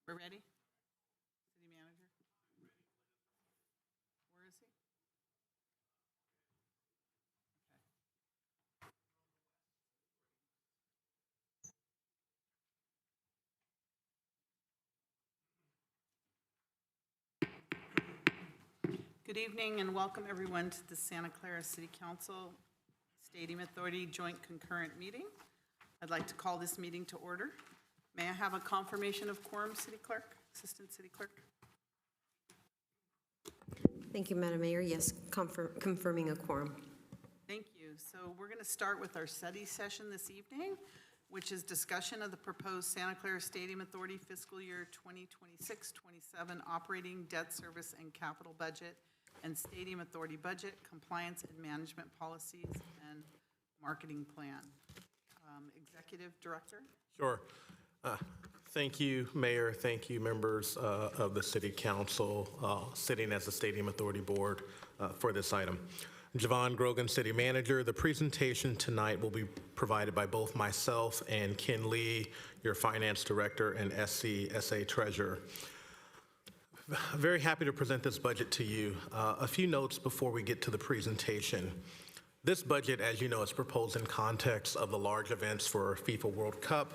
We're ready? City manager? Where is he? Good evening and welcome everyone to the Santa Clara City Council Stadium Authority Joint Concurrent Meeting. I'd like to call this meeting to order. May I have a confirmation of quorum, City Clerk, Assistant City Clerk? Thank you, Madam Mayor. Yes, confirming a quorum. Thank you. So we're going to start with our study session this evening, which is discussion of the proposed Santa Clara Stadium Authority fiscal year 2026-27 operating, debt service, and capital budget, and Stadium Authority budget, compliance and management policies, and marketing plan. Executive Director? Sure. Thank you, Mayor. Thank you, members of the City Council sitting as the Stadium Authority Board for this item. Javon Grogan, City Manager. The presentation tonight will be provided by both myself and Ken Lee, your Finance Director and SCSA Treasurer. Very happy to present this budget to you. A few notes before we get to the presentation. This budget, as you know, is proposed in context of the large events for FIFA World Cup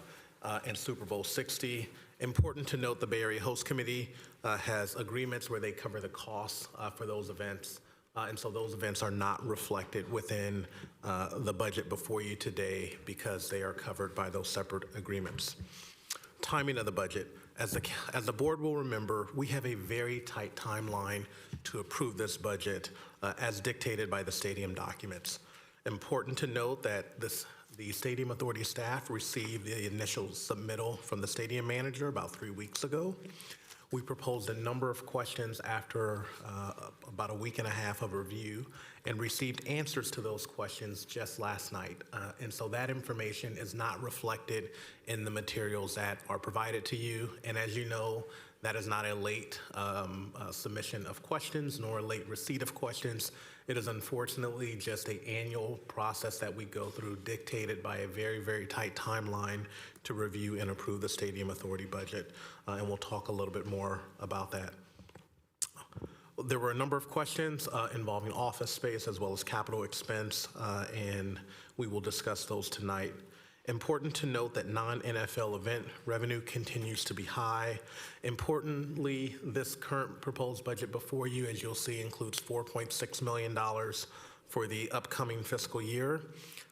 and Super Bowl 60. Important to note the Bay Area Host Committee has agreements where they cover the costs for those events. And so those events are not reflected within the budget before you today because they are covered by those separate agreements. Timing of the budget. As the board will remember, we have a very tight timeline to approve this budget as dictated by the stadium documents. Important to note that the Stadium Authority staff received the initial submittal from the stadium manager about 3 weeks ago. We proposed a number of questions after about a week and a half of review and received answers to those questions just last night. And so that information is not reflected in the materials that are provided to you. And as you know, that is not a late submission of questions nor a late receipt of questions. It is unfortunately just an annual process that we go through dictated by a very, very tight timeline to review and approve the Stadium Authority budget. And we'll talk a little bit more about that. There were a number of questions involving office space as well as capital expense, and we will discuss those tonight. Important to note that non-NFL event revenue continues to be high. Importantly, this current proposed budget before you, as you'll see, includes $4.6 million for the upcoming fiscal year.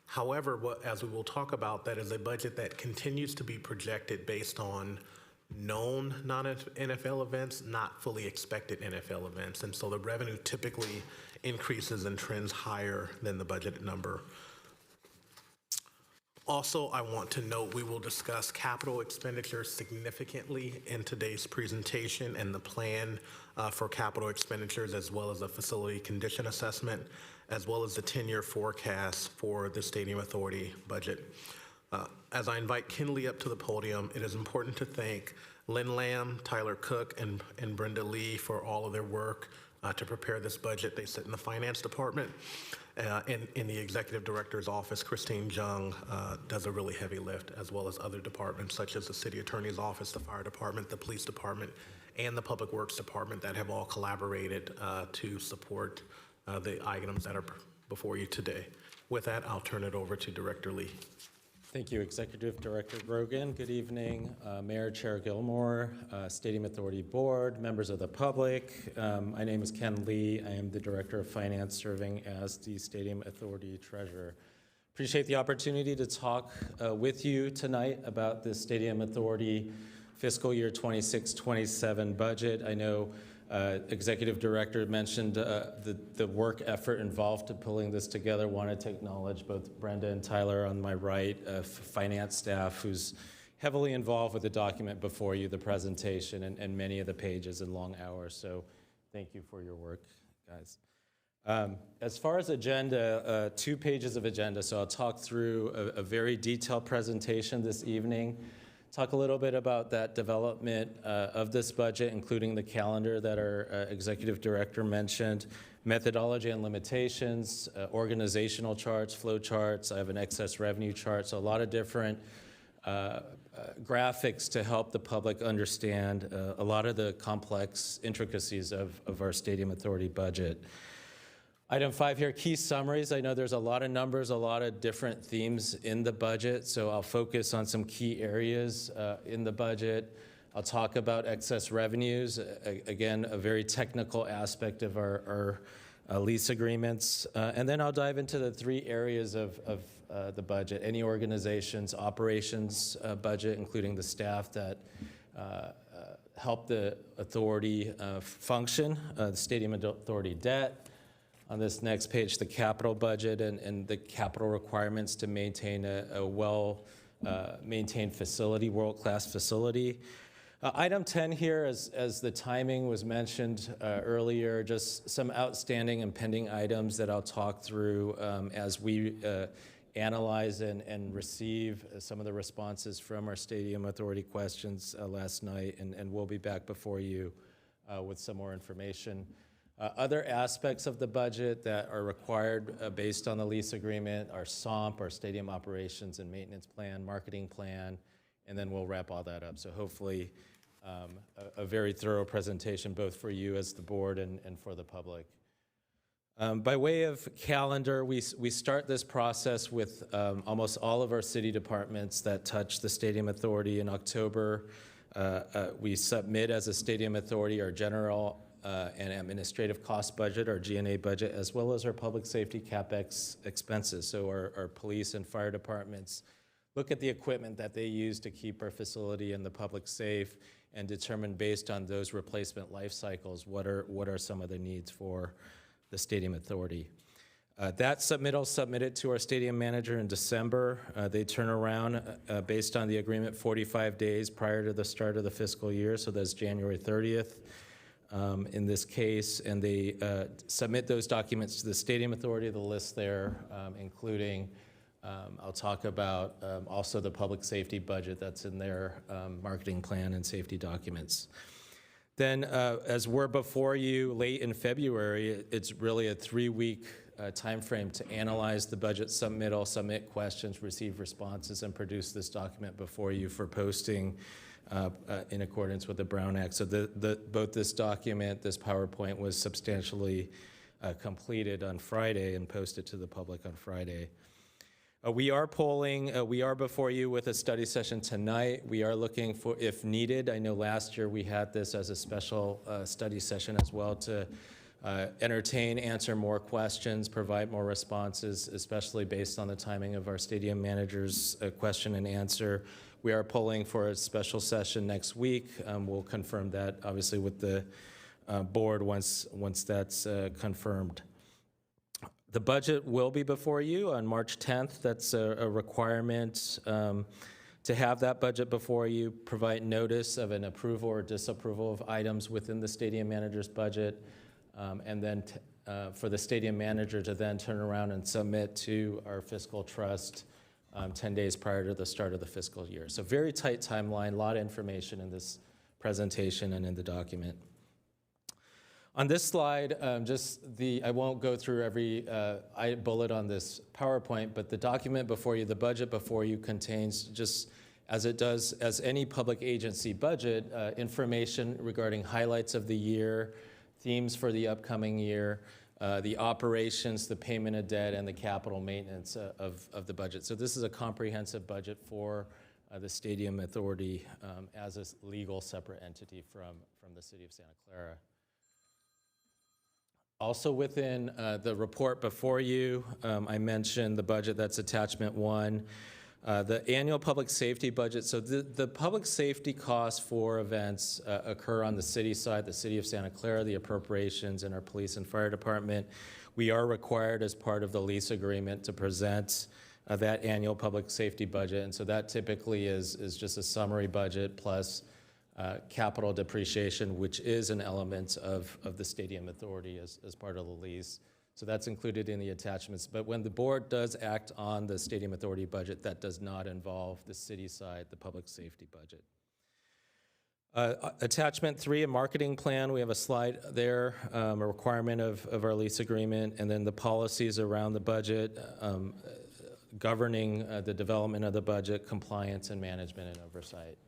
However, as we will talk about, that is a budget that continues to be projected based on known non-NFL events, not fully expected NFL events. And so the revenue typically increases and trends higher than the budgeted number. Also, I want to note we will discuss capital expenditures significantly in today's presentation and the plan for capital expenditures, as well as a facility condition assessment, as well as the 10-year forecast for the Stadium Authority budget. As I invite Ken Lee up to the podium, it is important to thank Lynn Lamb, Tyler Cook, and Brenda Lee for all of their work to prepare this budget. They sit in the finance department. In the executive director's office, Christine Jung does a really heavy lift, as well as other departments such as the city attorney's office, the fire department, the police department, and the public works department that have all collaborated to support the items that are before you today. With that, I'll turn it over to Director Lee. Thank you, Executive Director Grogan. Good evening, Mayor Chair Gilmore, Stadium Authority Board, members of the public. My name is Ken Lee. I am the Director of Finance, serving as the Stadium Authority Treasurer. Appreciate the opportunity to talk with you tonight about the Stadium Authority fiscal year 26-27 budget. I know Executive Director mentioned the work effort involved to pulling this together. Wanted to acknowledge both Brenda and Tyler on my right, finance staff, who's heavily involved with the document before you, the presentation, and many of the pages and long hours. So thank you for your work, guys. As far as agenda, 2 pages of agenda. So I'll talk through a very detailed presentation this evening. Talk a little bit about that development of this budget, including the calendar that our executive director mentioned, methodology and limitations, organizational charts, flow charts. I have an excess revenue chart, so a lot of different graphics to help the public understand a lot of the complex intricacies of our Stadium Authority budget. Item 5 here, key summaries. I know there's a lot of numbers, a lot of different themes in the budget, so I'll focus on some key areas in the budget. I'll talk about excess revenues, again, a very technical aspect of our lease agreements. And then I'll dive into the 3 areas of the budget, any organization's operations budget, including the staff that help the authority function, the Stadium Authority debt. On this next page, the capital budget and the capital requirements to maintain a well-maintained facility, world-class facility. Item 10 here, as the timing was mentioned earlier, just some outstanding and pending items that I'll talk through as we analyze and receive some of the responses from our Stadium Authority questions last night, and we'll be back before you with some more information. Other aspects of the budget that are required based on the lease agreement are SOMP, our Stadium Operations and Maintenance Plan, Marketing Plan, and then we'll wrap all that up. So hopefully a very thorough presentation both for you as the board and for the public. By way of calendar, we start this process with almost all of our city departments that touch the Stadium Authority in October. We submit as a Stadium Authority our general and administrative cost budget, our G&A budget, as well as our public safety CapEx expenses. So our police and fire departments look at the equipment that they use to keep our facility and the public safe and determine based on those replacement life cycles what are some of the needs for the Stadium Authority. That submittal submitted to our stadium manager in December. They turn around based on the agreement 45 days prior to the start of the fiscal year, so that's January 30th. In this case, and they submit those documents to the Stadium Authority, the list there, including, I'll talk about also the public safety budget that's in their marketing plan and safety documents. Then, as we're before you late in February, it's really a 3-week timeframe to analyze the budget submittal, submit questions, receive responses, and produce this document before you for posting in accordance with the Brown Act. So both this document, this PowerPoint was substantially completed on Friday and posted to the public on Friday. We are polling, we are before you with a study session tonight. We are looking for, if needed, I know last year we had this as a special study session as well to entertain, answer more questions, provide more responses, especially based on the timing of our stadium manager's question and answer. We are polling for a special session next week. We'll confirm that, obviously, with the board once that's confirmed. The budget will be before you on March 10th. That's a requirement to have that budget before you, provide notice of an approval or disapproval of items within the stadium manager's budget, and then for the stadium manager to then turn around and submit to our fiscal trust 10 days prior to the start of the fiscal year. So very tight timeline, a lot of information in this presentation and in the document. On this slide, I won't go through every bullet on this PowerPoint, but the document before you, the budget before you contains, just as it does as any public agency budget, information regarding highlights of the year, themes for the upcoming year, the operations, the payment of debt, and the capital maintenance of the budget. So this is a comprehensive budget for the Stadium Authority as a legal separate entity from the City of Santa Clara. Also within the report before you, I mentioned the budget, that's attachment 1. The annual public safety budget, so the public safety costs for events occur on the city side, the City of Santa Clara, the appropriations, and our police and fire department. We are required as part of the lease agreement to present that annual public safety budget, and so that typically is just a summary budget plus capital depreciation, which is an element of the Stadium Authority as part of the lease. So that's included in the attachments. But when the board does act on the Stadium Authority budget, that does not involve the city side, the public safety budget. Attachment 3, a marketing plan. We have a slide there, a requirement of our lease agreement, and then the policies around the budget. governing the development of the budget, compliance, and management and oversight.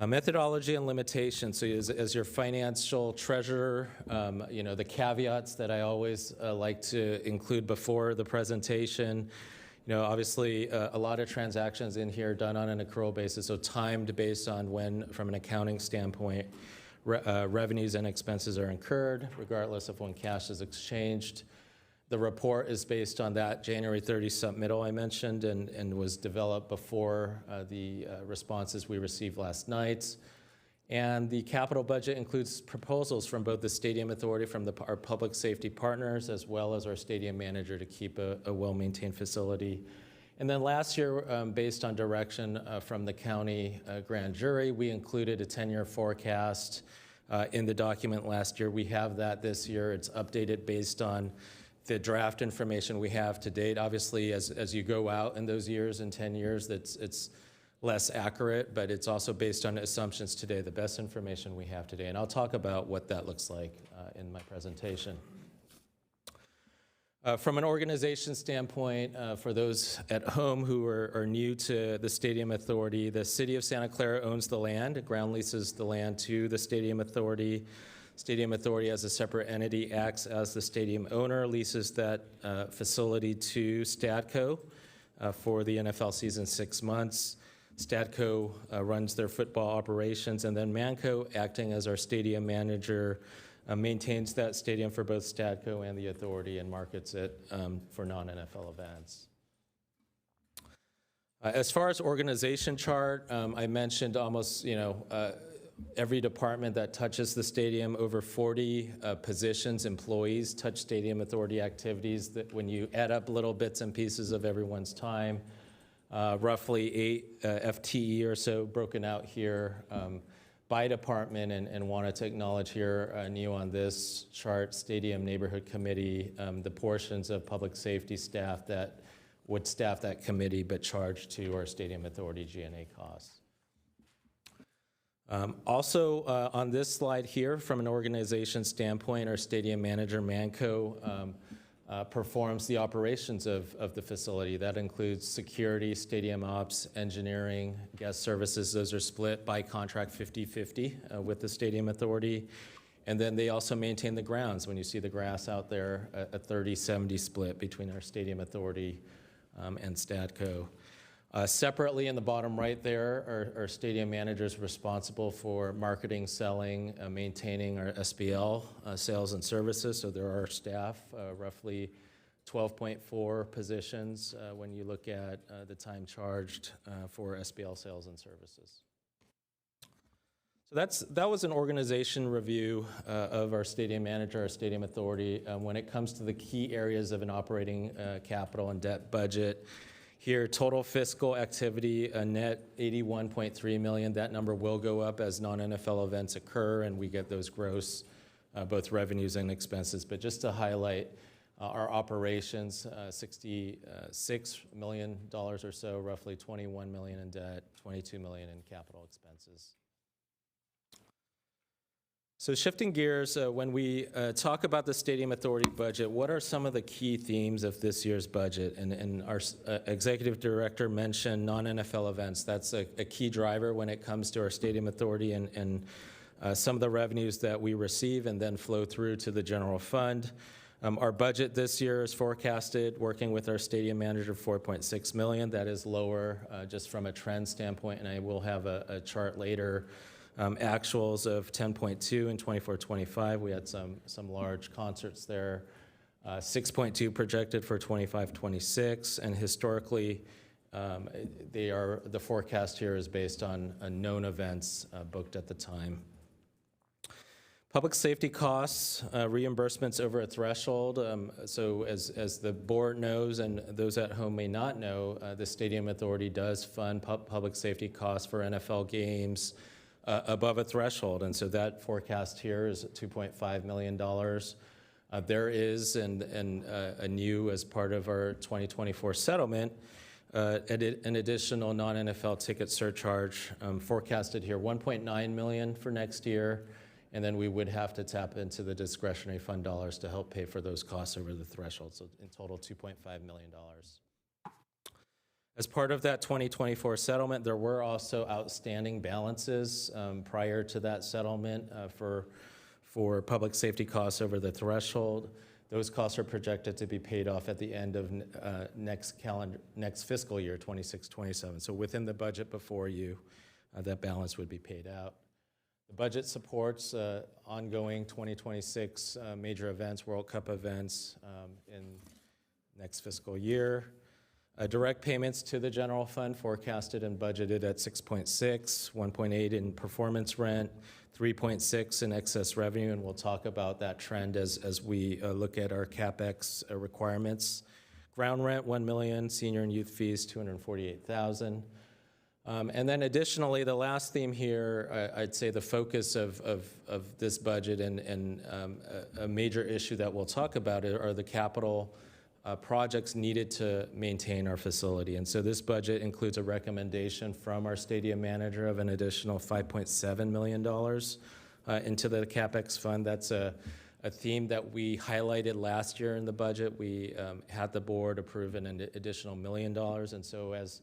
Methodology and limitations. So as your financial treasurer, the caveats that I always like to include before the presentation. Obviously, a lot of transactions in here done on an accrual basis, so timed based on when, from an accounting standpoint, revenues and expenses are incurred, regardless of when cash is exchanged. The report is based on that January 30 submittal I mentioned and was developed before the responses we received last night. And the capital budget includes proposals from both the Stadium Authority, from our public safety partners, as well as our stadium manager to keep a well-maintained facility. And then last year, based on direction from the county grand jury, we included a 10-year forecast in the document last year. We have that this year. It's updated based on the draft information we have to date. Obviously, as you go out in those years, in 10 years, it's less accurate, but it's also based on assumptions today, the best information we have today. And I'll talk about what that looks like in my presentation. From an organization standpoint, for those at home who are new to the Stadium Authority, the City of Santa Clara owns the land, ground leases the land to the Stadium Authority. Stadium Authority, as a separate entity, acts as the stadium owner, leases that facility to Stadco for the NFL season 6 months. Stadco runs their football operations, and then Manco, acting as our stadium manager, maintains that stadium for both Stadco and the Authority and markets it for non-NFL events. As far as organization chart, I mentioned almost, every department that touches the stadium, over 40 positions, employees touch Stadium Authority activities. That when you add up little bits and pieces of everyone's time, roughly 8 FTE or so broken out here by department, and wanted to acknowledge here, new on this chart, Stadium Neighborhood Committee, the portions of public safety staff that would staff that committee but charge to our Stadium Authority G&A costs. Also, on this slide here, from an organization standpoint, our stadium manager, Manco, performs the operations of the facility. That includes security, stadium ops, engineering, guest services. Those are split by contract 50-50 with the Stadium Authority. And then they also maintain the grounds. When you see the grass out there, a 30-70 split between our Stadium Authority and Stadco. Separately, in the bottom right there, our stadium managers responsible for marketing, selling, maintaining our SBL sales and services. So there are staff, roughly 12.4 positions when you look at the time charged for SBL sales and services. So that was an organization review of our stadium manager, our Stadium Authority. When it comes to the key areas of an operating capital and debt budget, here, total fiscal activity, a net $81.3 million. That number will go up as non-NFL events occur, and we get those gross, both revenues and expenses. But just to highlight our operations, $66 million or so, roughly $21 million in debt, $22 million in capital expenses. So shifting gears, when we talk about the Stadium Authority budget, what are some of the key themes of this year's budget? And our executive director mentioned non-NFL events. That's a key driver when it comes to our Stadium Authority and some of the revenues that we receive and then flow through to the general fund. Our budget this year is forecasted, working with our stadium manager, $4.6 million. That is lower just from a trend standpoint, and I will have a chart later. Actuals of 10.2 in 24-25. We had some large concerts there. 6.2 projected for 25-26, and historically, the forecast here is based on known events booked at the time. Public safety costs, reimbursements over a threshold. So as the board knows, and those at home may not know, the Stadium Authority does fund public safety costs for NFL games above a threshold, and so that forecast here is $2.5 million. There is, and a new as part of our 2024 settlement, an additional non-NFL ticket surcharge forecasted here, $1.9 million for next year, and then we would have to tap into the discretionary fund dollars to help pay for those costs over the threshold. So in total, $2.5 million. As part of that 2024 settlement, there were also outstanding balances prior to that settlement for public safety costs over the threshold. Those costs are projected to be paid off at the end of next fiscal year, 26-27. So within the budget before you, that balance would be paid out. The budget supports ongoing 2026 major events, World Cup events in next fiscal year. Direct payments to the general fund forecasted and budgeted at 6.6, 1.8 in performance rent, 3.6 in excess revenue, and we'll talk about that trend as we look at our CapEx requirements. Ground rent, $1 million, senior and youth fees, $248,000. And then additionally, the last theme here, I'd say the focus of this budget and a major issue that we'll talk about are the capital projects needed to maintain our facility. And so this budget includes a recommendation from our stadium manager of an additional $5.7 million into the CapEx fund. That's a theme that we highlighted last year in the budget. We had the board approve an additional $1 million. And so as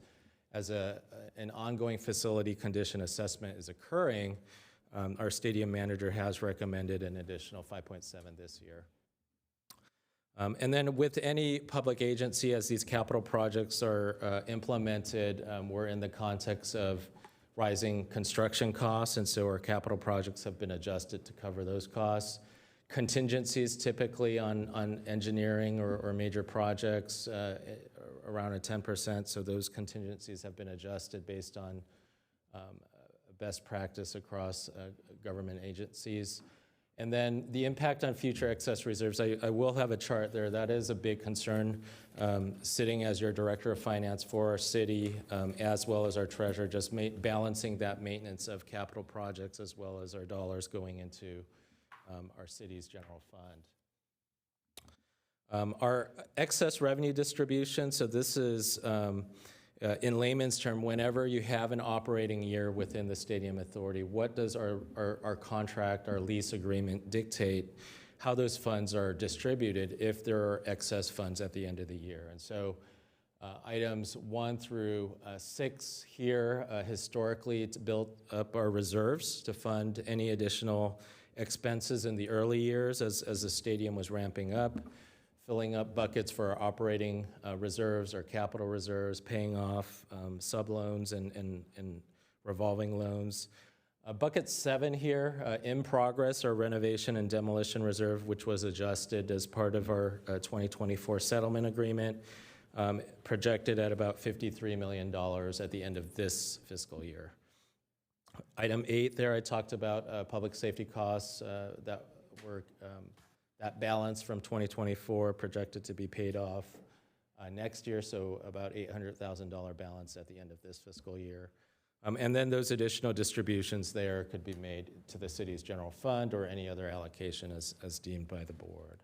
an ongoing facility condition assessment is occurring, our stadium manager has recommended an additional 5.7 this year. And then with any public agency, as these capital projects are implemented, we're in the context of rising construction costs, and so our capital projects have been adjusted to cover those costs. Contingencies typically on engineering or major projects around a 10%, so those contingencies have been adjusted based on best practice across government agencies. And then the impact on future excess reserves, I will have a chart there. That is a big concern, sitting as your director of finance for our city, as well as our treasurer, just balancing that maintenance of capital projects as well as our dollars going into our city's general fund. Our excess revenue distribution, so this is, in layman's term, whenever you have an operating year within the stadium authority, what does our contract, our lease agreement dictate how those funds are distributed if there are excess funds at the end of the year? And so items 1 through 6 here, historically it's built up our reserves to fund any additional expenses in the early years as the stadium was ramping up, filling up buckets for our operating reserves, our capital reserves, paying off sub-loans and revolving loans. Bucket 7 here, in progress, our renovation and demolition reserve, which was adjusted as part of our 2024 settlement agreement, projected at about $53 million at the end of this fiscal year. Item 8 there, I talked about public safety costs that were that balance from 2024 projected to be paid off next year, so about $800,000 balance at the end of this fiscal year. And then those additional distributions there could be made to the city's general fund or any other allocation as deemed by the board.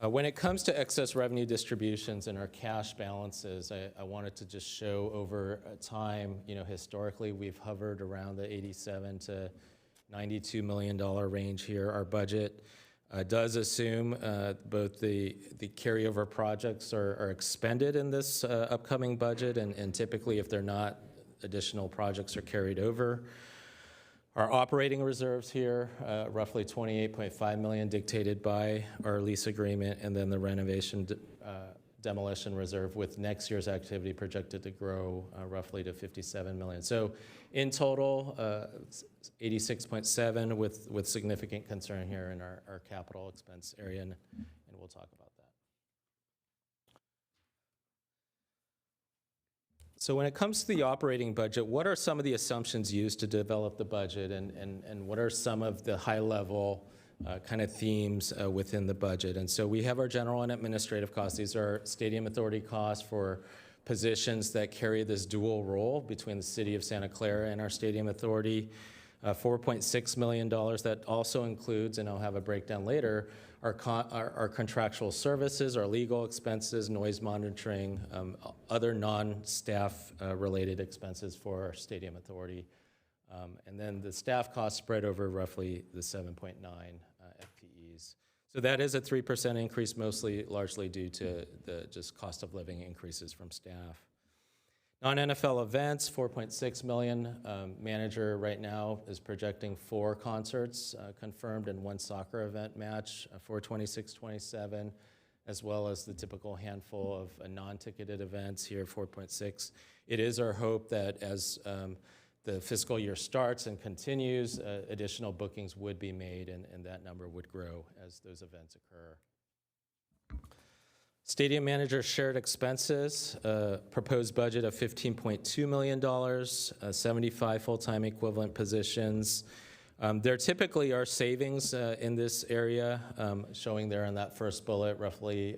When it comes to excess revenue distributions and our cash balances, I wanted to just show over time, historically we've hovered around the $87 to $92 million range here. Our budget does assume both the carryover projects are expended in this upcoming budget, and typically if they're not, additional projects are carried over. Our operating reserves here, roughly $28.5 million dictated by our lease agreement, and then the renovation demolition reserve with next year's activity projected to grow roughly to $57 million. So in total, 86.7 with significant concern here in our capital expense area, and we'll talk about that. So when it comes to the operating budget, what are some of the assumptions used to develop the budget, and what are some of the high-level kind of themes within the budget? And so we have our general and administrative costs. These are stadium authority costs for positions that carry this dual role between the city of Santa Clara and our stadium authority. $4.6 million. That also includes, and I'll have a breakdown later, our contractual services, our legal expenses, noise monitoring, other non-staff related expenses for our stadium authority. And then the staff costs spread over roughly the 7.9 FTEs. So that is a 3% increase, largely due to the just cost of living increases from staff. Non-NFL events, $4.6 million. Manager right now is projecting 4 concerts confirmed and 1 soccer event match for 26-27, as well as the typical handful of non-ticketed events here, 4.6. It is our hope that as the fiscal year starts and continues, additional bookings would be made and that number would grow as those events occur. Stadium manager shared expenses, proposed budget of $15.2 million, 75 full-time equivalent positions. There typically are savings in this area, showing there in that first bullet, roughly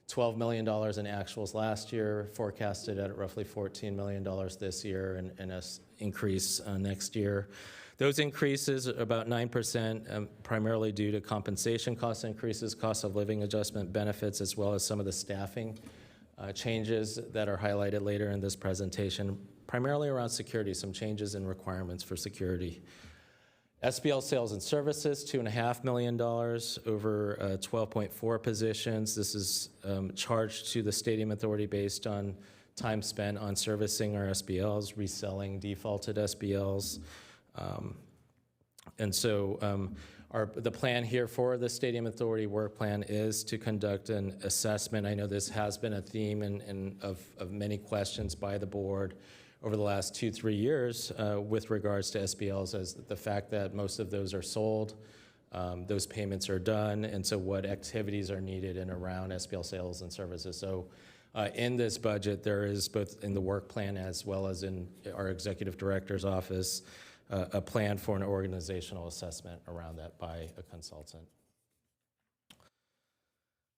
$12 million in actuals last year, forecasted at roughly $14 million this year, and an increase next year. Those increases are about 9%, primarily due to compensation cost increases, cost of living adjustment benefits, as well as some of the staffing changes that are highlighted later in this presentation, primarily around security, some changes in requirements for security. SBL sales and services, $2.5 million over 12.4 positions. This is charged to the Stadium Authority based on time spent on servicing our SBLs, reselling defaulted SBLs. The plan here for the Stadium Authority work plan is to conduct an assessment. I know this has been a theme of many questions by the board over the last 2-3 years with regards to SBLs, as the fact that most of those are sold, those payments are done, and so what activities are needed and around SBL sales and services. So in this budget, there is both in the work plan as well as in our executive director's office, a plan for an organizational assessment around that by a consultant.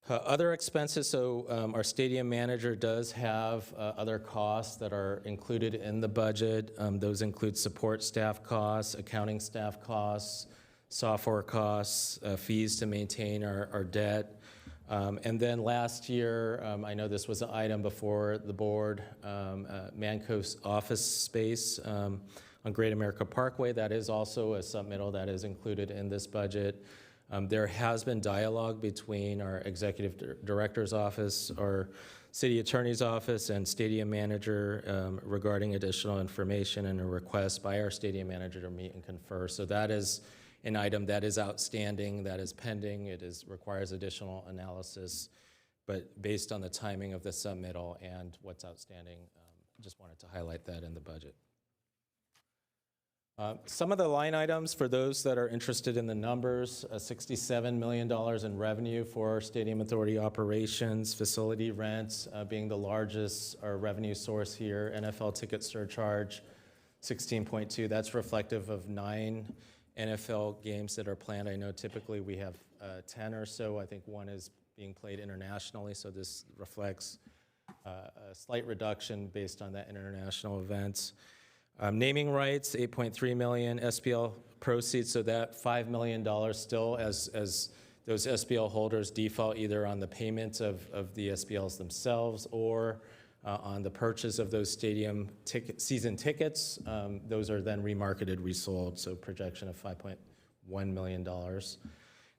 Other expenses, so our stadium manager does have other costs that are included in the budget. Those include support staff costs, accounting staff costs, software costs, fees to maintain our debt. And then last year, I know this was an item before the board, Manco's office space on Great America Parkway. That is also a submittal that is included in this budget. There has been dialogue between our executive director's office, our city attorney's office, and stadium manager regarding additional information and a request by our stadium manager to meet and confer. So that is an item that is outstanding, that is pending. It requires additional analysis, but based on the timing of the submittal and what's outstanding, just wanted to highlight that in the budget. Some of the line items for those that are interested in the numbers, $67 million in revenue for our Stadium Authority operations, facility rents being the largest revenue source here, NFL ticket surcharge, 16.2. That's reflective of 9 NFL games that are planned. I know typically we have 10 or so. I think 1 is being played internationally, so this reflects a slight reduction based on that international events. Naming rights, $8.3 million. SPL proceeds, so that $5 million still as those SPL holders default either on the payment of the SPLs themselves or on the purchase of those stadium season tickets. Those are then remarketed, resold, so projection of $5.1 million.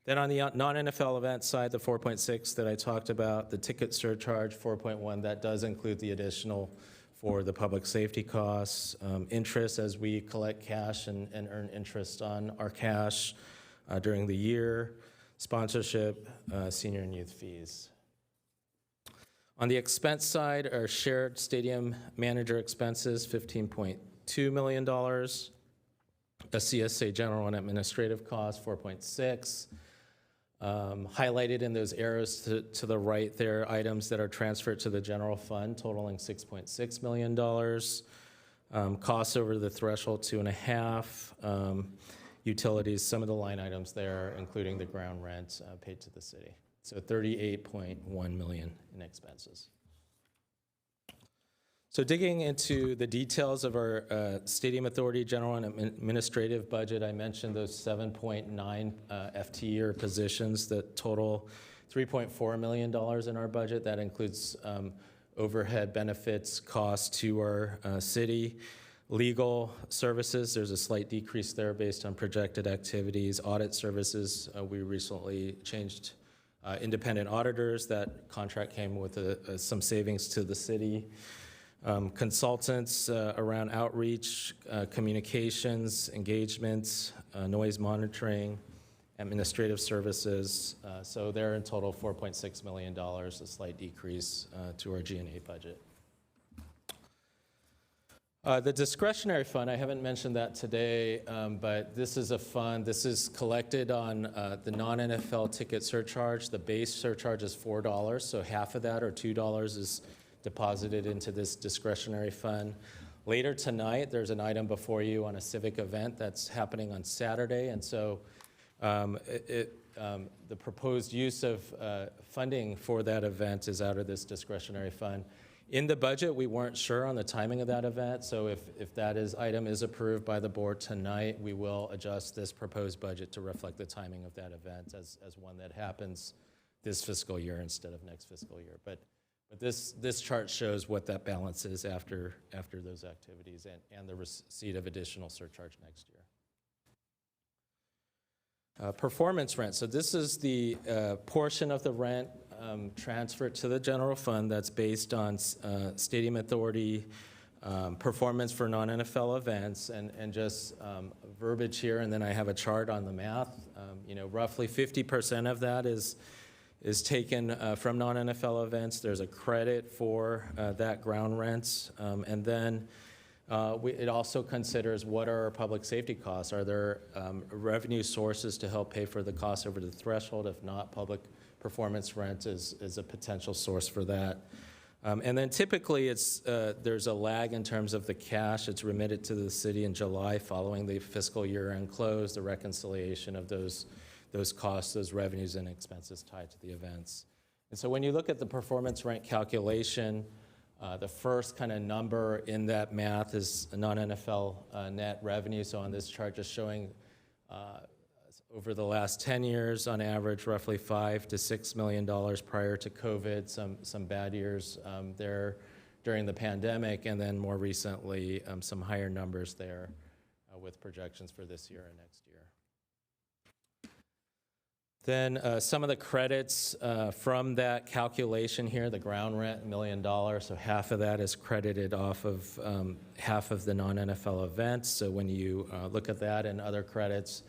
Then on the non-NFL event side, the 4.6 that I talked about, the ticket surcharge, 4.1, that does include the additional for the public safety costs, interest as we collect cash and earn interest on our cash during the year, sponsorship, senior and youth fees. On the expense side, our shared stadium manager expenses, $15.2 million. A CSA general and administrative costs, 4.6. Highlighted in those arrows to the right there, items that are transferred to the general fund totaling $6.6 million. Costs over the threshold, 2.5. Utilities, some of the line items there, including the ground rent paid to the city. So $38.1 million in expenses. So digging into the details of our Stadium Authority General and Administrative budget, I mentioned those 7.9 FTE or positions that total $3.4 million in our budget. That includes overhead benefits costs to our city. Legal services, there's a slight decrease there based on projected activities. Audit services, we recently changed independent auditors. That contract came with some savings to the city. Consultants around outreach, communications, engagements, noise monitoring, administrative services. So they're in total $4.6 million, a slight decrease to our G&A budget. The discretionary fund, I haven't mentioned that today, but this is a fund, this is collected on the non-NFL ticket surcharge. The base surcharge is $4, so half of that, or $2, is deposited into this discretionary fund. Later tonight, there's an item before you on a civic event that's happening on Saturday, and so the proposed use of funding for that event is out of this discretionary fund. In the budget, we weren't sure on the timing of that event, so if that item is approved by the board tonight, we will adjust this proposed budget to reflect the timing of that event as one that happens this fiscal year instead of next fiscal year. But this chart shows what that balance is after those activities and the receipt of additional surcharge next year. Performance rent. So this is the portion of the rent transferred to the general fund that's based on Stadium Authority performance for non-NFL events, and just verbiage here, and then I have a chart on the math. Roughly 50% of that is taken from non-NFL events. There's a credit for that ground rent, and then it also considers what are our public safety costs. Are there revenue sources to help pay for the costs over the threshold? If not, public performance rent is a potential source for that. And then typically there's a lag in terms of the cash. It's remitted to the city in July following the fiscal year end close, the reconciliation of those costs, those revenues and expenses tied to the events. And so when you look at the performance rent calculation, the first kind of number in that math is non-NFL net revenue. So on this chart, just showing over the last 10 years, on average, roughly $5 to $6 million prior to COVID, some bad years there during the pandemic, and then more recently, some higher numbers there with projections for this year and next year. Then some of the credits from that calculation here, the ground rent, $1 million, so half of that is credited off of half of the non-NFL events. So when you look at that and other credits,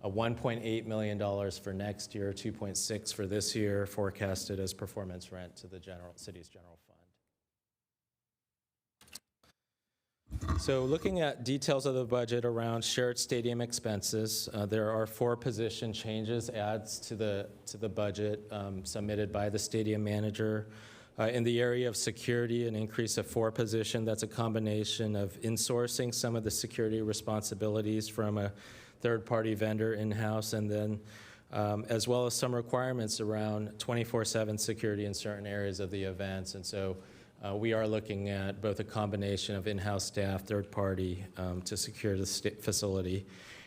$1.8 million for next year, $2.6 million for this year, forecasted as performance rent to the city's general fund. So looking at details of the budget around shared stadium expenses, there are 4 position changes, adds to the budget submitted by the stadium manager. In the area of security, an increase of 4 positions. That's a combination of insourcing some of the security responsibilities from a third-party vendor in-house, and then as well as some requirements around 24/7 security in certain areas of the events. And so we are looking at both a combination of in-house staff, third-party, to secure the facility.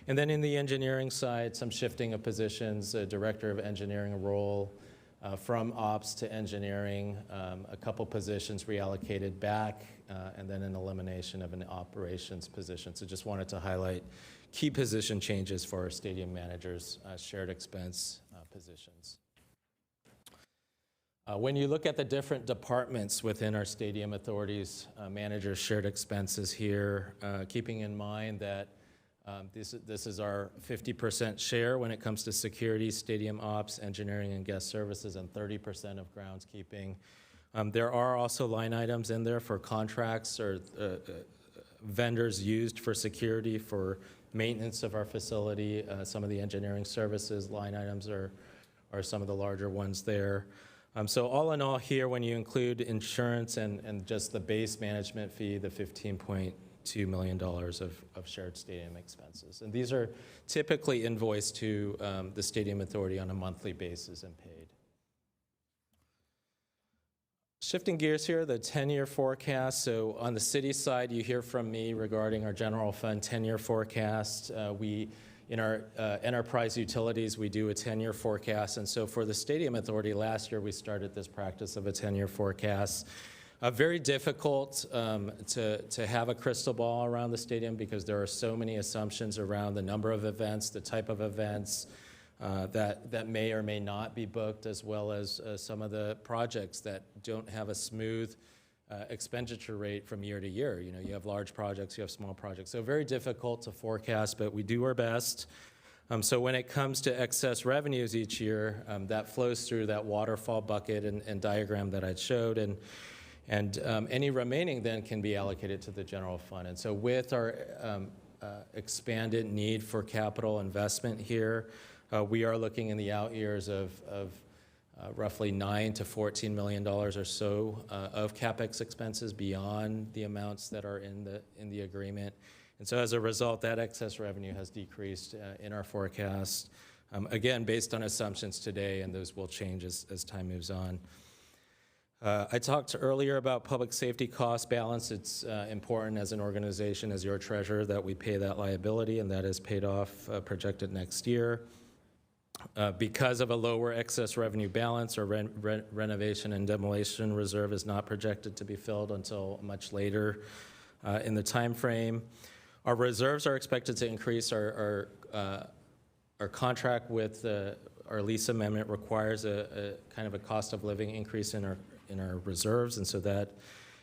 And then in the engineering side, some shifting of positions, a director of engineering role from ops to engineering, a couple positions reallocated back, and then an elimination of an operations position. So just wanted to highlight key position changes for our stadium managers' shared expense positions. When you look at the different departments within our stadium authorities, managers' shared expenses here, keeping in mind that this is our 50% share when it comes to security, stadium ops, engineering, and guest services, and 30% of groundskeeping. There are also line items in there for contracts or vendors used for security, for maintenance of our facility. Some of the engineering services line items are some of the larger ones there. So all in all here, when you include insurance and just the base management fee, the $15.2 million of shared stadium expenses. And these are typically invoiced to the Stadium Authority on a monthly basis and paid. Shifting gears here, the 10-year forecast. So on the city side, you hear from me regarding our general fund 10-year forecast. In our enterprise utilities, we do a 10-year forecast. And so for the Stadium Authority last year, we started this practice of a 10-year forecast. Very difficult to have a crystal ball around the stadium because there are so many assumptions around the number of events, the type of events that may or may not be booked, as well as some of the projects that don't have a smooth expenditure rate from year to year. You know, you have large projects, you have small projects. So very difficult to forecast, but we do our best. So when it comes to excess revenues each year, that flows through that waterfall bucket and diagram that I showed, and any remaining then can be allocated to the general fund. And so with our expanded need for capital investment here, we are looking in the out years of roughly $9 to $14 million or so of CapEx expenses beyond the amounts that are in the agreement. And so as a result, that excess revenue has decreased in our forecast, again, based on assumptions today, and those will change as time moves on. I talked earlier about public safety cost balance. It's important as an organization, as your treasurer, that we pay that liability, and that is paid off projected next year. Because of a lower excess revenue balance, our renovation and demolition reserve is not projected to be filled until much later in the time frame. Our reserves are expected to increase. Our contract with our lease amendment requires a kind of a cost of living increase in our reserves, and so that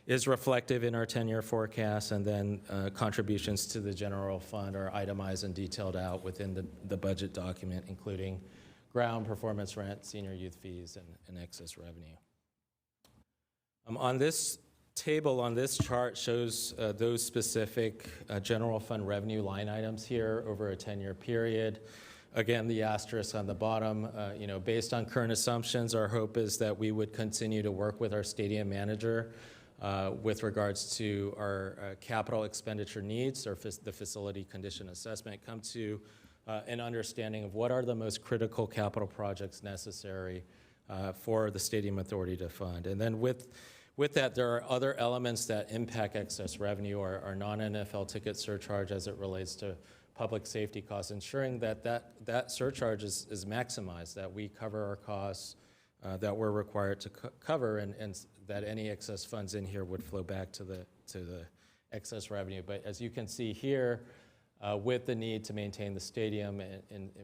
is reflective in our 10-year forecast, and then contributions to the general fund are itemized and detailed out within the budget document, including ground, performance rent, senior youth fees, and excess revenue. On this table, on this chart, shows those specific general fund revenue line items here over a 10-year period. Again, the asterisk on the bottom, based on current assumptions, our hope is that we would continue to work with our stadium manager with regards to our capital expenditure needs, or the facility condition assessment, come to an understanding of what are the most critical capital projects necessary for the Stadium Authority to fund. And then with that, there are other elements that impact excess revenue, our non-NFL ticket surcharge as it relates to public safety costs, ensuring that surcharge is maximized, that we cover our costs that we're required to cover, and that any excess funds in here would flow back to the excess revenue. But as you can see here, with the need to maintain the stadium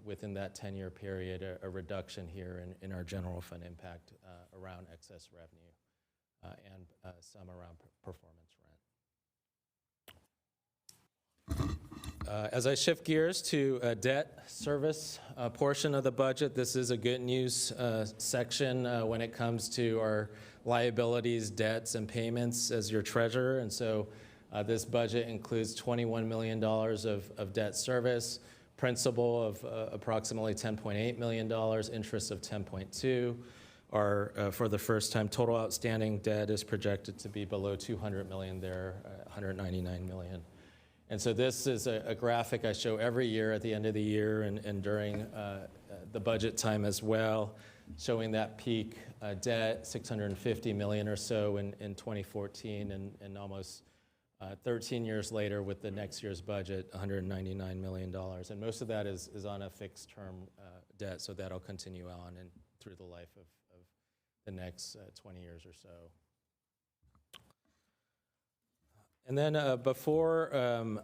within that 10-year period, a reduction here in our general fund impact around excess revenue and some around performance rent. As I shift gears to a debt service portion of the budget, this is a good news section when it comes to our liabilities, debts, and payments as your treasurer. And so this budget includes $21 million of debt service, principal of approximately $10.8 million, interest of $10.2 million. For the first time, total outstanding debt is projected to be below $200 million there, $199 million. And so this is a graphic I show every year at the end of the year and during the budget time as well, showing that peak debt, $650 million or so in 2014, and almost 13 years later with the next year's budget, $199 million. And most of that is on a fixed term debt, so that'll continue on and through the life of the next 20 years or so. And then before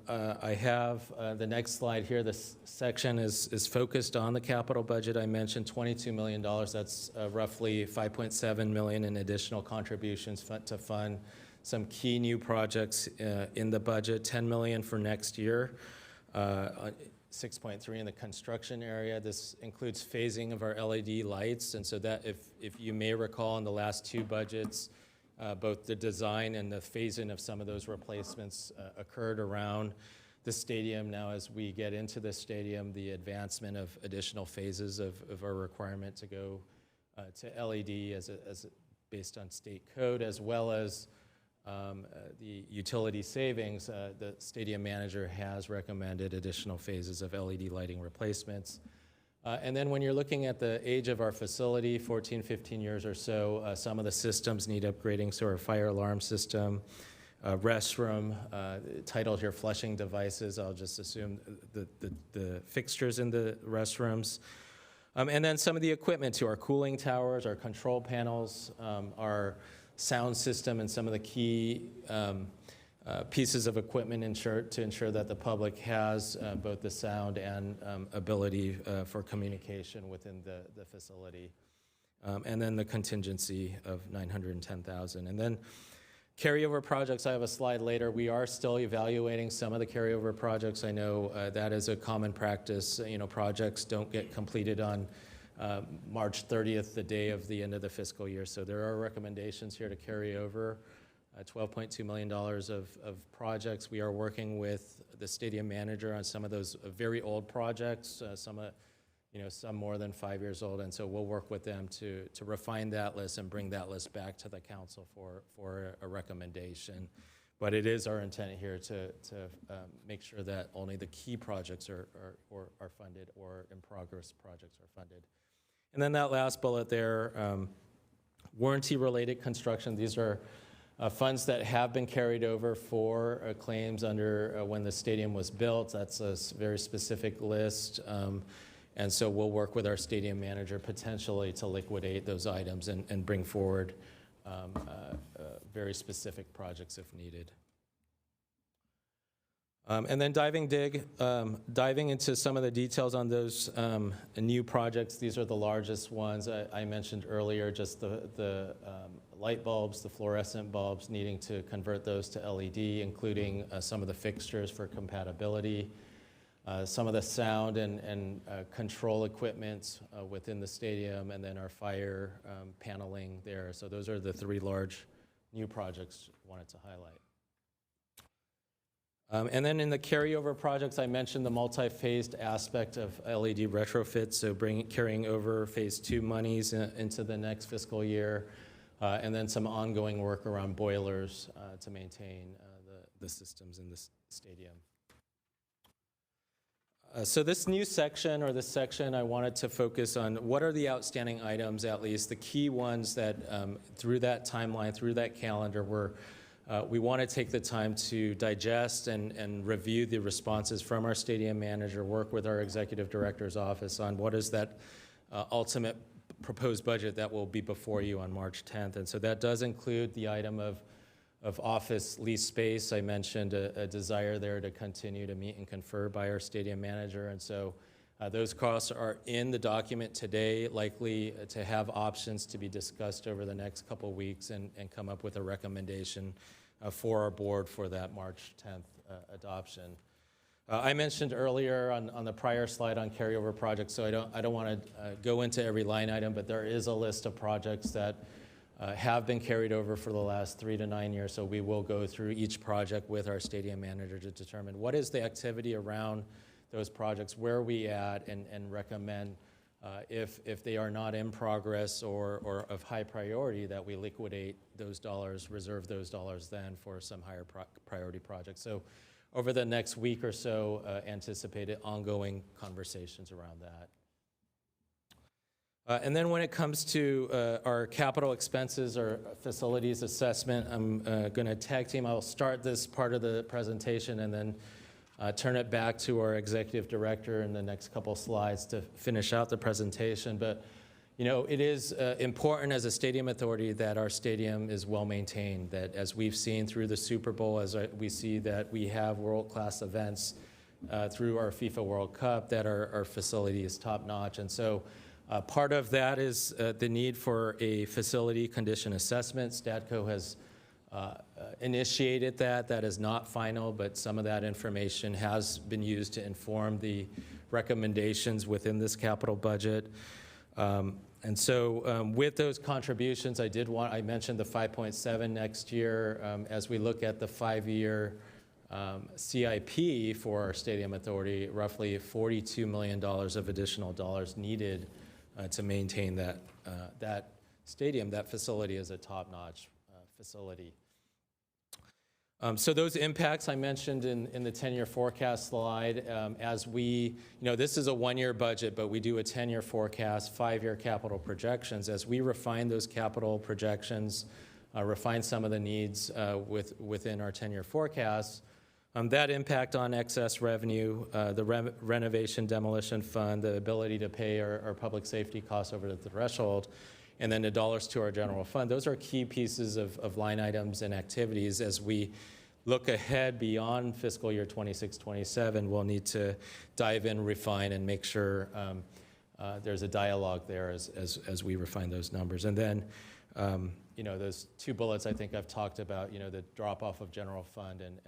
I have the next slide here, this section is focused on the capital budget. I mentioned $22 million. That's roughly $5.7 million in additional contributions to fund some key new projects in the budget, $10 million for next year, 6.3 in the construction area. This includes phasing of our LED lights. And so that, if you may recall in the last two budgets, both the design and the phasing of some of those replacements occurred around the stadium. Now, as we get into the stadium, the advancement of additional phases of our requirement to go to LED based on state code, as well as the utility savings, the stadium manager has recommended additional phases of LED lighting replacements. And then when you're looking at the age of our facility, 14, 15 years or so, some of the systems need upgrading. So our fire alarm system, restroom, titled here flushing devices, I'll just assume the fixtures in the restrooms. And then some of the equipment to our cooling towers, our control panels, our sound system and some of the key pieces of equipment to ensure that the public has both the sound and ability for communication within the facility. And then the contingency of $910,000. And then carryover projects, I have a slide later. We are still evaluating some of the carryover projects. I know that is a common practice. Projects don't get completed on March 30th, the day of the end of the fiscal year. So there are recommendations here to carry over $12.2 million of projects. We are working with the stadium manager on some of those very old projects, some more than 5 years old, and so we'll work with them to refine that list and bring that list back to the council for a recommendation. But it is our intent here to make sure that only the key projects are funded, or in progress projects are funded. And then that last bullet there, warranty-related construction. These are funds that have been carried over for claims under when the stadium was built. That's a very specific list. And so we'll work with our stadium manager potentially to liquidate those items and bring forward very specific projects if needed. And then diving into some of the details on those new projects. These are the largest ones I mentioned earlier, just the light bulbs, the fluorescent bulbs, needing to convert those to LED, including some of the fixtures for compatibility. Some of the sound and control equipment within the stadium, and then our fire paneling there. So those are the three large new projects I wanted to highlight. And then in the carryover projects, I mentioned the multi-phased aspect of LED retrofits, so carrying over phase 2 monies into the next fiscal year, and then some ongoing work around boilers to maintain the systems in the stadium. So this new section, or this section, I wanted to focus on what are the outstanding items, at least the key ones that through that timeline, through that calendar, we want to take the time to digest and review the responses from our stadium manager, work with our executive director's office on what is that ultimate proposed budget that will be before you on March 10th. And so that does include the item of office lease space. I mentioned a desire there to continue to meet and confer by our stadium manager. And so those costs are in the document today, likely to have options to be discussed over the next couple of weeks and come up with a recommendation for our board for that March 10th adoption. I mentioned earlier on the prior slide on carryover projects, so I don't want to go into every line item, but there is a list of projects that have been carried over for the last 3 to 9 years. So we will go through each project with our stadium manager to determine what is the activity around those projects, where are we at, and recommend if they are not in progress or of high priority, that we liquidate those dollars, reserve those dollars then for some higher priority projects. So over the next week or so, anticipated ongoing conversations around that. And then when it comes to our capital expenses or facilities assessment, I'm going to tag team. I'll start this part of the presentation and then turn it back to our executive director in the next couple slides to finish out the presentation. But it is important as a stadium authority that our stadium is well maintained, that as we've seen through the Super Bowl, as we see that we have world-class events through our FIFA World Cup, that our facility is top-notch. And so part of that is the need for a facility condition assessment. Stadco has initiated that. That is not final, but some of that information has been used to inform the recommendations within this capital budget. And so with those contributions, I mentioned the 5.7 next year. As we look at the 5-year CIP for our stadium authority, roughly $42 million of additional dollars needed to maintain that stadium, that facility is a top-notch facility. So those impacts I mentioned in the 10-year forecast slide, as this is a 1-year budget, but we do a 10-year forecast, 5-year capital projections. As we refine those capital projections, refine some of the needs within our 10-year forecast, that impact on excess revenue, the renovation demolition fund, the ability to pay our public safety costs over the threshold, and then the dollars to our general fund. Those are key pieces of line items and activities. As we look ahead beyond fiscal year 26-27, we'll need to dive in, refine, and make sure there's a dialogue there as we refine those numbers. And then, those two bullets I think I've talked about, the drop-off of general fund and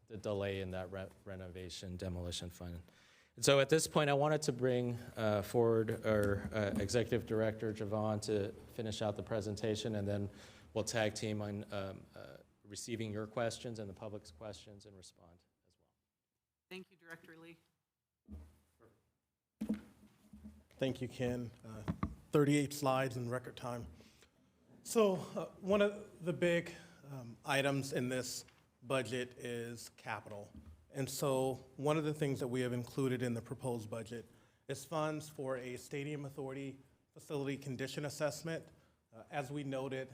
the delay in that renovation demolition fund. And so at this point, I wanted to bring forward our Executive Director, Javon, to finish out the presentation, and then we'll tag team on receiving your questions and the public's questions and respond as well. Thank you, Director Lee. Thank you, Ken. 38 slides in record time. So one of the big items in this budget is capital. And so one of the things that we have included in the proposed budget is funds for a Stadium Authority facility condition assessment. As we noted,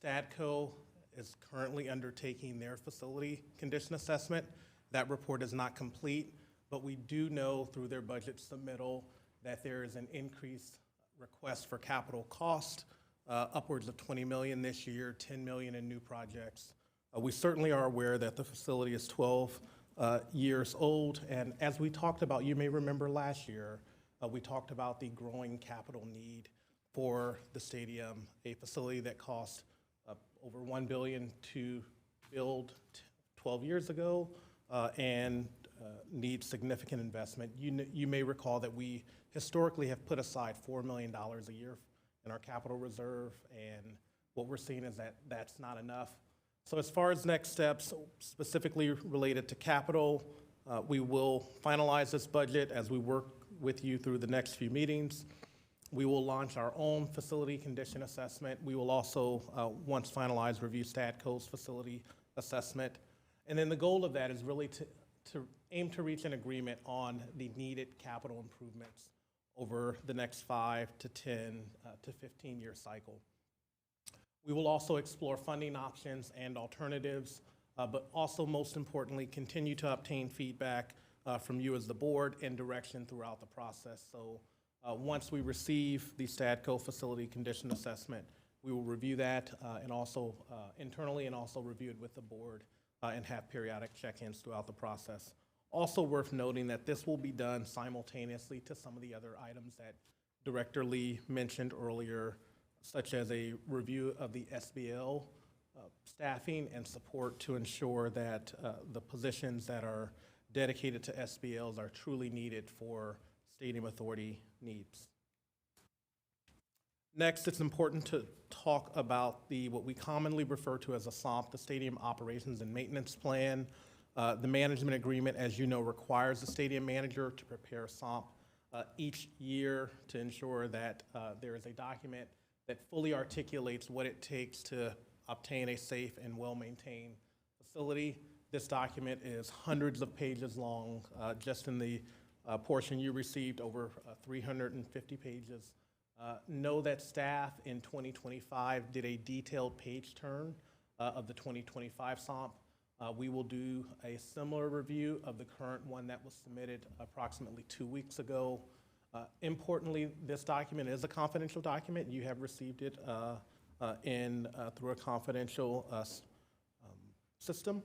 Stadco is currently undertaking their facility condition assessment. That report is not complete, but we do know through their budget submittal that there is an increased request for capital cost, upwards of $20 million this year, $10 million in new projects. We certainly are aware that the facility is 12 years old, and as we talked about, you may remember last year, we talked about the growing capital need for the stadium, a facility that cost over $1 billion to build 12 years ago, and needs significant investment. You may recall that we historically have put aside $4 million a year in our capital reserve, and what we're seeing is that that's not enough. So as far as next steps, specifically related to capital, we will finalize this budget as we work with you through the next few meetings. We will launch our own facility condition assessment. We will also, once finalized, review Stadco's facility assessment. And then the goal of that is really to aim to reach an agreement on the needed capital improvements over the next 5 to 10 to 15-year cycle. We will also explore funding options and alternatives, but also most importantly, continue to obtain feedback from you as the board and direction throughout the process. So once we receive the Stadco facility condition assessment, we will review that and also internally, and also review it with the board and have periodic check-ins throughout the process. Also worth noting that this will be done simultaneously to some of the other items that Director Lee mentioned earlier, such as a review of the SBL staffing and support to ensure that the positions that are dedicated to SBLs are truly needed for Stadium Authority needs. Next, it's important to talk about what we commonly refer to as a SOMP, the Stadium Operations and Maintenance Plan. The management agreement, as you know, requires the stadium manager to prepare a SOMP each year to ensure that there is a document that fully articulates what it takes to obtain a safe and well-maintained facility. This document is hundreds of pages long. Just in the portion you received, over 350 pages. Know that staff in 2025 did a detailed page turn of the 2025 SOMP. We will do a similar review of the current one that was submitted approximately 2 weeks ago. Importantly, this document is a confidential document. You have received it through a confidential system.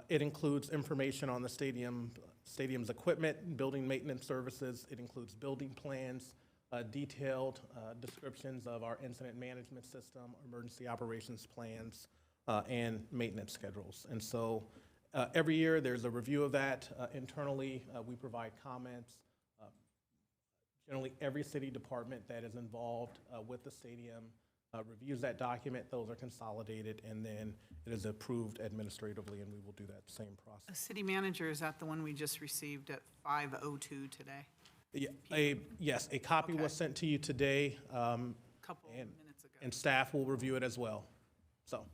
It includes information on the stadium's equipment, building maintenance services. It includes building plans, detailed descriptions of our incident management system, emergency operations plans, and maintenance schedules. And so every year there's a review of that. Internally, we provide comments. Generally, every city department that is involved with the stadium reviews that document. Those are consolidated, and then it is approved administratively, and we will do that same process. The city manager, is that the one we just received at 5:02 today? Yeah, yes, a copy was sent to you today, Couple minutes ago. and staff will review it as well. So,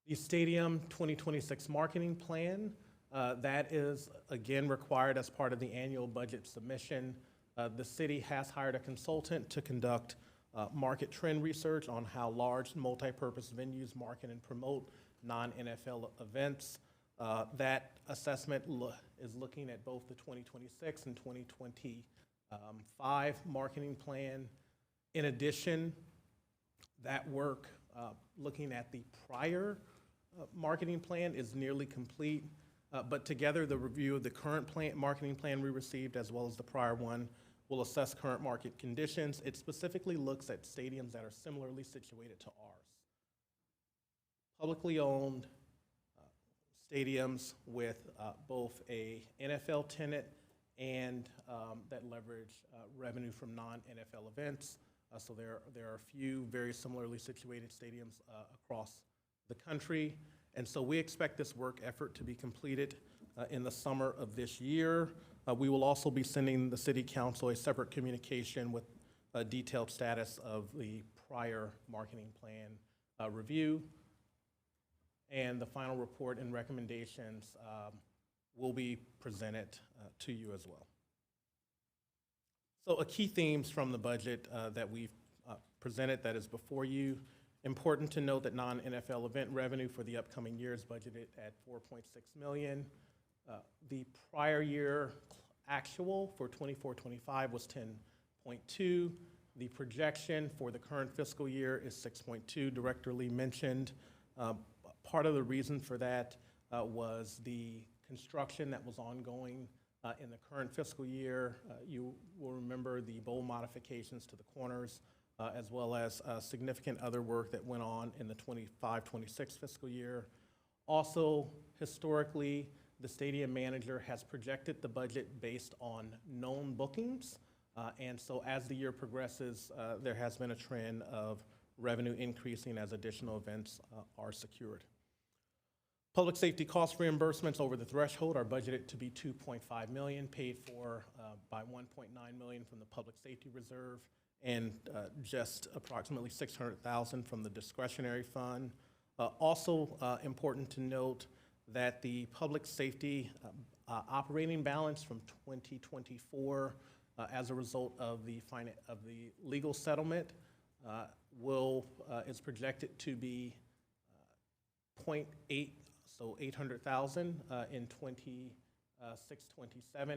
the Stadium 2026 marketing plan, that is again required as part of the annual budget submission. The city has hired a consultant to conduct market trend research on how large multi-purpose venues market and promote non-NFL events. That assessment is looking at both the 2026 and 2027 5 marketing plan. In addition, that work, looking at the prior marketing plan is nearly complete, but together the review of the current marketing plan we received as well as the prior one will assess current market conditions. It specifically looks at stadiums that are similarly situated to ours. Publicly owned stadiums with both a NFL tenant and that leverage revenue from non-NFL events. So there are a few very similarly situated stadiums across the country. And so we expect this work effort to be completed in the summer of this year. We will also be sending the City Council a separate communication with a detailed status of the prior marketing plan review. And the final report and recommendations will be presented to you as well. So a key themes from the budget that we've presented that is before you. Important to note that non-NFL event revenue for the upcoming year is budgeted at $4.6 million. The prior year actual for 24-25 was 10.2. The projection for the current fiscal year is 6.2. Director Lee mentioned part of the reason for that was the construction that was ongoing in the current fiscal year. You will remember the bowl modifications to the corners, as well as significant other work that went on in the 25-26 fiscal year. Also, historically, the stadium manager has projected the budget based on known bookings. And so as the year progresses, there has been a trend of revenue increasing as additional events are secured. Public safety cost reimbursements over the threshold are budgeted to be $2.5 million, paid for by $1.9 million from the Public Safety Reserve and just approximately $600,000 from the discretionary fund. Also important to note that the public safety operating balance from 2024 as a result of the legal settlement is projected to be 0.8, so $800,000 in 26-27,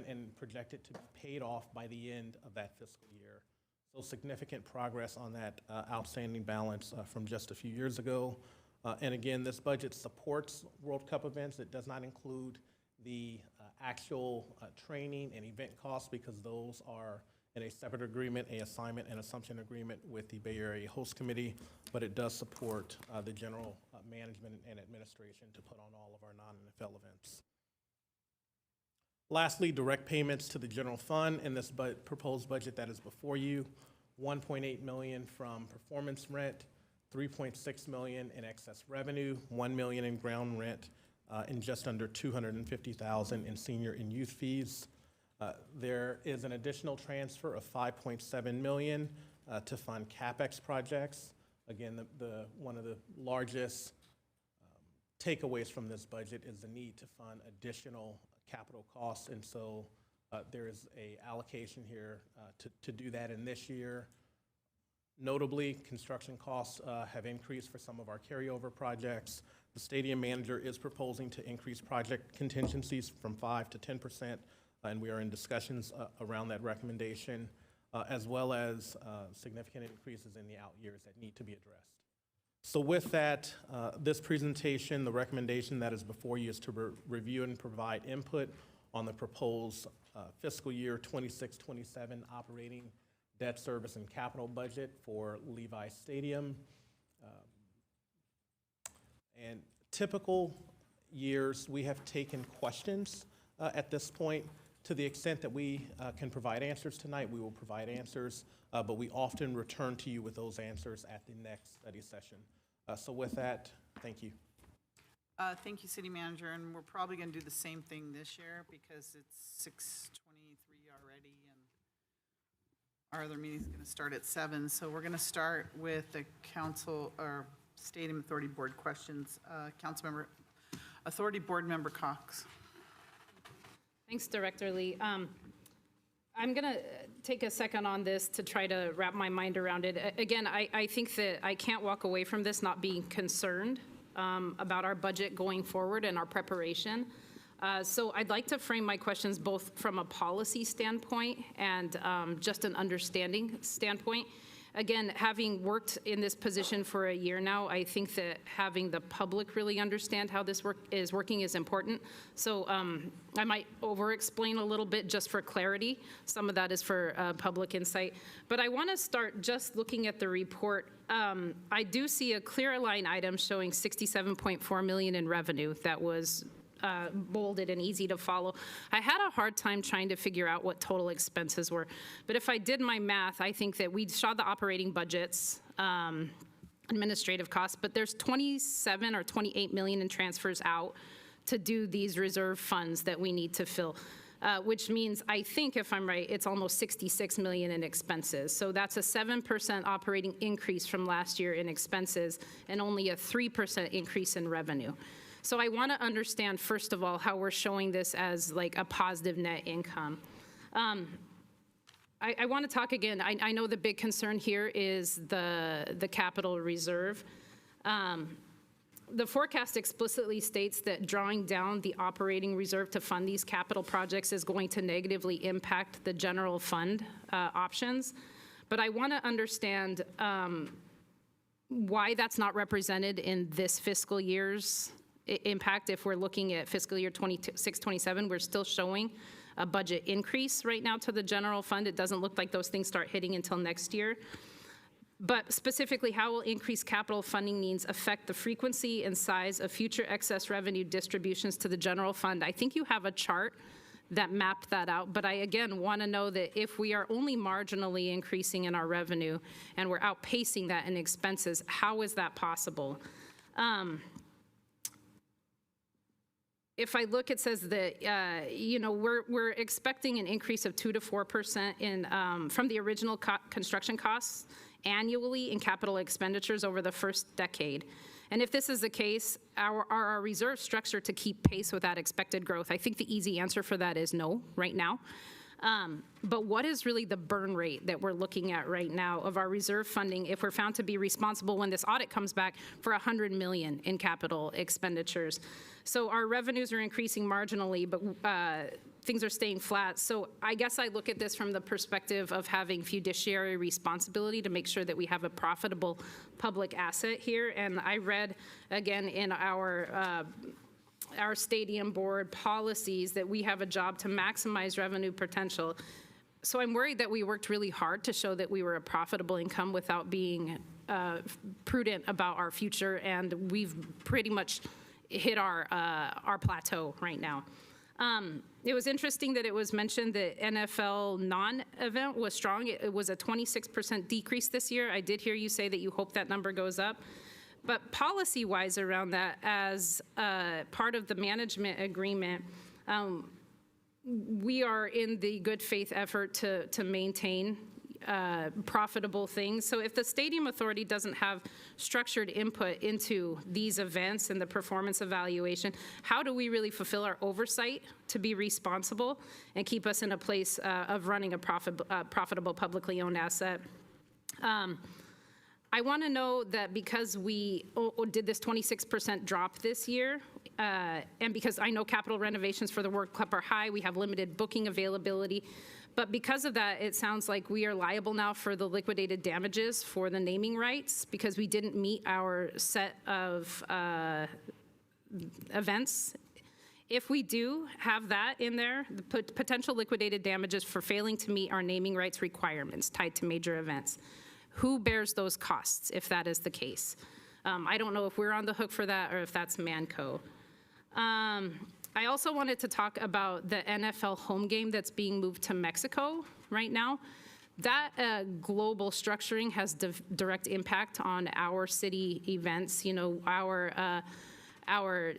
and projected to be paid off by the end of that fiscal year. So significant progress on that outstanding balance from just a few years ago. And again, this budget supports World Cup events. It does not include the actual training and event costs because those are in a separate agreement, an assignment and assumption agreement with the Bay Area Host Committee, but it does support the general management and administration to put on all of our non-NFL events. Lastly, direct payments to the general fund in this proposed budget that is before you, $1.8 million from performance rent, $3.6 million in excess revenue, $1 million in ground rent, and just under $250,000 in senior and youth fees. There is an additional transfer of $5.7 million to fund CapEx projects. Again, one of the largest takeaways from this budget is the need to fund additional capital costs, and so there is an allocation here to do that in this year. Notably, construction costs have increased for some of our carryover projects. The stadium manager is proposing to increase project contingencies from 5 to 10%, and we are in discussions around that recommendation, as well as significant increases in the out years that need to be addressed. So with that, this presentation, the recommendation that is before you is to review and provide input on the proposed fiscal year 26-27 operating debt service and capital budget for Levi Stadium. And typical years, we have taken questions at this point. To the extent that we can provide answers tonight, we will provide answers, but we often return to you with those answers at the next study session. So with that, thank you. Thank you, City Manager, and we're probably going to do the same thing this year because it's 6:23 already, and our other meeting's going to start at 7. So we're going to start with the council or Stadium Authority Board questions. Councilmember, Authority Board Member Cox. Thanks, Director Lee. I'm going to take a second on this to try to wrap my mind around it. Again, I think that I can't walk away from this not being concerned about our budget going forward and our preparation. So I'd like to frame my questions both from a policy standpoint and just an understanding standpoint. Again, having worked in this position for a year now, I think that having the public really understand how this is working is important. So I might over-explain a little bit just for clarity. Some of that is for public insight. But I want to start just looking at the report. I do see a clear line item showing $67.4 million in revenue that was bolded and easy to follow. I had a hard time trying to figure out what total expenses were. But if I did my math, I think that we saw the operating budgets, administrative costs, but there's 27 or 28 million in transfers out to do these reserve funds that we need to fill. Which means, I think if I'm right, it's almost 66 million in expenses. So that's a 7% operating increase from last year in expenses and only a 3% increase in revenue. So I want to understand, first of all, how we're showing this as like a positive net income. I want to talk again. I know the big concern here is the capital reserve. The forecast explicitly states that drawing down the operating reserve to fund these capital projects is going to negatively impact the general fund options. But I want to understand why that's not represented in this fiscal year's impact. If we're looking at fiscal year 26-27, we're still showing a budget increase right now to the general fund. It doesn't look like those things start hitting until next year. But specifically, how will increased capital funding needs affect the frequency and size of future excess revenue distributions to the general fund? I think you have a chart that mapped that out, but I again want to know that if we are only marginally increasing in our revenue and we're outpacing that in expenses, how is that possible? If I look, it says that we're expecting an increase of 2 to 4% in from the original construction costs annually in capital expenditures over the first decade. And if this is the case, are our reserves structured to keep pace with that expected growth? I think the easy answer for that is no, right now. But what is really the burn rate that we're looking at right now of our reserve funding if we're found to be responsible when this audit comes back for $100 million in capital expenditures? So our revenues are increasing marginally, but things are staying flat. So I guess I look at this from the perspective of having fiduciary responsibility to make sure that we have a profitable public asset here. And I read, again, in our stadium board policies that we have a job to maximize revenue potential. So I'm worried that we worked really hard to show that we were a profitable income without being prudent about our future, and we've pretty much hit our plateau right now. It was interesting that it was mentioned that NFL non-event was strong. It was a 26% decrease this year. I did hear you say that you hope that number goes up. But policy-wise around that, as part of the management agreement, we are in the good faith effort to maintain profitable things. So if the Stadium Authority doesn't have structured input into these events and the performance evaluation, how do we really fulfill our oversight to be responsible and keep us in a place of running a profitable publicly owned asset? I want to know that because we did this 26% drop this year, and because I know capital renovations for the World Cup are high, we have limited booking availability, but because of that, it sounds like we are liable now for the liquidated damages for the naming rights because we didn't meet our set of events. If we do have that in there, the potential liquidated damages for failing to meet our naming rights requirements tied to major events. Who bears those costs if that is the case? I don't know if we're on the hook for that or if that's Manco. I also wanted to talk about the NFL home game that's being moved to Mexico right now. That global structuring has direct impact on our city events. You know, our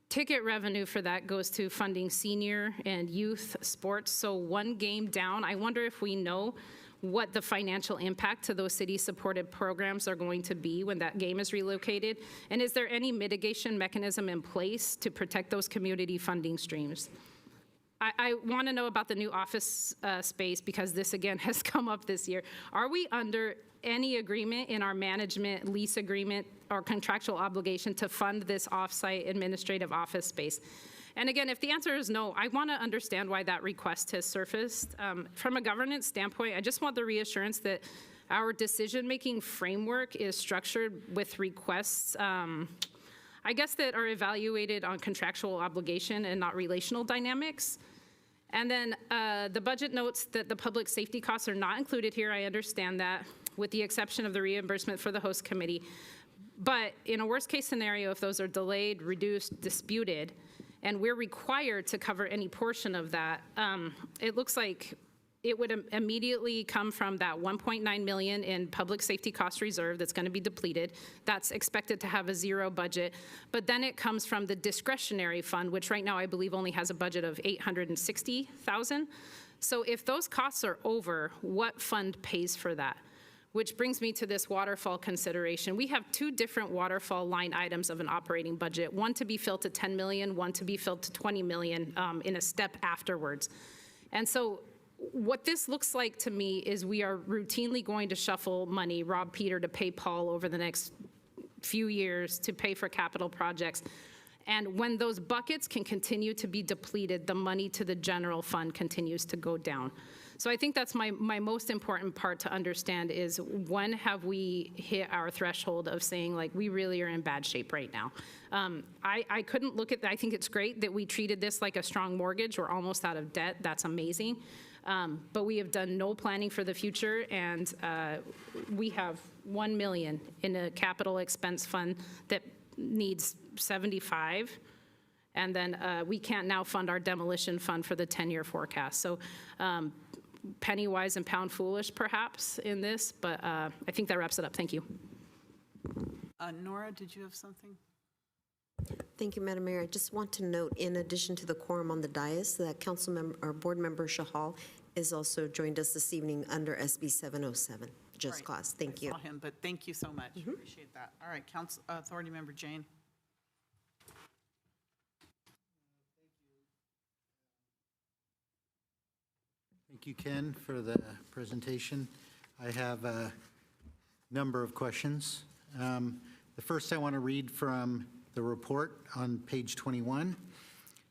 ticket revenue for that goes to funding senior and youth sports. So one game down, I wonder if we know what the financial impact to those city-supported programs are going to be when that game is relocated? And is there any mitigation mechanism in place to protect those community funding streams? I want to know about the new office space because this, again, has come up this year. Are we under any agreement in our management lease agreement or contractual obligation to fund this off-site administrative office space? And again, if the answer is no, I want to understand why that request has surfaced. From a governance standpoint, I just want the reassurance that our decision-making framework is structured with requests, I guess, that are evaluated on contractual obligation and not relational dynamics. And then the budget notes that the public safety costs are not included here. I understand that, with the exception of the reimbursement for the host committee. But in a worst-case scenario, if those are delayed, reduced, disputed, and we're required to cover any portion of that, it looks like it would immediately come from that 1.9 million in public safety cost reserve that's going to be depleted. That's expected to have a zero budget. But then it comes from the discretionary fund, which right now I believe only has a budget of 860,000. So if those costs are over, what fund pays for that? Which brings me to this waterfall consideration. We have two different waterfall line items of an operating budget, one to be filled to 10 million, one to be filled to 20 million in a step afterwards. And so what this looks like to me is we are routinely going to shuffle money, rob Peter to pay Paul over the next few years to pay for capital projects. And when those buckets can continue to be depleted, the money to the general fund continues to go down. So I think that's my most important part to understand is when have we hit our threshold of saying, like, we really are in bad shape right now. I couldn't look at that. I think it's great that we treated this like a strong mortgage. We're almost out of debt. That's amazing. But we have done no planning for the future, and we have 1 million in a capital expense fund that needs 75. And then we can't now fund our demolition fund for the 10-year forecast. So penny wise and pound foolish, perhaps, in this, but I think that wraps it up. Thank you. Nora, did you have something? Thank you, Madam Mayor. I just want to note, in addition to the quorum on the dais, that Council member or Board Member Shahal is also joined us this evening under SB 707, just Right. cause. Thank I you. saw him, but thank you so much. Appreciate that. All right, Council Authority Member Jane. Thank you, Ken, for the presentation. I have a number of questions. The first I want to read from the report on page 21.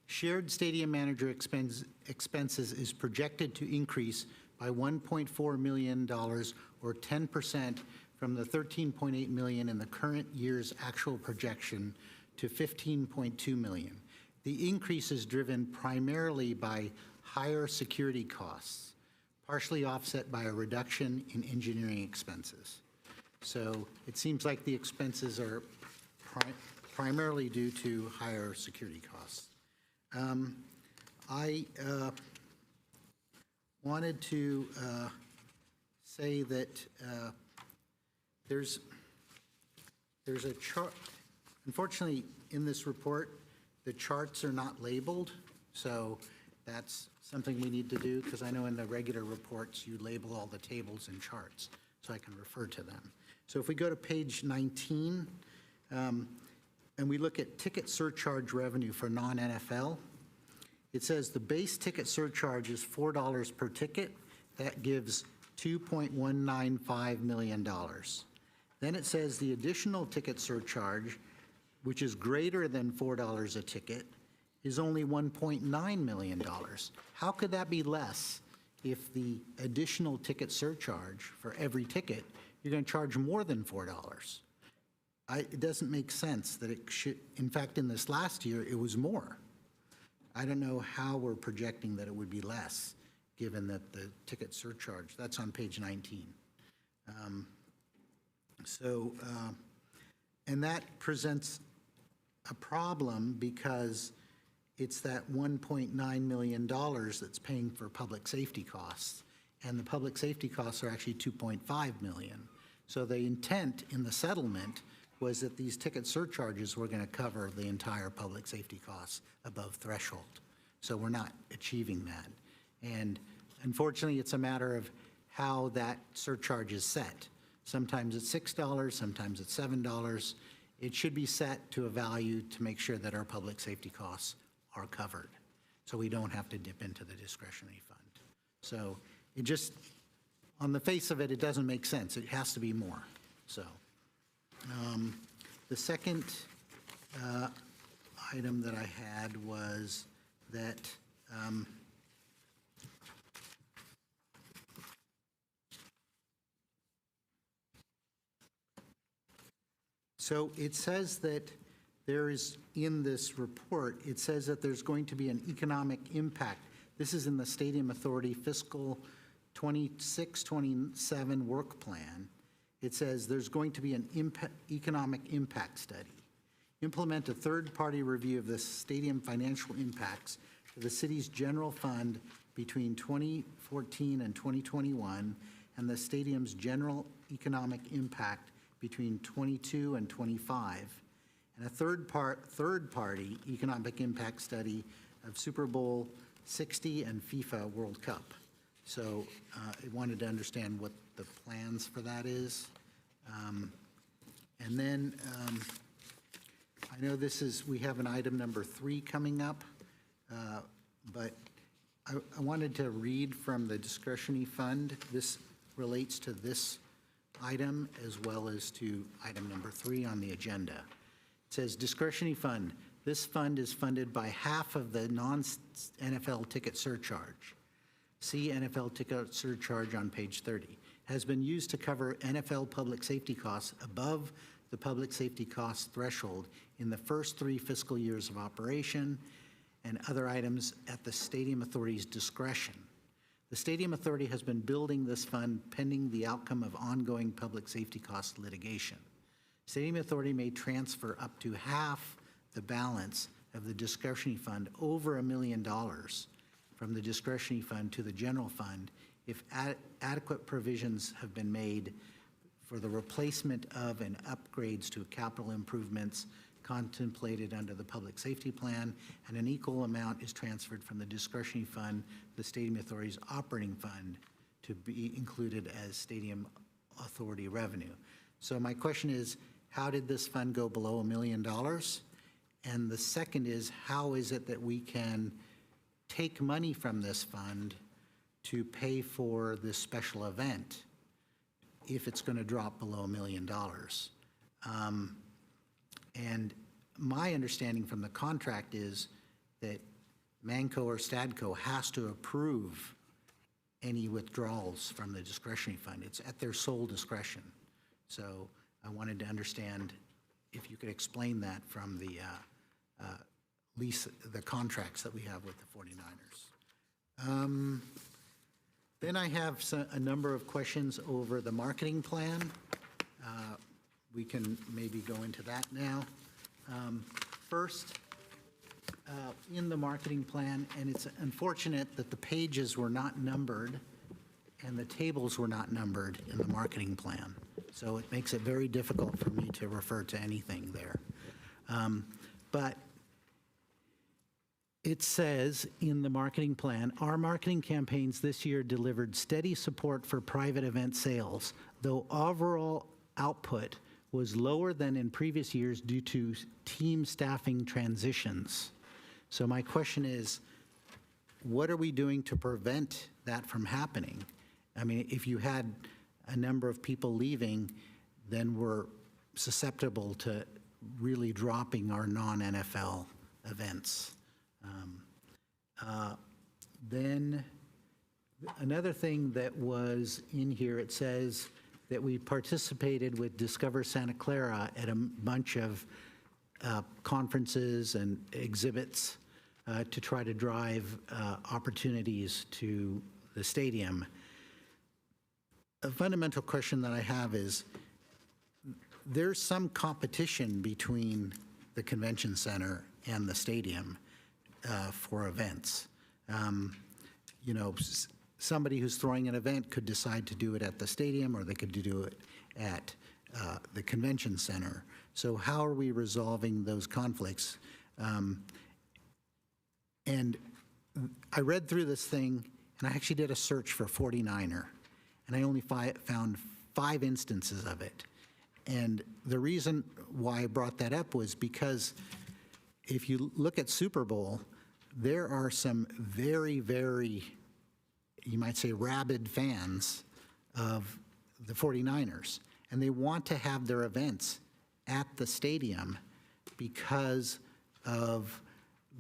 Shared stadium manager expenses is projected to increase by $1.4 million or 10% from the $13.8 million in the current year's actual projection to $15.2 million. The increase is driven primarily by higher security costs, partially offset by a reduction in engineering expenses. So it seems like the expenses are primarily due to higher security costs. I wanted to say that there's a chart. Unfortunately, in this report, the charts are not labeled, so that's something we need to do, because I know in the regular reports you label all the tables and charts, so I can refer to them. So if we go to page 19, and we look at ticket surcharge revenue for non-NFL, it says the base ticket surcharge is $4 per ticket. That gives $2.195 million. Then it says the additional ticket surcharge, which is greater than $4 a ticket, is only $1.9 million. How could that be less if the additional ticket surcharge for every ticket, you're going to charge more than $4? It doesn't make sense that it should. In fact, in this last year, it was more. I don't know how we're projecting that it would be less, given that the ticket surcharge, that's on page 19. And that presents a problem because it's that $1.9 million that's paying for public safety costs, and the public safety costs are actually $2.5 million. So the intent in the settlement was that these ticket surcharges were going to cover the entire public safety costs above threshold. So we're not achieving that. And unfortunately, it's a matter of how that surcharge is set. Sometimes it's $6, sometimes it's $7. It should be set to a value to make sure that our public safety costs are covered, so we don't have to dip into the discretionary fund. So it just, on the face of it, it doesn't make sense. It has to be more. So the second item that I had was that so it says that there is, in this report, it says that there's going to be an economic impact. This is in the Stadium Authority fiscal 26-27 work plan. It says there's going to be an economic impact study. Implement a third-party review of the stadium financial impacts to the city's general fund between 2014 and 2021, and the stadium's general economic impact between 22 and 25, and a third-party economic impact study of Super Bowl 60 and FIFA World Cup. So I wanted to understand what the plans for that is. And then I know we have an item number 3 coming up, but I wanted to read from the discretionary fund. This relates to this item as well as to item number 3 on the agenda. It says discretionary fund. This fund is funded by half of the non-NFL ticket surcharge. See NFL ticket surcharge on page 30. Has been used to cover NFL public safety costs above the public safety cost threshold in the first 3 fiscal years of operation and other items at the Stadium Authority's discretion. The Stadium Authority has been building this fund pending the outcome of ongoing public safety cost litigation. Stadium Authority may transfer up to half the balance of the discretionary fund, over $1 million, from the discretionary fund to the general fund if adequate provisions have been made for the replacement of and upgrades to capital improvements contemplated under the public safety plan, and an equal amount is transferred from the discretionary fund, the Stadium Authority's operating fund, to be included as Stadium Authority revenue. So my question is, how did this fund go below $1 million? And the second is, how is it that we can take money from this fund to pay for this special event if it's going to drop below $1 million? And my understanding from the contract is that Manco or Stadco has to approve any withdrawals from the discretionary fund. It's at their sole discretion. So I wanted to understand if you could explain that from the lease, the contracts that we have with the 49ers. Then I have a number of questions over the marketing plan. We can maybe go into that now. First, in the marketing plan, and it's unfortunate that the pages were not numbered and the tables were not numbered in the marketing plan. So it makes it very difficult for me to refer to anything there. But it says in the marketing plan, our marketing campaigns this year delivered steady support for private event sales, though overall output was lower than in previous years due to team staffing transitions. So my question is, what are we doing to prevent that from happening? I mean, if you had a number of people leaving, then we're susceptible to really dropping our non-NFL events. Then another thing that was in here, it says that we participated with Discover Santa Clara at a bunch of conferences and exhibits to try to drive opportunities to the stadium. A fundamental question that I have is, there's some competition between the convention center and the stadium for events. You know, somebody who's throwing an event could decide to do it at the stadium, or they could do it at the convention center. So how are we resolving those conflicts? And I read through this thing, and I actually did a search for 49er, and I only found 5 instances of it. And the reason why I brought that up was because if you look at Super Bowl, there are some very, very, you might say, rabid fans of the 49ers, and they want to have their events at the stadium because of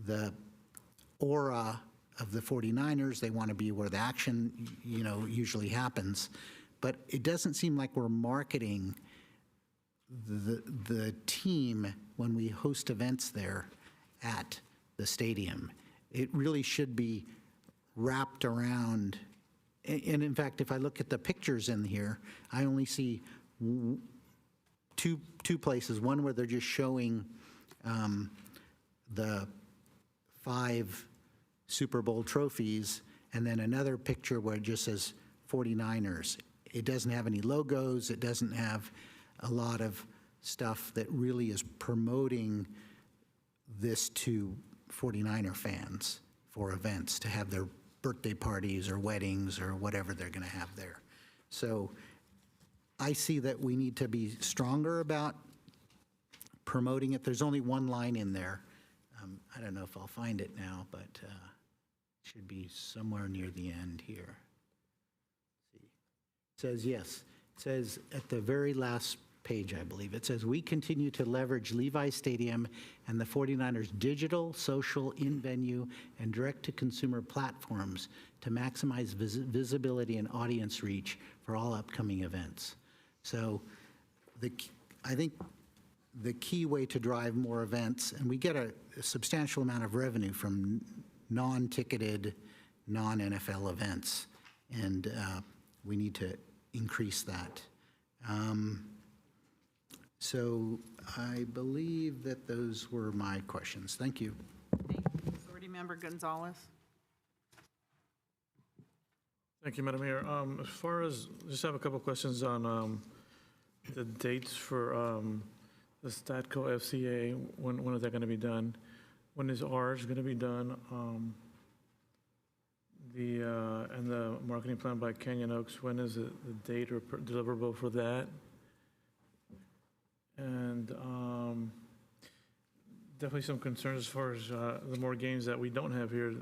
the aura of the 49ers. They want to be where the action, usually happens. But it doesn't seem like we're marketing the team when we host events there at the stadium. It really should be wrapped around. And in fact, if I look at the pictures in here, I only see two places. One where they're just showing the 5 Super Bowl trophies, and then another picture where it just says 49ers. It doesn't have any logos. It doesn't have a lot of stuff that really is promoting this to 49er fans for events, to have their birthday parties or weddings or whatever they're going to have there. So I see that we need to be stronger about promoting it. There's only one line in there. I don't know if I'll find it now, but it should be somewhere near the end here. Let's see. It says, yes, it says at the very last page, I believe, it says, we continue to leverage Levi Stadium and the 49ers digital, social, in-venue, and direct-to-consumer platforms to maximize visibility and audience reach for all upcoming events. So I think the key way to drive more events, and we get a substantial amount of revenue from non-ticketed, non-NFL events, and we need to increase that. So I believe that those were my questions. Thank you. Thank you. Authority Member Gonzalez. Thank you, Madam Mayor. As far as, just have a couple questions on the dates for the Statco FCA. When is that going to be done? When is ours going to be done? And the marketing plan by Canyon Oaks, when is the date or deliverable for that? And definitely some concerns as far as the more games that we don't have here,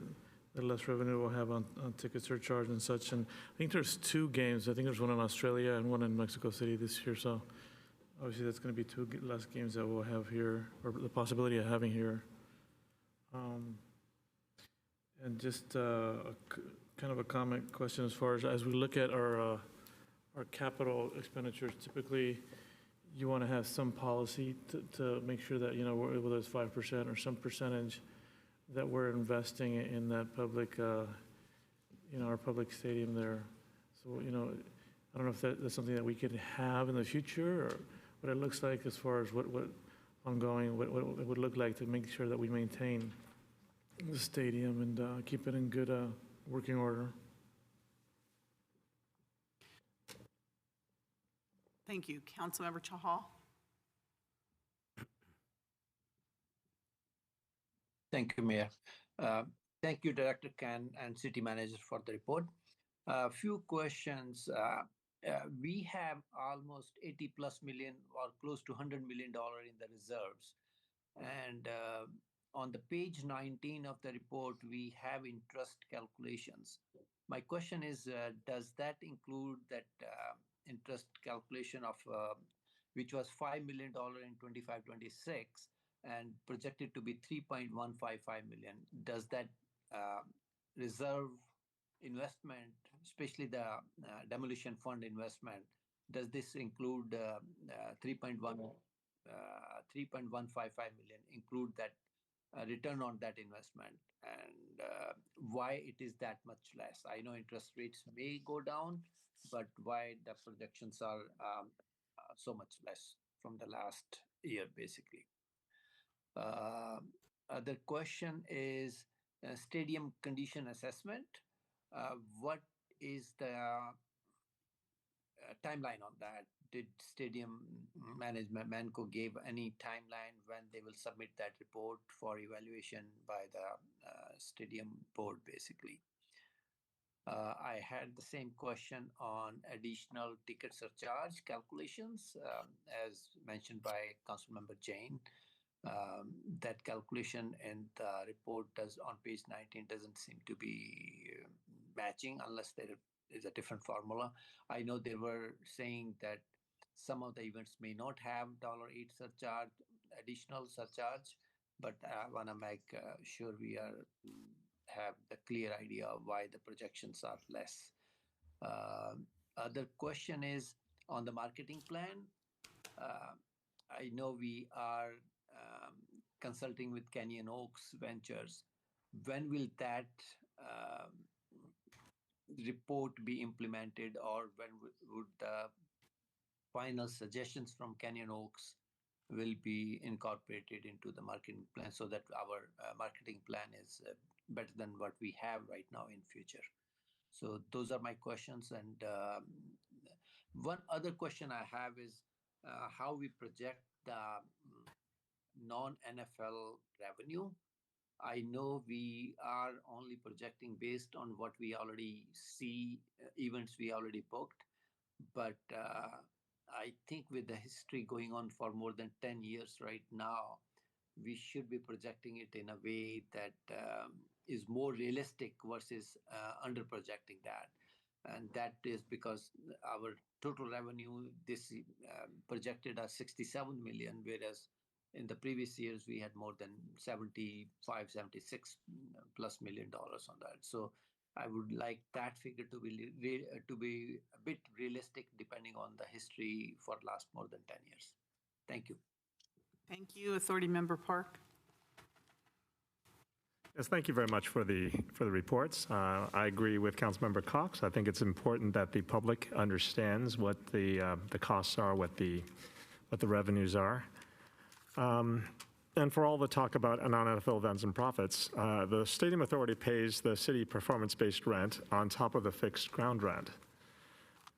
the less revenue we'll have on ticket surcharge and such. And I think there's 2 games. I think there's one in Australia and one in Mexico City this year. So obviously that's going to be 2 less games that we'll have here, or the possibility of having here. And just kind of a comment question as far as we look at our capital expenditures, typically you want to have some policy to make sure that, whether it's 5% or some percentage, that we're investing in that public, our public stadium there. So, I don't know if that's something that we could have in the future, or what it looks like as far as what ongoing, what it would look like to make sure that we maintain the stadium and keep it in good working order. Thank you. Councilmember Chahal. Thank you, Mayor. Thank you, Director Ken and City Manager, for the report. A few questions. We have almost 80+ million or close to $100 million in the reserves. And on the page 19 of the report, we have interest calculations. My question is, does that include that interest calculation of which was $5 million in 25-26 and projected to be 3.155 million? Does that reserve investment, especially the demolition fund investment, does this include 3.1 3.155 million, include that return on that investment, and why it is that much less? I know interest rates may go down, but why the projections are so much less from the last year, basically? Other question is stadium condition assessment. What is the timeline on that? Did stadium management, Manco, gave any timeline when they will submit that report for evaluation by the stadium board, basically? I had the same question on additional ticket surcharge calculations, as mentioned by Councilmember Jane. That calculation and the report on page 19 doesn't seem to be matching unless there is a different formula. I know they were saying that some of the events may not have $8 surcharge, additional surcharge, but I want to make sure we have the clear idea of why the projections are less. Other question is on the marketing plan. I know we are consulting with Canyon Oaks Ventures. When will that report be implemented, or when would the final suggestions from Canyon Oaks will be incorporated into the marketing plan so that our marketing plan is better than what we have right now in future? So those are my questions. And one other question I have is how we project the non-NFL revenue. I know we are only projecting based on what we already see, events we already booked, but I think with the history going on for more than 10 years right now, we should be projecting it in a way that is more realistic versus under projecting that. And that is because our total revenue this projected as 67 million, whereas in the previous years we had more than 75, 76 plus $million on that. So I would like that figure to be a bit realistic depending on the history for last more than 10 years. Thank you. Thank you. Authority Member Park. Yes, thank you very much for the reports. I agree with Councilmember Cox. I think it's important that the public understands what the costs are, what the revenues are. And for all the talk about non-NFL events and profits, the Stadium Authority pays the city performance-based rent on top of the fixed ground rent.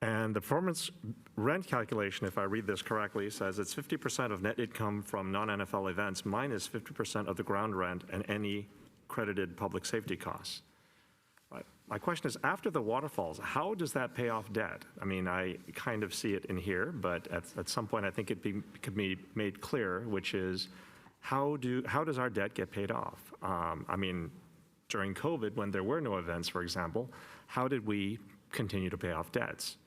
And the performance rent calculation, if I read this correctly, says it's 50% of net income from non-NFL events minus 50% of the ground rent and any credited public safety costs. But my question is, after the waterfalls, how does that pay off debt? I mean, I kind of see it in here, but at some point I think it could be made clear, which is how does our debt get paid off? I mean, during COVID, when there were no events, for example, how did we continue to pay off debts?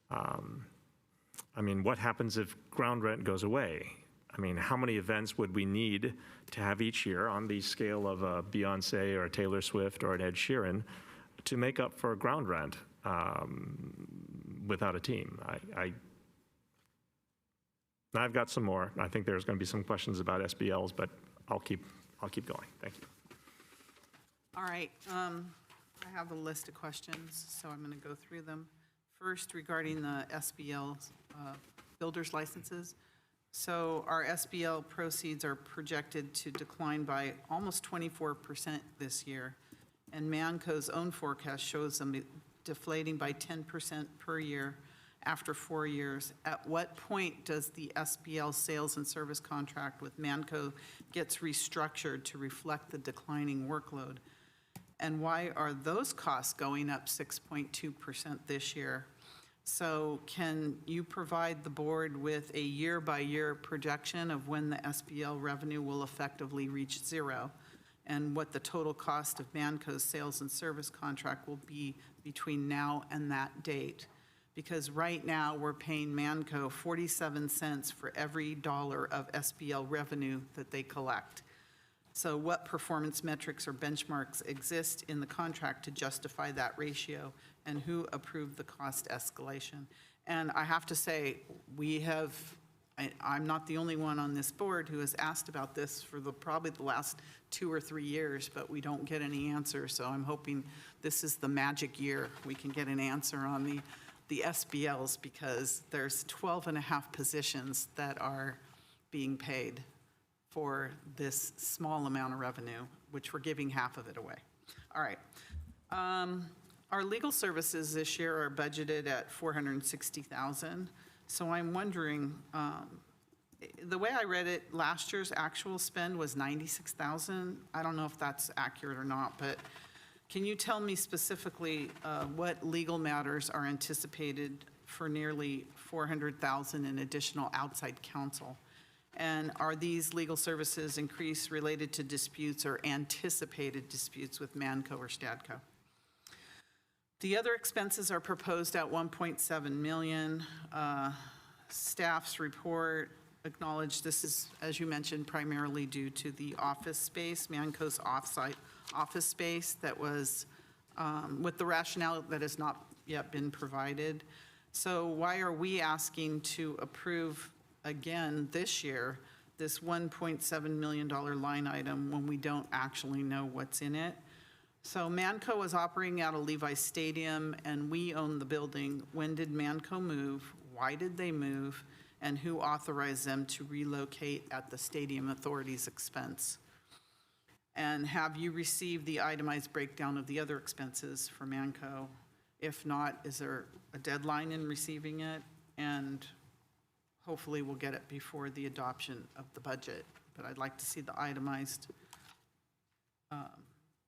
I mean, what happens if ground rent goes away? I mean, how many events would we need to have each year on the scale of a Beyonce or a Taylor Swift or an Ed Sheeran to make up for ground rent without a team? I've got some more. I think there's going to be some questions about SBLs, but I'll keep going. Thank you. All right. I have a list of questions, so I'm going to go through them. First, regarding the SBL builder's licenses. So our SBL proceeds are projected to decline by almost 24% this year, and Manco's own forecast shows them deflating by 10% per year after 4 years. At what point does the SBL sales and service contract with Manco gets restructured to reflect the declining workload? And why are those costs going up 6.2% this year? So can you provide the board with a year-by-year projection of when the SBL revenue will effectively reach zero, and what the total cost of Manco's sales and service contract will be between now and that date? Because right now, we're paying Manco 47 cents for every dollar of SBL revenue that they collect. So what performance metrics or benchmarks exist in the contract to justify that ratio, and who approved the cost escalation? And I have to say, I'm not the only one on this board who has asked about this for probably the last 2 or 3 years, but we don't get any answer. So I'm hoping this is the magic year we can get an answer on the SBLs, because there's 12 and a half positions that are being paid for this small amount of revenue, which we're giving half of it away. All right. Our legal services this year are budgeted at $460,000. So I'm wondering, the way I read it, last year's actual spend was $96,000. I don't know if that's accurate or not, but can you tell me specifically what legal matters are anticipated for nearly $400,000 in additional outside counsel? And are these legal services increase related to disputes or anticipated disputes with Manco or Stadco? The other expenses are proposed at $1.7 million. Staff's report acknowledge this is, as you mentioned, primarily due to the office space, Manco's off-site office space that was, with the rationale that has not yet been provided. So why are we asking to approve again this year this $1.7 million line item when we don't actually know what's in it? So Manco was operating out of Levi Stadium, and we own the building. When did Manco move? Why did they move? And who authorized them to relocate at the Stadium Authority's expense? And have you received the itemized breakdown of the other expenses for Manco? If not, is there a deadline in receiving it? And hopefully we'll get it before the adoption of the budget, but I'd like to see the itemized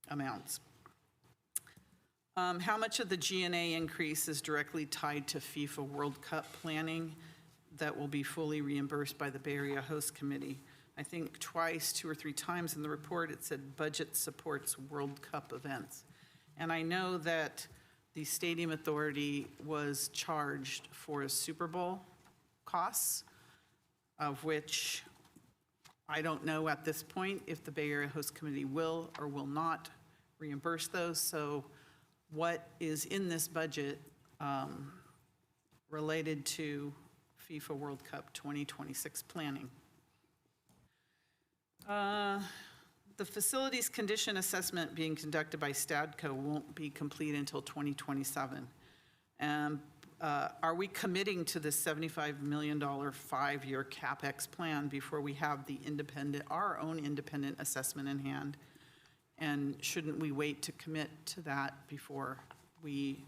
amounts. How much of the G&A increase is directly tied to FIFA World Cup planning that will be fully reimbursed by the Bay Area Host Committee? I think twice, 2 or 3 times in the report, it said budget supports World Cup events. And I know that the Stadium Authority was charged for a Super Bowl costs, of which I don't know at this point if the Bay Area Host Committee will or will not reimburse those. So what is in this budget related to FIFA World Cup 2026 planning? The facilities condition assessment being conducted by Stadco won't be complete until 2027. Are we committing to this $75 million 5-year CapEx plan before we have the our own independent assessment in hand? And shouldn't we wait to commit to that before we,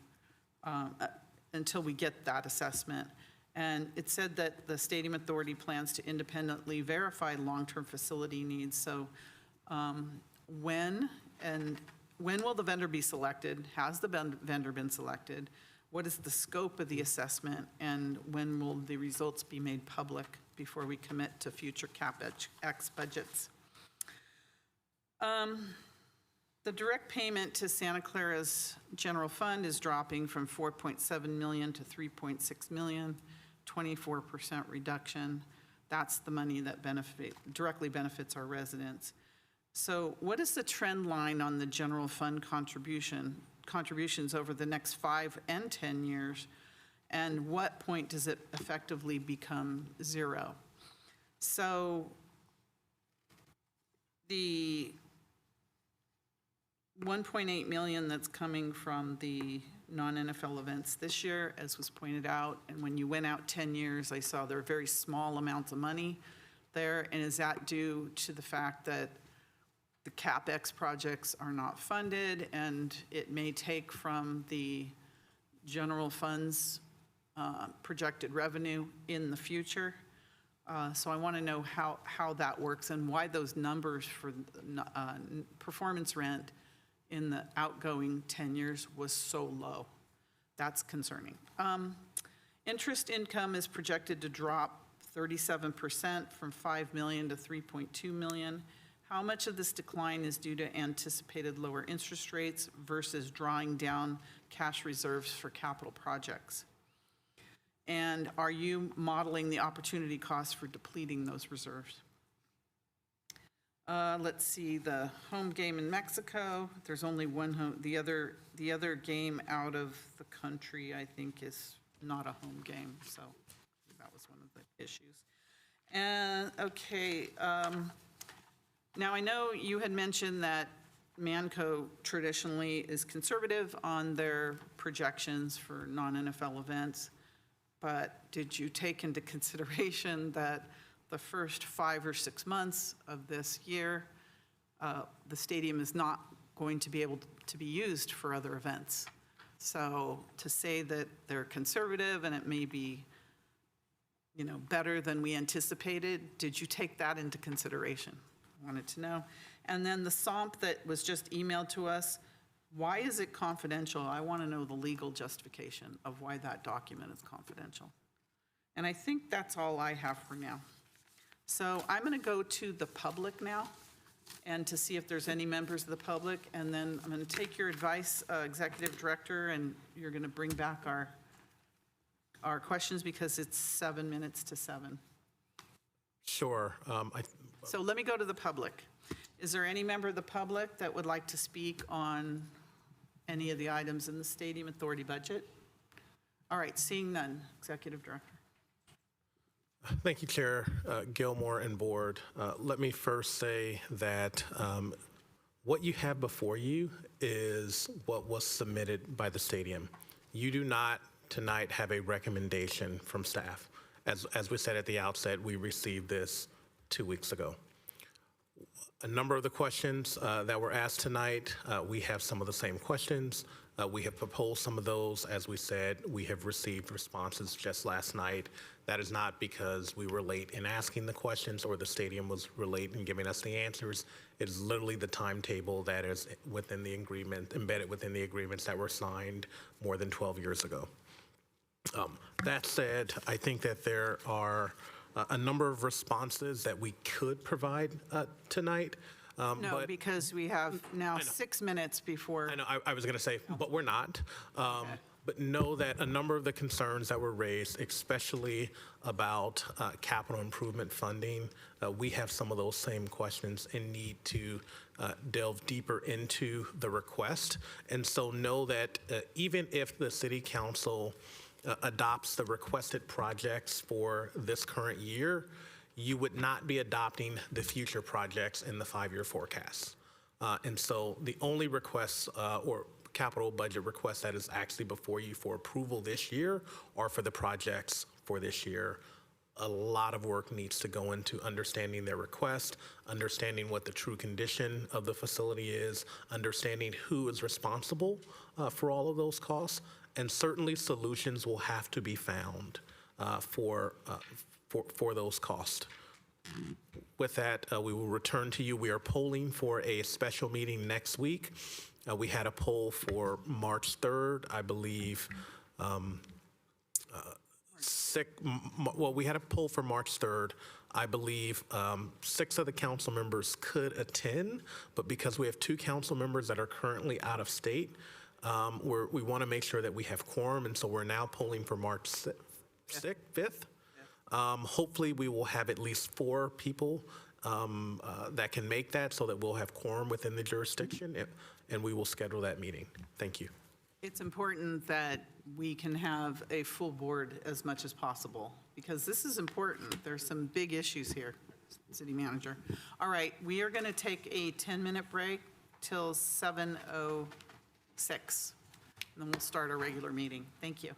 until we get that assessment? And it said that the Stadium Authority plans to independently verify long-term facility needs. So when will the vendor be selected? Has the vendor been selected? What is the scope of the assessment? And when will the results be made public before we commit to future CapEx budgets? The direct payment to Santa Clara's general fund is dropping from $4.7 million to $3.6 million, 24% reduction. That's the money that directly benefits our residents. So what is the trend line on the general fund contributions over the next 5 and 10 years? And what point does it effectively become zero? So the $1.8 million that's coming from the non-NFL events this year, as was pointed out, and when you went out 10 years, I saw there are very small amounts of money there. And is that due to the fact that the CapEx projects are not funded and it may take from the general fund's projected revenue in the future? So I want to know how that works and why those numbers for performance rent in the outgoing 10 years was so low. That's concerning. Interest income is projected to drop 37% from $5 million to $3.2 million. How much of this decline is due to anticipated lower interest rates versus drawing down cash reserves for capital projects? And are you modeling the opportunity costs for depleting those reserves? Let's see, the home game in Mexico, there's only one home. The other game out of the country, I think, is not a home game. So that was one of the issues. And okay, now I know you had mentioned that Manco traditionally is conservative on their projections for non-NFL events, but did you take into consideration that the first 5 or 6 months of this year, the stadium is not going to be able to be used for other events? So to say that they're conservative and it may be, better than we anticipated, did you take that into consideration? I wanted to know. And then the SOMP that was just emailed to us, why is it confidential? I want to know the legal justification of why that document is confidential. And I think that's all I have for now. So I'm going to go to the public now and to see if there's any members of the public. And then I'm going to take your advice, Executive Director, and you're going to bring back our questions because it's 7 minutes to 7. Sure. So let me go to the public. Is there any member of the public that would like to speak on any of the items in the Stadium Authority budget? All right, seeing none. Executive Director. Thank you, Chair Gilmore and Board. Let me first say that what you have before you is what was submitted by the stadium. You do not tonight have a recommendation from staff. As we said at the outset, we received this 2 weeks ago. A number of the questions that were asked tonight, we have some of the same questions. We have proposed some of those. As we said, we have received responses just last night. That is not because we were late in asking the questions or the stadium was late in giving us the answers. It is literally the timetable that is within the agreement, embedded within the agreements that were signed more than 12 years ago. That said, I think that there are a number of responses that we could provide tonight. No, but- because we have now 6 minutes before. I know, I was going to say, but we're not. But know that a number of the concerns that were raised, especially about capital improvement funding, we have some of those same questions and need to delve deeper into the request. And so know that even if the City Council adopts the requested projects for this current year, you would not be adopting the future projects in the 5-year forecast. And so the only requests or capital budget requests that is actually before you for approval this year are for the projects for this year. A lot of work needs to go into understanding their request, understanding what the true condition of the facility is, understanding who is responsible for all of those costs, and certainly solutions will have to be found for those costs. With that, we will return to you. We are polling for a special meeting next week. We had a poll for March 3rd, I believe. We had a poll for March 3rd. I believe 6 of the council members could attend, but because we have 2 council members that are currently out of state, we want to make sure that we have quorum, and so we're now polling for March 5th. Hopefully, we will have at least 4 people that can make that so that we'll have quorum within the jurisdiction, and we will schedule that meeting. Thank you. It's important that we can have a full board as much as possible, because this is important. There's some big issues here, City Manager. All right, we are going to take a 10-minute break till 7:06, and then we'll start our regular meeting. Thank you.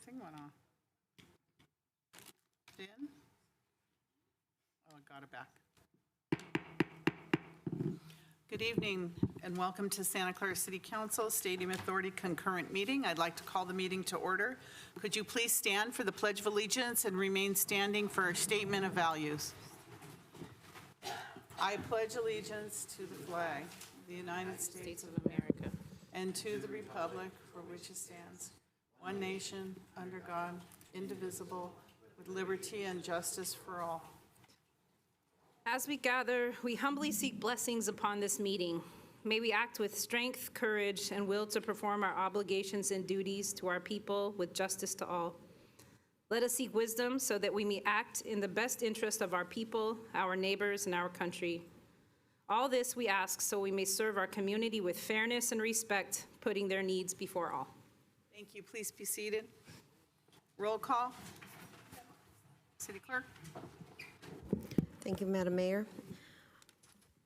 thing went off. Dan? Oh, I got it back. Good evening and welcome to Santa Clara City Council Stadium Authority concurrent meeting. I'd like to call the meeting to order. Could you please stand for the Pledge of Allegiance and remain standing for our statement of values? I pledge allegiance to the flag of the United States States of America. and to the republic for which it stands, one nation, under God, indivisible, with liberty and justice for all. As we gather, we humbly seek blessings upon this meeting. May we act with strength, courage, and will to perform our obligations and duties to our people with justice to all. Let us seek wisdom so that we may act in the best interest of our people, our neighbors, and our country. All this we ask so we may serve our community with fairness and respect, putting their needs before all. Thank you. Please be seated. Roll call. City Clerk. Thank you, Madam Mayor.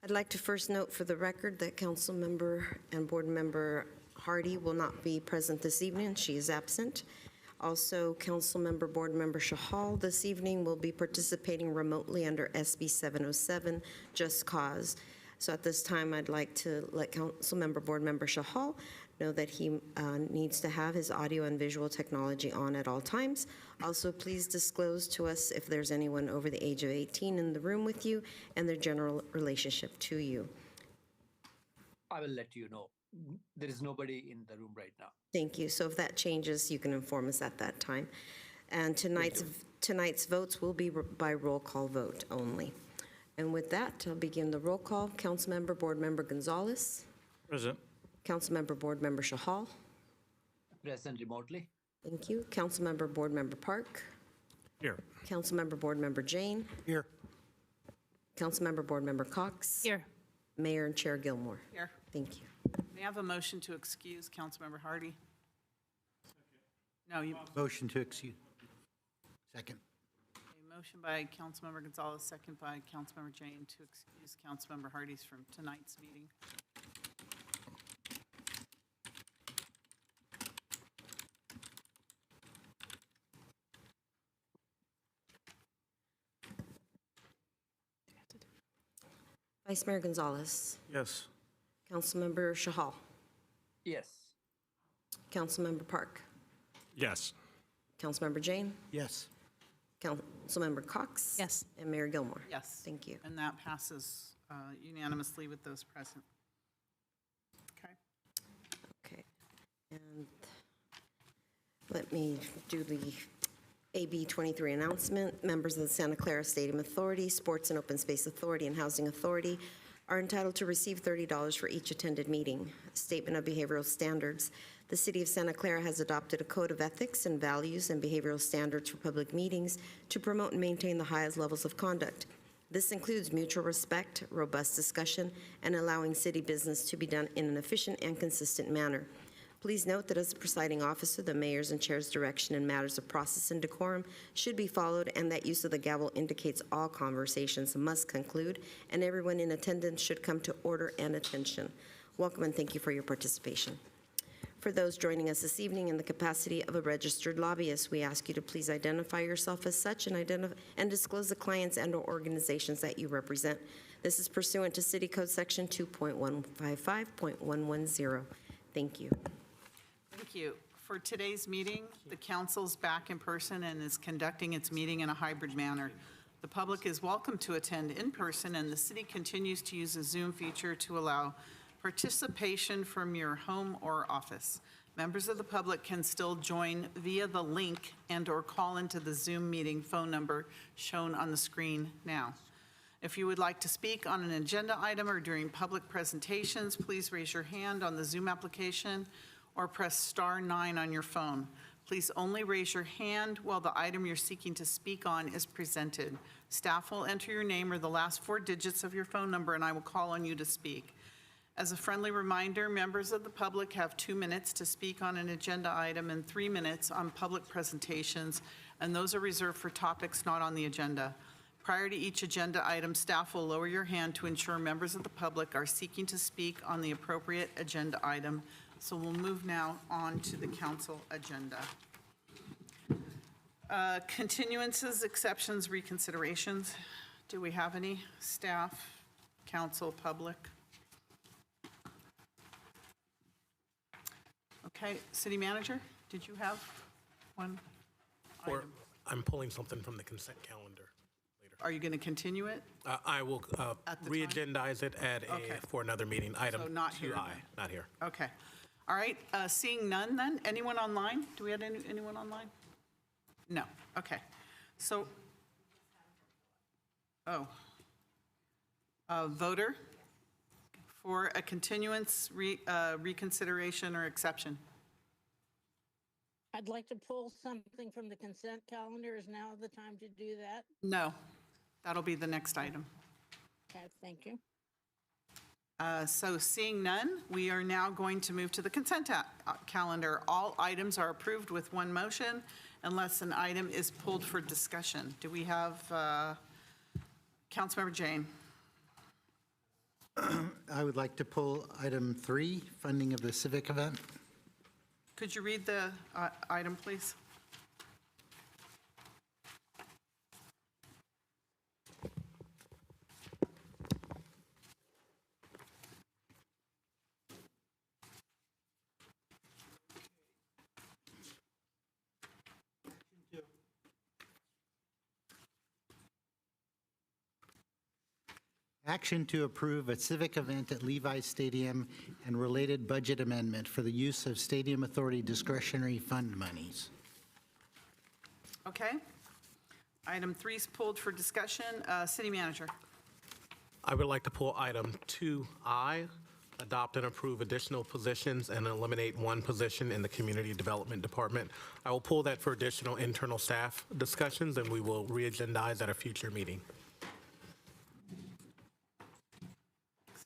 I'd like to first note for the record that Council Member and Board Member Hardy will not be present this evening. She is absent. Also, Council Member Board Member Shahal this evening will be participating remotely under SB 707, Just Cause. So at this time, I'd like to let Council Member Board Member Shahal know that he needs to have his audio and visual technology on at all times. Also, please disclose to us if there's anyone over the age of 18 in the room with you and their general relationship to you. I will let you know. There is nobody in the room right now. Thank you. So if that changes, you can inform us at that time. And tonight's votes will be by roll call vote only. And with that, I'll begin the roll call. Councilmember Board Member Gonzalez. Present. Councilmember Board Member Shahal. Present remotely. Thank you. Councilmember Board Member Park. Here. Councilmember Board Member Jane. Here. Councilmember Board Member Cox. Here. Mayor and Chair Gilmore. Here. Thank you. May I have a motion to excuse Councilmember Hardy? No, you, Motion to excuse. Second. a motion by Councilmember Gonzalez, second by Councilmember Jane to excuse Councilmember Hardy's from tonight's meeting. Vice Mayor Gonzalez. Yes. Councilmember Shahal. Yes. Councilmember Park. Yes. Councilmember Jane. Yes. Councilmember Cox. Yes. And Mayor Gilmore. Yes. Thank you. And that passes unanimously with those present. Okay. Okay. And let me do the AB 23 announcement. Members of the Santa Clara Stadium Authority, Sports and Open Space Authority, and Housing Authority are entitled to receive $30 for each attended meeting. Statement of behavioral standards. The City of Santa Clara has adopted a code of ethics and values and behavioral standards for public meetings to promote and maintain the highest levels of conduct. This includes mutual respect, robust discussion, and allowing city business to be done in an efficient and consistent manner. Please note that as the presiding officer, the mayor's and chair's direction in matters of process and decorum should be followed, and that use of the gavel indicates all conversations must conclude, and everyone in attendance should come to order and attention. Welcome and thank you for your participation. For those joining us this evening in the capacity of a registered lobbyist, we ask you to please identify yourself as such and disclose the clients and/or organizations that you represent. This is pursuant to City Code Section 2.155.110. Thank you. Thank you. For today's meeting, the council's back in person and is conducting its meeting in a hybrid manner. The public is welcome to attend in person, and the city continues to use a Zoom feature to allow participation from your home or office. Members of the public can still join via the link and/or call into the Zoom meeting phone number shown on the screen now. If you would like to speak on an agenda item or during public presentations, please raise your hand on the Zoom application or press *9 on your phone. Please only raise your hand while the item you're seeking to speak on is presented. Staff will enter your name or the last 4 digits of your phone number, and I will call on you to speak. As a friendly reminder, members of the public have 2 minutes to speak on an agenda item and 3 minutes on public presentations, and those are reserved for topics not on the agenda. Prior to each agenda item, staff will lower your hand to ensure members of the public are seeking to speak on the appropriate agenda item. So we'll move now on to the council agenda. Continuances, exceptions, reconsiderations. Do we have any? Staff, council, public? Okay, city manager, did you have one Or item? I'm pulling something from the consent calendar later. Are you going to continue it? I will At the time? re-agendize it Okay. for another meeting, item So not here 2I, then. not here. Okay. All right, seeing none then, anyone online? Do we have anyone online? No, okay. So, voter for a continuance, reconsideration, or exception? I'd like to pull something from the consent calendar. Is now the time to do that? No, that'll be the next item. Okay, thank you. So seeing none, we are now going to move to the consent calendar. All items are approved with one motion unless an item is pulled for discussion. Do we have, Councilmember Jane? I would like to pull item 3, funding of the civic event. Could you read the item, please? Action to approve a civic event at Levi's Stadium and related budget amendment for the use of Stadium Authority discretionary fund monies. Okay. Item 3 is pulled for discussion. City manager? I would like to pull item 2I, adopt and approve additional positions and eliminate one position in the Community Development Department. I will pull that for additional internal staff discussions, and we will re-agendize at a future meeting.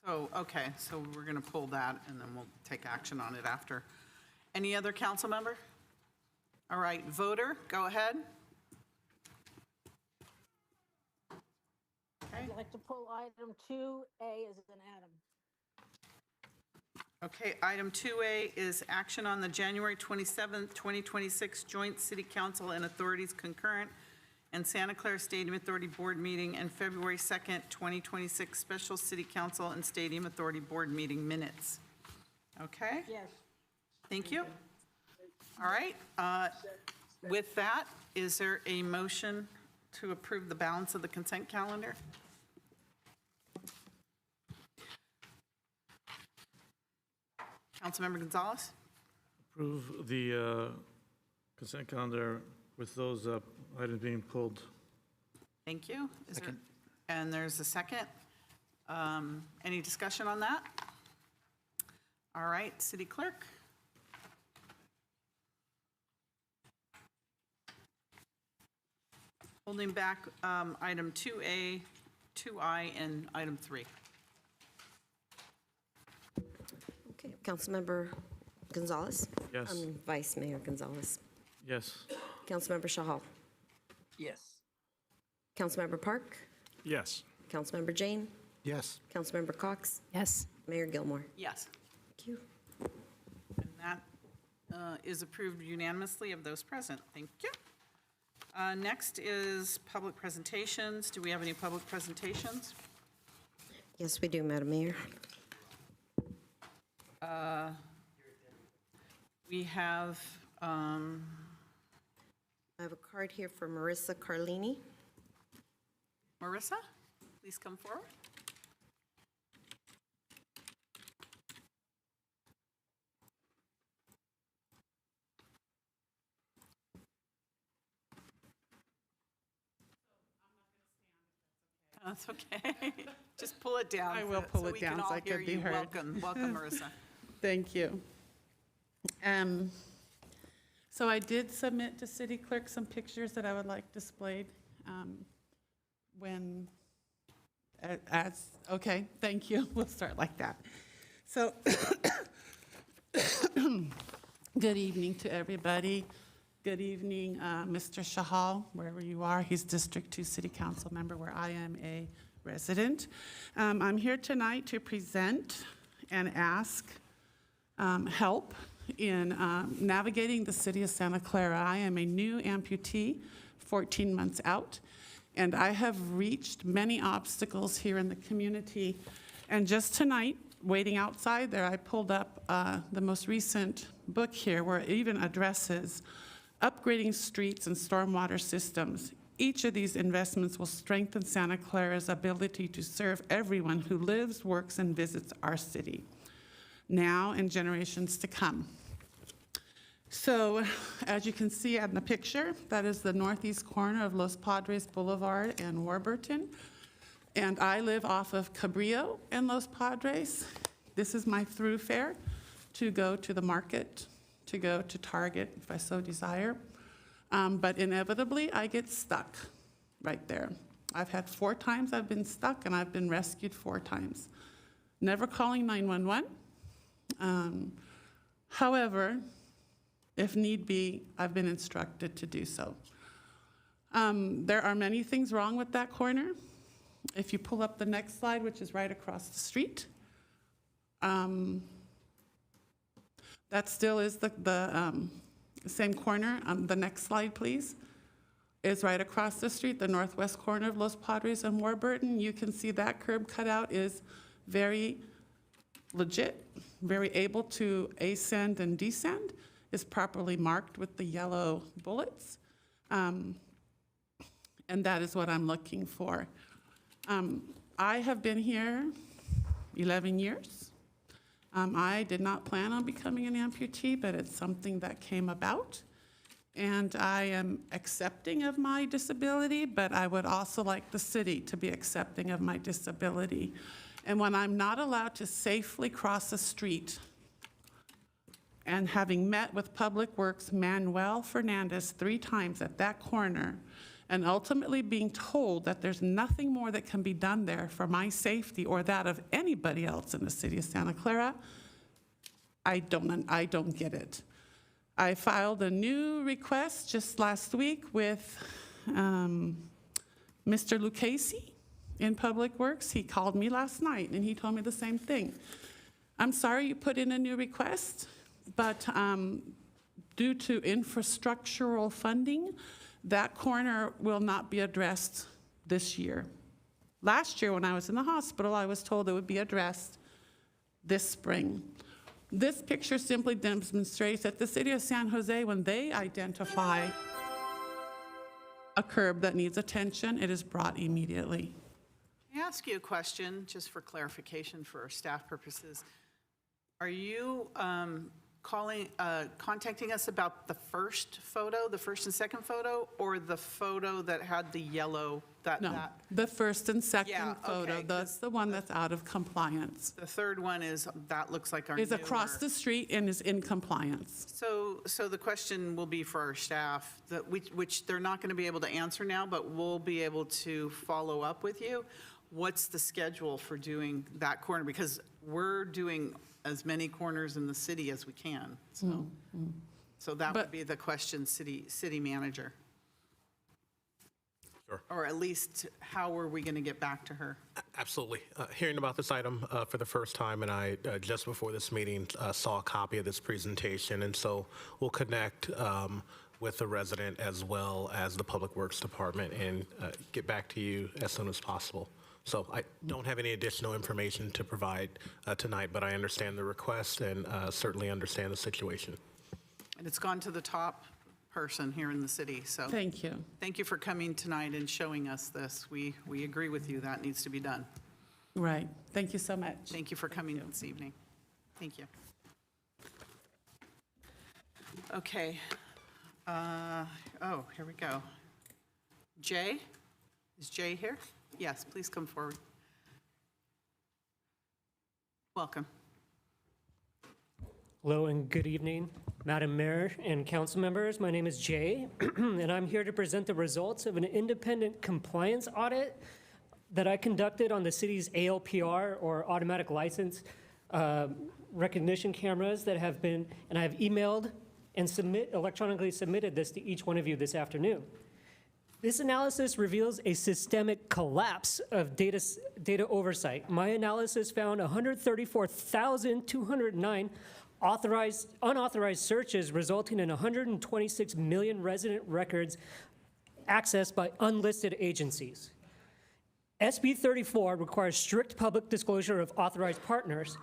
So, okay, so we're going to pull that, and then we'll take action on it after. Any other council member? All right, voter, go ahead. Okay, I'd like to pull item 2A as an atom. okay, item 2A is action on the January 27th, 2026 Joint City Council and Authorities Concurrent and Santa Clara Stadium Authority Board Meeting and February 2nd, 2026 Special City Council and Stadium Authority Board Meeting Minutes. Okay? Yes. Thank you. All right. With that, is there a motion to approve the balance of the consent calendar? Councilmember Gonzalez? Approve the consent calendar with those items being pulled. Thank you. And there's a second. Any discussion on that? All right, City Clerk? Holding back item 2A, 2I, and item 3. Okay, Councilmember Gonzalez? Yes. Vice Mayor Gonzalez. Yes. Councilmember Shahal? Yes. Councilmember Park? Yes. Councilmember Jane? Yes. Councilmember Cox? Yes. Mayor Gilmore? Yes. Thank you. And that is approved unanimously of those present. Thank you. Next is public presentations. Do we have any public presentations? Yes, we do, Madam Mayor. We have, I have a card here for Marissa Carlini. Marissa, please come forward. That's okay. Just pull it down. I will pull it down so I can could be hear you. heard. Welcome, Marissa. Thank you. So I did submit to City Clerk some pictures that I would like displayed okay, thank you. We'll start like that. So, good evening to everybody. Good evening, Mr. Shahal, wherever you are. He's District 2 City Council member where I am a resident. I'm here tonight to present and ask help in navigating the city of Santa Clara. I am a new amputee, 14 months out, and I have reached many obstacles here in the community. And just tonight, waiting outside there, I pulled up the most recent book here where it even addresses upgrading streets and stormwater systems. Each of these investments will strengthen Santa Clara's ability to serve everyone who lives, works, and visits our city, now and generations to come. So, as you can see in the picture, that is the northeast corner of Los Padres Boulevard and Warburton. And I live off of Cabrillo and Los Padres. This is my thoroughfare to go to the market, to go to Target if I so desire. But inevitably, I get stuck right there. I've had 4 times I've been stuck, and I've been rescued 4 times. Never calling 911. However, if need be, I've been instructed to do so. There are many things wrong with that corner. If you pull up the next slide, which is right across the street, that still is the same corner. The next slide, please, is right across the street, the northwest corner of Los Padres and Warburton. You can see that curb cutout is very legit, very able to ascend and descend, is properly marked with the yellow bullets. And that is what I'm looking for. I have been here 11 years. I did not plan on becoming an amputee, but it's something that came about. And I am accepting of my disability, but I would also like the city to be accepting of my disability. And when I'm not allowed to safely cross a street, and having met with Public Works Manuel Fernandez 3 times at that corner, and ultimately being told that there's nothing more that can be done there for my safety or that of anybody else in the city of Santa Clara, I don't get it. I filed a new request just last week with Mr. Lucchese in Public Works. He called me last night and he told me the same thing. I'm sorry you put in a new request, but due to infrastructural funding, that corner will not be addressed this year. Last year when I was in the hospital, I was told it would be addressed this spring. This picture simply demonstrates that the city of San Jose, when they identify a curb that needs attention, it is brought immediately. Can I ask you a question, just for clarification for our staff purposes? Are you contacting us about the first photo, the first and second photo, or the photo that had the yellow, No, the first and second Yeah, photo, okay, that's the one that's out of compliance. The third one that looks like our Is across newer. the street and is in compliance. So the question will be for our staff, which they're not going to be able to answer now, but we'll be able to follow up with you. What's the schedule for doing that corner? Because we're doing as many corners in the city as we can. So that would But- be the question, city manager. Sure. Or at least, how are we going to get back to her? Absolutely. Hearing about this item for the first time, and I, just before this meeting, saw a copy of this presentation, and so we'll connect with the resident as well as the Public Works Department and get back to you as soon as possible. So I don't have any additional information to provide tonight, but I understand the request and certainly understand the situation. And it's gone to the top person here in the city, so. Thank you. Thank you for coming tonight and showing us this. We agree with you, that needs to be done. Right. Thank you so much. Thank you for coming this evening. Thank you. Okay. Here we go. Jay? Is Jay here? Yes, please come forward. Welcome. Hello and good evening, Madam Mayor and council members. My name is Jay, and I'm here to present the results of an independent compliance audit that I conducted on the city's ALPR, or automatic license recognition cameras that have been, and I've emailed and electronically submitted this to each one of you this afternoon. This analysis reveals a systemic collapse of data oversight. My analysis found 134,209 unauthorized searches resulting in 126 million resident records accessed by unlisted agencies. SB 34 requires strict public disclosure of authorized partners.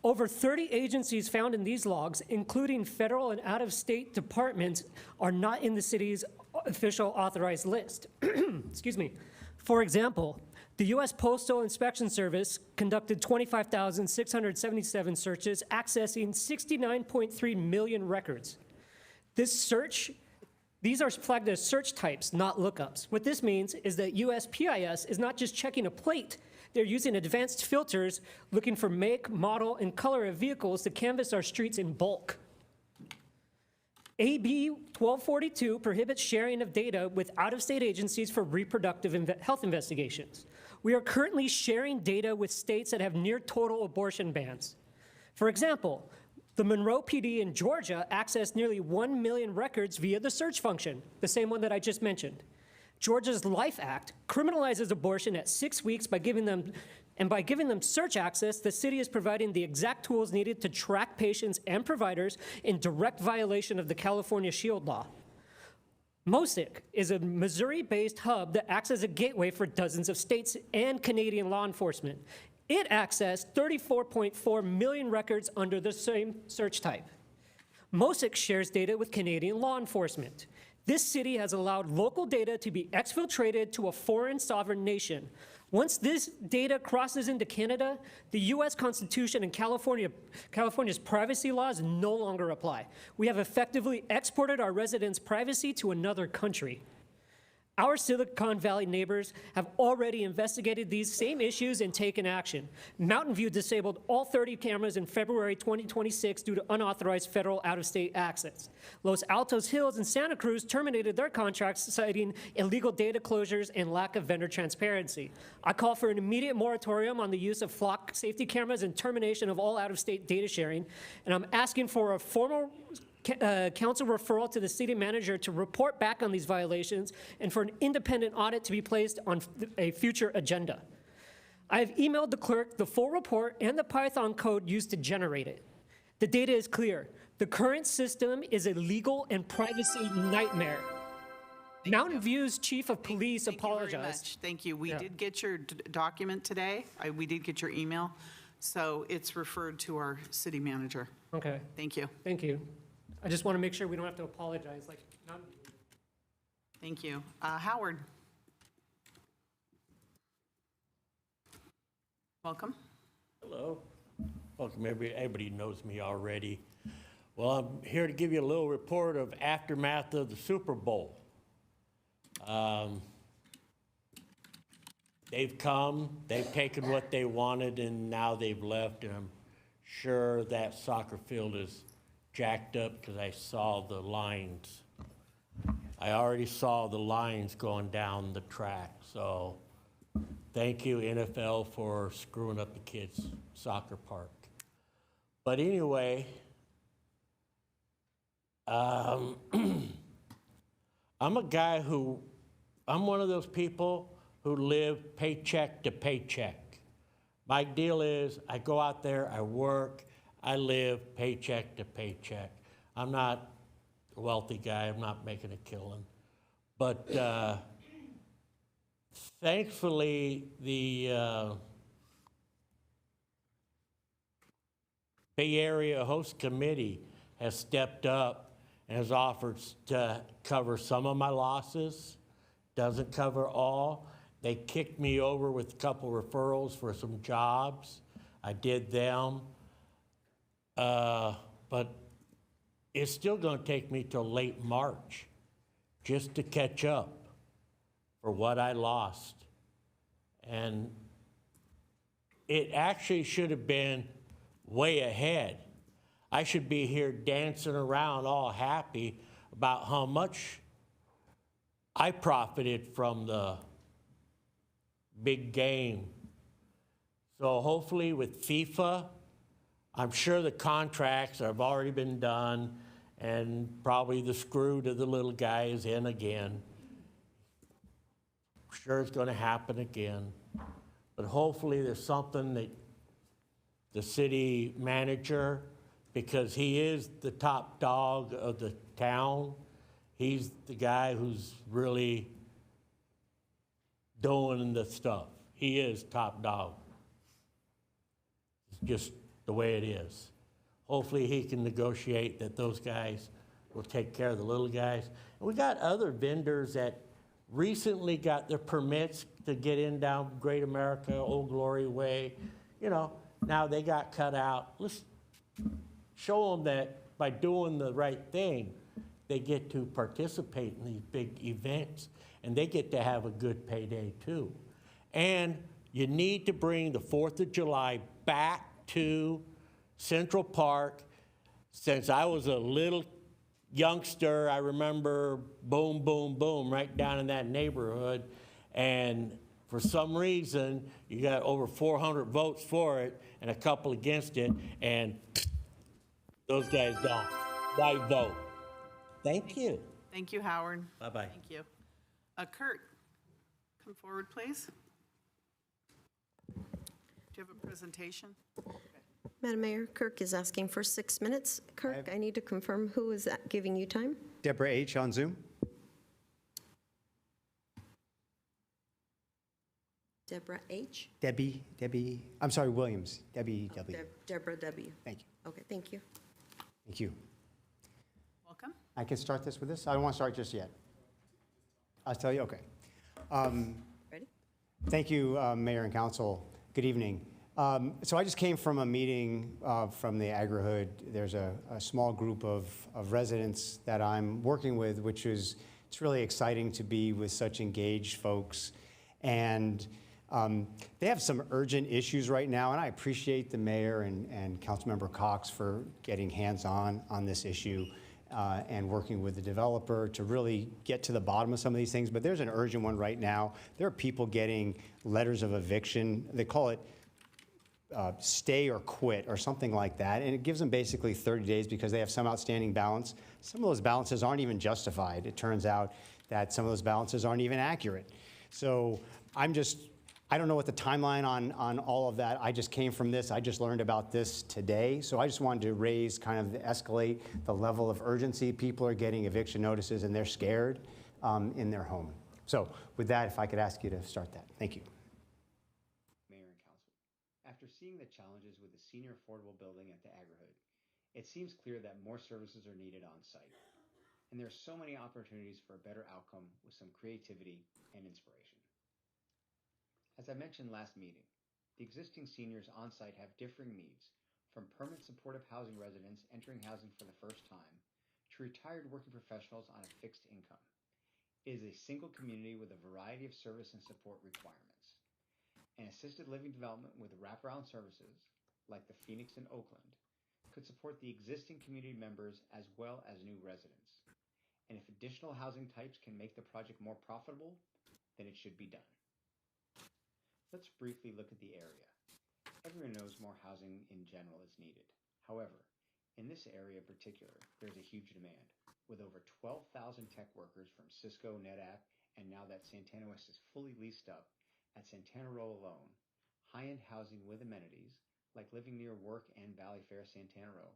Over 30 agencies found in these logs, including federal and out-of-state departments, are not in the city's official authorized list. Excuse me. For example, the U.S. Postal Inspection Service conducted 25,677 searches, accessing 69.3 million records. These are flagged as search types, not lookups. What this means is that USPIS is not just checking a plate, they're using advanced filters looking for make, model, and color of vehicles to canvass our streets in bulk. AB 1242 prohibits sharing of data with out-of-state agencies for reproductive health investigations. We are currently sharing data with states that have near total abortion bans. For example, the Monroe PD in Georgia accessed nearly 1 million records via the search function, the same one that I just mentioned. Georgia's Life Act criminalizes abortion at 6 weeks by giving them search access. The city is providing the exact tools needed to track patients and providers in direct violation of the California Shield Law. MOSIC is a Missouri-based hub that acts as a gateway for dozens of states and Canadian law enforcement. It accessed 34.4 million records under the same search type. MOSIC shares data with Canadian law enforcement. This city has allowed local data to be exfiltrated to a foreign sovereign nation. Once this data crosses into Canada, the U.S. Constitution and California's privacy laws no longer apply. We have effectively exported our residents' privacy to another country. Our Silicon Valley neighbors have already investigated these same issues and taken action. Mountain View disabled all 30 cameras in February 2026 due to unauthorized federal out-of-state access. Los Altos Hills and Santa Cruz terminated their contracts, citing illegal data closures and lack of vendor transparency. I call for an immediate moratorium on the use of flock safety cameras and termination of all out-of-state data sharing, and I'm asking for a formal council referral to the city manager to report back on these violations and for an independent audit to be placed on a future agenda. I have emailed the clerk the full report and the Python code used to generate it. The data is clear. The current system is a legal and privacy nightmare. Mountain View's chief of police apologized. Thank you. We did get your document today. We did get your email. So it's referred to our city manager. Okay. Thank you. Thank you. I just want to make sure we don't have to apologize. Thank you. Howard. Welcome. Hello. Welcome, everybody knows me already. Well, I'm here to give you a little report of aftermath of the Super Bowl. They've come, they've taken what they wanted, and now they've left, and I'm sure that soccer field is jacked up because I saw the lines. I already saw the lines going down the track, so thank you, NFL, for screwing up the kids' soccer park. But anyway, I'm a guy I'm one of those people who live paycheck to paycheck. My deal is I go out there, I work, I live paycheck to paycheck. I'm not a wealthy guy, I'm not making a killing. But thankfully, the Bay Area Host Committee has stepped up and has offered to cover some of my losses, doesn't cover all. They kicked me over with a couple referrals for some jobs. I did them. But it's still going to take me till late March just to catch up for what I lost. And it actually should have been way ahead. I should be here dancing around all happy about how much I profited from the big game. So hopefully with FIFA, I'm sure the contracts have already been done, and probably the screw to the little guy is in again. I'm sure it's going to happen again. But hopefully there's something that the city manager, because he is the top dog of the town. He's the guy who's really doing the stuff. He is top dog. It's just the way it is. Hopefully he can negotiate that those guys will take care of the little guys. And we got other vendors that recently got their permits to get in down Great America, Old Glory Way. You know, now they got cut out. Let's show them that by doing the right thing, they get to participate in these big events, and they get to have a good payday too. And you need to bring the 4th of July back to Central Park. Since I was a little youngster, I remember boom, boom, boom, right down in that neighborhood. And for some reason, you got over 400 votes for it and a couple against it, and those guys don't. Why vote? Thank you. Thank you, Howard. Bye-bye. Thank you. Kurt, come forward, please. Do you have a presentation? Madam Mayor, Kirk is asking for 6 minutes. Kirk, I need to confirm who is giving you time? Deborah H. on Zoom. Deborah H. Debbie, I'm sorry, Williams. Debbie W. Deborah W. Thank you. Okay, thank you. Thank you. Welcome. I can start this with this? I don't want to start just yet. I'll tell you, okay. Ready? Thank you, Mayor and Council. Good evening. So I just came from a meeting from the Agri-Hood. There's a small group of residents that I'm working with, which is, it's really exciting to be with such engaged folks. And they have some urgent issues right now, and I appreciate the mayor and Councilmember Cox for getting hands-on on this issue and working with the developer to really get to the bottom of some of these things. But there's an urgent one right now. There are people getting letters of eviction. They call it stay or quit or something like that. And it gives them basically 30 days because they have some outstanding balance. Some of those balances aren't even justified. It turns out that some of those balances aren't even accurate. So I don't know what the timeline on all of that. I just came from this. I just learned about this today. So I just wanted to raise escalate the level of urgency. People are getting eviction notices and they're scared in their home. So with that, if I could ask you to start that. Thank you. Mayor and Council, after seeing the challenges with the senior affordable building at the Agri-Hood, it seems clear that more services are needed on site. And there are so many opportunities for a better outcome with some creativity and inspiration. As I mentioned last meeting, the existing seniors on site have differing needs, from permanent supportive housing residents entering housing for the first time to retired working professionals on a fixed income. It is a single community with a variety of service and support requirements. An assisted living development with wraparound services, like the Phoenix and Oakland, could support the existing community members as well as new residents. And if additional housing types can make the project more profitable, then it should be done. Let's briefly look at the area. Everyone knows more housing in general is needed. However, in this area in particular, there's a huge demand. With over 12,000 tech workers from Cisco, NetApp, and now that Santana West is fully leased up, at Santana Row alone, high-end housing with amenities, like living near work and Valley Fair Santana Row,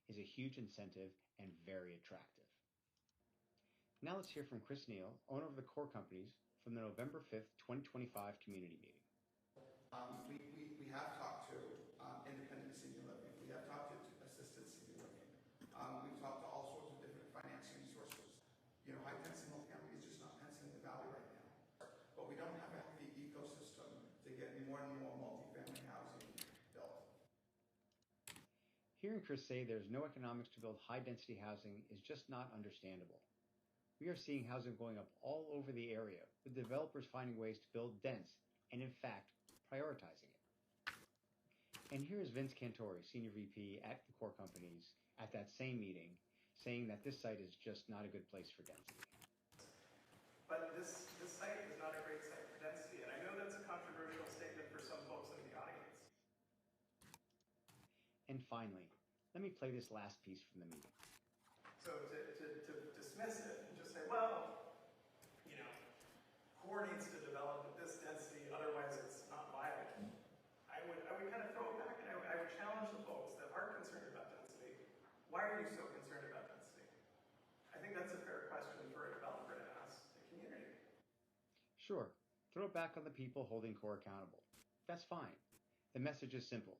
is a huge incentive and very attractive. Now let's hear from Chris Neal, owner of the core companies, from the November 5th, 2025 community meeting. We have talked to independent senior living. We have talked to assisted senior living. We've talked to all sorts of different financing sources. You know, high-density multifamily is just not penciling the valley right now. But we don't have a healthy ecosystem to get more and more multifamily housing built. Hearing Chris say there's no economics to build high-density housing is just not understandable. We are seeing housing going up all over the area, with developers finding ways to build dense and, in fact, prioritizing it. And here is Vince Cantori, Senior VP at the core companies, at that same meeting, saying that this site is just not a good place for density. But this site is not a great site for density, and I know that's a controversial statement for some folks in the audience. And finally, let me play this last piece from the meeting. So to dismiss it and just say, well, you know, core needs to develop at this density, otherwise it's not viable. I would kind of throw it back, and I would challenge the folks that are concerned about density Sure, throw it back on the people holding CORE accountable. That's fine. The message is simple.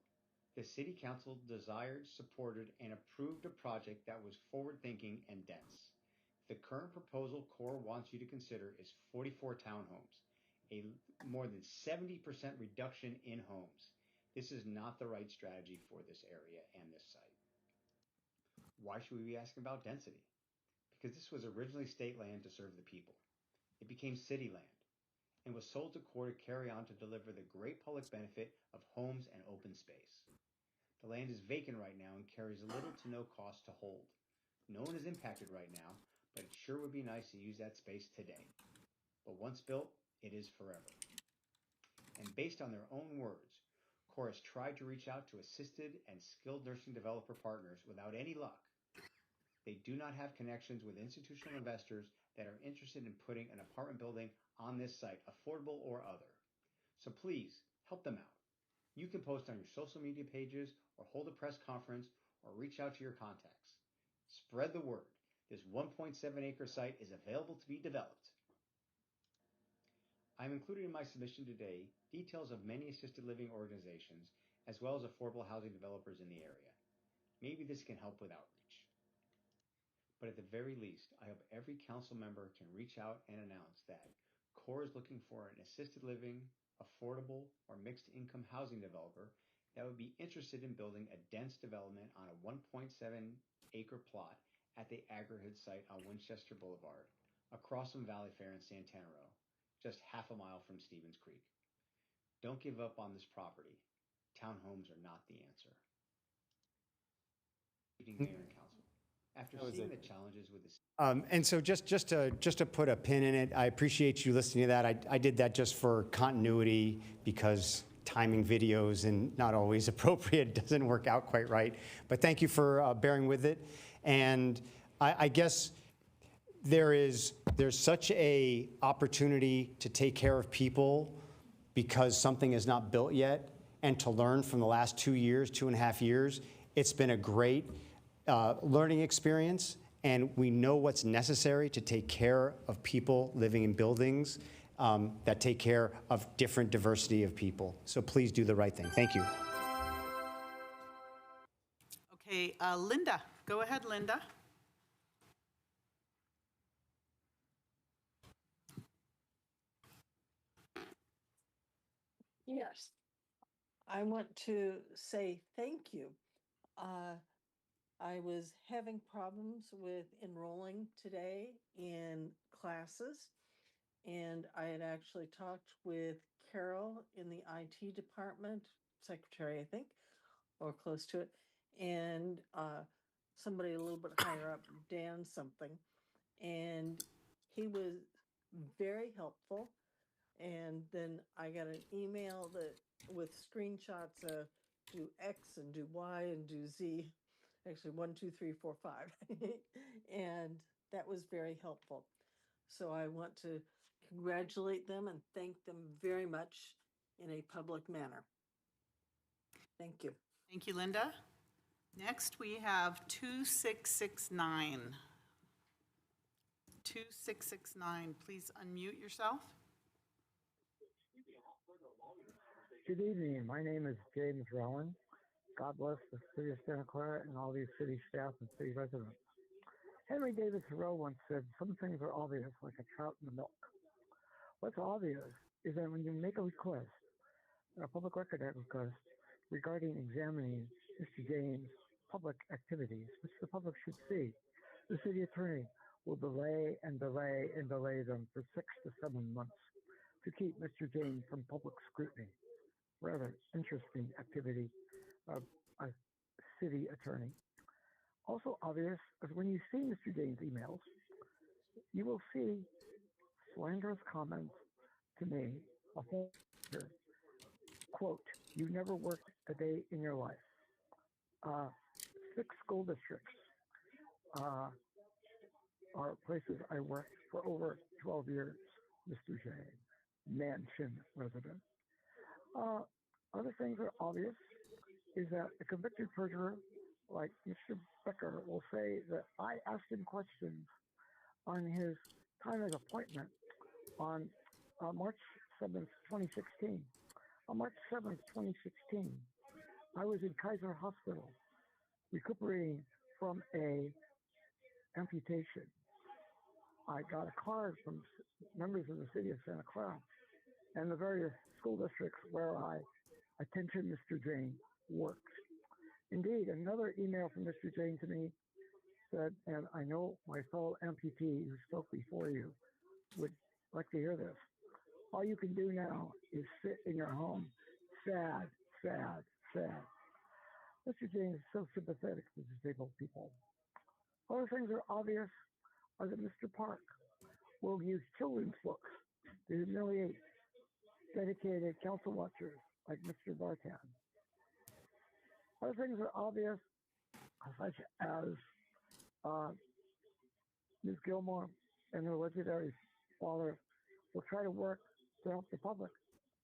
The City Council desired, supported, and approved a project that was forward-thinking and dense. The current proposal CORE wants you to consider is 44 townhomes, a more than 70% reduction in homes. This is not the right strategy for this area and this site. Why should we be asking about density? Because this was originally state land to serve the people. It became city land and was sold to CORE to carry on to deliver the great public benefit of homes and open space. The land is vacant right now and carries little to no cost to hold. No one is impacted right now, but it sure would be nice to use that space today. But once built, it is forever. And based on their own words, CORE has tried to reach out to assisted and skilled nursing developer partners without any luck. They do not have connections with institutional investors that are interested in putting an apartment building on this site, affordable or other. So please, help them out. You can post on your social media pages or hold a press conference or reach out to your contacts. Spread the word. This 1.7 acre site is available to be developed. I'm included in my submission today details of many assisted living organizations as well as affordable housing developers in the area. Maybe this can help with outreach. But at the very least, I hope every council member can reach out and announce that CORE is looking for an assisted living, affordable, or mixed income housing developer that would be interested in building a dense development on a 1.7 acre plot at the Agri-Hood site on Winchester Boulevard, across from Valley Fair in Santana Row, just half a mile from Stevens Creek. Don't give up on this property. Townhomes are not the answer. Good evening, Mayor and Council. After seeing the challenges with the and so just to put a pin in it, I appreciate you listening to that. I did that just for continuity because timing videos and not always appropriate doesn't work out quite right. But thank you for bearing with it. And I guess there's such a opportunity to take care of people because something is not built yet, and to learn from the last 2 years, 2.5 years. It's been a great learning experience, and we know what's necessary to take care of people living in buildings that take care of different diversity of people. So please do the right thing. Thank you. Okay, Linda, go ahead, Linda. Yes, I want to say thank you. I was having problems with enrolling today in classes, and I had actually talked with Carol in the IT department, secretary, I think, or close to it, and somebody a little bit higher up, Dan something, and he was very helpful. And then I got an email that with screenshots of do X and do Y and do Z, actually 1, 2, 3, 4, 5, and that was very helpful. So I want to congratulate them and thank them very much in a public manner. Thank you. Thank you, Linda. Next, we have 2669. 2669, please unmute yourself. Good evening. My name is James Rowan. God bless the city of Santa Clara and all these city staff and city residents. Henry David Thoreau once said, "Some things are obvious, like a trout in the milk." What's obvious is that when you make a request, a public record request, regarding examining Mr. James' public activities, which the public should see, the city attorney will delay and delay and delay them for 6 to 7 months to keep Mr. James from public scrutiny. Rather interesting activity of a city attorney. Also obvious is when you see Mr. James' emails, you will see slanderous comments to me, a whole year. Quote, "You never worked a day in your life." 6 school districts are places I worked for over 12 years, Mr. J, mansion resident. Other things that are obvious is that a convicted perjurer like Mr. Becker will say that I asked him questions on his time of appointment on March 7th, 2016. On March 7th, 2016, I was in Kaiser Hospital recuperating from a amputation. I got a card from members of the city of Santa Clara and the various school districts where attention Mr. Jane works. Indeed, another email from Mr. Jane to me said, and I know my fellow amputee who spoke before you would like to hear this. All you can do now is sit in your home. Sad, sad, sad. Mr. Jane is so sympathetic to disabled people. Other things are obvious are that Mr. Park will use children's books to humiliate dedicated council watchers like Mr. Bartan. Other things are obvious, such as Ms. Gilmore and her legendary father will try to work to help the public.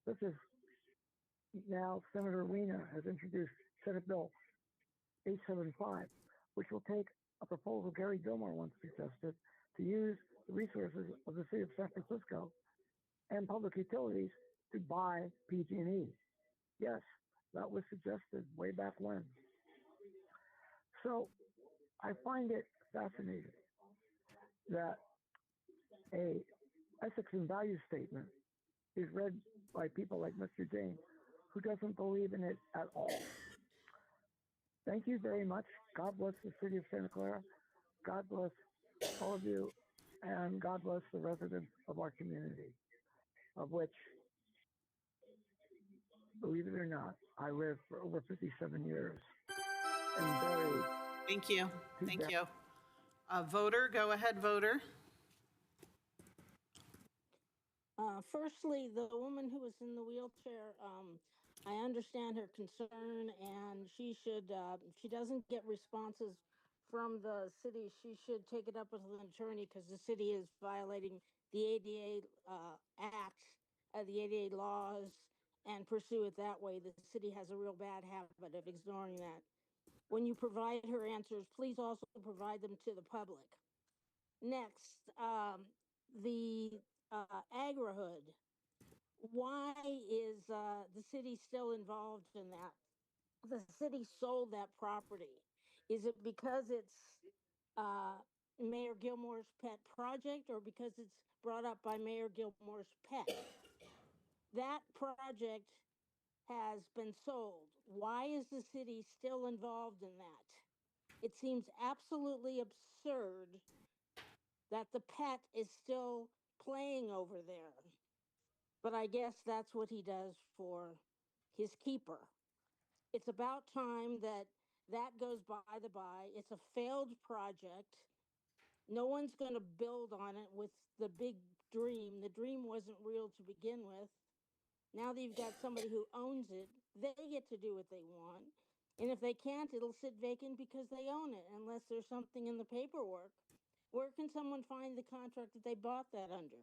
This is now Senator Weiner has introduced Senate Bill 875, which will take a proposal Gary Gilmore once suggested to use the resources of the city of San Francisco and public utilities to buy PG&E. Yes, that was suggested way back when. So I find it fascinating that a ethics and value statement is read by people like Mr. Jane, who doesn't believe in it at all. Thank you very much. God bless the city of Santa Clara. God bless all of you, and God bless the residents of our community, of which, believe it or not, I lived for over 57 years. And very. Thank you. Thank you. Voter, go ahead, voter. Firstly, the woman who was in the wheelchair, I understand her concern, and she should, if she doesn't get responses from the city, she should take it up with an attorney because the city is violating the ADA Act, the ADA laws, and pursue it that way. The city has a real bad habit of ignoring that. When you provide her answers, please also provide them to the public. Next, the agri-hood. Why is the city still involved in that? The city sold that property. Is it because it's Mayor Gilmore's pet project or because it's brought up by Mayor Gilmore's pet? That project has been sold. Why is the city still involved in that? It seems absolutely absurd that the pet is still playing over there. But I guess that's what he does for his keeper. It's about time that that goes by the by. It's a failed project. No one's going to build on it with the big dream. The dream wasn't real to begin with. Now that you've got somebody who owns it, they get to do what they want. And if they can't, it'll sit vacant because they own it, unless there's something in the paperwork. Where can someone find the contract that they bought that under?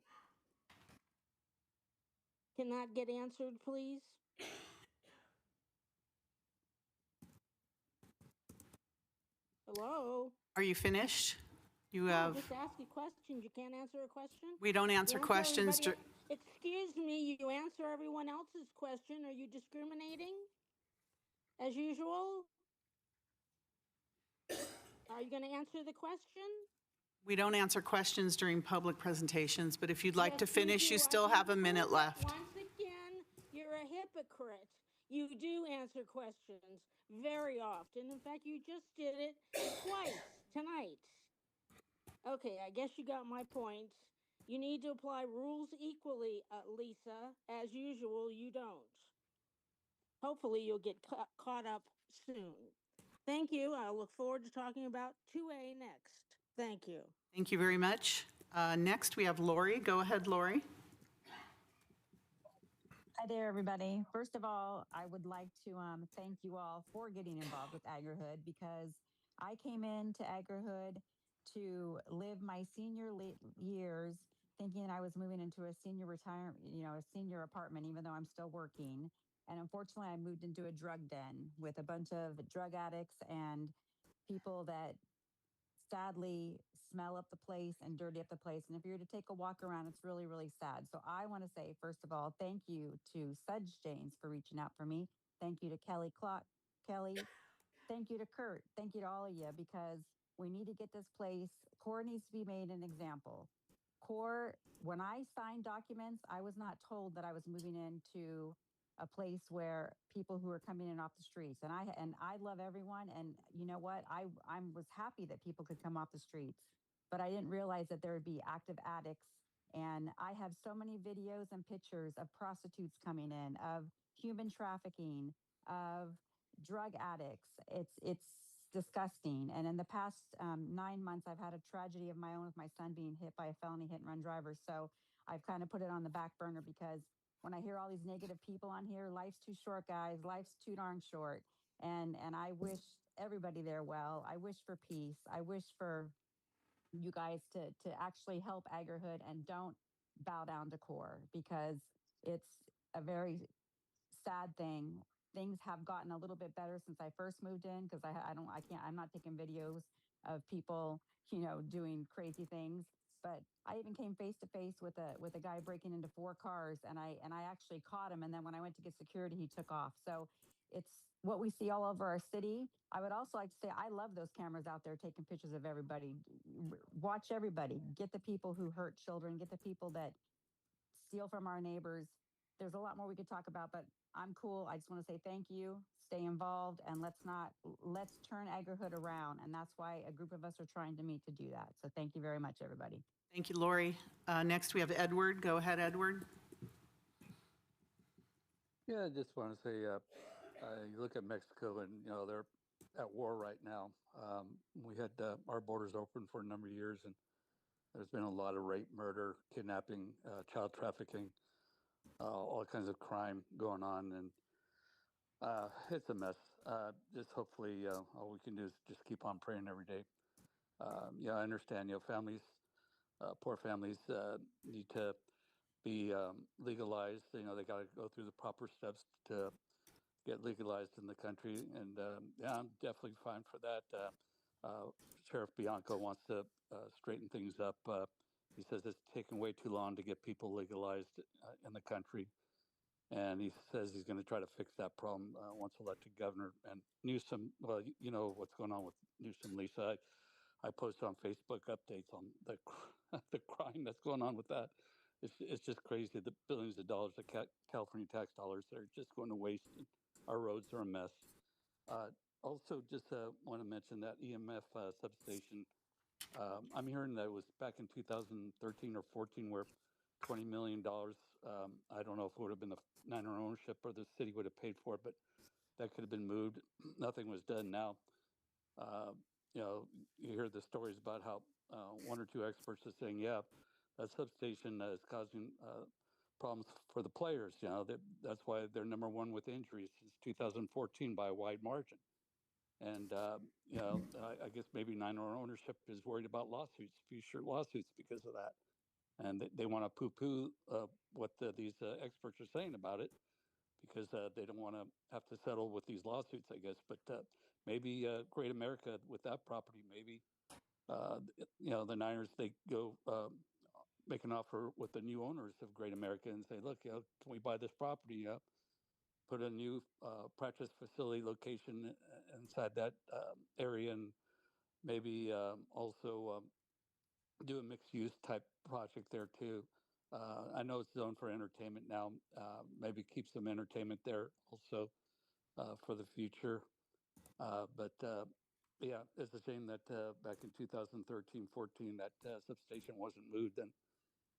Can that get answered, please? Hello? Are you finished? You No, have. just ask a question. You can't answer a question? We don't answer questions. Excuse me, you answer everyone else's question. Are you discriminating? As usual? Are you going to answer the question? We don't answer questions during public presentations, but if you'd like to Yes, you finish, do. you I still can have a minute prove it. left. Once again, you're a hypocrite. You do answer questions very often. In fact, you just did it twice tonight. Okay, I guess you got my point. You need to apply rules equally, Lisa. As usual, you don't. Hopefully, you'll get caught up soon. Thank you. I look forward to talking about 2A next. Thank you. Thank you very much. Next, we have Lori. Go ahead, Lori. Hi there, everybody. First of all, I would like to thank you all for getting involved with AgriHood because I came into AgriHood to live my senior years thinking I was moving into a senior retirement, a senior apartment, even though I'm still working. And unfortunately, I moved into a drug den with a bunch of drug addicts and people that sadly smell up the place and dirty up the place. And if you were to take a walk around, it's really, really sad. So I want to say, first of all, thank you to Sudge Janes for reaching out for me. Thank you to Kelly. Thank you to Kurt. Thank you to all of you, because we need to get this place. CORE needs to be made an example. CORE, when I signed documents, I was not told that I was moving into a place where people who are coming in off the streets. And I love everyone. And you know what? I was happy that people could come off the streets, but I didn't realize that there would be active addicts. And I have so many videos and pictures of prostitutes coming in, of human trafficking, of drug addicts. It's disgusting. And in the past 9 months, I've had a tragedy of my own with my son being hit by a felony hit and run driver. So I've kind of put it on the back burner, because when I hear all these negative people on here, life's too short, guys. Life's too darn short. And I wish everybody there well. I wish for peace. I wish for you guys to actually help Agrihood and don't bow down to CORE, because it's a very sad thing. Things have gotten a little bit better since I first moved in, because I'm not taking videos of people, doing crazy things. But I even came face to face with a guy breaking into 4 cars, and I actually caught him. And then when I went to get security, he took off. So it's what we see all over our city. I would also like to say, I love those cameras out there taking pictures of everybody. Watch everybody. Get the people who hurt children. Get the people that steal from our neighbors. There's a lot more we could talk about, but I'm cool. I just want to say thank you, stay involved, and let's turn Agrihood around. And that's why a group of us are trying to meet to do that. So thank you very much, everybody. Thank you, Lori. Next, we have Edward. Go ahead, Edward. Yeah, I just want to say, you look at Mexico, and they're at war right now. We had our borders open for a number of years, and there's been a lot of rape, murder, kidnapping, child trafficking, all kinds of crime going on, and it's a mess. Just hopefully, all we can do is just keep on praying every day. Yeah, I understand. Families, poor families, need to be legalized. They got to go through the proper steps to get legalized in the country, and yeah, I'm definitely fine for that. Sheriff Bianco wants to straighten things up. He says it's taking way too long to get people legalized in the country, and he says he's going to try to fix that problem once elected governor. And Newsom, well, you know what's going on with Newsom, Lisa. I posted on Facebook updates on the the crime that's going on with that. It's just crazy. The billions of dollars of California tax dollars that are just going to waste. And our roads are a mess. Also, just want to mention that EMF substation. I'm hearing that it was back in 2013 or 14 where $20 million. I don't know if it would have been the Niner ownership or the city would have paid for it, but that could have been moved. Nothing was done now. You hear the stories about how one or two experts are saying, yeah, that substation is causing problems for the players. That's why they're number one with injuries since 2014 by a wide margin. And, I guess maybe Niner ownership is worried about lawsuits, future lawsuits because of that. And they want to poo-poo what these experts are saying about it because they don't want to have to settle with these lawsuits, I guess. But maybe Great America with that property, maybe, the Niners, they go make an offer with the new owners of Great America and say, look, can we buy this property? Put a new practice facility location inside that area, and maybe also do a mixed use type project there too. I know it's zoned for entertainment now. Maybe keep some entertainment there also for the future. But yeah, it's a shame that back in 2013, 14, that substation wasn't moved, and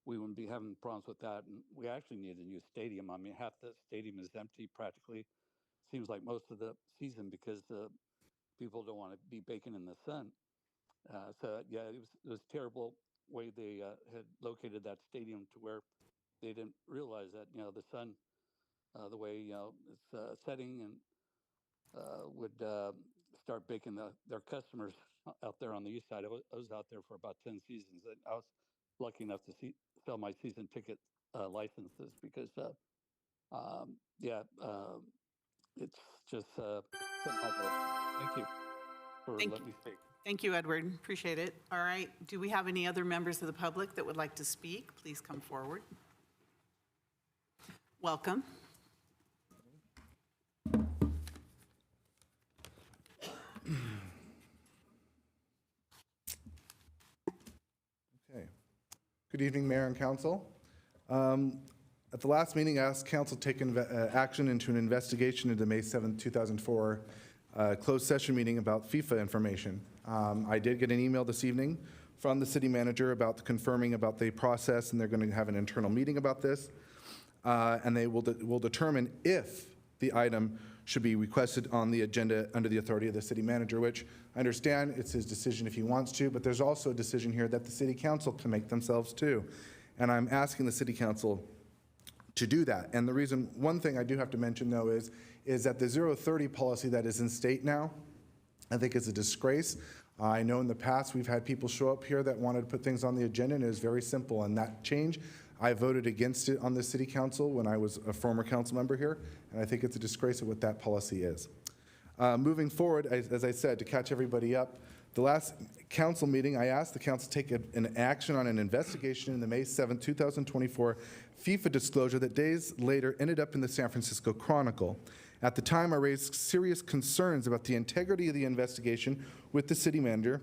we wouldn't be having problems with that. And we actually need a new stadium. I mean, half the stadium is empty practically. Seems like most of the season because people don't want to be baking in the sun. So yeah, it was terrible way they had located that stadium to where they didn't realize that the sun, the way it's setting and would start baking their customers out there on the east side. I was out there for about 10 seasons, and I was lucky enough to sell my season ticket licenses because it's just something. Thank you for letting me speak. Thank you, Edward. Appreciate it. All right. Do we have any other members of the public that would like to speak? Please come forward. Welcome. Okay. Good evening, Mayor and Council. At the last meeting, I asked Council to take action into an investigation into May 7th, 2004 closed session meeting about FIFA information. I did get an email this evening from the city manager about confirming about the process, and they're going to have an internal meeting about this. And they will determine if the item should be requested on the agenda under the authority of the city manager, which I understand it's his decision if he wants to, but there's also a decision here that the city council can make themselves too. And I'm asking the city council to do that. And the reason, one thing I do have to mention though is that the 030 policy that is in state now, I think is a disgrace. I know in the past we've had people show up here that wanted to put things on the agenda, and it was very simple. And that change, I voted against it on the city council when I was a former council member here, and I think it's a disgrace of what that policy is. Moving forward, as I said, to catch everybody up, the last council meeting, I asked the council to take an action on an investigation in the May 7, 2024 FIFA disclosure that days later ended up in the San Francisco Chronicle. At the time, I raised serious concerns about the integrity of the investigation with the city manager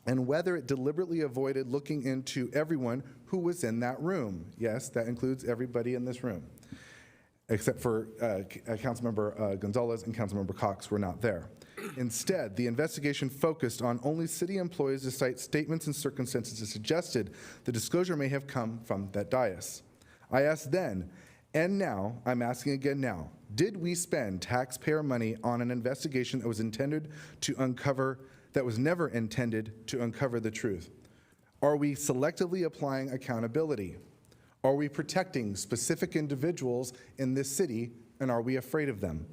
and whether it deliberately avoided looking into everyone who was in that room. Yes, that includes everybody in this room, except for Councilmember Gonzalez and Councilmember Cox were not there. Instead, the investigation focused on only city employees to cite statements and circumstances that suggested the disclosure may have come from that dais. I asked then, and now, I'm asking again now, did we spend taxpayer money on an investigation that was intended to uncover, that was never intended to uncover the truth? Are we selectively applying accountability? Are we protecting specific individuals in this city, and are we afraid of them?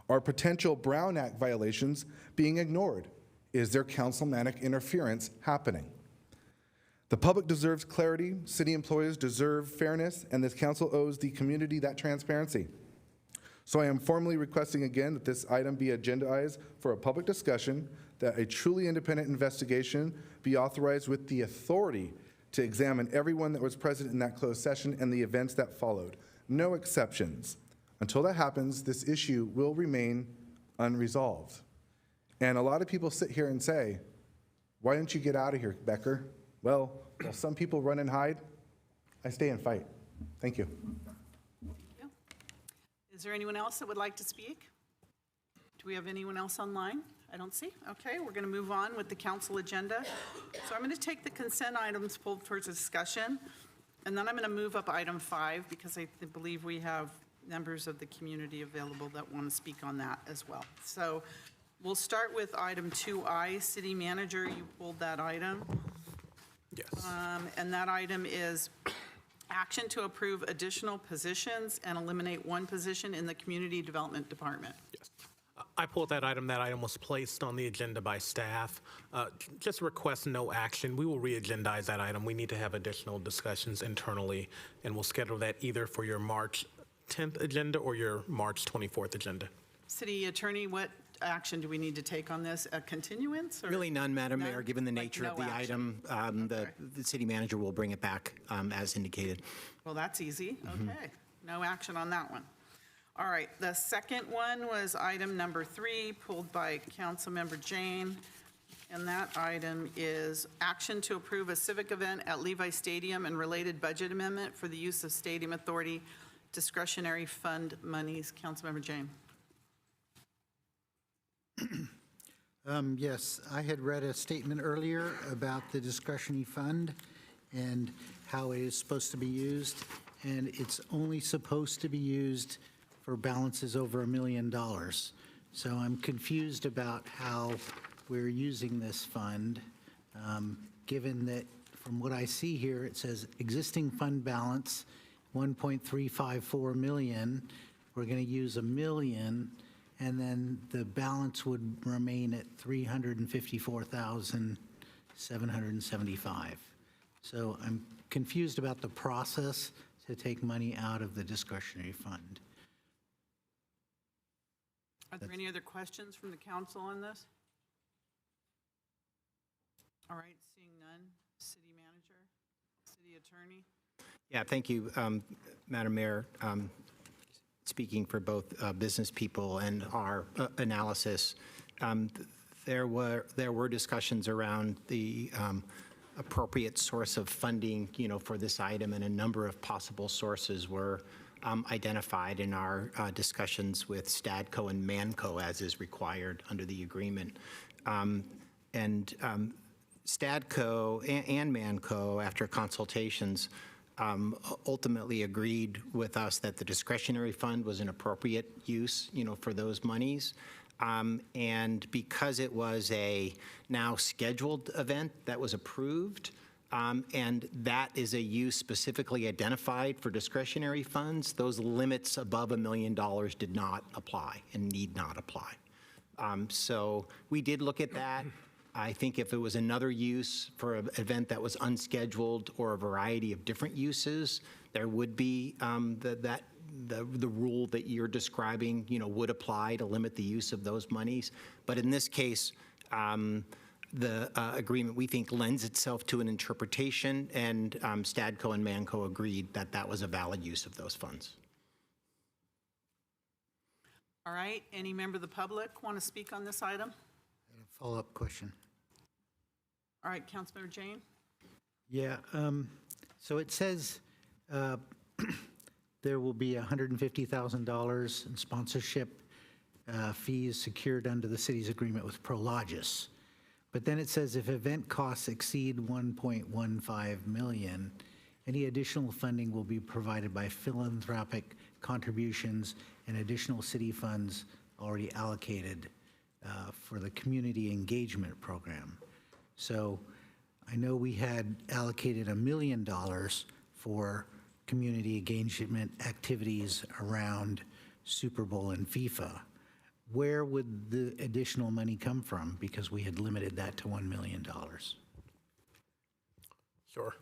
Are potential Brown Act violations being ignored? Is there councilmanic interference happening? The public deserves clarity, city employees deserve fairness, and this council owes the community that transparency. So I am formally requesting again that this item be agendized for a public discussion, that a truly independent investigation be authorized with the authority to examine everyone that was present in that closed session and the events that followed. No exceptions. Until that happens, this issue will remain unresolved. And a lot of people sit here and say, why don't you get out of here, Becker? Well, while some people run and hide, I stay and fight. Thank you. Is there anyone else that would like to speak? Do we have anyone else online? I don't see. Okay, we're going to move on with the council agenda. So I'm going to take the consent items pulled towards a discussion, and then I'm going to move up item 5 because I believe we have members of the community available that want to speak on that as well. So we'll start with item 2I, city manager. You pulled that item. Yes. And that item is action to approve additional positions and eliminate one position in the community development department. Yes. I pulled that item. That item was placed on the agenda by staff. Just request no action. We will re-agendize that item. We need to have additional discussions internally, and we'll schedule that either for your March 10th agenda or your March 24th agenda. City attorney, what action do we need to take on this? A continuance? Or Really none, Madam none? Mayor. Given the nature no of the action. item, the city manager will bring it back as indicated. Well, that's easy. Okay. No action on that one. All right. The second one was item number 3, pulled by Councilmember Jane. And that item is action to approve a civic event at Levi Stadium and related budget amendment for the use of Stadium Authority discretionary fund monies. Councilmember Jane. Yes, I had read a statement earlier about the discretionary fund and how it is supposed to be used, and it's only supposed to be used for balances over $1 million. So I'm confused about how we're using this fund, given that from what I see here, it says existing fund balance, 1.354 million. We're going to use $1 million, and then the balance would remain at 354,775. So I'm confused about the process to take money out of the discretionary fund. Are there any other questions from the council on this? All right, seeing none, city manager, city attorney. Yeah, thank you, Madam Mayor. Speaking for both business people and our analysis, there were discussions around the appropriate source of funding, for this item, and a number of possible sources were identified in our discussions with STADCO and MANCO, as is required under the agreement. STADCO and MANCO, after consultations, ultimately agreed with us that the discretionary fund was an appropriate use, for those monies. And because it was a now scheduled event that was approved, and that is a use specifically identified for discretionary funds, those limits above $1 million did not apply and need not apply. So we did look at that. I think if it was another use for an event that was unscheduled or a variety of different uses, there would be the rule that you're describing, would apply to limit the use of those monies. But in this case, the agreement, we think, lends itself to an interpretation, and STADCO and MANCO agreed that that was a valid use of those funds. All right, any member of the public want to speak on this item? Follow-up question. All right, Councilmember Jane? Yeah, so it says there will be $150,000 in sponsorship fees secured under the city's agreement with Prologis. But then it says if event costs exceed $1.15 million, any additional funding will be provided by philanthropic contributions and additional city funds already allocated for the community engagement program. So I know we had allocated $1 million for community engagement activities around Super Bowl and FIFA. Where would the additional money come from? Because we had limited that to $1 million. Sure.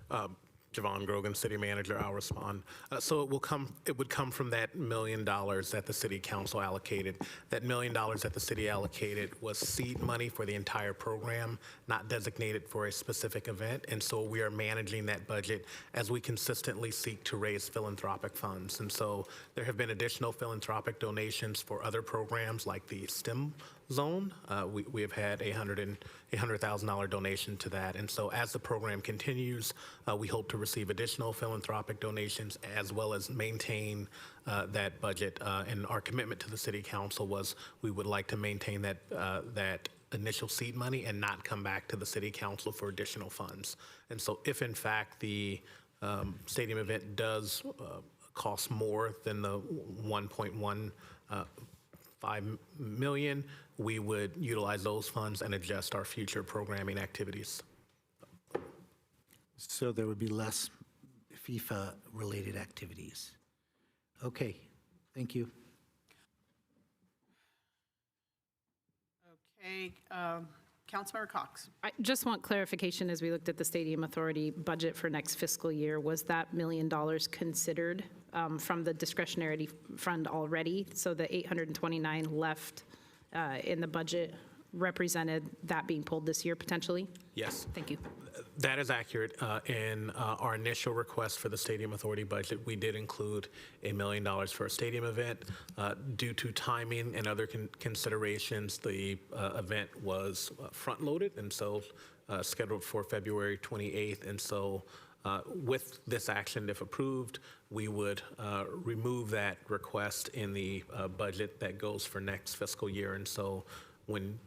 Javon Grogan, city manager, I'll respond. So it would come from that $1 million that the city council allocated. That $1 million that the city allocated was seed money for the entire program, not designated for a specific event. And so we are managing that budget as we consistently seek to raise philanthropic funds. And so there have been additional philanthropic donations for other programs like the STEM zone. We have had a $100,000 donation to that. And so as the program continues, we hope to receive additional philanthropic donations as well as maintain that budget. And our commitment to the city council was we would like to maintain that initial seed money and not come back to the city council for additional funds. And so if in fact the stadium event does cost more than the $1.15 million, we would utilize those funds and adjust our future programming activities. So there would be less FIFA-related activities. Okay, thank you. Okay, Councilmember Cox. I just want clarification as we looked at the Stadium Authority budget for next fiscal year. Was that $1 million considered from the discretionary fund already? So the 829 left in the budget represented that being pulled this year potentially? Yes. Thank you. That is accurate. In our initial request for the Stadium Authority budget, we did include $1 million for a stadium event. Due to timing and other considerations, the event was front-loaded, and so scheduled for February 28th. And so with this action, if approved, we would remove that request in the budget that goes for next fiscal year. And so when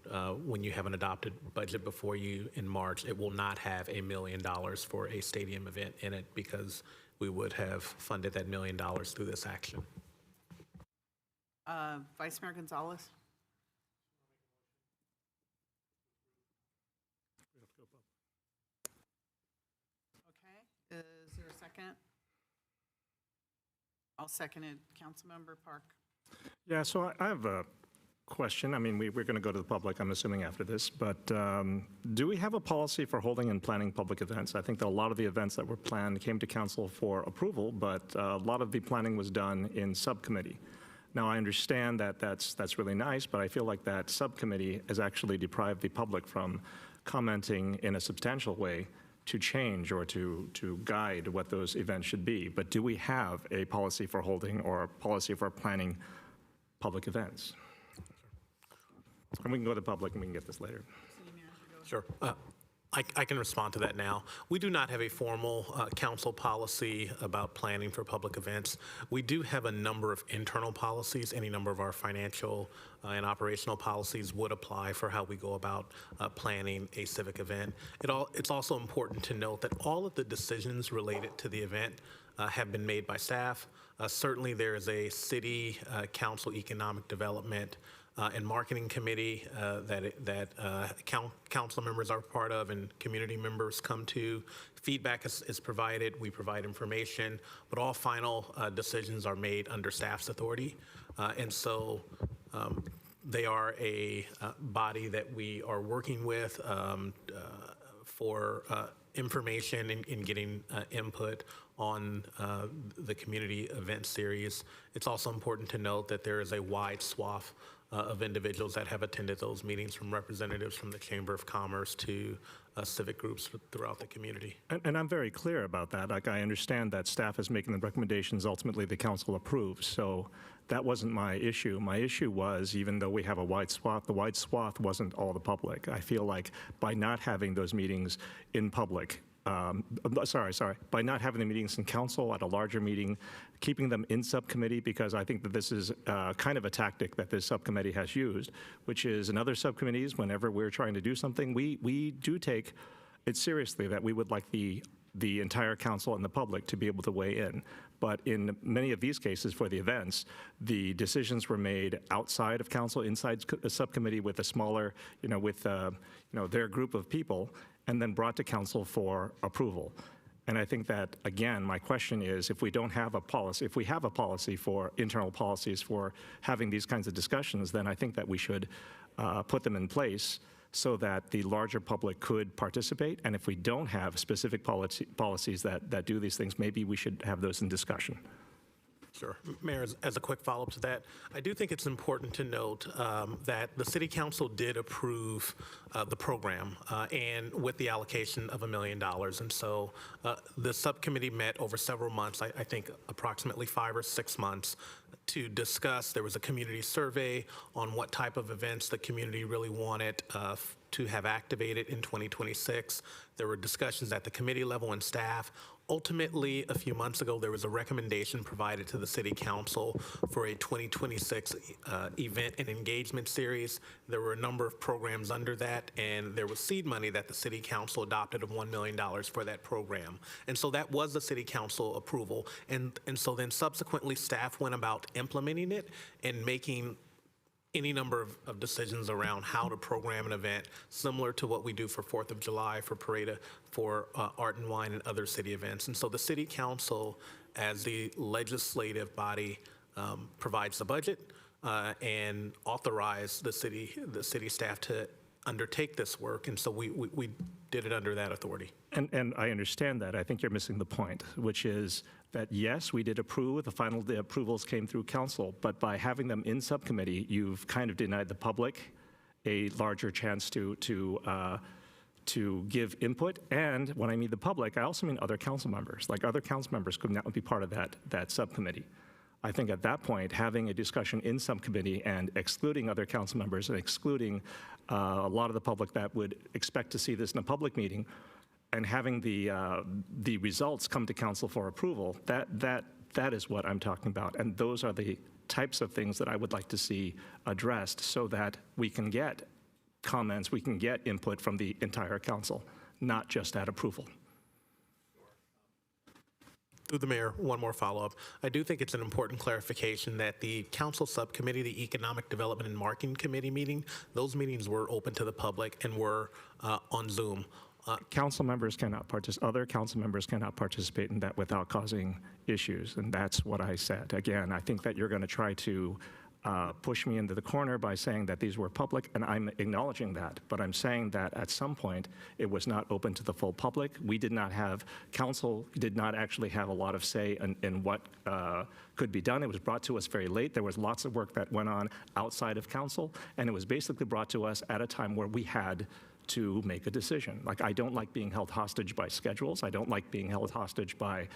you have an adopted budget before you in March, it will not have $1 million for a stadium event in it because we would have funded that $1 million through this action. Vice Mayor Gonzalez. Okay, is there a second? I'll second it. Councilmember Park. Yeah, so I have a question. I mean, we're going to go to the public, I'm assuming, after this, but do we have a policy for holding and planning public events? I think that a lot of the events that were planned came to council for approval, but a lot of the planning was done in subcommittee. Now, I understand that that's really nice, but I feel like that subcommittee has actually deprived the public from commenting in a substantial way to change or to guide what those events should be. But do we have a policy for holding or a policy for planning public events? And we can go to the public and we can get this later. Sure. I can respond to that now. We do not have a formal council policy about planning for public events. We do have a number of internal policies. Any number of our financial and operational policies would apply for how we go about planning a civic event. It's also important to note that all of the decisions related to the event have been made by staff. Certainly there is a city council economic development and marketing committee that council members are part of and community members come to. Feedback is provided, we provide information, but all final decisions are made under staff's authority. And so they are a body that we are working with for information and getting input on the community event series. It's also important to note that there is a wide swath of individuals that have attended those meetings, from representatives from the Chamber of Commerce to civic groups throughout the community. And I'm very clear about that. Like, I understand that staff is making the recommendations, ultimately the council approves. So that wasn't my issue. My issue was, even though we have a wide swath, the wide swath wasn't all the public. I feel like by not having those meetings in public, by not having the meetings in council at a larger meeting, keeping them in subcommittee, because I think that this is kind of a tactic that this subcommittee has used, which is in other subcommittees, whenever we're trying to do something, we do take it seriously that we would like the entire council and the public to be able to weigh in. But in many of these cases for the events, the decisions were made outside of council, inside a subcommittee with a smaller, with their group of people, and then brought to council for approval. And I think that, again, my question is, if we don't have a policy, if we have a policy for internal policies for having these kinds of discussions, then I think that we should put them in place so that the larger public could participate. And if we don't have specific policies that do these things, maybe we should have those in discussion. Sure. Mayor, as a quick follow-up to that, I do think it's important to note that the City Council did approve the program and with the allocation of $1 million. And so the subcommittee met over several months, I think approximately 5 or 6 months, to discuss. There was a community survey on what type of events the community really wanted to have activated in 2026. There were discussions at the committee level and staff. Ultimately, a few months ago, there was a recommendation provided to the City Council for a 2026 event and engagement series. There were a number of programs under that, and there was seed money that the City Council adopted of $1 million for that program. And so that was the City Council approval. And so then subsequently, staff went about implementing it and making any number of decisions around how to program an event, similar to what we do for 4th of July, for Parade, for Art and Wine and other city events. And so the City Council, as the legislative body, provides the budget and authorize the city staff to undertake this work. And so we did it under that authority. And I understand that. I think you're missing the point, which is that, yes, we did approve. The approvals came through council, but by having them in subcommittee, you've kind of denied the public a larger chance to give input. And when I mean the public, I also mean other council members. Like, other council members could not be part of that subcommittee. I think at that point, having a discussion in subcommittee and excluding other council members and excluding a lot of the public that would expect to see this in a public meeting, and having the results come to council for approval, that is what I'm talking about. And those are the types of things that I would like to see addressed so that we can get comments, we can get input from the entire council, not just at approval. Through the mayor, one more follow-up. I do think it's an important clarification that the council subcommittee, the Economic Development and Marketing Committee meeting, those meetings were open to the public and were on Zoom. Council members cannot participate, other council members cannot participate in that without causing issues, and that's what I said. Again, I think that you're going to try to push me into the corner by saying that these were public, and I'm acknowledging that, but I'm saying that at some point it was not open to the full public. We did not have, council did not actually have a lot of say in what could be done. It was brought to us very late. There was lots of work that went on outside of council, and it was basically brought to us at a time where we had to make a decision. Like, I don't like being held hostage by schedules. I don't like being held hostage by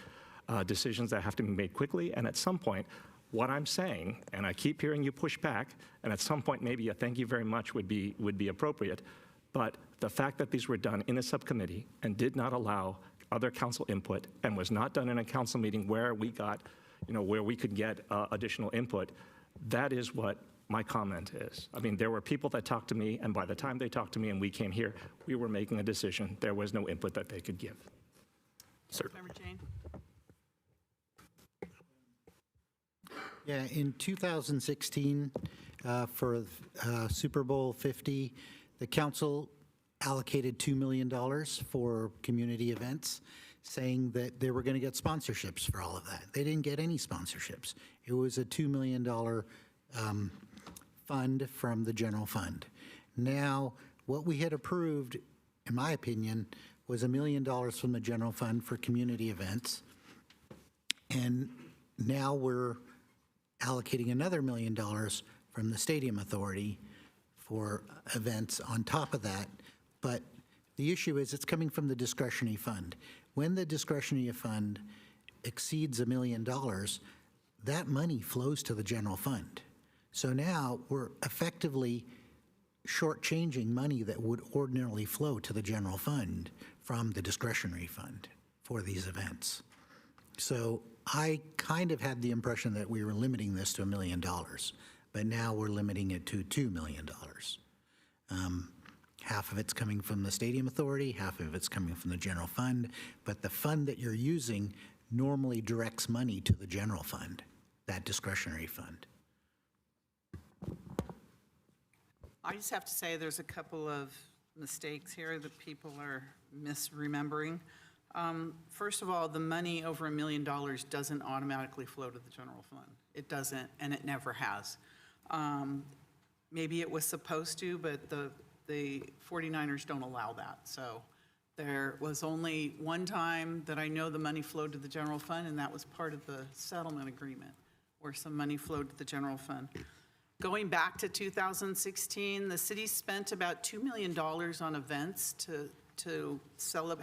decisions that have to be made quickly. And at some point, what I'm saying, and I keep hearing you push back, and at some point maybe a thank you very much would be appropriate, but the fact that these were done in a subcommittee and did not allow other council input and was not done in a council meeting where we got, where we could get additional input, that is what my comment is. I mean, there were people that talked to me, and by the time they talked to me and we came here, we were making a decision. There was no input that they could give. Sir. Member Jane? Yeah, in 2016, for Super Bowl 50, the council allocated $2 million for community events, saying that they were going to get sponsorships for all of that. They didn't get any sponsorships. It was a $2 million fund from the general fund. Now, what we had approved, in my opinion, was $1 million from the general fund for community events. And now we're allocating another $1 million from the Stadium Authority for events on top of that. But the issue is it's coming from the discretionary fund. When the discretionary fund exceeds $1 million, that money flows to the general fund. So now we're effectively shortchanging money that would ordinarily flow to the general fund from the discretionary fund for these events. So I kind of had the impression that we were limiting this to $1 million, but now we're limiting it to $2 million. Half of it's coming from the Stadium Authority, half of it's coming from the general fund, but the fund that you're using normally directs money to the general fund, that discretionary fund. I just have to say there's a couple of mistakes here that people are misremembering. First of all, the money over $1 million doesn't automatically flow to the general fund. It doesn't, and it never has. Maybe it was supposed to, but the 49ers don't allow that. So there was only one time that I know the money flowed to the general fund, and that was part of the settlement agreement, where some money flowed to the general fund. Going back to 2016, the city spent about $2 million on events to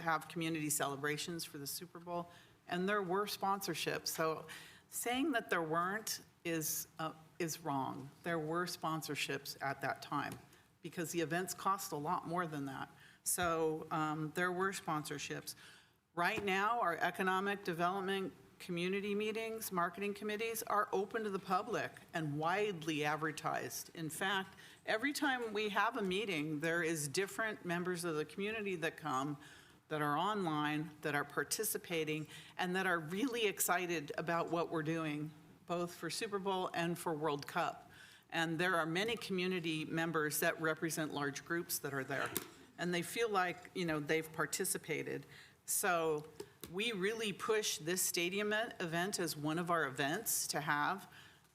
have community celebrations for the Super Bowl, and there were sponsorships. So saying that there weren't is wrong. There were sponsorships at that time because the events cost a lot more than that. So there were sponsorships. Right now, our economic development community meetings, marketing committees are open to the public and widely advertised. In fact, every time we have a meeting, there is different members of the community that come, that are online, that are participating, and that are really excited about what we're doing, both for Super Bowl and for World Cup. And there are many community members that represent large groups that are there. And they feel like, they've participated. So we really push this stadium event as one of our events to have.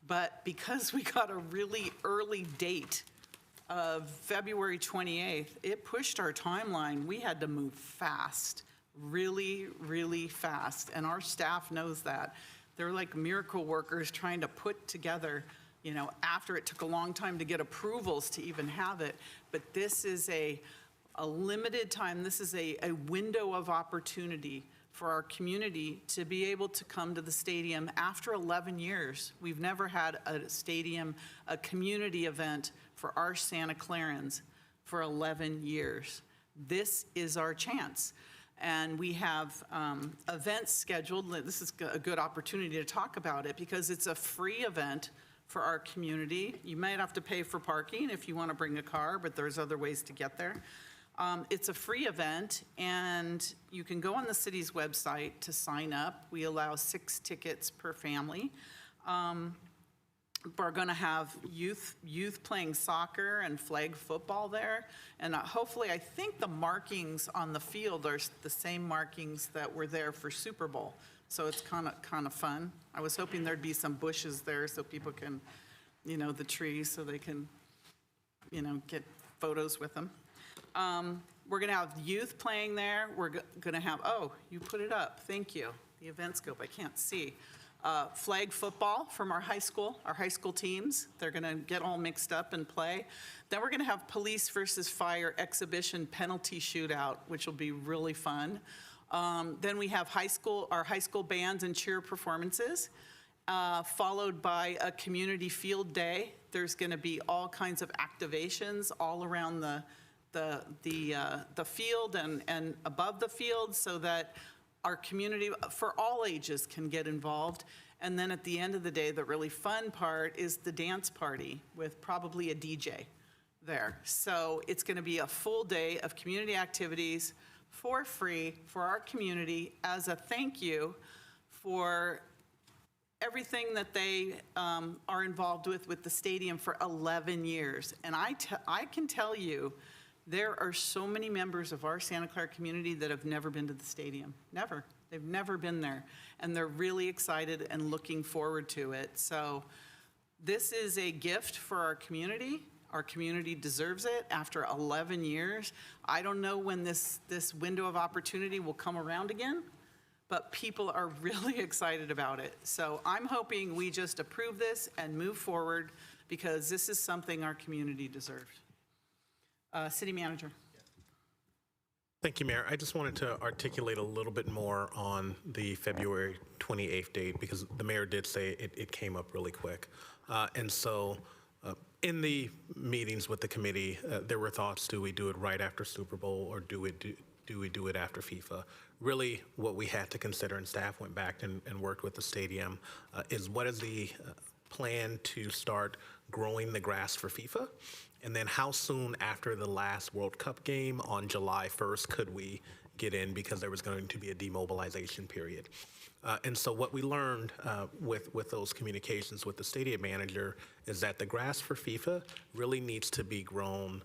But because we got a really early date of February 28th, it pushed our timeline. We had to move fast, really, really fast. And our staff knows that. They're like miracle workers trying to put together, after it took a long time to get approvals to even have it. But this is a limited time. This is a window of opportunity for our community to be able to come to the stadium after 11 years. We've never had a community event for our Santa Clarans for 11 years. This is our chance. And we have events scheduled. This is a good opportunity to talk about it because it's a free event for our community. You might have to pay for parking if you want to bring a car, but there's other ways to get there. It's a free event, and you can go on the city's website to sign up. We allow 6 tickets per family. We're going to have youth playing soccer and flag football there. And hopefully, I think the markings on the field are the same markings that were there for Super Bowl. So it's kind of fun. I was hoping there'd be some bushes there so people can, the trees, so they can, get photos with them. We're going to have youth playing there. We're going to have, you put it up. Thank you. The event scope, I can't see. flag football from our high school teams. They're going to get all mixed up and play. Then we're going to have police versus fire exhibition penalty shootout, which will be really fun. Then we have our high school bands and cheer performances, followed by a community field day. There's going to be all kinds of activations all around the field and above the field, so that our community for all ages can get involved. And then at the end of the day, the really fun part is the dance party with probably a DJ there. So it's going to be a full day of community activities for free for our community as a thank you for everything that they are involved with the stadium for 11 years. And I can tell you, there are so many members of our Santa Clara community that have never been to the stadium. Never. They've never been there. And they're really excited and looking forward to it. So this is a gift for our community. Our community deserves it after 11 years. I don't know when this window of opportunity will come around again, but people are really excited about it. So I'm hoping we just approve this and move forward, because this is something our community deserves. City Manager. Thank you, Mayor. I just wanted to articulate a little bit more on the February 28th date, because the mayor did say it came up really quick. And so in the meetings with the committee, there were thoughts, do we do it right after Super Bowl, or do we do it after FIFA? Really, what we had to consider, and staff went back and worked with the stadium, is what is the plan to start growing the grass for FIFA? And then how soon after the last World Cup game on July 1st could we get in, because there was going to be a demobilization period. And so what we learned with those communications with the stadium manager is that the grass for FIFA really needs to be grown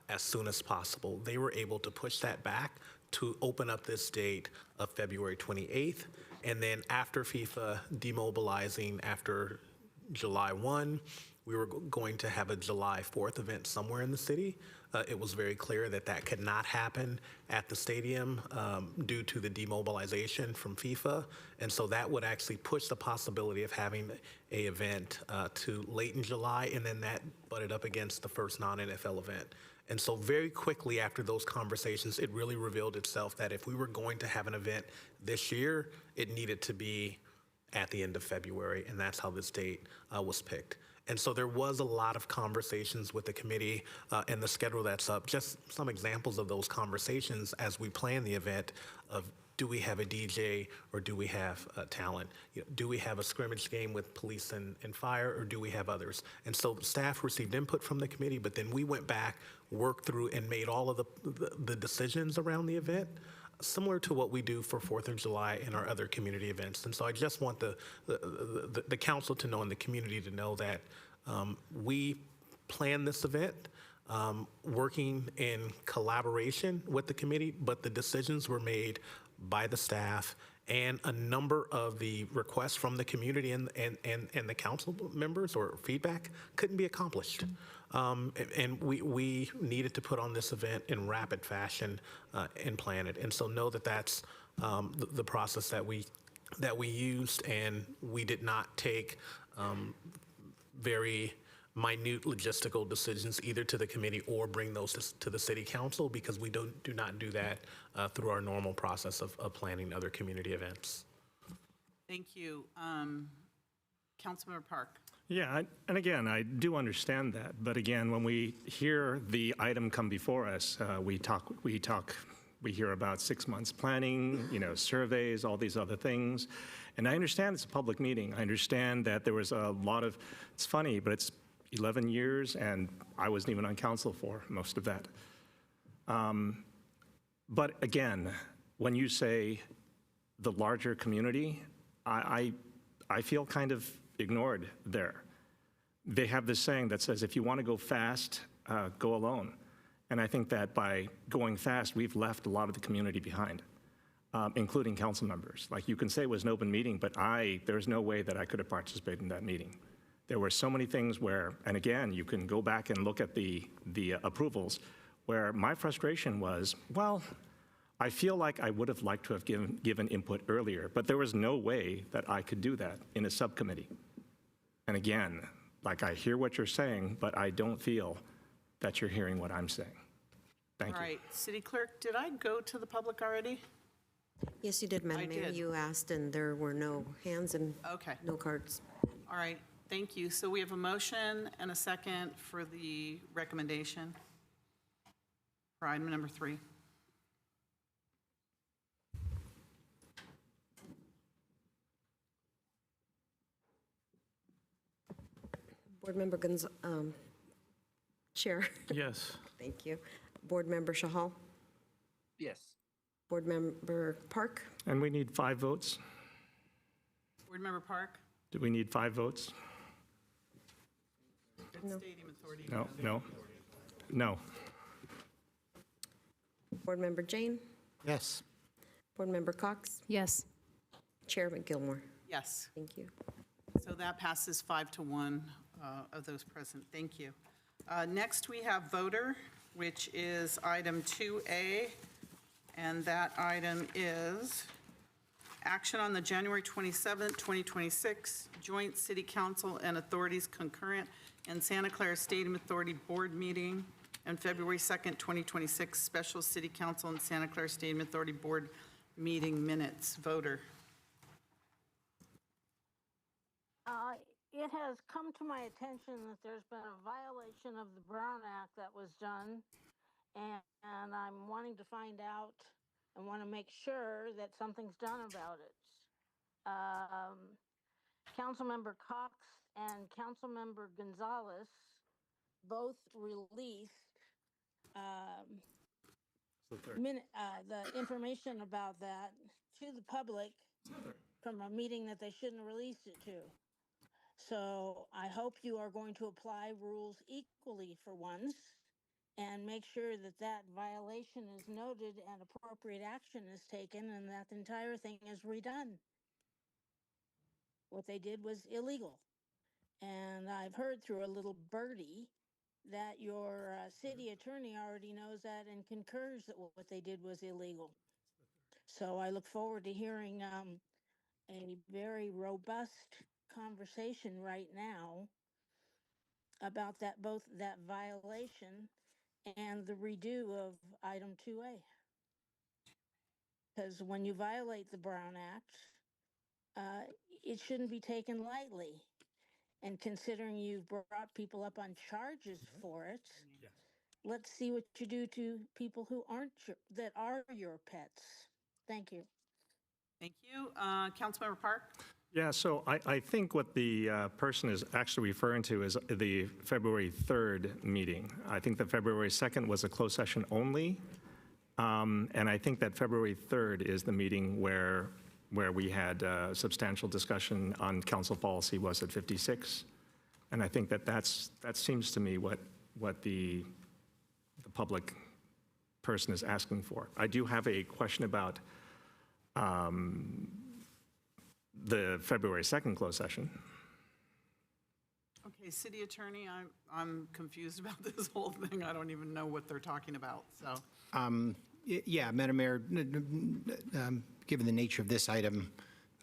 as soon as possible. They were able to push that back to open up this date of February 28th. And then after FIFA demobilizing after July 1, we were going to have a July 4th event somewhere in the city. It was very clear that that could not happen at the stadium due to the demobilization from FIFA. And so that would actually push the possibility of having a event to late in July, and then that butted up against the first non-NFL event. And so very quickly after those conversations, it really revealed itself that if we were going to have an event this year, it needed to be at the end of February, and that's how this date was picked. And so there was a lot of conversations with the committee and the schedule that's up. Just some examples of those conversations as we plan the event of, do we have a DJ or do we have talent? Do we have a scrimmage game with police and fire, or do we have others? And so staff received input from the committee, but then we went back, worked through, and made all of the decisions around the event, similar to what we do for 4th of July and our other community events. And so I just want the council to know and the community to know that we plan this event working in collaboration with the committee, but the decisions were made by the staff, and a number of the requests from the community and the council members or feedback couldn't be accomplished. And we needed to put on this event in rapid fashion and plan it. And so know that that's the process that we used, and we did not take very minute logistical decisions either to the committee or bring those to the city council, because we do not do that through our normal process of planning other community events. Thank you. Councilmember Park. Yeah, and again, I do understand that. But again, when we hear the item come before us, we hear about 6 months planning, surveys, all these other things. And I understand it's a public meeting. I understand that there was a lot of, it's funny, but it's 11 years, and I wasn't even on council for most of that. But again, when you say the larger community, I feel kind of ignored there. They have this saying that says, if you want to go fast, go alone. And I think that by going fast, we've left a lot of the community behind, including council members. Like, you can say it was an open meeting, but there's no way that I could have participated in that meeting. There were so many things where, and again, you can go back and look at the approvals, where my frustration was, well, I feel like I would have liked to have given input earlier, but there was no way that I could do that in a subcommittee. And again, like I hear what you're saying, but I don't feel that you're hearing what I'm saying. Thank you. All right, City Clerk, did I go to the public already? Yes, you did, Madam Mayor. did. You asked, and there were no hands and Okay. no cards. All right, thank you. So we have a motion and a second for the recommendation for item number 3. Board Member Chair. Yes. Thank you. Board Member Shahal. Yes. Board Member Park. And we need 5 votes. Board Member Park? Do we need 5 votes? It's No. Stadium Authority. No. Board Member Jane. Yes. Board Member Cox. Yes. Chairman Gilmore. Yes. Thank you. So that passes 5-1 of those present. Thank you. Next, we have voter, which is item 2A, and that item is action on the January 27th, 2026 Joint City Council and Authorities Concurrent and Santa Clara Stadium Authority Board Meeting, and February 2nd, 2026 Special City Council and Santa Clara Stadium Authority Board Meeting Minutes. Voter. It has come to my attention that there's been a violation of the Brown Act that was done, and I'm wanting to find out and want to make sure that something's done about it. Councilmember Cox and Councilmember Gonzalez both released the information about that to the public from a meeting that they shouldn't have released it to. So I hope you are going to apply rules equally for once and make sure that that violation is noted and appropriate action is taken and that the entire thing is redone. What they did was illegal. And I've heard through a little birdie that your city attorney already knows that and concurs that what they did was illegal. So I look forward to hearing a very robust conversation right now about that, both that violation and the redo of item 2A. Because when you violate the Brown Act, it shouldn't be taken lightly. And considering you've brought people up on charges for it, let's see what you do to people who that are your pets. Thank you. Thank you. Councilmember Park? Yeah, so I think what the person is actually referring to is the February 3rd meeting. I think that February 2nd was a closed session only, and I think that February 3rd is the meeting where we had substantial discussion on council policy was at 56, and I think that seems to me what the public person is asking for. I do have a question about the February 2nd closed session. Okay, City Attorney, I'm confused about this whole thing. I don't even know what they're talking about, so. Yeah, Madam Mayor, given the nature of this item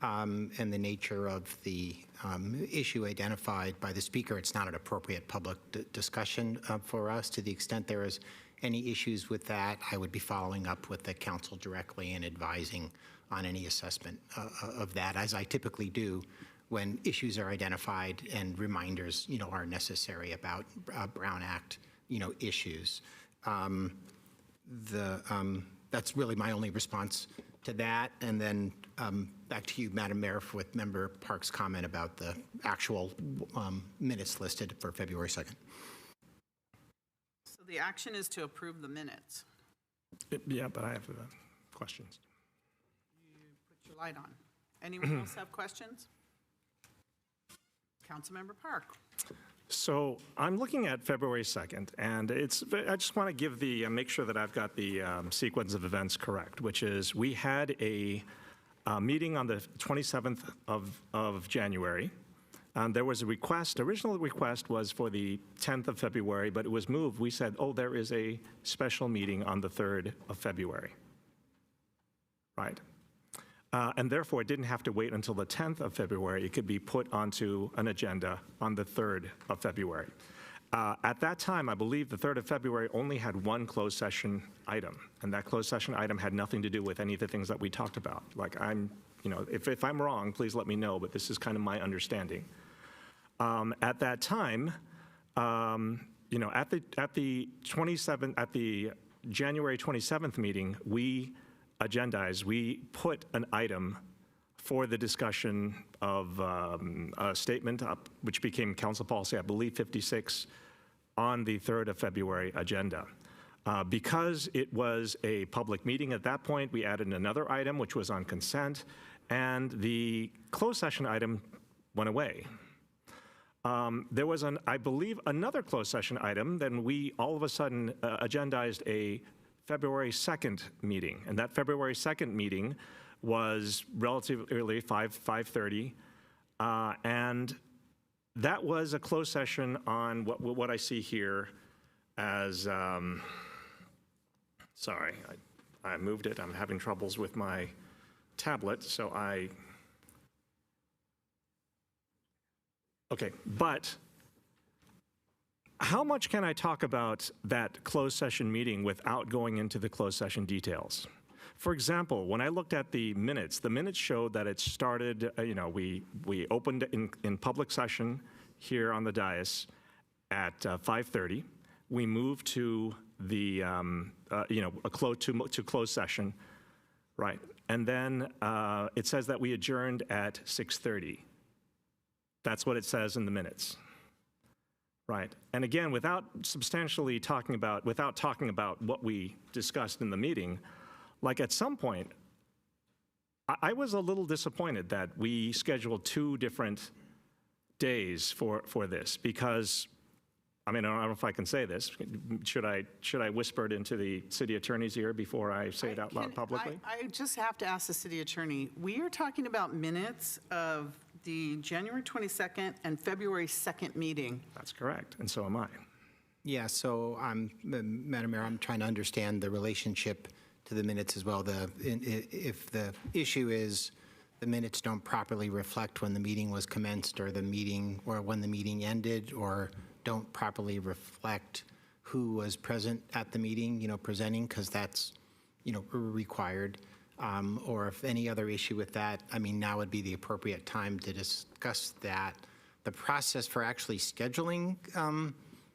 and the nature of the issue identified by the speaker, it's not an appropriate public discussion for us. To the extent there is any issues with that, I would be following up with the council directly and advising on any assessment of that, as I typically do when issues are identified and reminders, are necessary about Brown Act, issues. That's really my only response to that. And then back to you, Madam Mayor, with Member Park's comment about the actual minutes listed for February 2nd. So the action is to approve the minutes. Yeah, but I have questions. You put your light on. Anyone else have questions? Councilmember Park. So I'm looking at February 2nd, and I just want to make sure that I've got the sequence of events correct, which is we had a meeting on the 27th of January. There was a request. Original request was for the 10th of February, but it was moved. We said, oh, there is a special meeting on the 3rd of February. right? And therefore, it didn't have to wait until the 10th of February. It could be put onto an agenda on the 3rd of February. At that time, I believe the 3rd of February only had one closed session item, and that closed session item had nothing to do with any of the things that we talked about. Like, if I'm wrong, please let me know, but this is kind of my understanding. At that time, at the January 27th meeting, we put an item for the discussion of a statement which became council policy, I believe 56, on the 3rd of February agenda. Because it was a public meeting at that point, we added another item which was on consent, and the closed session item went away. There was, I believe, another closed session item. Then we all of a sudden agendized a February 2nd meeting. And that February 2nd meeting was relatively early, 5:30. And that was a closed session on what I see here as, sorry, I moved it. I'm having troubles with my tablet, so okay, but how much can I talk about that closed session meeting without going into the closed session details? For example, when I looked at the minutes showed that it started, we opened in public session here on the dais at 5:30. We moved to the, to closed session, right? And then it says that we adjourned at 6:30. That's what it says in the minutes, right? And again, without talking about what we discussed in the meeting, like at some point, I was a little disappointed that we scheduled 2 different days for this because, I don't know if I can say this. Should I whisper it into the city attorney's ear before I say it out loud publicly? I just have to ask the city attorney, we are talking about minutes of the January 22nd and February 2nd meeting. That's correct, and so am I. Yeah, so Madam Mayor, I'm trying to understand the relationship to the minutes as well. If the issue is the minutes don't properly reflect when the meeting was commenced or when the meeting ended, or don't properly reflect who was present at the meeting, presenting, because that's, required. Or if any other issue with that, now would be the appropriate time to discuss that. The process for actually scheduling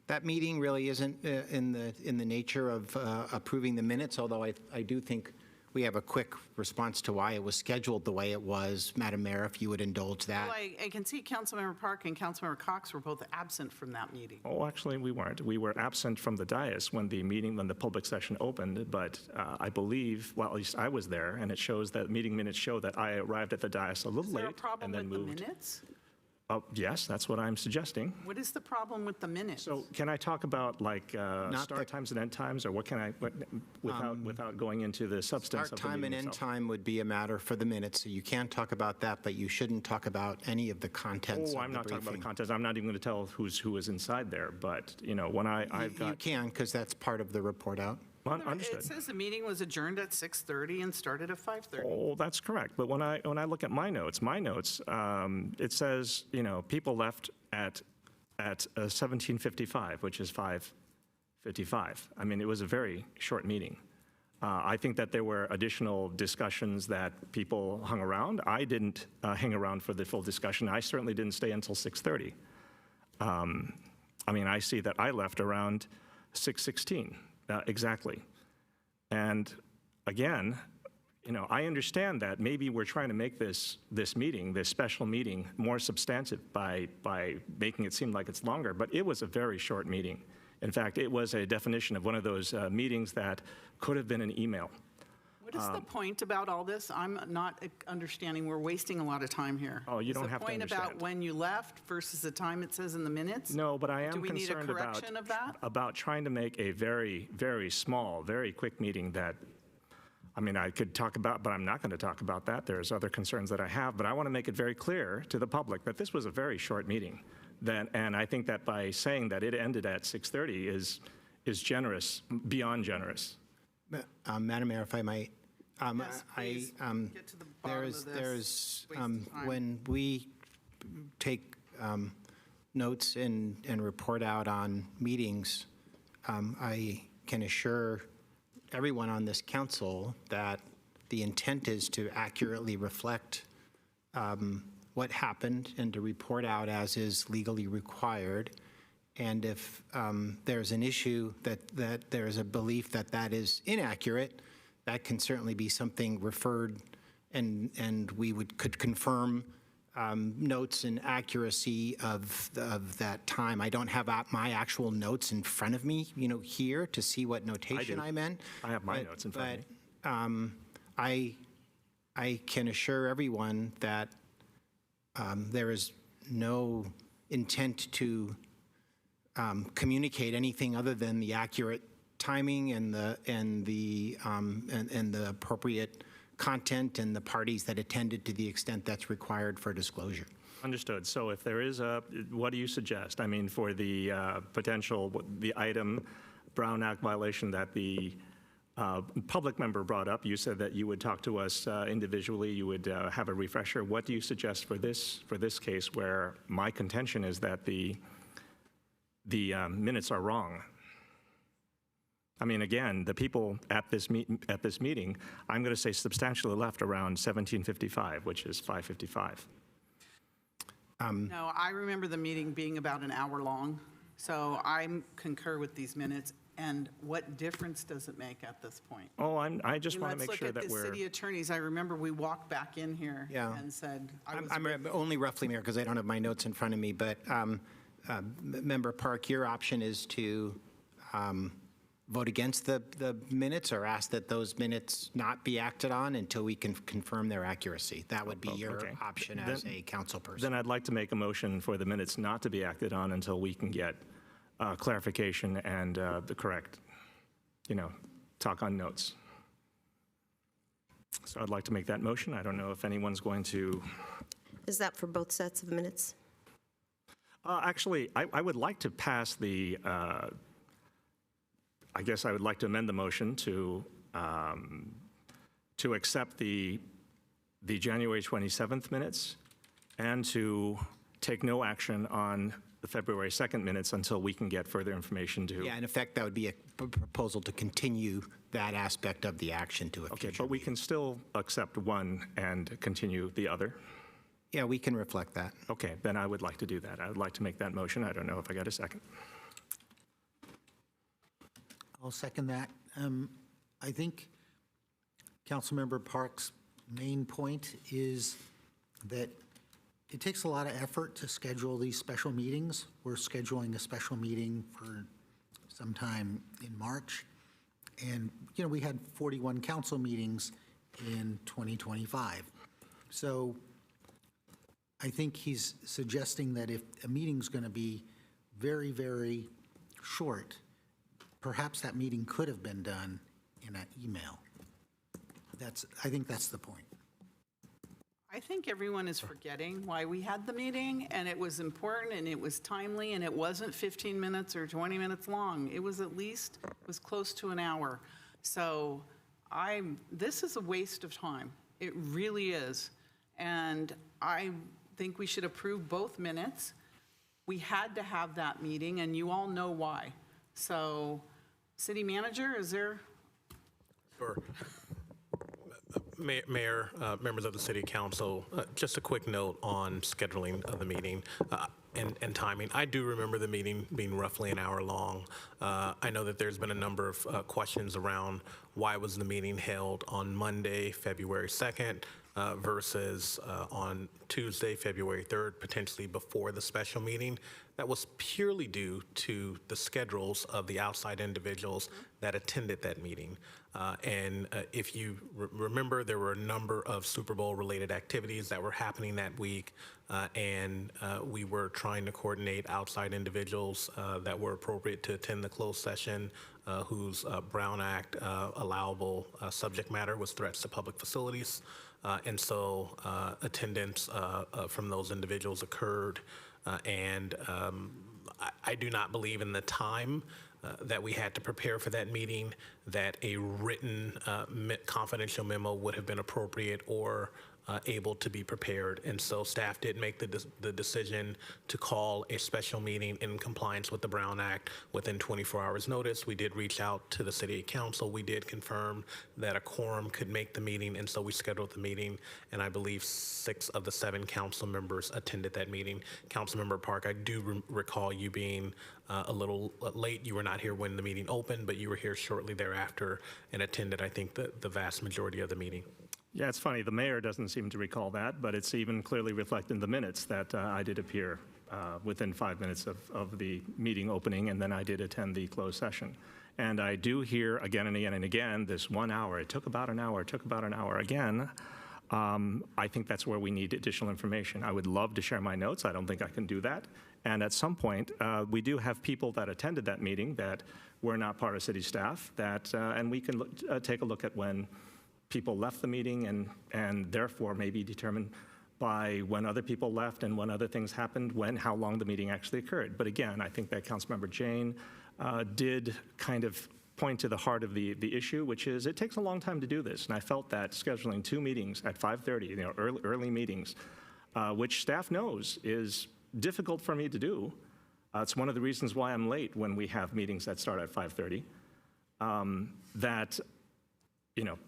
that meeting really isn't in the nature of approving the minutes, although I do think we have a quick response to why it was scheduled the way it was. Madam Mayor, if you would indulge that. Well, I can see Councilmember Park and Councilmember Cox were both absent from that meeting. Oh, actually, we weren't. We were absent from the dais when the public session opened, but I believe, well, at least I was there, and it shows that meeting minutes show that I arrived at the dais a little late and then moved. Is there a problem with the minutes? Yes, that's what I'm suggesting. What is the problem with the minutes? So can I talk about start times and end times, or without going into the substance of the Start time and meeting end time would be a matter for the minutes, so you can talk about that, but you shouldn't talk about any of the contents of the briefing. I'm not talking about the contents. I'm not even going to tell who is inside there, but, when I've got... You can, because that's part of the report out. Understood. It says the meeting was adjourned at 6:30 and started at 5:30. Oh, that's correct. But when I look at my notes, it says, people left at 17:55, which is 5:55. It was a very short meeting. I think that there were additional discussions that people hung around. I didn't hang around for the full discussion. I certainly didn't stay until 6:30. I see that I left around 6:16. Exactly. And again, I understand that maybe we're trying to make this meeting, this special meeting, more substantive by making it seem like it's longer, but it was a very short meeting. In fact, it was a definition of one of those meetings that could have been an email. What is the point about all this? I'm not understanding. We're wasting a lot of time here. Oh, you don't have to Is the understand. point about when you left versus the time it says in the minutes? No, but I am Do we need a concerned correction of that? about trying to make a very, very small, very quick meeting that, I could talk about, but I'm not going to talk about that. There's other concerns that I have, but I want to make it very clear to the public that this was a very short meeting. And I think that by saying that it ended at 6:30 is generous, beyond generous. Madam Mayor, if I might, Yes, please. Get to the bottom of this. There's, Waste of time. when we take notes and report out on meetings, I can assure everyone on this council that the intent is to accurately reflect what happened and to report out as is legally required. And if there's an issue that there's a belief that that is inaccurate, that can certainly be something referred, and we could confirm notes and accuracy of that time. I don't have my actual notes in front of me, here to see what notation I'm in. I have my notes in front of me. But I can assure everyone that there is no intent to communicate anything other than the accurate timing and the appropriate content and the parties that attended to the extent that's required for disclosure. Understood. So if there is what do you suggest? I mean, for the the item Brown Act violation that the public member brought up, you said that you would talk to us individually, you would have a refresher. What do you suggest for this case where my contention is that the minutes are wrong? I mean, again, the people at this meeting, I'm going to say substantially left around 17:55, which is 5:55. No, I remember the meeting being about an hour long, so I concur with these minutes. And what difference does it make at this point? Oh, I just want to make sure that Let's look at the city attorneys. I remember we walked back in here and said, I'm only roughly, Mayor, because I don't have my notes in front of me, but Member Park, your option is to vote against the minutes or ask that those minutes not be acted on until we can confirm their accuracy. That would be your option as a council person. Then I'd like to make a motion for the minutes not to be acted on until we can get clarification and the correct, talk on notes. So I'd like to make that motion. I don't know if anyone's going to. Is that for both sets of minutes? Actually, I would like to pass the, I guess I would like to amend the motion to accept the January 27th minutes and to take no action on the February 2nd minutes until we can get further information to. Yeah, in effect, that would be a proposal to continue that aspect of the action to a future. Okay, but we can still accept one and continue the other? Yeah, we can reflect that. Okay, then I would like to do that. I would like to make that motion. I don't know if I got a second. I'll second that. I think Councilmember Park's main point is that it takes a lot of effort to schedule these special meetings. We're scheduling a special meeting for sometime in March. And, we had 41 council meetings in 2025. So I think he's suggesting that if a meeting's going to be very, very short, perhaps that meeting could have been done in an email. I think that's the point. I think everyone is forgetting why we had the meeting, and it was important, and it was timely, and it wasn't 15 minutes or 20 minutes long. It was close to an hour. So this is a waste of time. It really is. And I think we should approve both minutes. We had to have that meeting, and you all know why. So, City Manager, is there? Sure. Mayor, members of the City Council, just a quick note on scheduling of the meeting and timing. I do remember the meeting being roughly an hour long. I know that there's been a number of questions around why was the meeting held on Monday, February 2nd, versus on Tuesday, February 3rd, potentially before the special meeting. That was purely due to the schedules of the outside individuals that attended that meeting. And if you remember, there were a number of Super Bowl related activities that were happening that week, and we were trying to coordinate outside individuals that were appropriate to attend the closed session, whose Brown Act allowable subject matter was threats to public facilities. And so attendance from those individuals occurred. And I do not believe in the time that we had to prepare for that meeting, that a written confidential memo would have been appropriate or able to be prepared. And so staff did make the decision to call a special meeting in compliance with the Brown Act within 24 hours notice. We did reach out to the city council. We did confirm that a quorum could make the meeting, and so we scheduled the meeting, and I believe 6 of the 7 council members attended that meeting. Councilmember Park, I do recall you being a little late. You were not here when the meeting opened, but you were here shortly thereafter and attended, I think, the vast majority of the meeting. Yeah, it's funny. The mayor doesn't seem to recall that, but it's even clearly reflected in the minutes that I did appear within 5 minutes of the meeting opening, and then I did attend the closed session. And I do hear again and again and again this 1 hour. It took about an hour. It took about an hour. Again, I think that's where we need additional information. I would love to share my notes. I don't think I can do that. And at some point, we do have people that attended that meeting that were not part of city staff, and we can take a look at when people left the meeting and therefore maybe determine by when other people left and when other things happened, how long the meeting actually occurred. But again, I think that Councilmember Jane did kind of point to the heart of the issue, which is it takes a long time to do this. And I felt that scheduling 2 meetings at 5:30, early meetings, which staff knows is difficult for me to do. It's one of the reasons why I'm late when we have meetings that start at 5:30.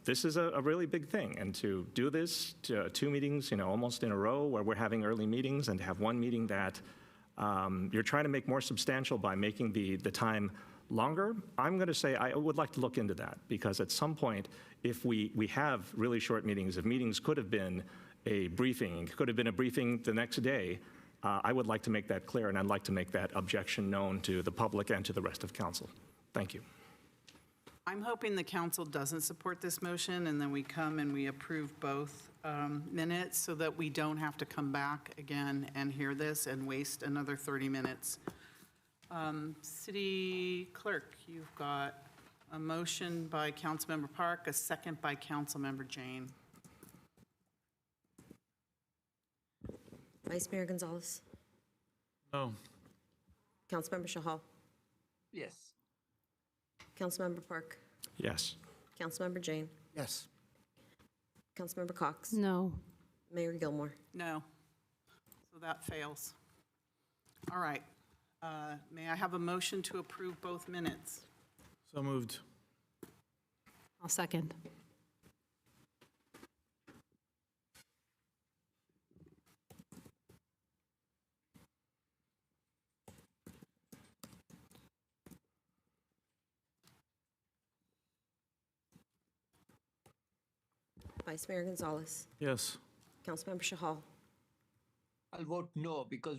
This is a really big thing. And to do this, 2 meetings, almost in a row where we're having early meetings, and to have one meeting that you're trying to make more substantial by making the time longer, I'm going to say I would like to look into that, because at some point, if we have really short meetings, if meetings could have been a briefing, could have been a briefing the next day, I would like to make that clear, and I'd like to make that objection known to the public and to the rest of council. Thank you. I'm hoping the council doesn't support this motion, and then we come and we approve both minutes so that we don't have to come back again and hear this and waste another 30 minutes. City Clerk, you've got a motion by Councilmember Park, a second by Councilmember Jane. Vice Mayor Gonzalez. No. Councilmember Shahal. Yes. Councilmember Park. Yes. Councilmember Jane. Yes. Councilmember Cox. No. Mayor Gilmore. No. So that fails. All right. May I have a motion to approve both minutes? So moved. I'll second. Vice Mayor Gonzalez. Yes. Councilmember Shahal. I'll vote no, because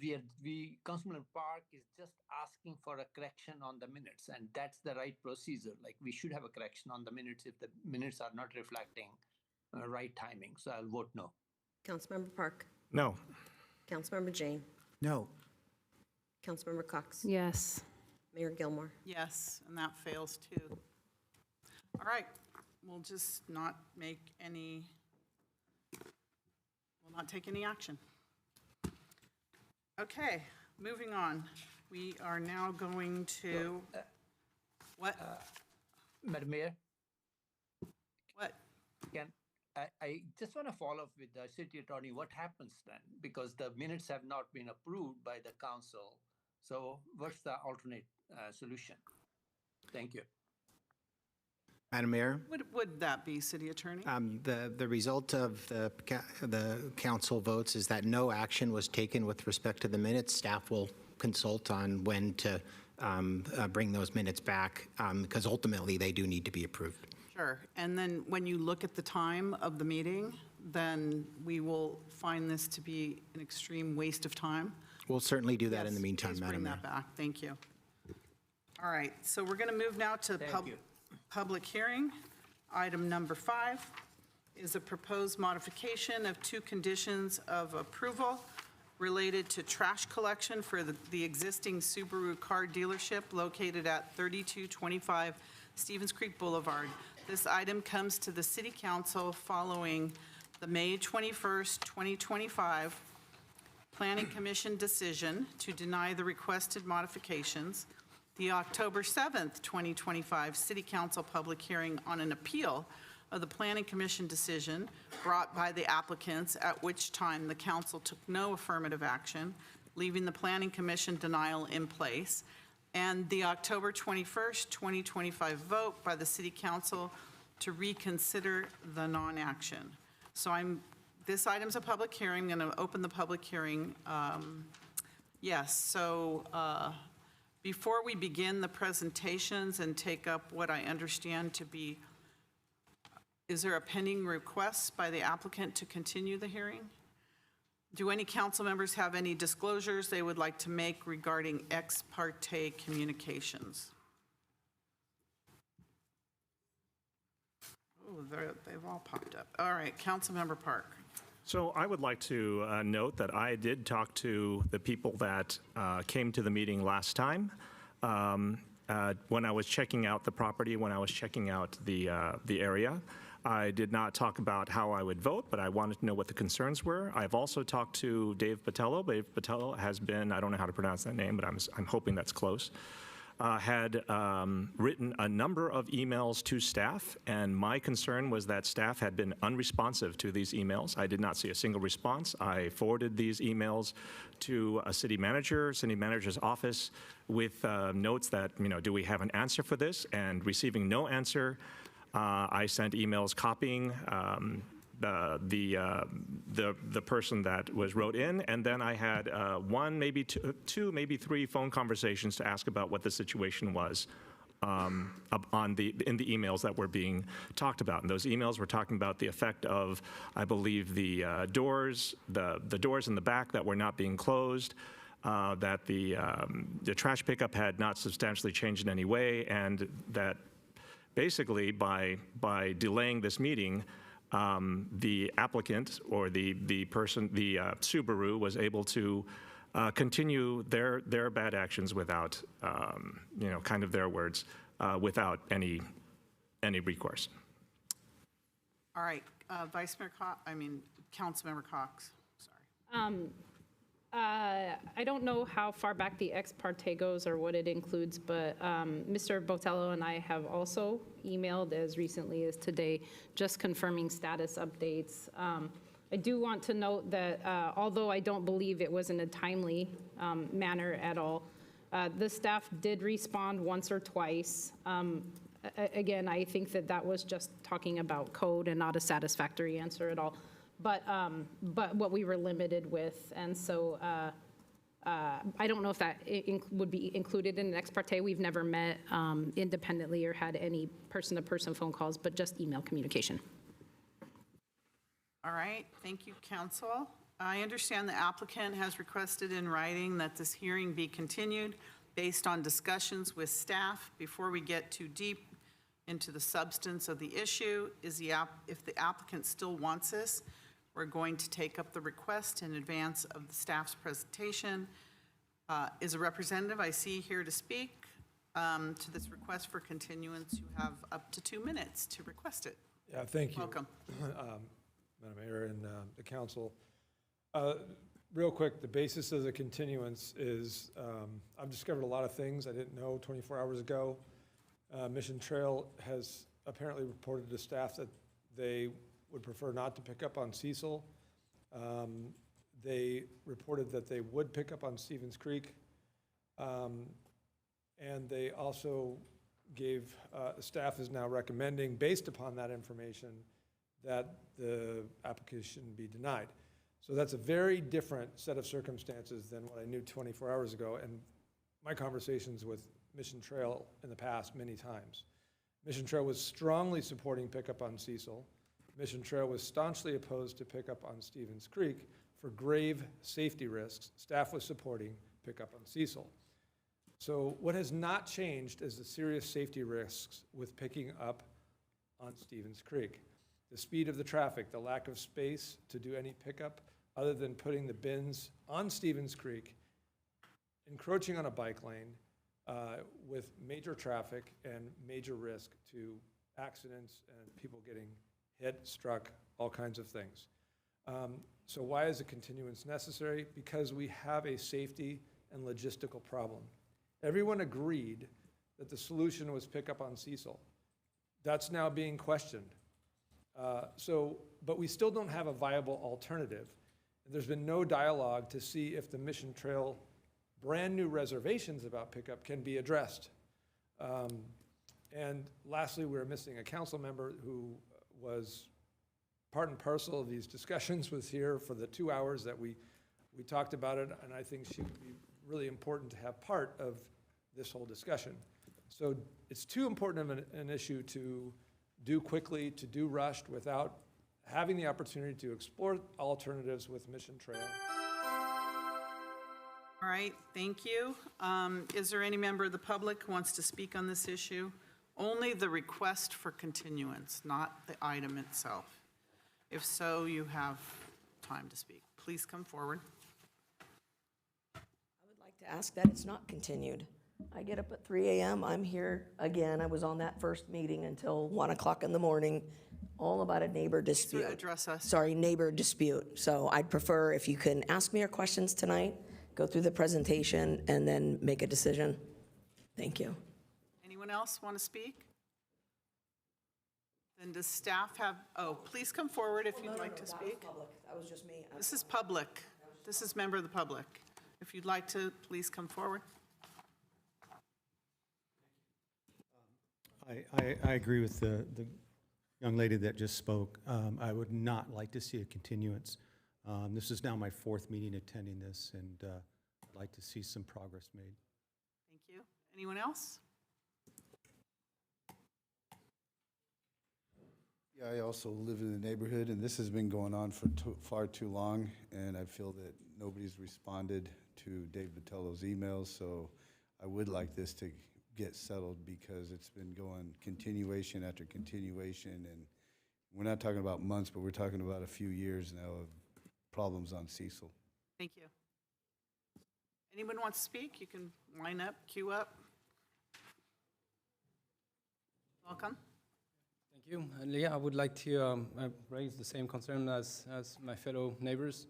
Councilman Park is just asking for a correction on the minutes, and that's the right procedure. Like, we should have a correction on the minutes if the minutes are not reflecting right timing. So I'll vote no. Councilmember Park. No. Councilmember Jane. No. Councilmember Cox. Yes. Mayor Gilmore. Yes, and that fails too. All right, we'll just not make any, we'll not take any action. Okay, moving on. We are now going to, what? Madam Mayor? What? I just want to follow up with the city attorney. What happens then? Because the minutes have not been approved by the council. So what's the alternate solution? Thank you. Madam Mayor? What would that be, City Attorney? The result of the council votes is that no action was taken with respect to the minutes. Staff will consult on when to bring those minutes back, because ultimately they do need to be approved. Sure, and then when you look at the time of the meeting, then we will find this to be an extreme waste of time. We'll certainly do that in the meantime, Madam Mayor. Bring that back, thank you. All right, so we're going to move now to public hearing. Item number 5 is a proposed modification of 2 conditions of approval related to trash collection for the existing Subaru car dealership located at 3225 Stevens Creek Boulevard. This item comes to the City Council following the May 21st, 2025 Planning Commission decision to deny the requested modifications The October 7th, 2025 City Council public hearing on an appeal of the Planning Commission decision brought by the applicants, at which time the council took no affirmative action, leaving the Planning Commission denial in place, and the October 21st, 2025 vote by the City Council to reconsider the non-action. So this item's a public hearing. I'm going to open the public hearing. Yes, so before we begin the presentations and take up what I understand to be, is there a pending request by the applicant to continue the hearing? Do any council members have any disclosures they would like to make regarding ex parte communications? Oh, they've all popped up. All right, Councilmember Park. So I would like to note that I did talk to the people that came to the meeting last time. When I was checking out the property, when I was checking out the area, I did not talk about how I would vote, but I wanted to know what the concerns were. I've also talked to Dave Patello. Dave Patello has been, I don't know how to pronounce that name, but I'm hoping that's close, had written a number of emails to staff, and my concern was that staff had been unresponsive to these emails. I did not see a single response. I forwarded these emails to a city manager's office with notes that, do we have an answer for this? And receiving no answer, I sent emails copying the person that wrote in, and then I had one, maybe two, maybe three phone conversations to ask about what the situation was in the emails that were being talked about. And those emails were talking about the effect of, I believe, the doors in the back that were not being closed. That the trash pickup had not substantially changed in any way, and that basically by delaying this meeting, the applicant or the person, the Subaru, was able to continue their bad actions without, kind of their words, without any recourse. All right, Councilmember Cox, sorry. I don't know how far back the ex parte goes or what it includes, but Mr. Botello and I have also emailed as recently as today, just confirming status updates. I do want to note that although I don't believe it was in a timely manner at all, the staff did respond once or twice. Again, I think that was just talking about code and not a satisfactory answer at all. But what we were limited with, and so I don't know if that would be included in an ex parte. We've never met independently or had any person-to-person phone calls, but just email communication. All right, thank you, council. I understand the applicant has requested in writing that this hearing be continued based on discussions with staff. Before we get too deep into the substance of the issue, if the applicant still wants this, we're going to take up the request in advance of the staff's presentation. Is a representative I see here to speak to this request for continuance? You have up to 2 minutes to request it. Yeah, thank you. Welcome. Madam Mayor and the council. Real quick, the basis of the continuance is I've discovered a lot of things I didn't know 24 hours ago. Mission Trail has apparently reported to staff that they would prefer not to pick up on Cecil. They reported that they would pick up on Stevens Creek. And they also gave, staff is now recommending, based upon that information, that the application be denied. So that's a very different set of circumstances than what I knew 24 hours ago, and my conversations with Mission Trail in the past many times. Mission Trail was strongly supporting pickup on Cecil. Mission Trail was staunchly opposed to pickup on Stevens Creek for grave safety risks. Staff was supporting pickup on Cecil. So what has not changed is the serious safety risks with picking up on Stevens Creek. The speed of the traffic, the lack of space to do any pickup other than putting the bins on Stevens Creek, encroaching on a bike lane with major traffic and major risk to accidents and people getting hit, struck, all kinds of things. So why is a continuance necessary? Because we have a safety and logistical problem. Everyone agreed that the solution was pick up on Cecil. That's now being questioned. But we still don't have a viable alternative. There's been no dialogue to see if the Mission Trail brand-new reservations about pickup can be addressed. And lastly, we're missing a council member who was part and parcel of these discussions, was here for the 2 hours that we talked about it, and I think she would be really important to have part of this whole discussion. So it's too important of an issue to do quickly, to do rushed, without having the opportunity to explore alternatives with Mission Trail. All right, thank you. Is there any member of the public who wants to speak on this issue? Only the request for continuance, not the item itself. If so, you have time to speak. Please come forward. I would like to ask that it's not continued. I get up at 3 a.m., I'm here again. I was on that first meeting until 1 o'clock in the morning, all about a neighbor dispute. Address us. Sorry, neighbor dispute. So I'd prefer if you can ask me your questions tonight, go through the presentation, and then make a decision. Thank you. Anyone else want to speak? Then does staff have, please come forward if you'd like to speak. That was just me. This is public. This is member of the public. If you'd like to, please come forward. I agree with the young lady that just spoke. I would not like to see a continuance. This is now my 4th meeting attending this, and I'd like to see some progress made. Thank you. Anyone else? Yeah, I also live in the neighborhood, and this has been going on for far too long, and I feel that nobody's responded to Dave Vitello's emails, so I would like this to get settled because it's been going continuation after continuation, and we're not talking about months, but we're talking about a few years now of problems on Cecil. Thank you. Anyone wants to speak? You can line up, queue up. Welcome. Thank you. And yeah, I would like to raise the same concern as my fellow neighbors.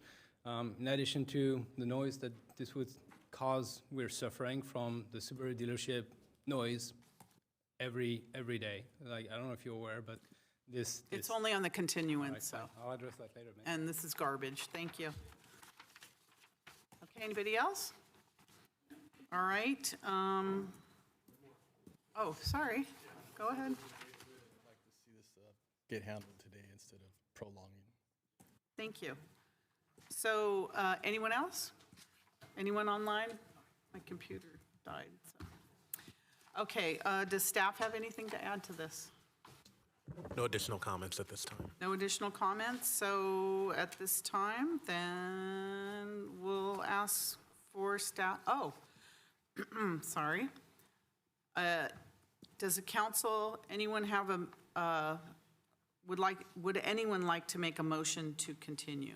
In addition to the noise that this would cause, we're suffering from the Subaru dealership noise every day. Like, I don't know if you're aware, but It's only on the continuance, right, so. fine. I'll address that later, man. And this is garbage. Thank you. Okay, anybody else? All right. Oh, sorry. Go ahead. Get handled today instead of prolonging. Thank you. So, anyone else? Anyone online? My computer died. So. Okay, does staff have anything to add to this? No additional comments at this time. No additional comments, so at this time, then we'll ask for staff, sorry. Does the council, anyone have would anyone like to make a motion to continue?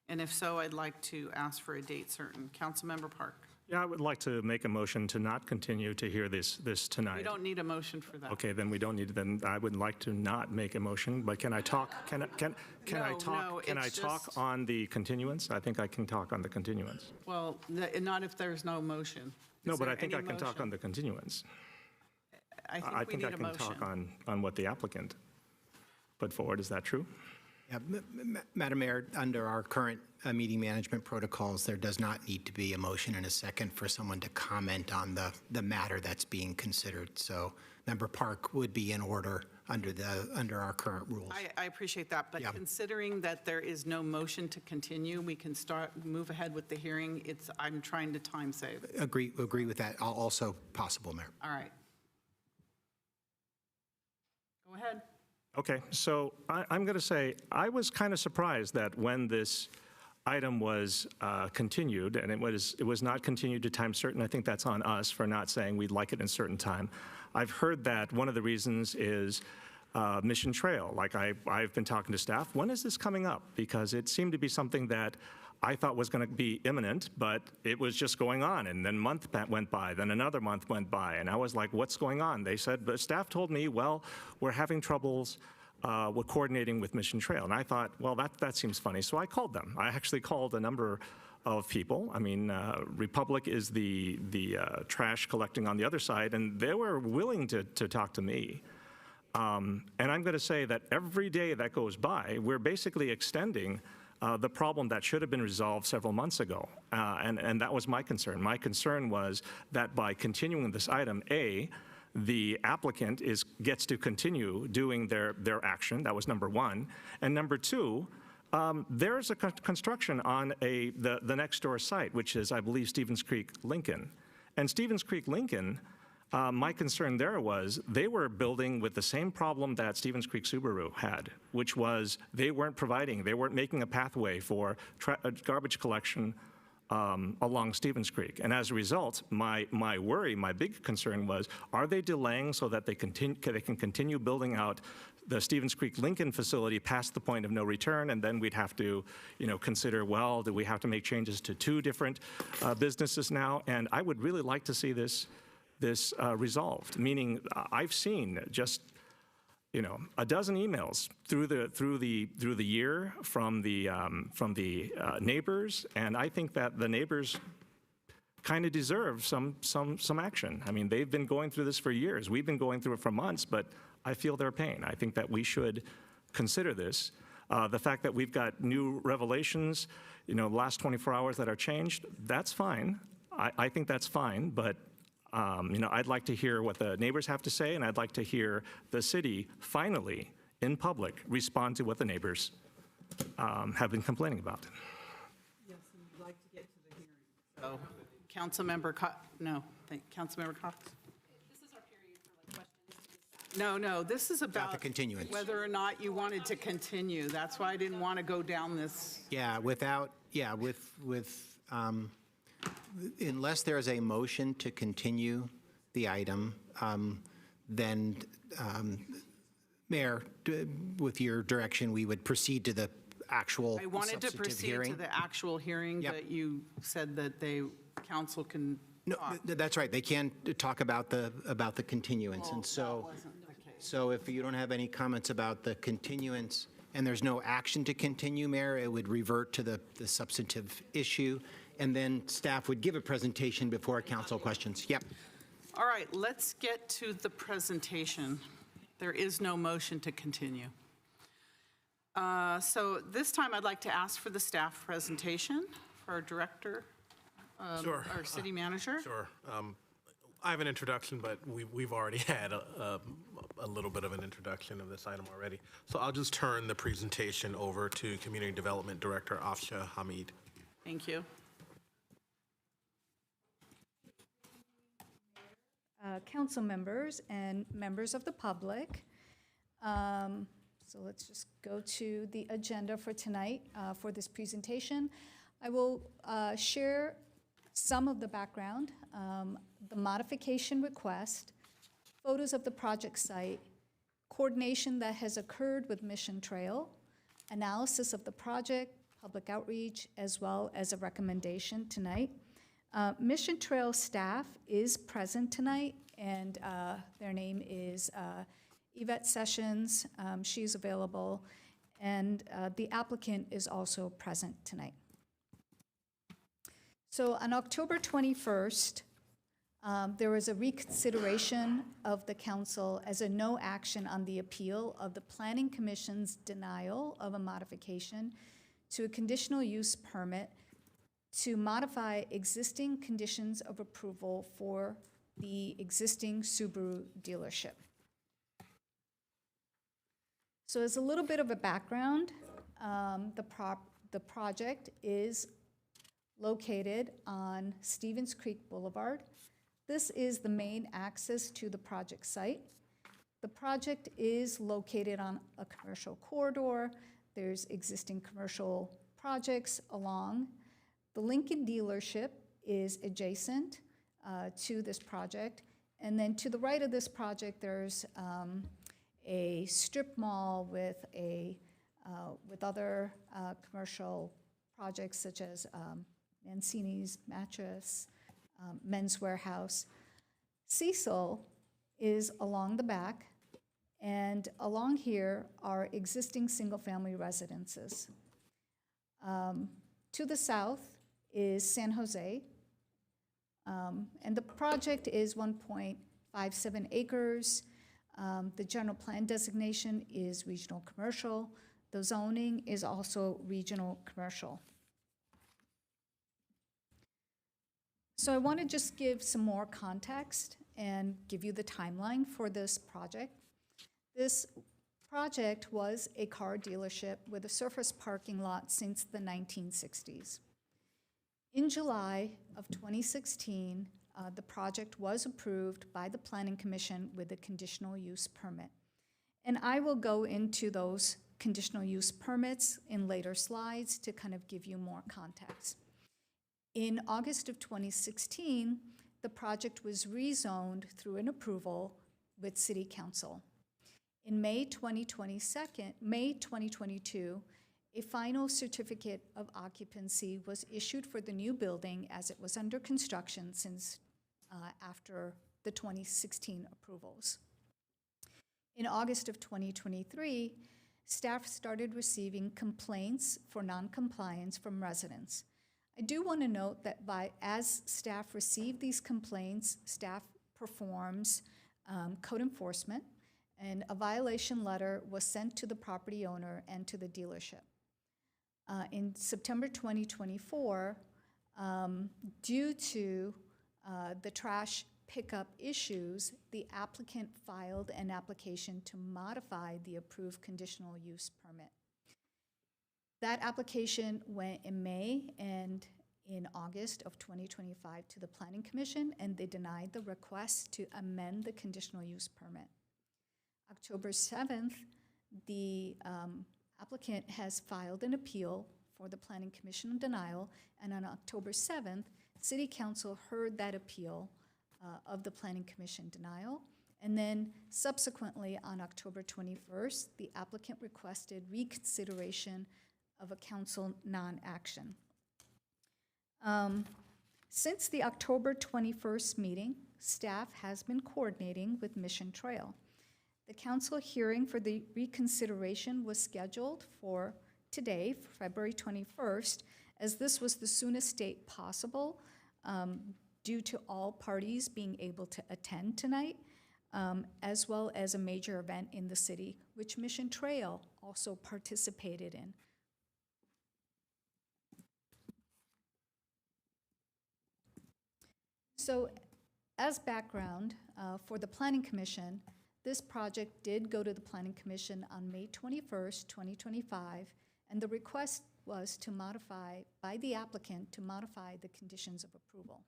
And if so, I'd like to ask for a date certain. Councilmember Park. Yeah, I would like to make a motion to not continue to hear this tonight. We don't need a motion for that. Okay, then we don't need, then I would like to not make a motion, but can I talk, can I talk on the continuance? I think I can talk on the continuance. Well, not if there's no motion. No, Is but there I think any I can talk motion? on the continuance. I think we need a motion. I can talk on what the applicant put forward. Is that true? Yeah, Madam Mayor, under our current meeting management protocols, there does not need to be a motion and a second for someone to comment on the matter that's being considered. So Member Park would be in order under our current rules. I appreciate that, but considering that there is no motion to continue, we can move ahead with the hearing. I'm trying to time save. Agree with that. Also possible, Mayor. All right. Go ahead. Okay, so I'm going to say I was kind of surprised that when this item was continued, and it was not continued to time certain. I think that's on us for not saying we'd like it in a certain time. I've heard that one of the reasons is Mission Trail. Like I've been talking to staff, when is this coming up? Because it seemed to be something that I thought was going to be imminent, but it was just going on. And then a month went by, then another month went by, and I was like, what's going on? They said, the staff told me, well, we're having troubles with coordinating with Mission Trail. And I thought, well, that seems funny. So I called them. I actually called a number of people. I mean, Republic is the trash collecting on the other side, and they were willing to talk to me. And I'm going to say that every day that goes by, we're basically extending the problem that should have been resolved several months ago. And that was my concern. My concern was that by continuing this item, A, the applicant gets to continue doing their action. That was number one. And number two, there's a construction on the next door site, which is, I believe, Stevens Creek Lincoln. And Stevens Creek Lincoln, my concern there was they were building with the same problem that Stevens Creek Subaru had, which was they weren't making a pathway for garbage collection along Stevens Creek. And as a result, my big concern was, are they delaying so that they can continue building out the Stevens Creek Lincoln facility past the point of no return, and then we'd have to, consider, well, do we have to make changes to 2 different businesses now? And I would really like to see this resolved, meaning I've seen just, a dozen emails through the year from the neighbors, and I think that the neighbors kind of deserve some action. I mean, they've been going through this for years. We've been going through it for months, but I feel their pain. I think that we should consider this. The fact that we've got new revelations, the last 24 hours that are changed, that's fine. I think that's fine, but I'd like to hear what the neighbors have to say, and I'd like to hear the city finally, in public, respond to what the neighbors have been complaining about. Yes, and we'd like to get to the hearing. So, Councilmember Councilmember Cox? This is our period for questions. No, this is about the continuance. whether or not you wanted to continue. That's why I didn't want to go down this. Unless there is a motion to continue the item, then, Mayor, with your direction, we would proceed to the actual I wanted to substantive proceed hearing. to the actual hearing, Yep. but you said that council can No, talk. that's right. They can talk about the continuance. And so, if you don't have any comments about the continuance and there's no action to continue, Mayor, it would revert to the substantive issue. And then staff would give a presentation before council questions. Yep. All right, let's get to the presentation. There is no motion to continue. So this time I'd like to ask for the staff presentation for our director, Sure. our city manager. Sure. I have an introduction, but we've already had a little bit of an introduction of this item already. So I'll just turn the presentation over to Community Development Director Afsha Hamid. Thank you. Council members and members of the public. So let's just go to the agenda for tonight for this presentation. I will share some of the background, the modification request, photos of the project site, coordination that has occurred with Mission Trail, analysis of the project, public outreach, as well as a recommendation tonight. Mission Trail staff is present tonight, and their name is Yvette Sessions. She's available, and the applicant is also present tonight. So on October 21st, there was a reconsideration of the council as a no action on the appeal of the Planning Commission's denial of a modification to a conditional use permit to modify existing conditions of approval for the existing Subaru dealership. So as a little bit of a background, the project is located on Stevens Creek Boulevard. This is the main access to the project site. The project is located on a commercial corridor. There's existing commercial projects along. The Lincoln dealership is adjacent to this project. And then to the right of this project, there's a strip mall with other commercial projects such as Mancini's Mattress, Men's Warehouse. Cecil is along the back, and along here are existing single-family residences. To the south is San Jose. And the project is 1.57 acres. The general plan designation is regional commercial. The zoning is also regional commercial. So I want to just give some more context and give you the timeline for this project. This project was a car dealership with a surface parking lot since the 1960s. In July of 2016, the project was approved by the Planning Commission with a conditional use permit. And I will go into those conditional use permits in later slides to kind of give you more context. In August of 2016, the project was rezoned through an approval with City Council. In May 2022, a final certificate of occupancy was issued for the new building as it was under construction since after the 2016 approvals. In August of 2023, staff started receiving complaints for noncompliance from residents. I do want to note that as staff receive these complaints, staff performs code enforcement, and a violation letter was sent to the property owner and to the dealership. In September 2024, due to the trash pickup issues, the applicant filed an application to modify the approved conditional use permit. That application went in May and in August of 2025 to the Planning Commission, and they denied the request to amend the conditional use permit. October 7th, the applicant has filed an appeal for the Planning Commission denial, and on October 7th, City Council heard that appeal of the Planning Commission denial, and then subsequently on October 21st, the applicant requested reconsideration of a council non-action. Since the October 21st meeting, staff has been coordinating with Mission Trail. The council hearing for the reconsideration was scheduled for today, for February 21st, as this was the soonest date possible due to all parties being able to attend tonight, as well as a major event in the city, which Mission Trail also participated in. So as background for the Planning Commission, this project did go to the Planning Commission on May 21st, 2025, and the request was to modify, by the applicant, to modify the conditions of approval.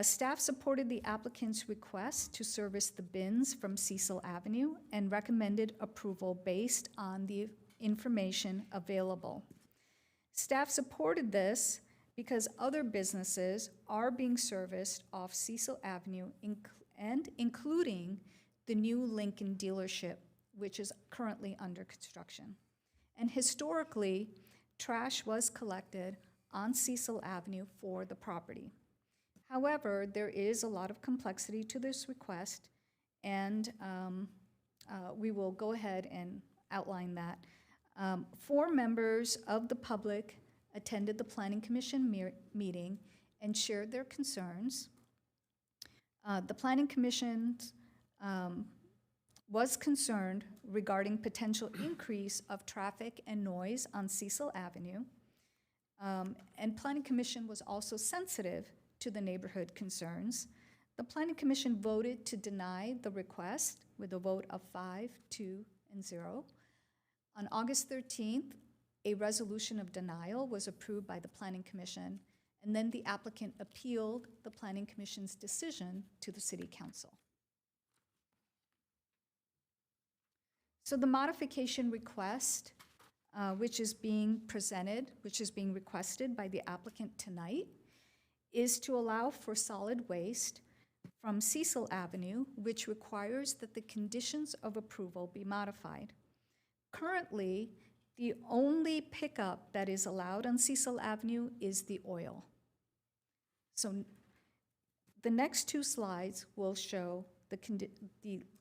Staff supported the applicant's request to service the bins from Cecil Avenue and recommended approval based on the information available. Staff supported this because other businesses are being serviced off Cecil Avenue, and including the new Lincoln dealership, which is currently under construction. And historically, trash was collected on Cecil Avenue for the property. However, there is a lot of complexity to this request, and we will go ahead and outline that. 4 members of the public attended the Planning Commission meeting and shared their concerns. The Planning Commission was concerned regarding potential increase of traffic and noise on Cecil Avenue. And Planning Commission was also sensitive to the neighborhood concerns. The Planning Commission voted to deny the request with a vote of 5, 2, and 0. On August 13th, a resolution of denial was approved by the Planning Commission, and then the applicant appealed the Planning Commission's decision to the City Council. So the modification request, which is being requested by the applicant tonight, is to allow for solid waste from Cecil Avenue, which requires that the conditions of approval be modified. Currently, the only pickup that is allowed on Cecil Avenue is the oil. So the next 2 slides will show the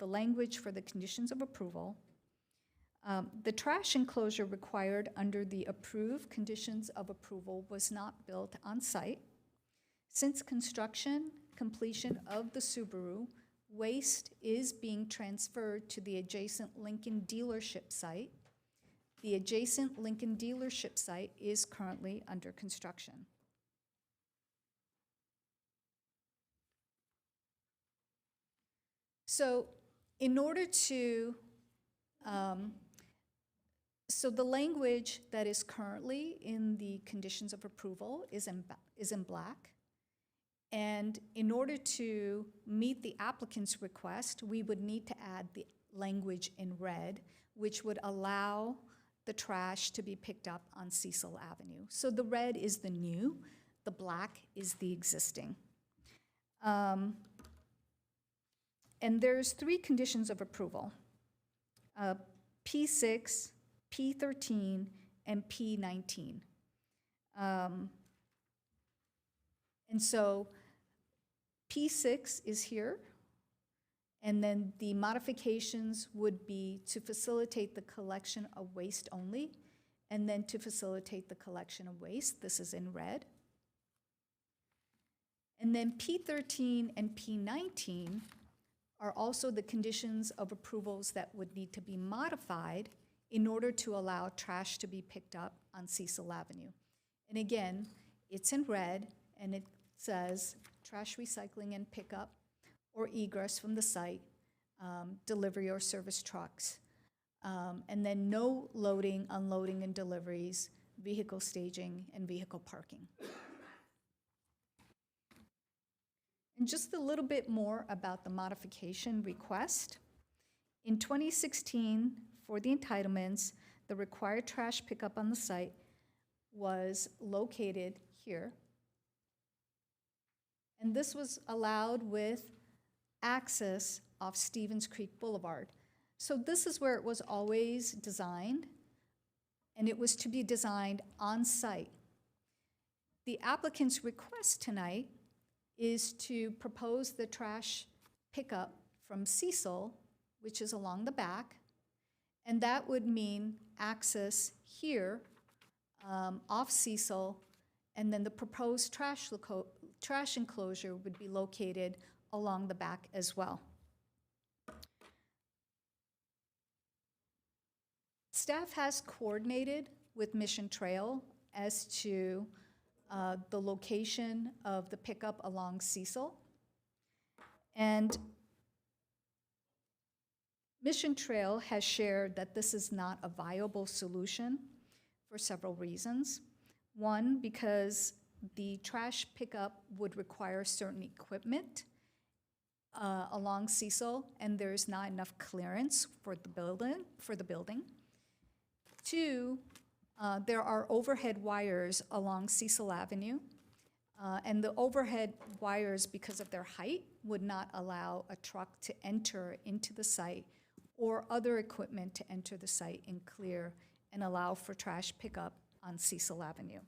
language for the conditions of approval. The trash enclosure required under the approved conditions of approval was not built on site. Since construction completion of the Subaru, waste is being transferred to the adjacent Lincoln dealership site. The adjacent Lincoln dealership site is currently under construction. So in order to, so the language that is currently in the conditions of approval is in black. And in order to meet the applicant's request, we would need to add the language in red, which would allow the trash to be picked up on Cecil Avenue. So the red is the new, the black is the existing. And there's 3 conditions of approval, P6, P13, and P19. And so P6 is here, and then the modifications would be to facilitate the collection of waste only, and then to facilitate the collection of waste. This is in red. And then P13 and P19 are also the conditions of approvals that would need to be modified in order to allow trash to be picked up on Cecil Avenue. And again, it's in red, and it says trash recycling and pickup or egress from the site, delivery or service trucks, and then no loading, unloading, and deliveries, vehicle staging, and vehicle parking. And just a little bit more about the modification request. In 2016, for the entitlements, the required trash pickup on the site was located here. And this was allowed with access off Stevens Creek Boulevard. So this is where it was always designed, and it was to be designed on site. The applicant's request tonight is to propose the trash pickup from Cecil, which is along the back, and that would mean access here off Cecil, and then the proposed trash enclosure would be located along the back as well. Staff has coordinated with Mission Trail as to the location of the pickup along Cecil. And Mission Trail has shared that this is not a viable solution for several reasons. One, because the trash pickup would require certain equipment along Cecil, and there's not enough clearance for the building. Two, there are overhead wires along Cecil Avenue, and the overhead wires, because of their height, would not allow a truck to enter into the site or other equipment to enter the site and clear and allow for trash pickup on Cecil Avenue.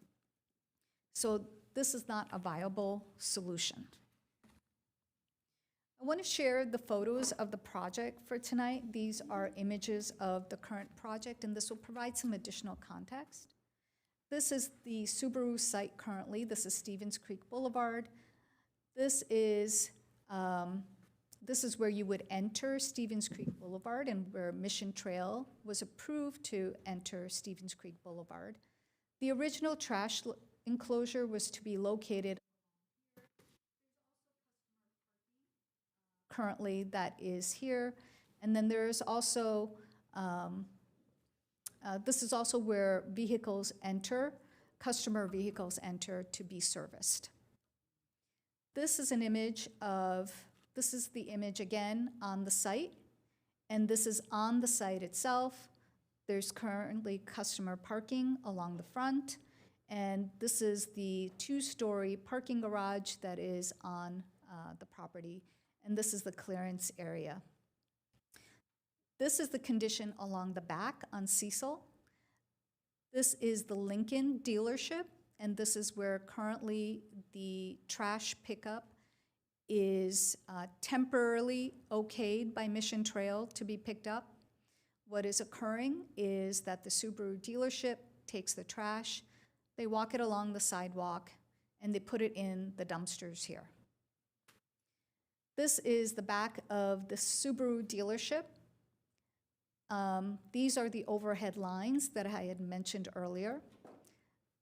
So this is not a viable solution. I want to share the photos of the project for tonight. These are images of the current project, and this will provide some additional context. This is the Subaru site currently. This is Stevens Creek Boulevard. This is where you would enter Stevens Creek Boulevard and where Mission Trail was approved to enter Stevens Creek Boulevard. The original trash enclosure was to be located currently, that is here. And then there's also, this is also where vehicles enter, customer vehicles enter to be serviced. This is an image of, this is the image again on the site, and this is on the site itself. There's currently customer parking along the front, and this is the 2-story parking garage that is on the property, and this is the clearance area. This is the condition along the back on Cecil. This is the Lincoln dealership, and this is where currently the trash pickup is temporarily okayed by Mission Trail to be picked up. what is occurring is that the Subaru dealership takes the trash, they walk it along the sidewalk, and they put it in the dumpsters here. This is the back of the Subaru dealership. These are the overhead lines that I had mentioned earlier.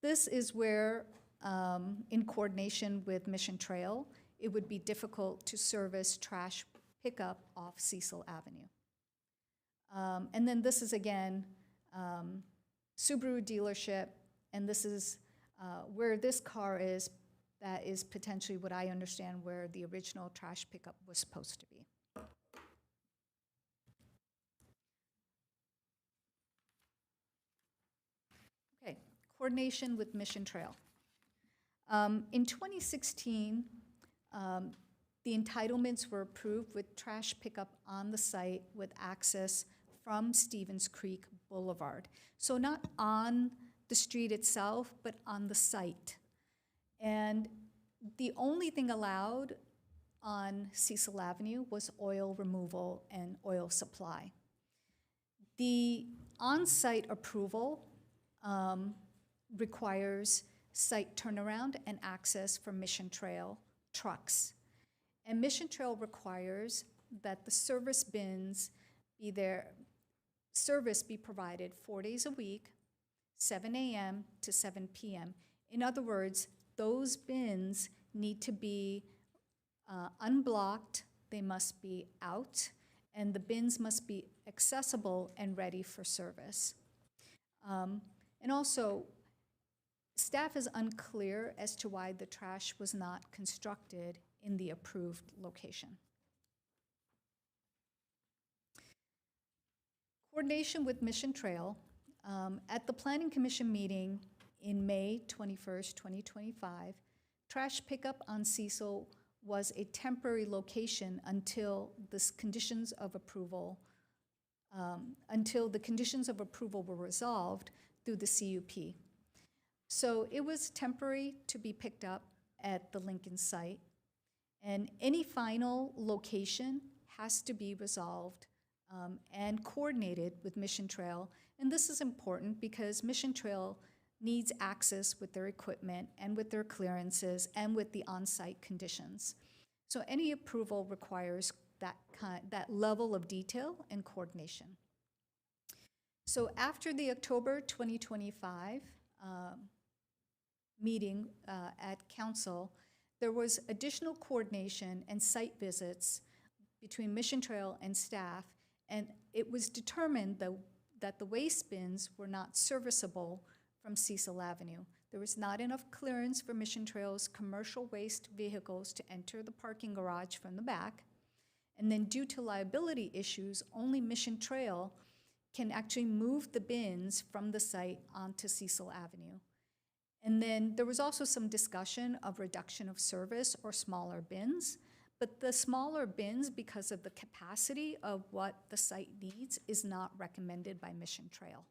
This is where, in coordination with Mission Trail, it would be difficult to service trash pickup off Cecil Avenue. And then this is, again, Subaru dealership, and this is where this car is. That is potentially what I understand where the original trash pickup was supposed to be. Okay, coordination with Mission Trail. In 2016, the entitlements were approved with trash pickup on the site with access from Stevens Creek Boulevard. So not on the street itself, but on the site. And the only thing allowed on Cecil Avenue was oil removal and oil supply. The on-site approval requires site turnaround and access for Mission Trail trucks. And Mission Trail requires that the service bins be there, service be provided 4 days a week, 7 a.m. to 7 p.m. In other words, those bins need to be unblocked, they must be out, and the bins must be accessible and ready for service. And also, staff is unclear as to why the trash was not constructed in the approved location. Coordination with Mission Trail. At the Planning Commission meeting in May 21st, 2025, trash pickup on Cecil was a temporary location until the conditions of approval were resolved through the CUP. So it was temporary to be picked up at the Lincoln site, and any final location has to be resolved and coordinated with Mission Trail. And this is important because Mission Trail needs access with their equipment and with their clearances and with the on-site conditions. So any approval requires that level of detail and coordination. So after the October 2025 meeting at Council, there was additional coordination and site visits between Mission Trail and staff, and it was determined that the waste bins were not serviceable from Cecil Avenue. There was not enough clearance for Mission Trail's commercial waste vehicles to enter the parking garage from the back. And then due to liability issues, only Mission Trail can actually move the bins from the site onto Cecil Avenue. And then there was also some discussion of reduction of service or smaller bins, but the smaller bins, because of the capacity of what the site needs, is not recommended by Mission Trail.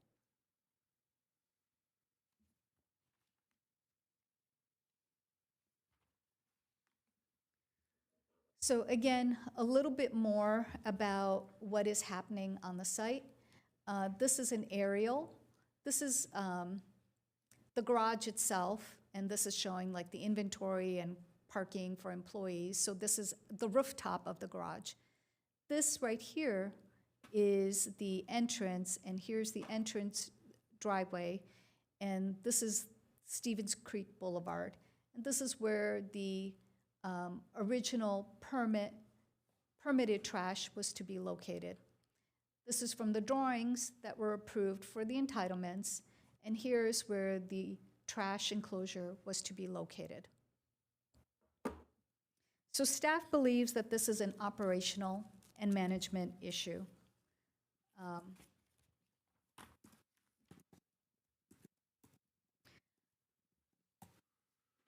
So again, a little bit more about what is happening on the site. This is an aerial. This is the garage itself, and this is showing like the inventory and parking for employees. So this is the rooftop of the garage. This right here is the entrance, and here's the entrance driveway, and this is Stevens Creek Boulevard. And this is where the original permitted trash was to be located. This is from the drawings that were approved for the entitlements, and here's where the trash enclosure was to be located. So staff believes that this is an operational and management issue.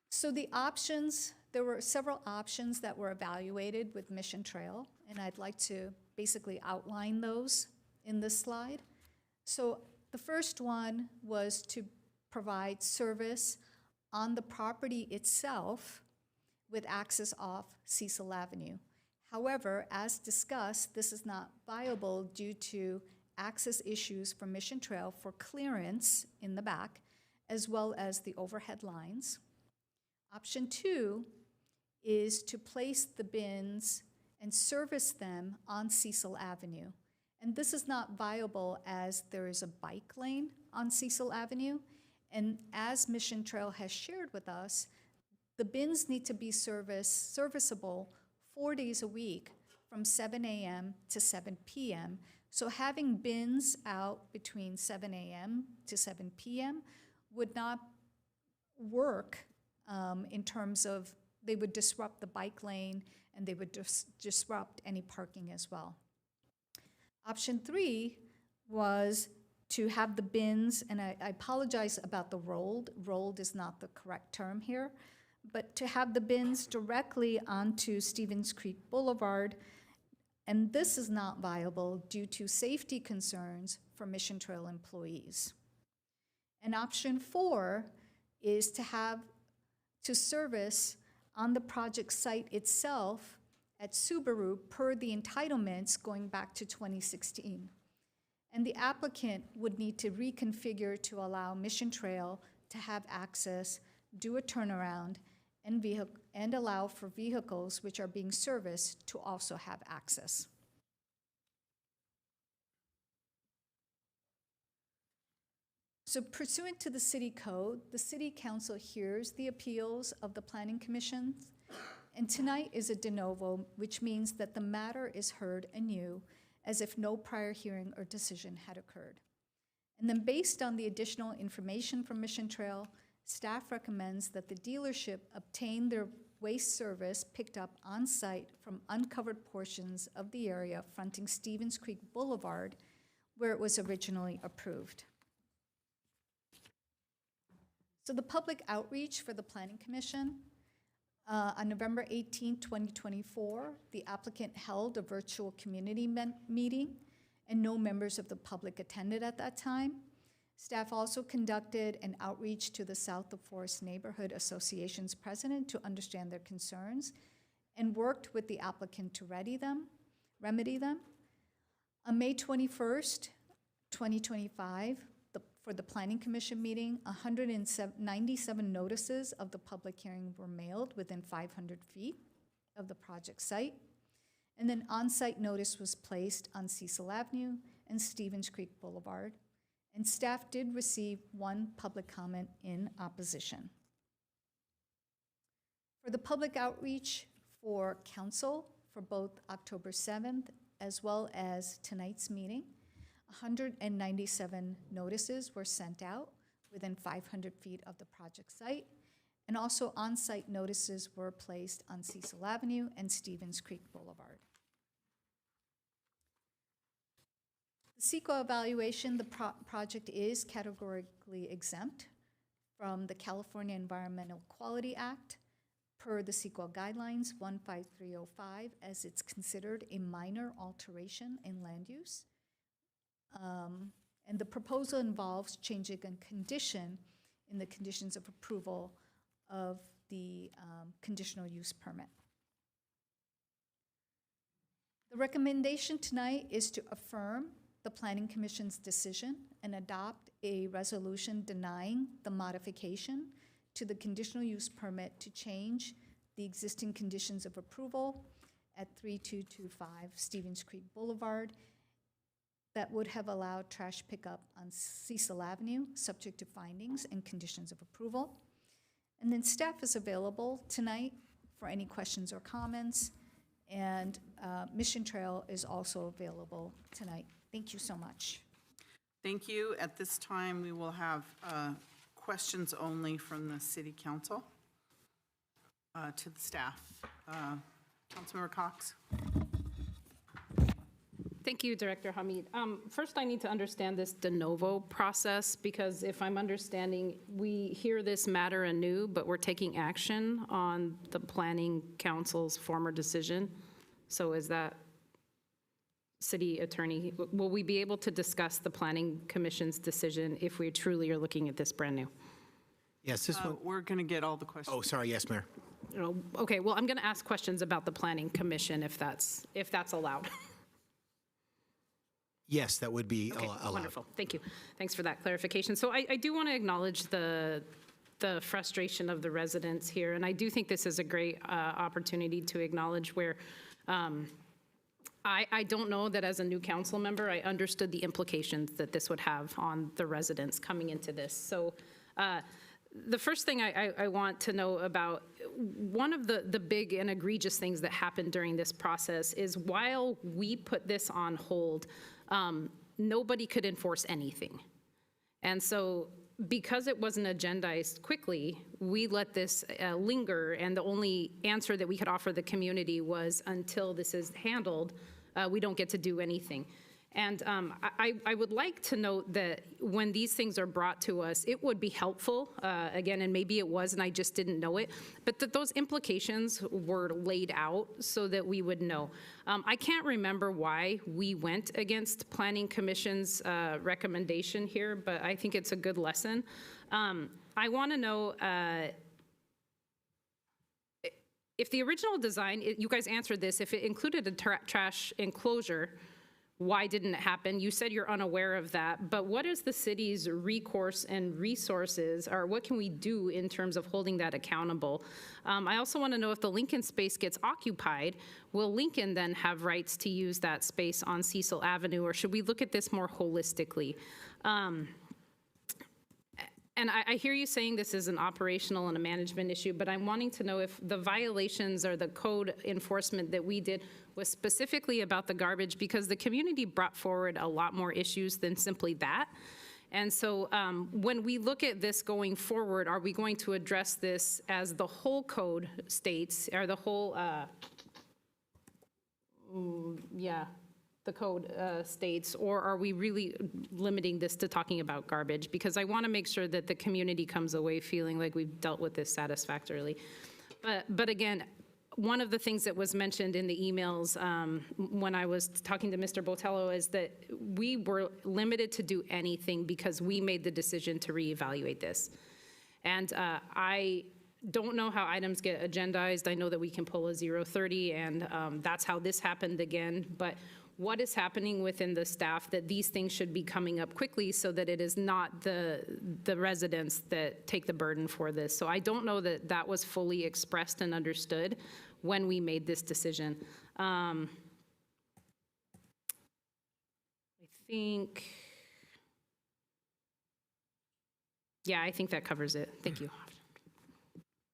So the options, there were several options that were evaluated with Mission Trail, and I'd like to basically outline those in this slide. So the first one was to provide service on the property itself with access off Cecil Avenue. However, as discussed, this is not viable due to access issues for Mission Trail for clearance in the back, as well as the overhead lines. Option 2 is to place the bins and service them on Cecil Avenue. And this is not viable as there is a bike lane on Cecil Avenue. And as Mission Trail has shared with us, the bins need to be serviceable 4 days a week from 7 a.m. to 7 p.m. So having bins out between 7 a.m. to 7 p.m. would not work in terms of they would disrupt the bike lane and they would disrupt any parking as well. Option 3 was to have the bins, and I apologize about the rolled. Rolled is not the correct term here, but to have the bins directly onto Stevens Creek Boulevard, and this is not viable due to safety concerns for Mission Trail employees. And option 4 is to service on the project site itself at Subaru per the entitlements going back to 2016. And the applicant would need to reconfigure to allow Mission Trail to have access, do a turnaround, and allow for vehicles which are being serviced to also have access. So pursuant to the city code, the city council hears the appeals of the planning commissions, and tonight is a de novo, which means that the matter is heard anew as if no prior hearing or decision had occurred. And then based on the additional information from Mission Trail, staff recommends that the dealership obtain their waste service picked up on site from uncovered portions of the area fronting Stevens Creek Boulevard, where it was originally approved. So the public outreach for the Planning Commission, on November 18, 2024, the applicant held a virtual community meeting, and no members of the public attended at that time. Staff also conducted an outreach to the South of Forest Neighborhood Association's president to understand their concerns and worked with the applicant to remedy them. On May 21st, 2025, for the Planning Commission meeting, 197 notices of the public hearing were mailed within 500 feet of the project site. And then on-site notice was placed on Cecil Avenue and Stevens Creek Boulevard. And staff did receive one public comment in opposition. For the public outreach for council for both October 7th as well as tonight's meeting, 197 notices were sent out within 500 feet of the project site, and also on-site notices were placed on Cecil Avenue and Stevens Creek Boulevard. The CEQA evaluation, the project is categorically exempt from the California Environmental Quality Act per the CEQA guidelines 15305, as it's considered a minor alteration in land use. And the proposal involves changing a condition in the conditions of approval of the conditional use permit. The recommendation tonight is to affirm the Planning Commission's decision and adopt a resolution denying the modification to the conditional use permit to change the existing conditions of approval at 3225 Stevens Creek Boulevard that would have allowed trash pickup on Cecil Avenue, subject to findings and conditions of approval. And then staff is available tonight for any questions or comments, and Mission Trail is also available tonight. Thank you so much. Thank you. At this time, we will have questions only from the city council to the staff. Councilmember Cox. Thank you, Director Hamid. First, I need to understand this de novo process, because if I'm understanding, we hear this matter anew, but we're taking action on the Planning Council's former decision. So is that, City Attorney, will we be able to discuss the Planning Commission's decision if we truly are looking at this brand new? Yes, this one. We're going to get all the questions. Oh, sorry, yes, Mayor. Okay, well, I'm going to ask questions about the Planning Commission if that's allowed. Yes, that would be Okay, allowed. wonderful. Thank you. Thanks for that clarification. So I do want to acknowledge the frustration of the residents here, and I do think this is a great opportunity to acknowledge where I don't know that as a new council member, I understood the implications that this would have on the residents coming into this. So the first thing I want to know about, one of the big and egregious things that happened during this process is while we put this on hold, nobody could enforce anything. And so because it wasn't agendized quickly, we let this linger, and the only answer that we could offer the community was until this is handled, we don't get to do anything. And I would like to note that when these things are brought to us, it would be helpful, again, and maybe it was and I just didn't know it, but that those implications were laid out so that we would know. I can't remember why we went against Planning Commission's recommendation here, but I think it's a good lesson. I want to know if the original design, you guys answered this, if it included a trash enclosure, why didn't it happen? You said you're unaware of that, but what is the city's recourse and resources, or what can we do in terms of holding that accountable? I also want to know if the Lincoln space gets occupied, will Lincoln then have rights to use that space on Cecil Avenue, or should we look at this more holistically? And I hear you saying this is an operational and a management issue, but I'm wanting to know if the violations or the code enforcement that we did was specifically about the garbage, because the community brought forward a lot more issues than simply that. And so when we look at this going forward, are we going to address this as the whole code states, or the whole, the code states, or are we really limiting this to talking about garbage? Because I want to make sure that the community comes away feeling like we've dealt with this satisfactorily. But again, one of the things that was mentioned in the emails when I was talking to Mr. Botello is that we were limited to do anything because we made the decision to reevaluate this. And I don't know how items get agendized. I know that we can pull a 030, and that's how this happened again. But what is happening within the staff that these things should be coming up quickly so that it is not the residents that take the burden for this? So I don't know that that was fully expressed and understood when we made this decision. I think that covers it. Thank you.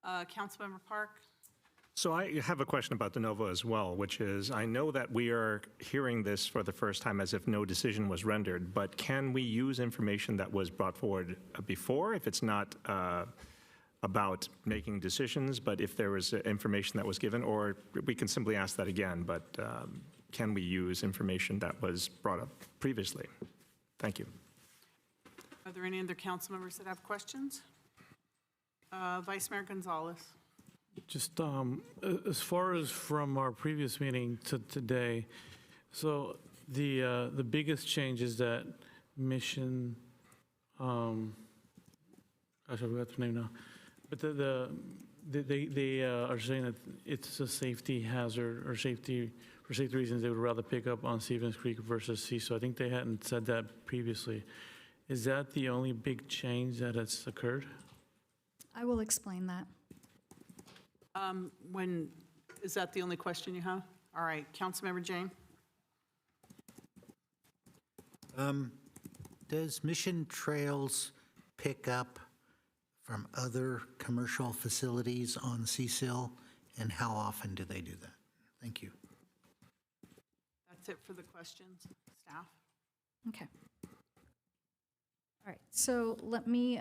Councilmember Park? So I have a question about de novo as well, which is, I know that we are hearing this for the first time as if no decision was rendered, but can we use information that was brought forward before if it's not about making decisions, but if there was information that was given, or we can simply ask that again, but can we use information that was brought up previously? Thank you. Are there any other council members that have questions? Vice Mayor Gonzalez. Just as far as from our previous meeting to today, so the biggest change is that Mission, gosh, I forgot the name now, but they are saying that it's a safety hazard or for safety reasons they would rather pick up on Stevens Creek versus Cecil. I think they hadn't said that previously. Is that the only big change that has occurred? I will explain that. Is that the only question you have? All right, Councilmember Jane? Does Mission Trails pick up from other commercial facilities on Cecil, and how often do they do that? Thank you. That's it for the questions, staff. Okay. All right, so let me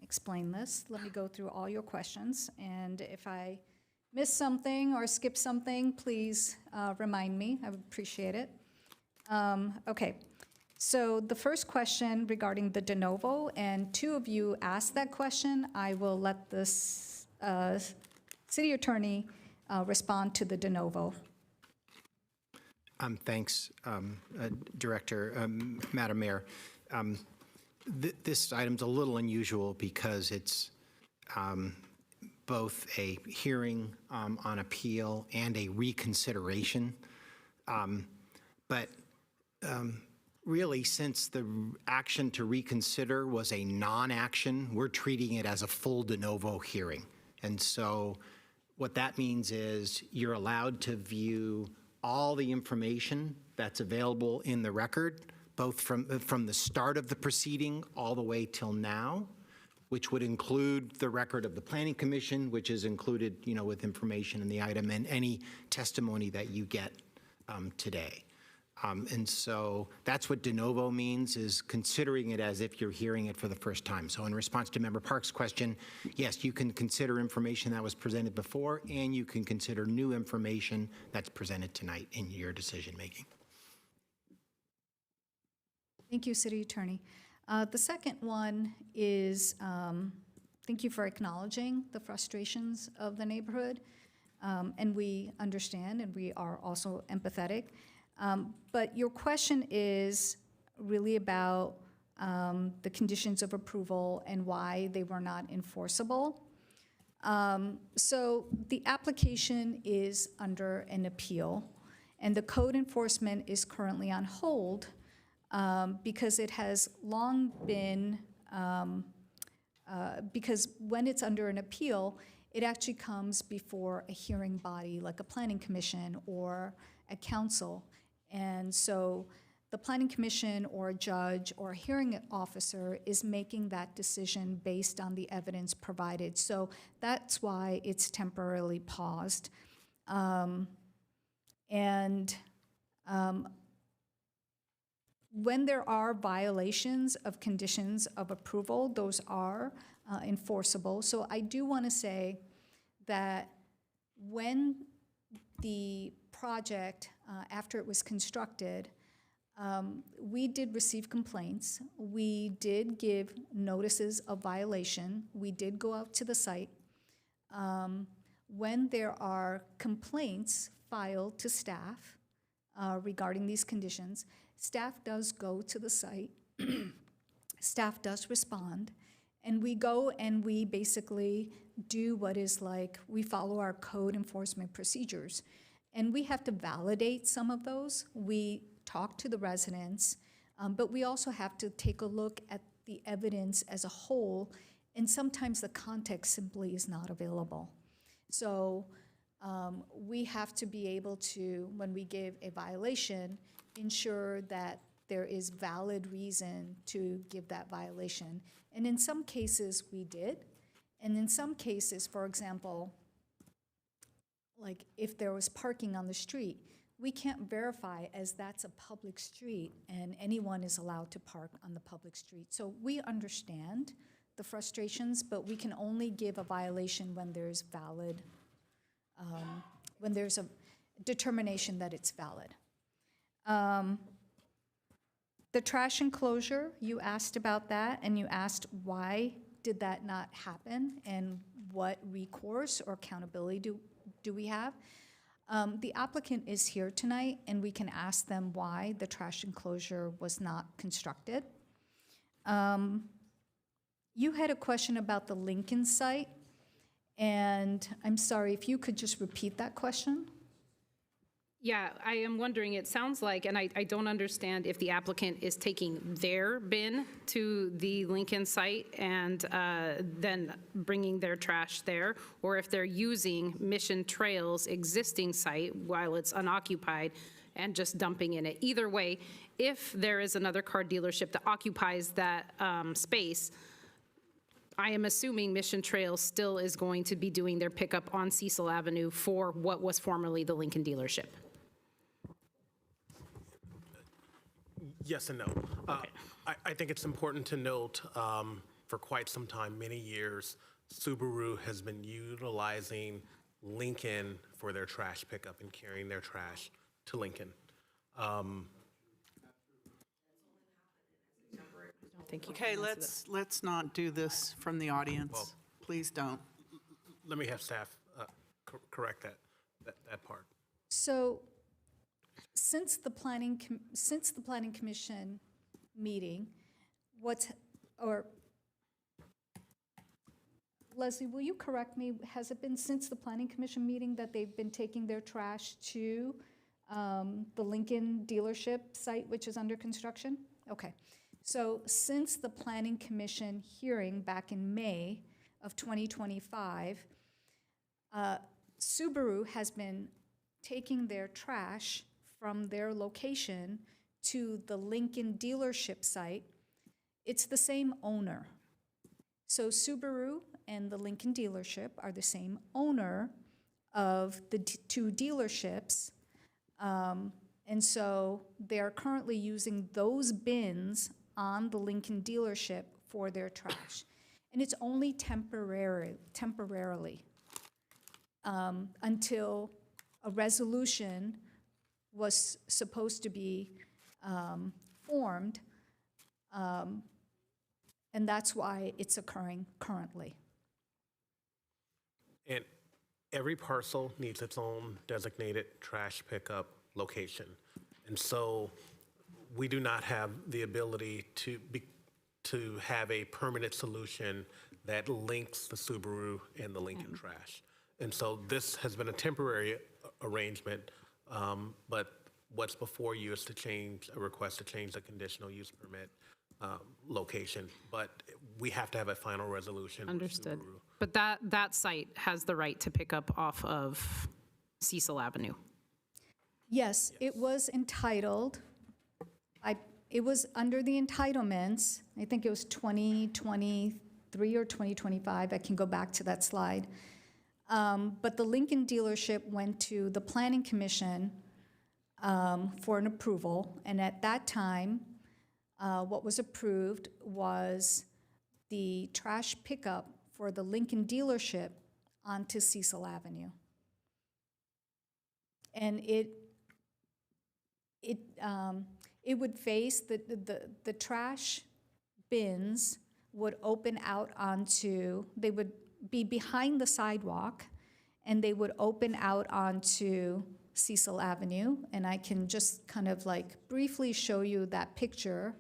explain this. Let me go through all your questions, and if I miss something or skip something, please remind me. I would appreciate it. Okay, so the first question regarding the de novo, and two of you asked that question. I will let the city attorney respond to the de novo. Thanks, Director, Madam Mayor. This item's a little unusual because it's both a hearing on appeal and a reconsideration. But really, since the action to reconsider was a non-action, we're treating it as a full de novo hearing. And so what that means is you're allowed to view all the information that's available in the record, both from the start of the proceeding all the way till now, which would include the record of the Planning Commission, which is included, with information in the item, and any testimony that you get today. And so that's what de novo means, is considering it as if you're hearing it for the first time. So in response to Member Park's question, yes, you can consider information that was presented before, and you can consider new information that's presented tonight in your decision making. Thank you, City Attorney. The second one is, thank you for acknowledging the frustrations of the neighborhood. And we understand, and we are also empathetic. But your question is really about the conditions of approval and why they were not enforceable. So the application is under an appeal, and the code enforcement is currently on hold because it has long been, because when it's under an appeal, it actually comes before a hearing body like a planning commission or a council. And so the planning commission or a judge or a hearing officer is making that decision based on the evidence provided. So that's why it's temporarily paused. When there are violations of conditions of approval, those are enforceable. So I do want to say that when the project, after it was constructed, we did receive complaints. We did give notices of violation. We did go out to the site. When there are complaints filed to staff regarding these conditions, staff does go to the site. Staff does respond. And we go and we basically do what is like, we follow our code enforcement procedures. And we have to validate some of those. We talk to the residents, but we also have to take a look at the evidence as a whole, and sometimes the context simply is not available. So we have to be able to, when we give a violation, ensure that there is valid reason to give that violation. And in some cases, we did. And in some cases, for example, like if there was parking on the street, we can't verify as that's a public street and anyone is allowed to park on the public street. So we understand the frustrations, but we can only give a violation when there's valid, when there's a determination that it's valid. The trash enclosure, you asked about that, and you asked why did that not happen and what recourse or accountability do we have? The applicant is here tonight, and we can ask them why the trash enclosure was not constructed. You had a question about the Lincoln site, and I'm sorry, if you could just repeat that question? Yeah, I am wondering, it sounds like, and I don't understand if the applicant is taking their bin to the Lincoln site and then bringing their trash there, or if they're using Mission Trail's existing site while it's unoccupied and just dumping in it. Either way, if there is another car dealership that occupies that space, I am assuming Mission Trail still is going to be doing their pickup on Cecil Avenue for what was formerly the Lincoln dealership. Yes and no. I think it's important to note for quite some time, many years, Subaru has been utilizing Lincoln for their trash pickup and carrying their trash to Lincoln. Okay, let's not do this from the audience. Please don't. Let me have staff correct that part. So since the planning commission meeting, Leslie, will you correct me? Has it been since the planning commission meeting that they've been taking their trash to the Lincoln dealership site, which is under construction? Okay. So since the Planning Commission hearing back in May of 2025, Subaru has been taking their trash from their location to the Lincoln dealership site. It's the same owner. So Subaru and the Lincoln dealership are the same owner of the two dealerships. And so they're currently using those bins on the Lincoln dealership for their trash. And it's only temporarily until a resolution was supposed to be formed, and that's why it's occurring currently. And every parcel needs its own designated trash pickup location. And so we do not have the ability to have a permanent solution that links the Subaru and the Lincoln trash. And so this has been a temporary arrangement, but what's before you is a request to change the conditional use permit location. But we have to have a final resolution. with Understood. Subaru. But that site has the right to pick up off of Cecil Avenue. Yes, it was entitled, it was under the entitlements, I think it was 2023 or 2025, I can go back to that slide. But the Lincoln dealership went to the Planning Commission for an approval, and at that time, what was approved was the trash pickup for the Lincoln dealership onto Cecil Avenue. And it would face, the trash bins would open out onto, they would be behind the sidewalk, and they would open out onto Cecil Avenue. And I can just kind of like briefly show you that picture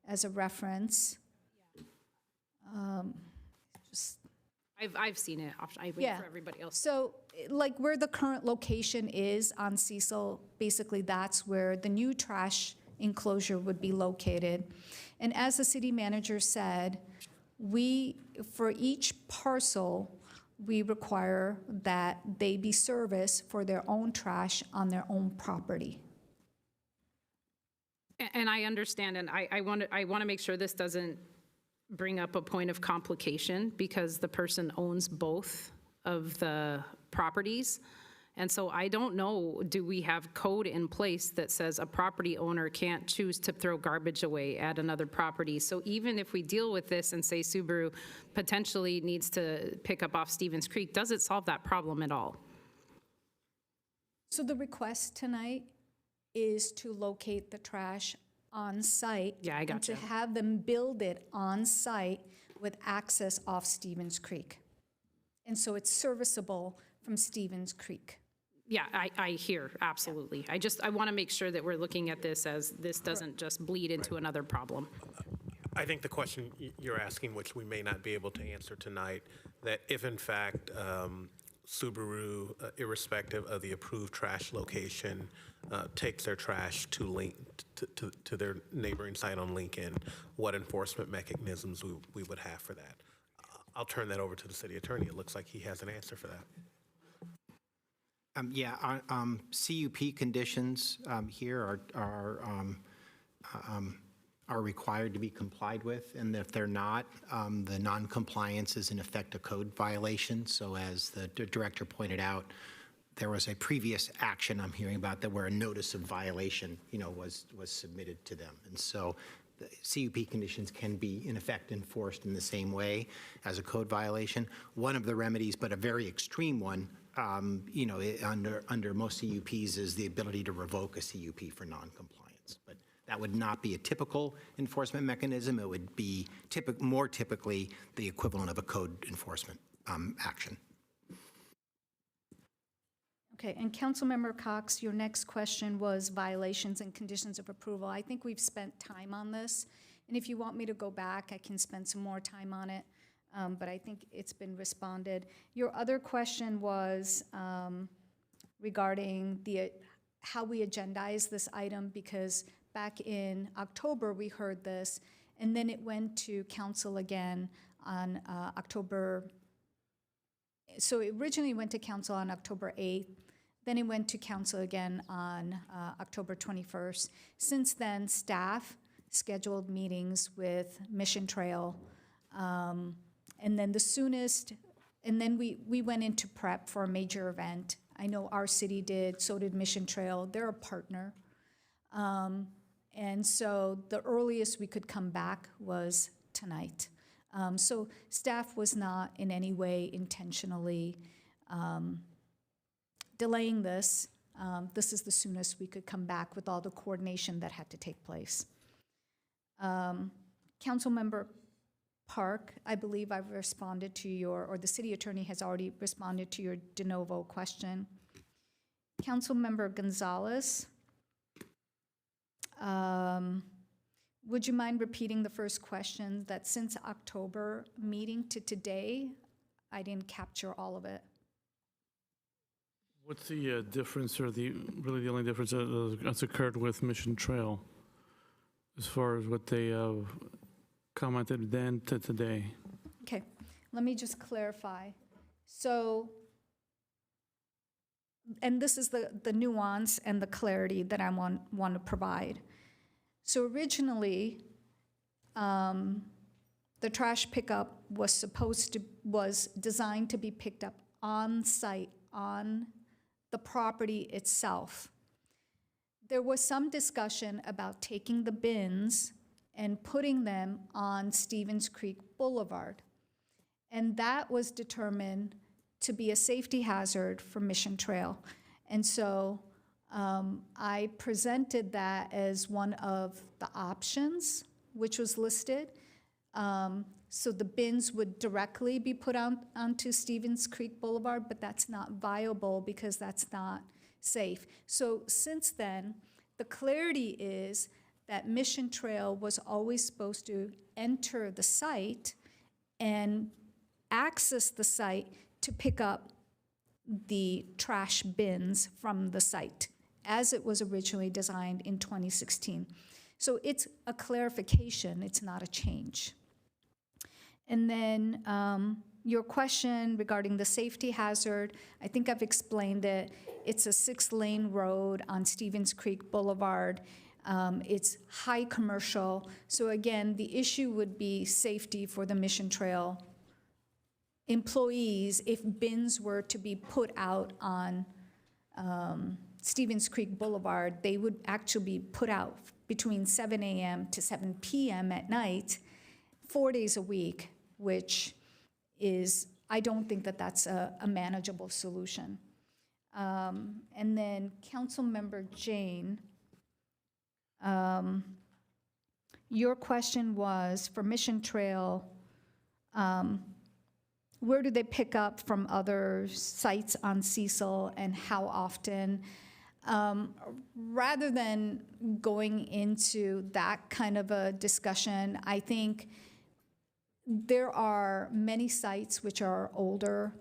as a reference. I've seen it. I wait for everybody else. So like where the current location is on Cecil, basically that's where the new trash enclosure would be located. And as the city manager said, for each parcel, we require that they be serviced for their own trash on their own property. And I understand, and I want to make sure this doesn't bring up a point of complication, because the person owns both of the properties. And so I don't know, do we have code in place that says a property owner can't choose to throw garbage away at another property? So even if we deal with this and say Subaru potentially needs to pick up off Stevens Creek, does it solve that problem at all? So the request tonight is to locate the trash on site. Yeah, I And gotcha. to have them build it on site with access off Stevens Creek. And so it's serviceable from Stevens Creek. Yeah, I hear, absolutely. I want to make sure that we're looking at this as this doesn't just bleed into another problem. I think the question you're asking, which we may not be able to answer tonight, that if in fact Subaru, irrespective of the approved trash location, takes their trash to their neighboring site on Lincoln, what enforcement mechanisms we would have for that. I'll turn that over to the city attorney. It looks like he has an answer for that. CUP conditions here are required to be complied with, and if they're not, the non-compliance is in effect a code violation. So as the director pointed out, there was a previous action I'm hearing about that where a notice of violation, was submitted to them. And so the CUP conditions can be in effect enforced in the same way as a code violation. One of the remedies, but a very extreme one, under most CUPs is the ability to revoke a CUP for non-compliance. But that would not be a typical enforcement mechanism. It would be more typically the equivalent of a code enforcement action. Okay, and Councilmember Cox, your next question was violations and conditions of approval. I think we've spent time on this, and if you want me to go back, I can spend some more time on it, but I think it's been responded. Your other question was regarding how we agendize this item, because back in October, we heard this, and then it went to council again on October. So it originally went to council on October 8th, then it went to council again on October 21st. Since then, staff scheduled meetings with Mission Trail, and then the soonest, and then we went into prep for a major event. I know our city did, so did Mission Trail. They're a partner. And so the earliest we could come back was tonight. So staff was not in any way intentionally delaying this. This is the soonest we could come back with all the coordination that had to take place. Councilmember Park, I believe I've responded to your, or the city attorney has already responded to your de novo question. Councilmember Gonzalez, would you mind repeating the first question, that since October meeting to today, I didn't capture all of it? What's the difference, or really the only difference that's occurred with Mission Trail, as far as what they commented then to today? Okay, let me just clarify. So, and this is the nuance and the clarity that I want to provide. So originally, the trash pickup was designed to be picked up on site, on the property itself. There was some discussion about taking the bins and putting them on Stevens Creek Boulevard. And that was determined to be a safety hazard for Mission Trail. And so I presented that as one of the options, which was listed. So the bins would directly be put onto Stevens Creek Boulevard, but that's not viable because that's not safe. So since then, the clarity is that Mission Trail was always supposed to enter the site and access the site to pick up the trash bins from the site, as it was originally designed in 2016. So it's a clarification, it's not a change. And then your question regarding the safety hazard, I think I've explained it. It's a 6-lane road on Stevens Creek Boulevard. It's high commercial. So again, the issue would be safety for the Mission Trail employees if bins were to be put out on Stevens Creek Boulevard. They would actually be put out between 7 a.m. to 7 p.m. at night, 4 days a week, which is, I don't think that that's a manageable solution. And then Councilmember Jane, your question was for Mission Trail, where do they pick up from other sites on Cecil and how often? Rather than going into that kind of a discussion, I think there are many sites which are older,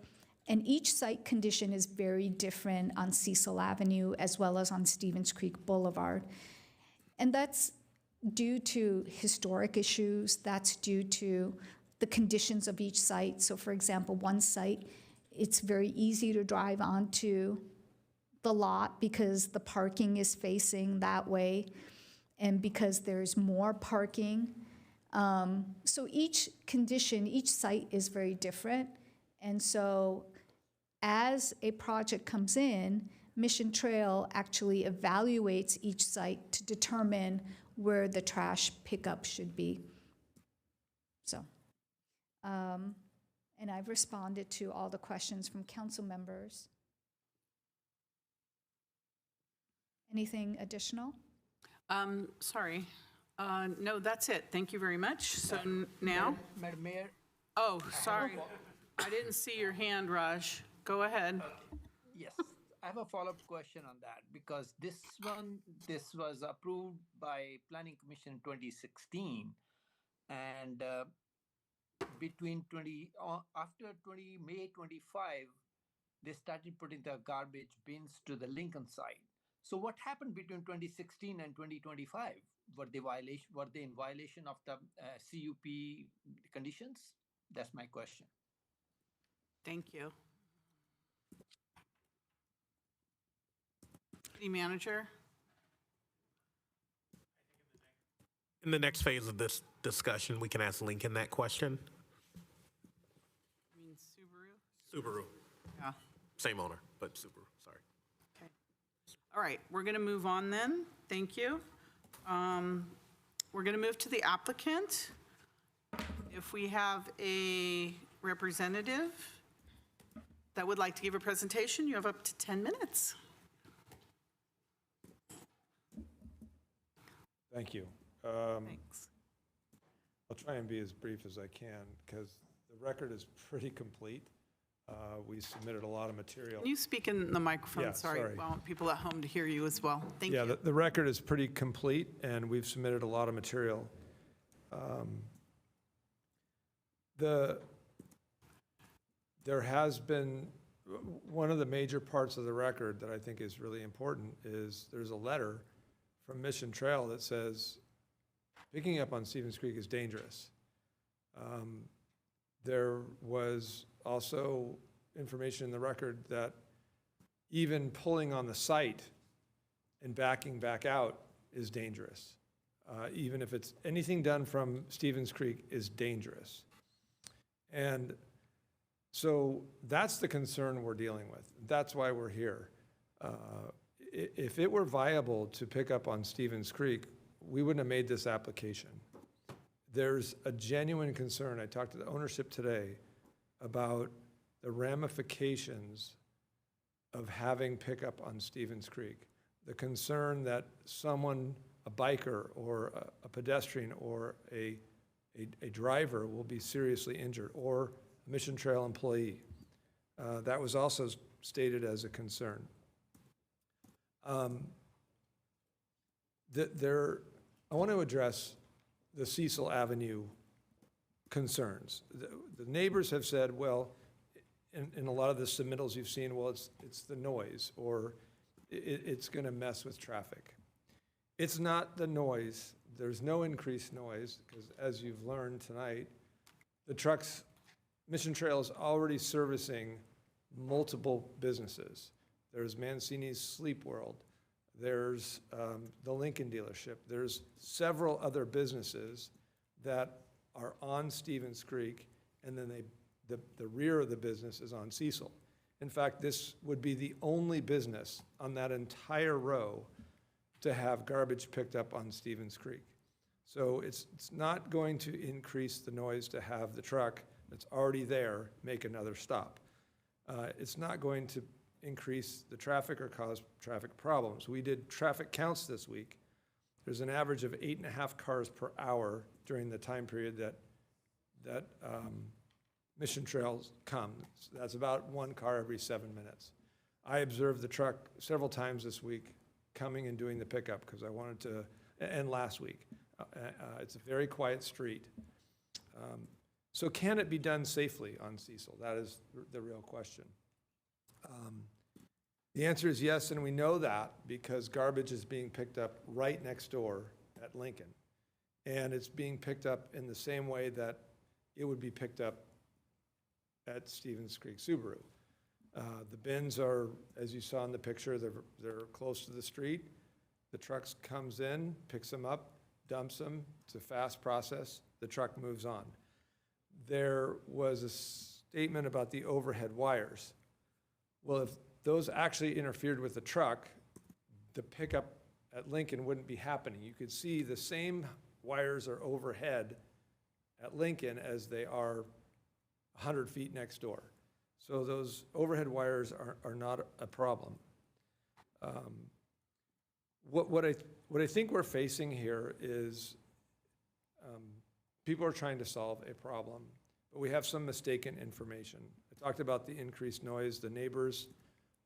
and each site condition is very different on Cecil Avenue as well as on Stevens Creek Boulevard. And that's due to historic issues, that's due to the conditions of each site. So for example, one site, it's very easy to drive onto the lot because the parking is facing that way and because there's more parking. So each condition, each site is very different. And so as a project comes in, Mission Trail actually evaluates each site to determine where the trash pickup should be. So, and I've responded to all the questions from council members. Anything additional? Sorry. No, that's it. Thank you very much. So now? Madam Mayor? Oh, sorry. I didn't see your hand, Raj. Go ahead. Yes, I have a follow-up question on that because this was approved by Planning Commission in 2016, and after May 25, they started putting the garbage bins to the Lincoln side. So what happened between 2016 and 2025? Were they in violation of the CUP conditions? That's my question. Thank you. City manager? In the next phase of this discussion, we can ask Lincoln that question. I mean Subaru? Subaru, Yeah. same owner, but Subaru, sorry. Okay. All right, we're going to move on then. Thank you. We're going to move to the applicant. If we have a representative that would like to give a presentation, you have up to 10 minutes. Thank you. Thanks. I'll try and be as brief as I can because the record is pretty complete. We submitted a lot of material. Can you speak in the microphone? Yeah, Sorry. sorry. I want people at home to hear you as well. Thank Yeah, you. the record is pretty complete, and we've submitted a lot of material. There has been, one of the major parts of the record that I think is really important is there's a letter from Mission Trail that says, picking up on Stevens Creek is dangerous. There was also information in the record that even pulling on the site and backing back out is dangerous. Even if it's anything done from Stevens Creek is dangerous. And so that's the concern we're dealing with. That's why we're here. If it were viable to pick up on Stevens Creek, we wouldn't have made this application. There's a genuine concern. I talked to the ownership today about the ramifications of having pickup on Stevens Creek. The concern that someone, a biker or a pedestrian or a driver will be seriously injured, or a Mission Trail employee. That was also stated as a concern. I want to address the Cecil Avenue concerns. The neighbors have said, well, in a lot of the submittals you've seen, well, it's the noise, or it's going to mess with traffic. It's not the noise. There's no increased noise, because as you've learned tonight, the trucks, Mission Trail is already servicing multiple businesses. There's Mancini's Sleep World. There's the Lincoln dealership. There's several other businesses that are on Stevens Creek, and then the rear of the business is on Cecil. In fact, this would be the only business on that entire row to have garbage picked up on Stevens Creek. So it's not going to increase the noise to have the truck that's already there make another stop. It's not going to increase the traffic or cause traffic problems. We did traffic counts this week. There's an average of 8.5 cars per hour during the time period that Mission Trails comes. That's about 1 car every 7 minutes. I observed the truck several times this week coming and doing the pickup because I wanted to, and last week. It's a very quiet street. So can it be done safely on Cecil? That is the real question. The answer is yes, and we know that because garbage is being picked up right next door at Lincoln. And it's being picked up in the same way that it would be picked up at Stevens Creek Subaru. The bins are, as you saw in the picture, they're close to the street. The truck comes in, picks them up, dumps them. It's a fast process. The truck moves on. There was a statement about the overhead wires. Well, if those actually interfered with the truck, the pickup at Lincoln wouldn't be happening. You could see the same wires are overhead at Lincoln as they are 100 feet next door. So those overhead wires are not a problem. What I think we're facing here is people are trying to solve a problem, but we have some mistaken information. I talked about the increased noise. The neighbors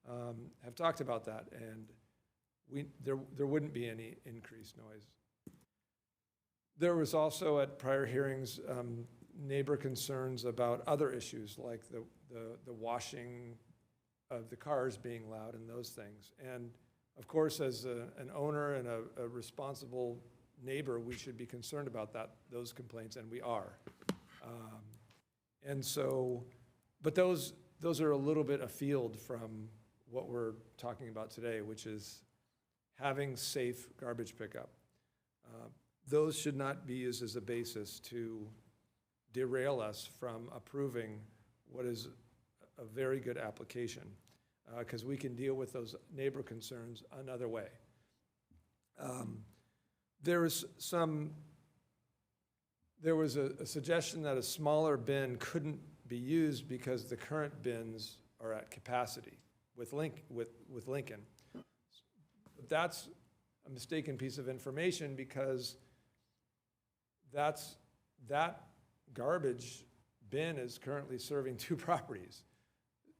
have talked about that, and there wouldn't be any increased noise. There was also at prior hearings neighbor concerns about other issues like the washing of the cars being loud and those things. And Of course, as an owner and a responsible neighbor, we should be concerned about those complaints, and we are. And so, but those are a little bit afield from what we're talking about today, which is having safe garbage pickup. Those should not be used as a basis to derail us from approving what is a very good application, because we can deal with those neighbor concerns another way. There was a suggestion that a smaller bin couldn't be used because the current bins are at capacity with Lincoln. But that's a mistaken piece of information, because that garbage bin is currently serving 2 properties.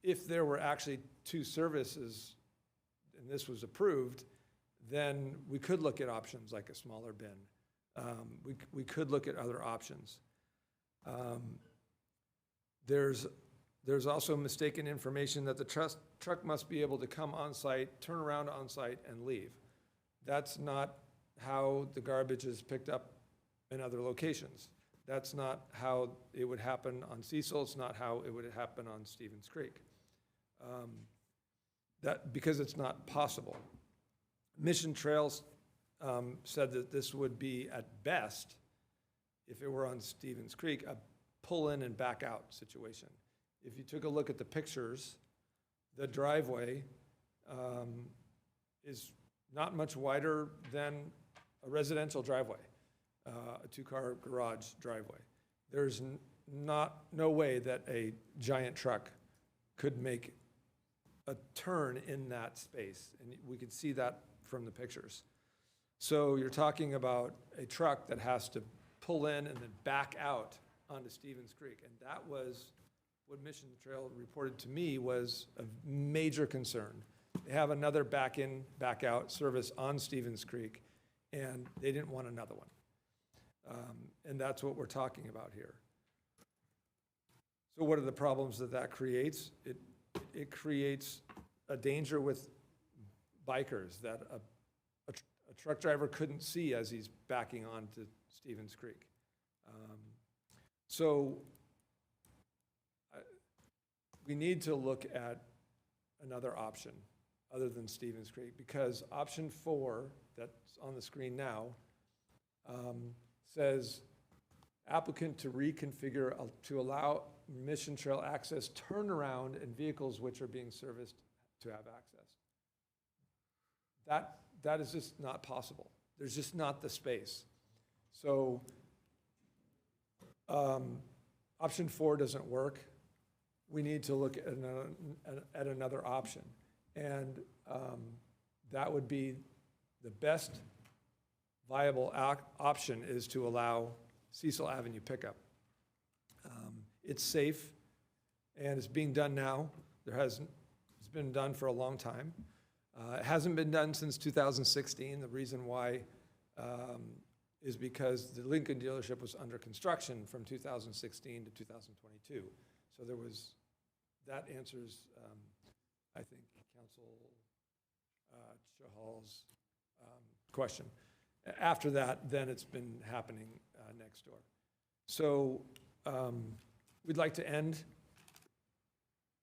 If there were actually 2 services and this was approved, then we could look at options like a smaller bin. We could look at other options. There's also mistaken information that the truck must be able to come on site, turn around on site, and leave. That's not how the garbage is picked up in other locations. That's not how it would happen on Cecil. It's not how it would happen on Stevens Creek. Because it's not possible. Mission Trails said that this would be, at best, if it were on Stevens Creek, a pull in and back out situation. If you took a look at the pictures, the driveway is not much wider than a residential driveway, a 2-car garage driveway. There's no way that a giant truck could make a turn in that space, and we could see that from the pictures. So you're talking about a truck that has to pull in and then back out onto Stevens Creek, and that was what Mission Trail reported to me was a major concern. They have another back in, back out service on Stevens Creek, and they didn't want another one. And that's what we're talking about here. So what are the problems that creates? It creates a danger with bikers that a truck driver couldn't see as he's backing onto Stevens Creek. So we need to look at another option other than Stevens Creek, because option 4 that's on the screen now says applicant to reconfigure to allow Mission Trail access turnaround and vehicles which are being serviced to have access. That is just not possible. There's just not the space. So option 4 doesn't work. We need to look at another option. And that would be the best viable option is to allow Cecil Avenue pickup. It's safe, and it's being done now. It's been done for a long time. It hasn't been done since 2016. The reason why is because the Lincoln dealership was under construction from 2016 to 2022. So that answers, I think, Council Chahal's question. After that, then it's been happening next door. So we'd like to end,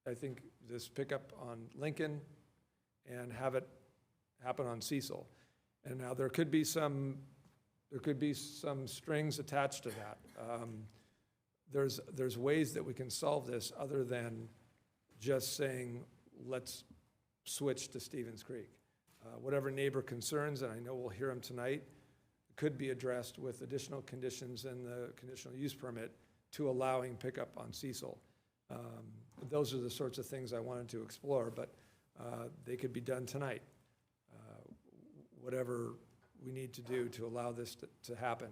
I think, this pickup on Lincoln and have it happen on Cecil. And now there could be some strings attached to that. There's ways that we can solve this other than just saying, let's switch to Stevens Creek. Whatever neighbor concerns, and I know we'll hear them tonight, could be addressed with additional conditions in the conditional use permit to allowing pickup on Cecil. Those are the sorts of things I wanted to explore, but they could be done tonight. Whatever we need to do to allow this to happen.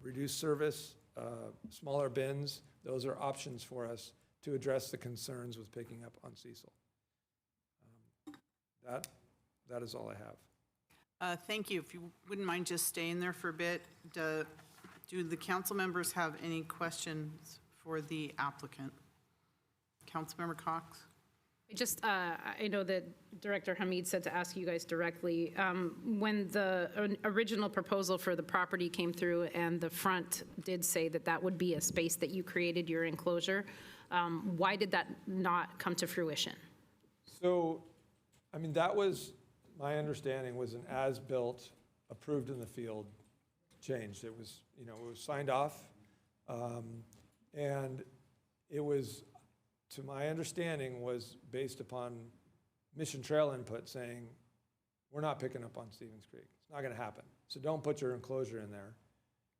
Reduce service, smaller bins, those are options for us to address the concerns with picking up on Cecil. That is all I have. Thank you. If you wouldn't mind just staying there for a bit. Do the council members have any questions for the applicant? Councilmember Cox? I Just, I know that Director Hamid said to ask you guys directly, when the original proposal for the property came through and the front did say that that would be a space that you created your enclosure, why did that not come to fruition? So, I mean, that was, my understanding was an as-built, approved in the field, changed. It was, you know, it was signed off, and it was, to my understanding, was based upon Mission Trail input saying, we're not picking up on Stevens Creek. It's not going to happen. So don't put your enclosure in there.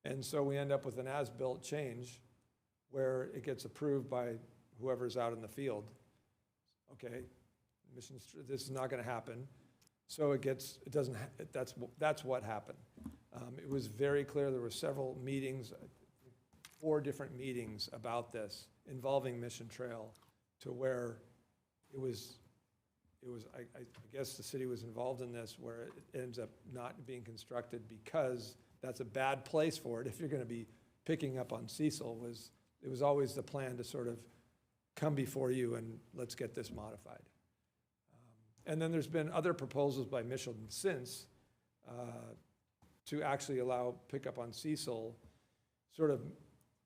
And so we end up with an as-built change where it gets approved by whoever's out in the field. Okay, this is not going to happen. So it doesn't, that's what happened. It was very clear. There were several meetings, 4 different meetings about this involving Mission Trail, to where it was, I guess the city was involved in this, where it ends up not being constructed because that's a bad place for it. If you're going to be picking up on Cecil, it was always the plan to sort of come before you and let's get this modified. And then there's been other proposals by Mission since to actually allow pickup on Cecil, sort of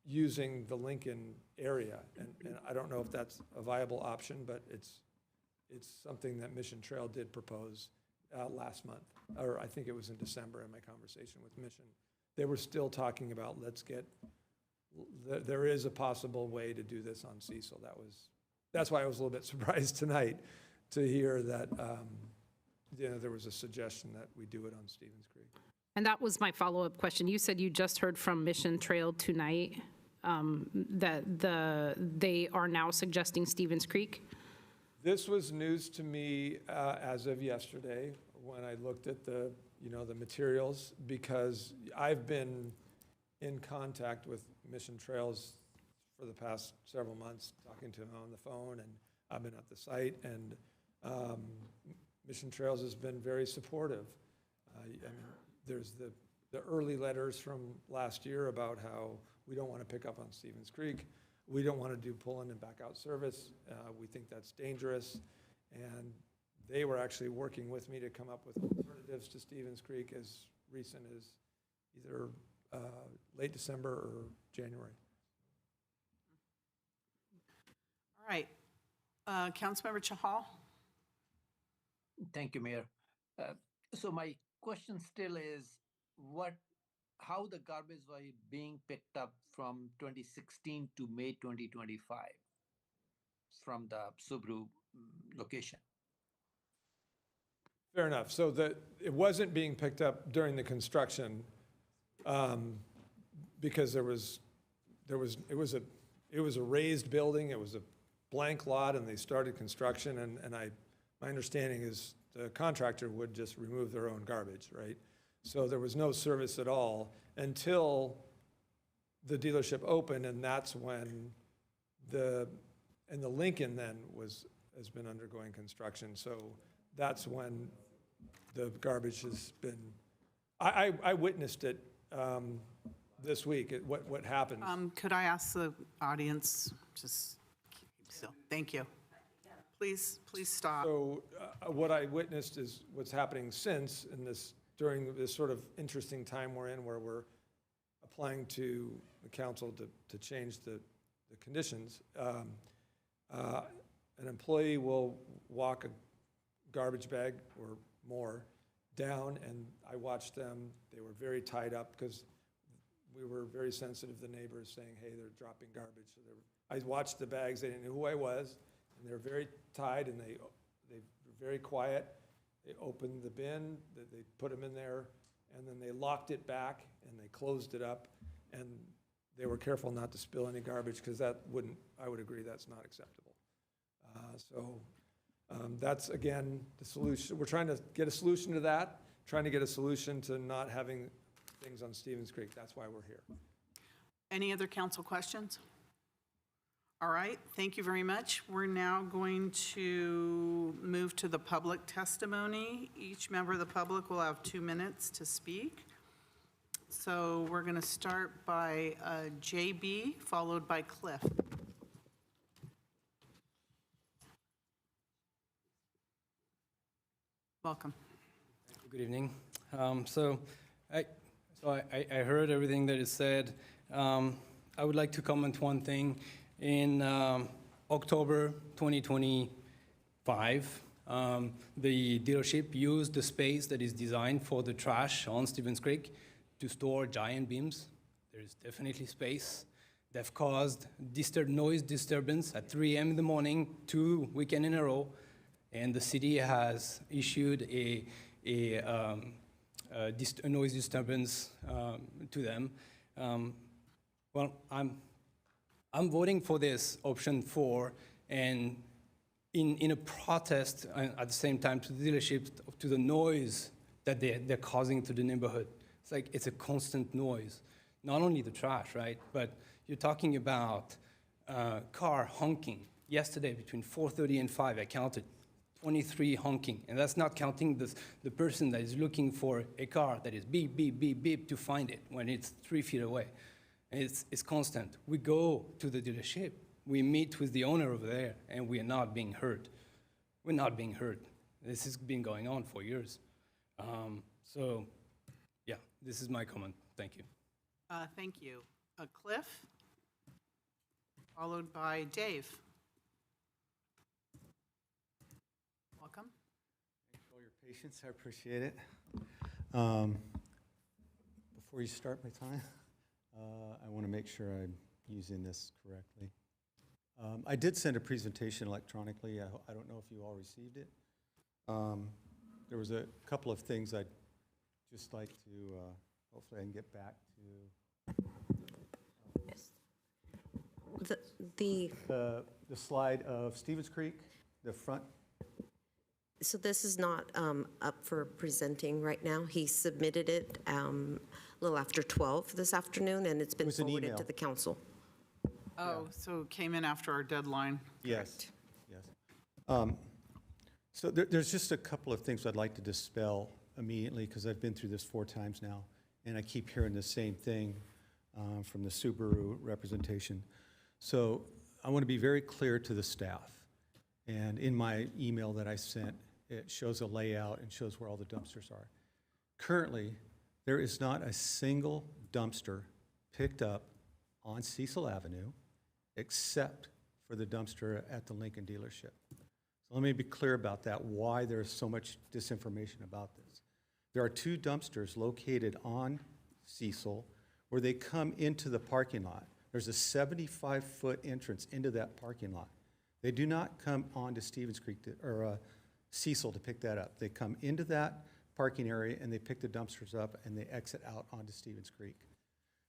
using the Lincoln area. And I don't know if that's a viable option, but it's something that Mission Trail did propose last month, or I think it was in December in my conversation with Mission. They were still talking about, there is a possible way to do this on Cecil. That's why I was a little bit surprised tonight to hear that there was a suggestion that we do it on Stevens Creek. And that was my follow-up question. You said you just heard from Mission Trail tonight that they are now suggesting Stevens Creek? This was news to me as of yesterday when I looked at the materials, because I've been in contact with Mission Trails for the past several months, talking to them on the phone, and I've been at the site, and Mission Trails has been very supportive. I mean, there's the early letters from last year about how we don't want to pick up on Stevens Creek. We don't want to do pull-in and back-out service. We think that's dangerous. And they were actually working with me to come up with alternatives to Stevens Creek as recent as either late December or January. All right. Councilmember Chahal? Thank you, Mayor. So my question still is, how the garbage was being picked up from 2016 to May 2025 from the Subaru location? Fair enough. So it wasn't being picked up during the construction because it was a raised building. It was a blank lot, and they started construction. And my understanding is the contractor would just remove their own garbage, right? So there was no service at all until the dealership opened, and that's when the Lincoln then has been undergoing construction. So that's when the garbage has been, I witnessed it this week, what happened. Could I ask the audience, just keep still, thank you. Please stop. So what I witnessed is what's happening since during this sort of interesting time we're in, where we're applying to the council to change the conditions. An employee will walk a garbage bag or more down, and I watched them. They were very tied up because we were very sensitive to the neighbors saying, hey, they're dropping garbage. So I watched the bags. They didn't know who I was, and they're very tied, and they were very quiet. They opened the bin, they put them in there, and then they locked it back, and they closed it up, and they were careful not to spill any garbage, because I would agree that's not acceptable. That's, again, the solution. We're trying to get a solution to that, trying to get a solution to not having things on Stevens Creek. That's why we're here. Any other council questions? All right, thank you very much. We're now going to move to the public testimony. Each member of the public will have 2 minutes to speak. So we're going to start by JB, followed by Cliff. Welcome. Good evening. So I heard everything that is said. I would like to comment one thing. In October 2025, the dealership used the space that is designed for the trash on Stevens Creek to store giant beams. There is definitely space. They've caused noise disturbance at 3 a.m. in the morning, 2 weekends in a row, and the city has issued a noise disturbance to them. Well, I'm voting for this option 4, and in a protest at the same time to the dealerships, to the noise that they're causing to the neighborhood. It's like it's a constant noise. Not only the trash, right? But you're talking about car honking. Yesterday, between 4:30 and 5, I counted 23 honking. And that's not counting the person that is looking for a car that is beep, beep, beep, beep to find it when it's 3 feet away. And it's constant. We go to the dealership. We meet with the owner over there, and we are not being heard. We're not being heard. This has been going on for years. So, yeah, this is my comment. Thank you. Thank you. Cliff, followed by Dave. Welcome. Thanks for all your patience. I appreciate it. Before you start my time, I want to make sure I'm using this correctly. I did send a presentation electronically. I don't know if you all received it. There was a couple of things I'd just like to, hopefully I can get back to. Yes. The slide of Stevens Creek, the front. So this is not up for presenting right now. He submitted it a little after 12 this afternoon, and it's been forwarded to the council. Oh, so it came in after our deadline. Yes, yes. So there's just a couple of things I'd like to dispel immediately, because I've been through this 4 times now, and I keep hearing the same thing from the Subaru representation. So I want to be very clear to the staff. And in my email that I sent, it shows a layout and shows where all the dumpsters are. Currently, there is not a single dumpster picked up on Cecil Avenue except for the dumpster at the Lincoln dealership. So let me be clear about that, why there's so much disinformation about this. There are 2 dumpsters located on Cecil where they come into the parking lot. There's a 75-foot entrance into that parking lot. They do not come onto Stevens Creek or Cecil to pick that up. They come into that parking area and they pick the dumpsters up and they exit out onto Stevens Creek.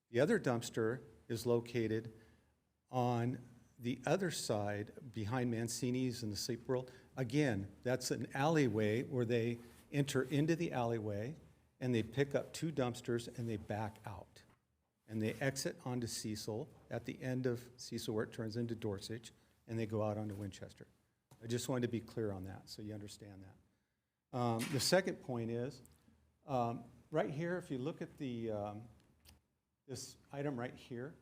The other dumpster is located on the other side behind Mancini's and the Sleep World. Again, that's an alleyway where they enter into the alleyway and they pick up 2 dumpsters and they back out. And they exit onto Cecil at the end of Cecil where it turns into Dorsage, and they go out onto Winchester. I just wanted to be clear on that so you understand that. The second point is, right here, if you look at the this item right here,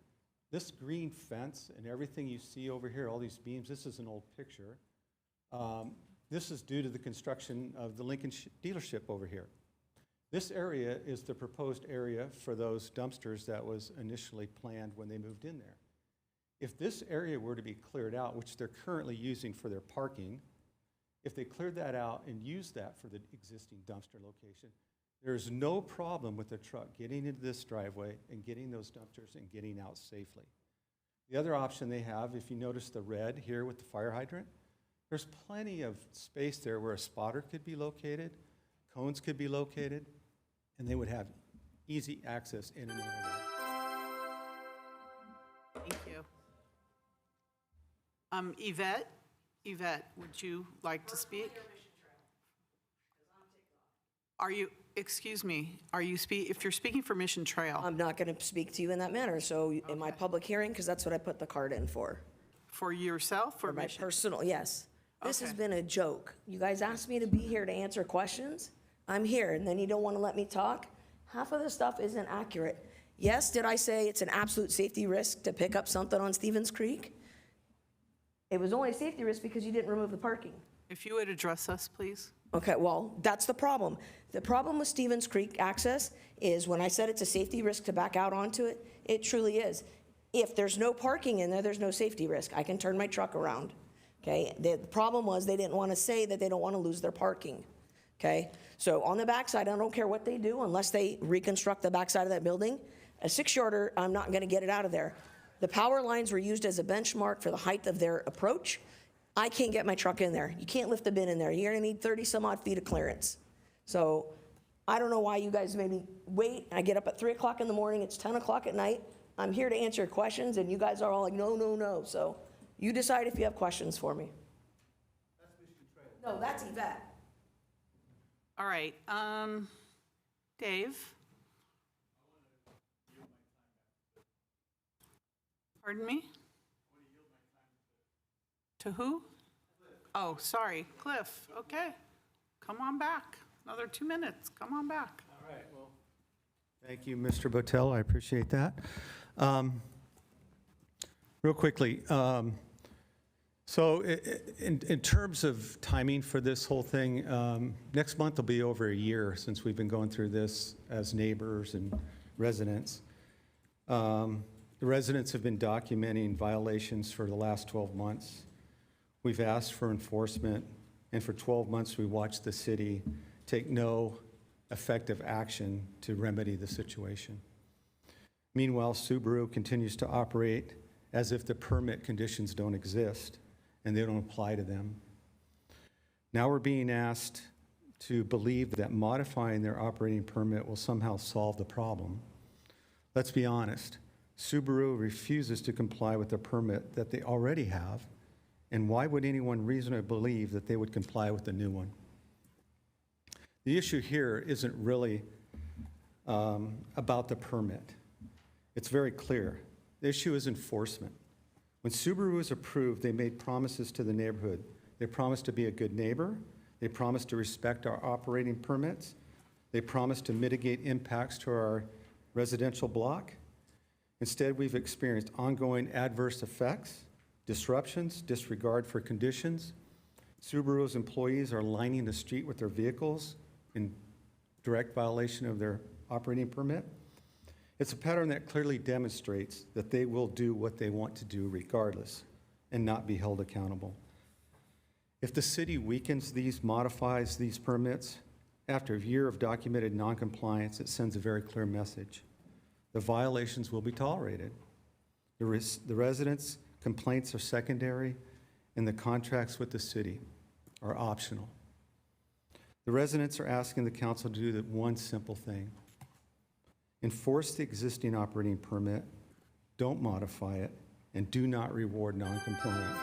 this green fence and everything you see over here, all these beams, this is an old picture. This is due to the construction of the Lincoln dealership over here. This area is the proposed area for those dumpsters that was initially planned when they moved in there. If this area were to be cleared out, which they're currently using for their parking, if they cleared that out and used that for the existing dumpster location, there's no problem with the truck getting into this driveway and getting those dumpsters and getting out safely. The other option they have, if you notice the red here with the fire hydrant, there's plenty of space there where a spotter could be located, cones could be located, and they would have easy access in and out of there. Thank you. Yvette, would you like to speak? Are you, excuse me, if you're speaking for Mission Trail? I'm not going to speak to you in that manner, so in my public hearing, because that's what I put the card in for. For yourself or For my Mission? personal, yes. This has Okay. been a joke. You guys asked me to be here to answer questions. I'm here, and then you don't want to let me talk? Half of the stuff isn't accurate. Yes, did I say it's an absolute safety risk to pick up something on Stevens Creek? It was only a safety risk because you didn't remove the parking. If you would address us, please. Okay, well, that's the problem. The problem with Stevens Creek access is when I said it's a safety risk to back out onto it, it truly is. If there's no parking in there, there's no safety risk. I can turn my truck around, okay? The problem was they didn't want to say that they don't want to lose their parking, okay? So on the backside, I don't care what they do unless they reconstruct the backside of that building. A 6-yarder, I'm not going to get it out of there. The power lines were used as a benchmark for the height of their approach. I can't get my truck in there. You can't lift the bin in there. You're gonna need 30 some odd feet of clearance. So I don't know why you guys made me wait. I get up at 3 o'clock in the morning, it's 10 o'clock at night. I'm here to answer your questions and you guys are all like, no, no, no. So you decide if you have questions for me. No, that's Yvette. All right, Dave? Pardon me? To who? Oh, sorry, Cliff, okay. Come on back, another 2 minutes, come on back. All right, well. Thank you, Mr. Botel, I appreciate that. Real quickly, so in terms of timing for this whole thing, next month will be over a year since we've been going through this as neighbors and residents. The residents have been documenting violations for the last 12 months. We've asked for enforcement, and for 12 months we watched the city take no effective action to remedy the situation. Meanwhile, Subaru continues to operate as if the permit conditions don't exist and they don't apply to them. Now we're being asked to believe that modifying their operating permit will somehow solve the problem. Let's be honest, Subaru refuses to comply with the permit that they already have, and why would anyone reasonably believe that they would comply with the new one? The issue here isn't really about the permit. It's very clear. The issue is enforcement. When Subaru was approved, they made promises to the neighborhood. They promised to be a good neighbor. They promised to respect our operating permits. They promised to mitigate impacts to our residential block. Instead, we've experienced ongoing adverse effects, disruptions, disregard for conditions. Subaru's employees are lining the street with their vehicles in direct violation of their operating permit. It's a pattern that clearly demonstrates that they will do what they want to do regardless and not be held accountable. If the city weakens these, modifies these permits, after a year of documented noncompliance, it sends a very clear message. The violations will be tolerated. The residents' complaints are secondary, and the contracts with the city are optional. The residents are asking the council to do that one simple thing. Enforce the existing operating permit, don't modify it, and do not reward noncompliance.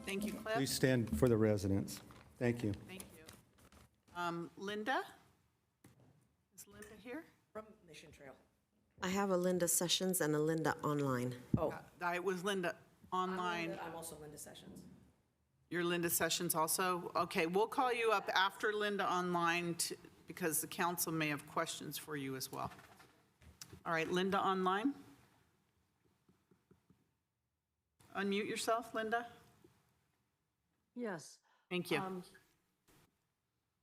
Thank you, Cliff. Please stand for the residents. Thank you. Thank you. Linda? Is Linda here? From Mission Trail. I have a Linda Sessions and a Linda online. Oh. It was Linda online. I'm also Linda Sessions. You're Linda Sessions also? Okay, we'll call you up after Linda online because the council may have questions for you as well. All right, Linda online? Unmute yourself, Linda. Yes. Thank you.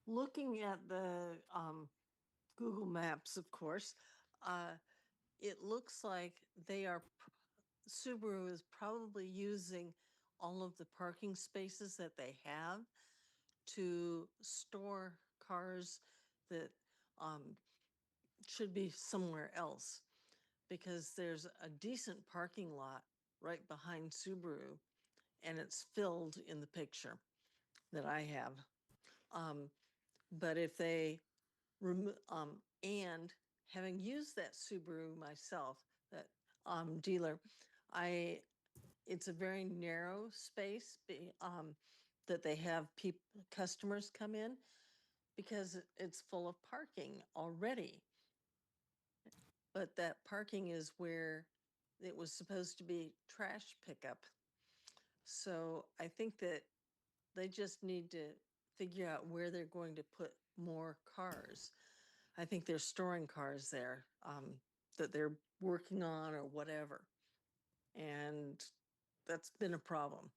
Looking at the Google Maps, of course, it looks like Subaru is probably using all of the parking spaces that they have to store cars that should be somewhere else, because there's a decent parking lot right behind Subaru, and it's filled in the picture that I have. But if they remove, and having used that Subaru myself, that dealer, it's a very narrow space that they have customers come in, because it's full of parking already. But that parking is where it was supposed to be trash pickup. So I think that they just need to figure out where they're going to put more cars. I think they're storing cars there that they're working on or whatever. And that's been a problem.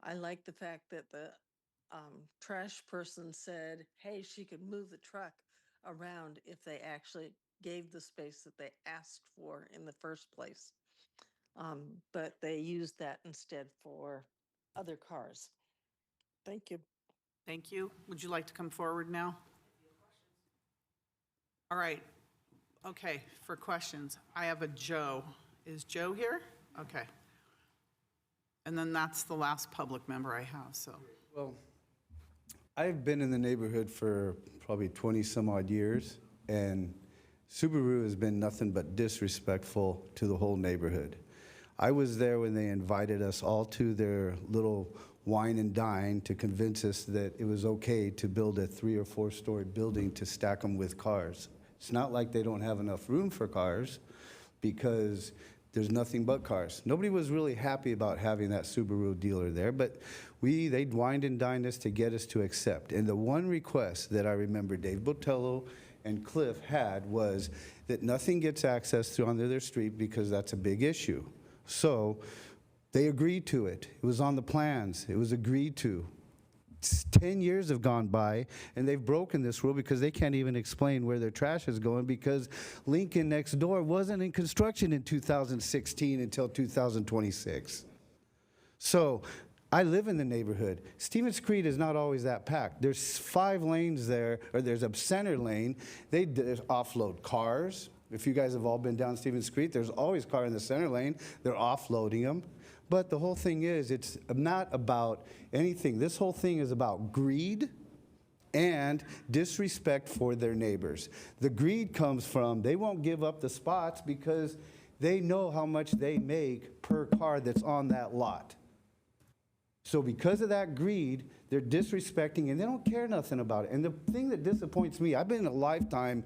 I like the fact that the trash person said, hey, she could move the truck around if they actually gave the space that they asked for in the first place. But they used that instead for other cars. Thank you. Thank you. Would you like to come forward now? All right. Okay, for questions, I have a Joe. Is Joe here? Okay. And then that's the last public member I have, so. Well, I've been in the neighborhood for probably 20 some odd years, and Subaru has been nothing but disrespectful to the whole neighborhood. I was there when they invited us all to their little wine and dine to convince us that it was okay to build a 3 or 4 story building to stack them with cars. It's not like they don't have enough room for cars, because there's nothing but cars. Nobody was really happy about having that Subaru dealer there, but they'd wined and dined us to get us to accept. And the one request that I remember Dave Botello and Cliff had was that nothing gets access through onto their street because that's a big issue. So they agreed to it. It was on the plans. It was agreed to. 10 years have gone by, and they've broken this rule because they can't even explain where their trash is going, because Lincoln next door wasn't in construction in 2016 until 2026. So I live in the neighborhood. Stevens Creek is not always that packed. There's 5 lanes there, or there's a center lane. They offload cars. If you guys have all been down Stevens Creek, there's always a car in the center lane. They're offloading them. But the whole thing is, it's not about anything. This whole thing is about greed and disrespect for their neighbors. The greed comes from they won't give up the spots because they know how much they make per car that's on that lot. So because of that greed, they're disrespecting, and they don't care nothing about it. And the thing that disappoints me, I've been in a lifetime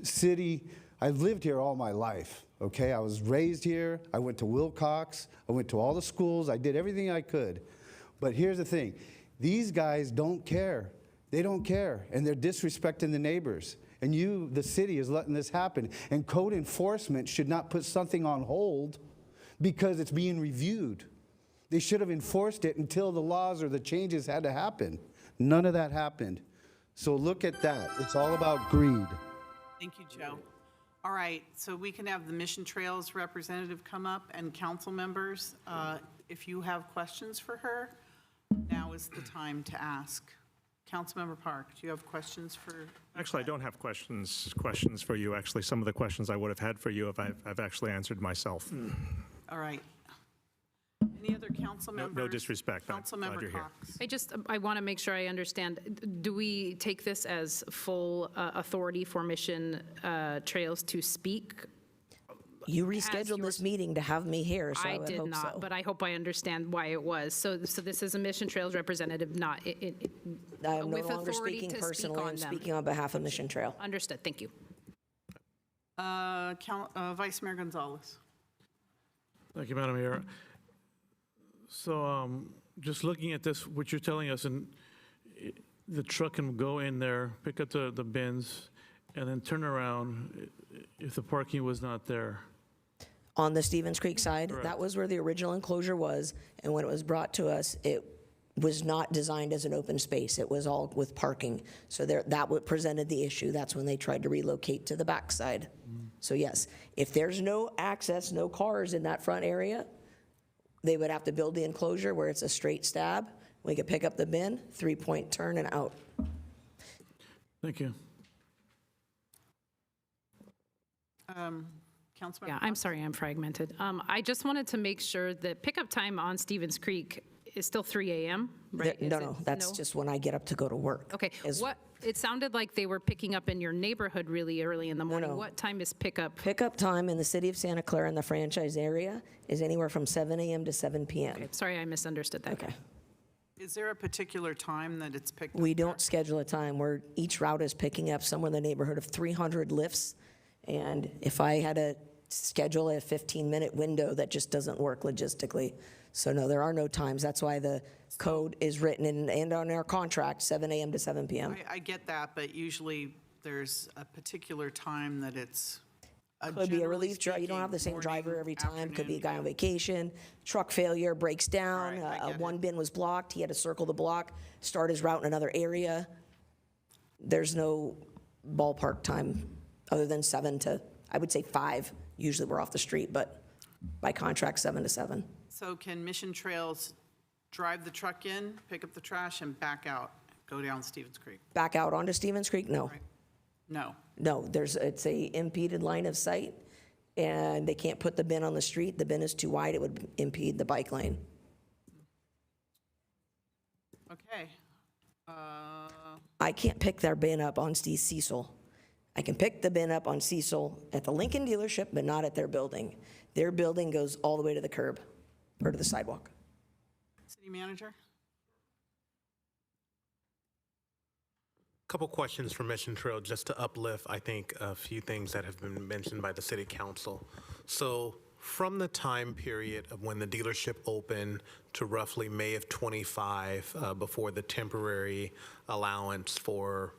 city, I've lived here all my life. Okay, I was raised here. I went to Wilcox. I went to all the schools. I did everything I could. But here's the thing. These guys don't care. They don't care, and they're disrespecting the neighbors. And you, the city, is letting this happen. And code enforcement should not put something on hold because it's being reviewed. They should have enforced it until the laws or the changes had to happen. None of that happened. So look at that. It's all about greed. Thank you, Joe. All right, so we can have the Mission Trails representative come up, and council members, if you have questions for her, now is the time to ask. Councilmember Park, do you have questions for? Actually, I don't have questions for you. Actually, some of the questions I would have had for you if I've actually answered myself. All right. Any other council members? No disrespect. I'm glad Councilmember you're here. Cox. I want to make sure I understand. Do we take this as full authority for Mission Trails to speak? You rescheduled this meeting to have me here, so I I would did hope not, so. but I hope I understand why it was. So this is a Mission Trails representative, not I am no with longer authority speaking to speak personally. on I'm them. speaking on behalf of Mission Trail. Understood, thank you. Vice Mayor Gonzalez. Thank you, Madam Mayor. So just looking at this, what you're telling us, and the truck can go in there, pick up the bins, and then turn around if the parking was not there. On the Stevens Creek side, Correct. that was where the original enclosure was, and when it was brought to us, it was not designed as an open space. It was all with parking. So that what presented the issue. That's when they tried to relocate to the backside. So yes, if there's no access, no cars in that front area, they would have to build the enclosure where it's a straight stab. We could pick up the bin, 3-point turn and out. Thank you. Councilmember. Yeah, I'm sorry, I'm fragmented. I just wanted to make sure that pickup time on Stevens Creek is still 3 a.m., right? No, that's just when I get up to go to work. Okay, it sounded like they were picking up in your neighborhood really early in the morning. no. What time is pickup? Pickup time in the city of Santa Clara in the franchise area is anywhere from 7 a.m. to 7 p.m. Okay, sorry, I misunderstood that. Okay. Is there a particular time that it's picked up? We don't schedule a time where each route is picking up somewhere in the neighborhood of 300 lifts. And if I had to schedule a 15-minute window, that just doesn't work logistically. So no, there are no times. That's why the code is written in, and on our contract, 7 a.m. to 7 p.m. I get that, but usually there's a particular time that it's Could be a relief driver. You don't have the same driver every time. Could be a guy on vacation. Truck failure, breaks down. Right, I get One bin was blocked. He had to circle the block, start his route in another area. There's no ballpark time other than 7 to, I would say 5. Usually we're off the street, but by contract, 7 to 7. So can Mission Trails drive the truck in, pick up the trash, and back out, go down Stevens Creek? Back out onto Stevens Creek? No. No. No, it's a impeded line of sight, and they can't put the bin on the street. The bin is too wide. It would impede the bike lane. Okay. I can't pick their bin up on Cecil. I can pick the bin up on Cecil at the Lincoln dealership, but not at their building. Their building goes all the way to the curb or to the sidewalk. City Manager? Couple questions for Mission Trail, just to uplift, I think, a few things that have been mentioned by the city council. So from the time period of when the dealership opened to roughly May of 25, before the temporary allowance for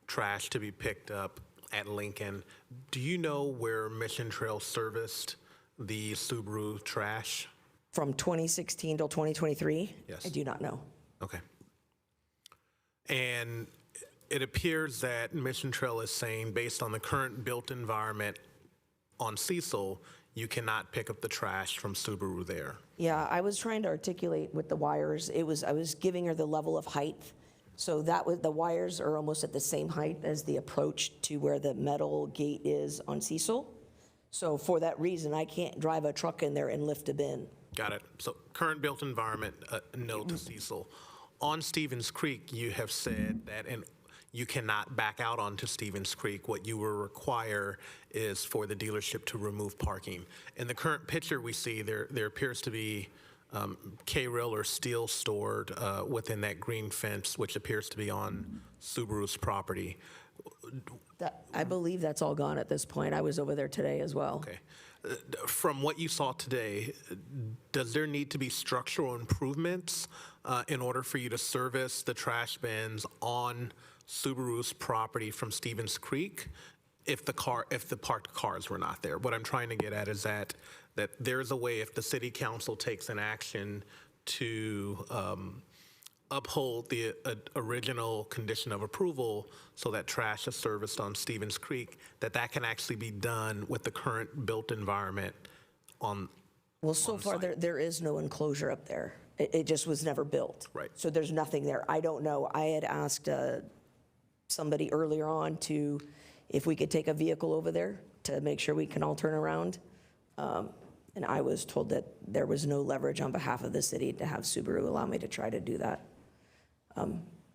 trash to be picked up at Lincoln, do you know where Mission Trail serviced the Subaru trash? From 2016 till 2023? Yes. I do not know. Okay. And it appears that Mission Trail is saying, based on the current built environment on Cecil, you cannot pick up the trash from Subaru there. Yeah, I was trying to articulate with the wires. I was giving her the level of height. So the wires are almost at the same height as the approach to where the metal gate is on Cecil. So for that reason, I can't drive a truck in there and lift a bin. Got it. So current built environment, no to Cecil. On Stevens Creek, you have said that you cannot back out onto Stevens Creek. What you will require is for the dealership to remove parking. In the current picture we see, there appears to be K-rail or steel stored within that green fence, which appears to be on Subaru's property. I believe that's all gone at this point. I was over there today as well. Okay. From what you saw today, does there need to be structural improvements in order for you to service the trash bins on Subaru's property from Stevens Creek if the parked cars were not there? What I'm trying to get at is that there's a way, if the city council takes an action to uphold the original condition of approval so that trash is serviced on Stevens Creek, that can actually be done with the current built environment on. Well, so far there is no enclosure up there. It just was never built. Right. So there's nothing there. I don't know. I had asked somebody earlier on if we could take a vehicle over there to make sure we can all turn around. And I was told that there was no leverage on behalf of the city to have Subaru allow me to try to do that.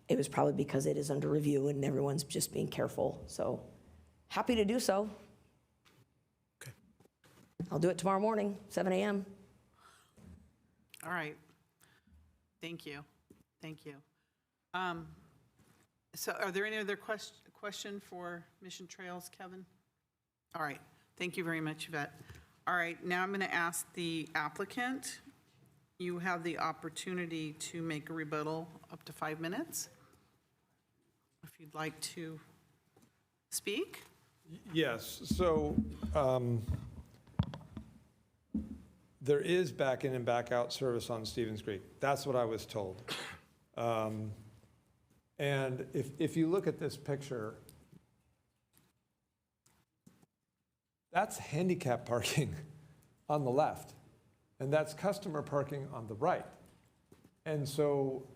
It was probably because it is under review and everyone's just being careful. So happy to do so. Okay. I'll do it tomorrow morning, 7 a.m. All right. Thank you. Thank you. So are there any other question for Mission Trails, Kevin? All right. Thank you very much, Yvette. All right. Now I'm going to ask the applicant. You have the opportunity to make a rebuttal up to 5 minutes. If you'd like to speak. Yes, so there is back in and back out service on Stevens Creek. That's what I was told. And if you look at this picture, that's handicap parking on the left, and that's customer parking on the right. And so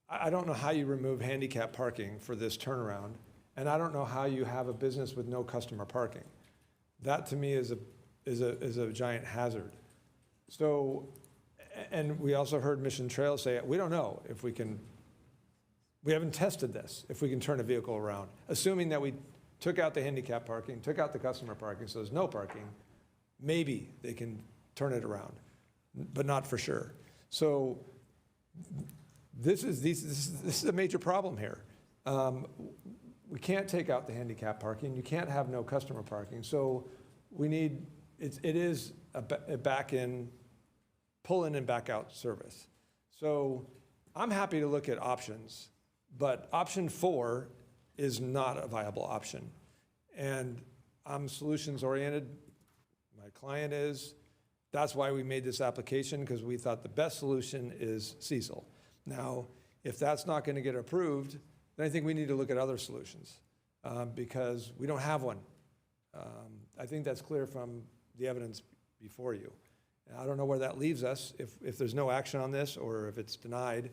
I don't know how you remove handicap parking for this turnaround, and I don't know how you have a business with no customer parking. That to me is a giant hazard. So, and we also heard Mission Trail say, we don't know if we haven't tested this, if we can turn a vehicle around. Assuming that we took out the handicap parking, took out the customer parking, so there's no parking, maybe they can turn it around, but not for sure. So this is a major problem here. We can't take out the handicap parking. You can't have no customer parking. So we need, it is a back in, pull in and back out service. So I'm happy to look at options, but option 4 is not a viable option. And I'm solutions-oriented. My client is. That's why we made this application, because we thought the best solution is Cecil. Now, if that's not going to get approved, then I think we need to look at other solutions, because we don't have one. I think that's clear from the evidence before you. And I don't know where that leaves us. If there's no action on this, or if it's denied,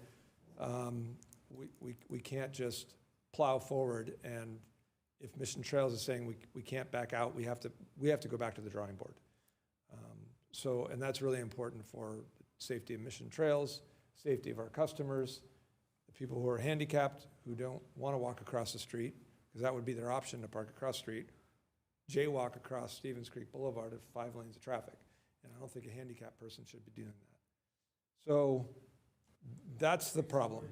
we can't just plow forward, and if Mission Trails is saying we can't back out, we have to go back to the drawing board. And that's really important for the safety of Mission Trails, safety of our customers, the people who are handicapped, who don't want to walk across the street, because that would be their option, to park across the street, jaywalk across Stevens Creek Boulevard at 5 lanes of traffic. And I don't think a handicapped person should be doing that. So that's the problem.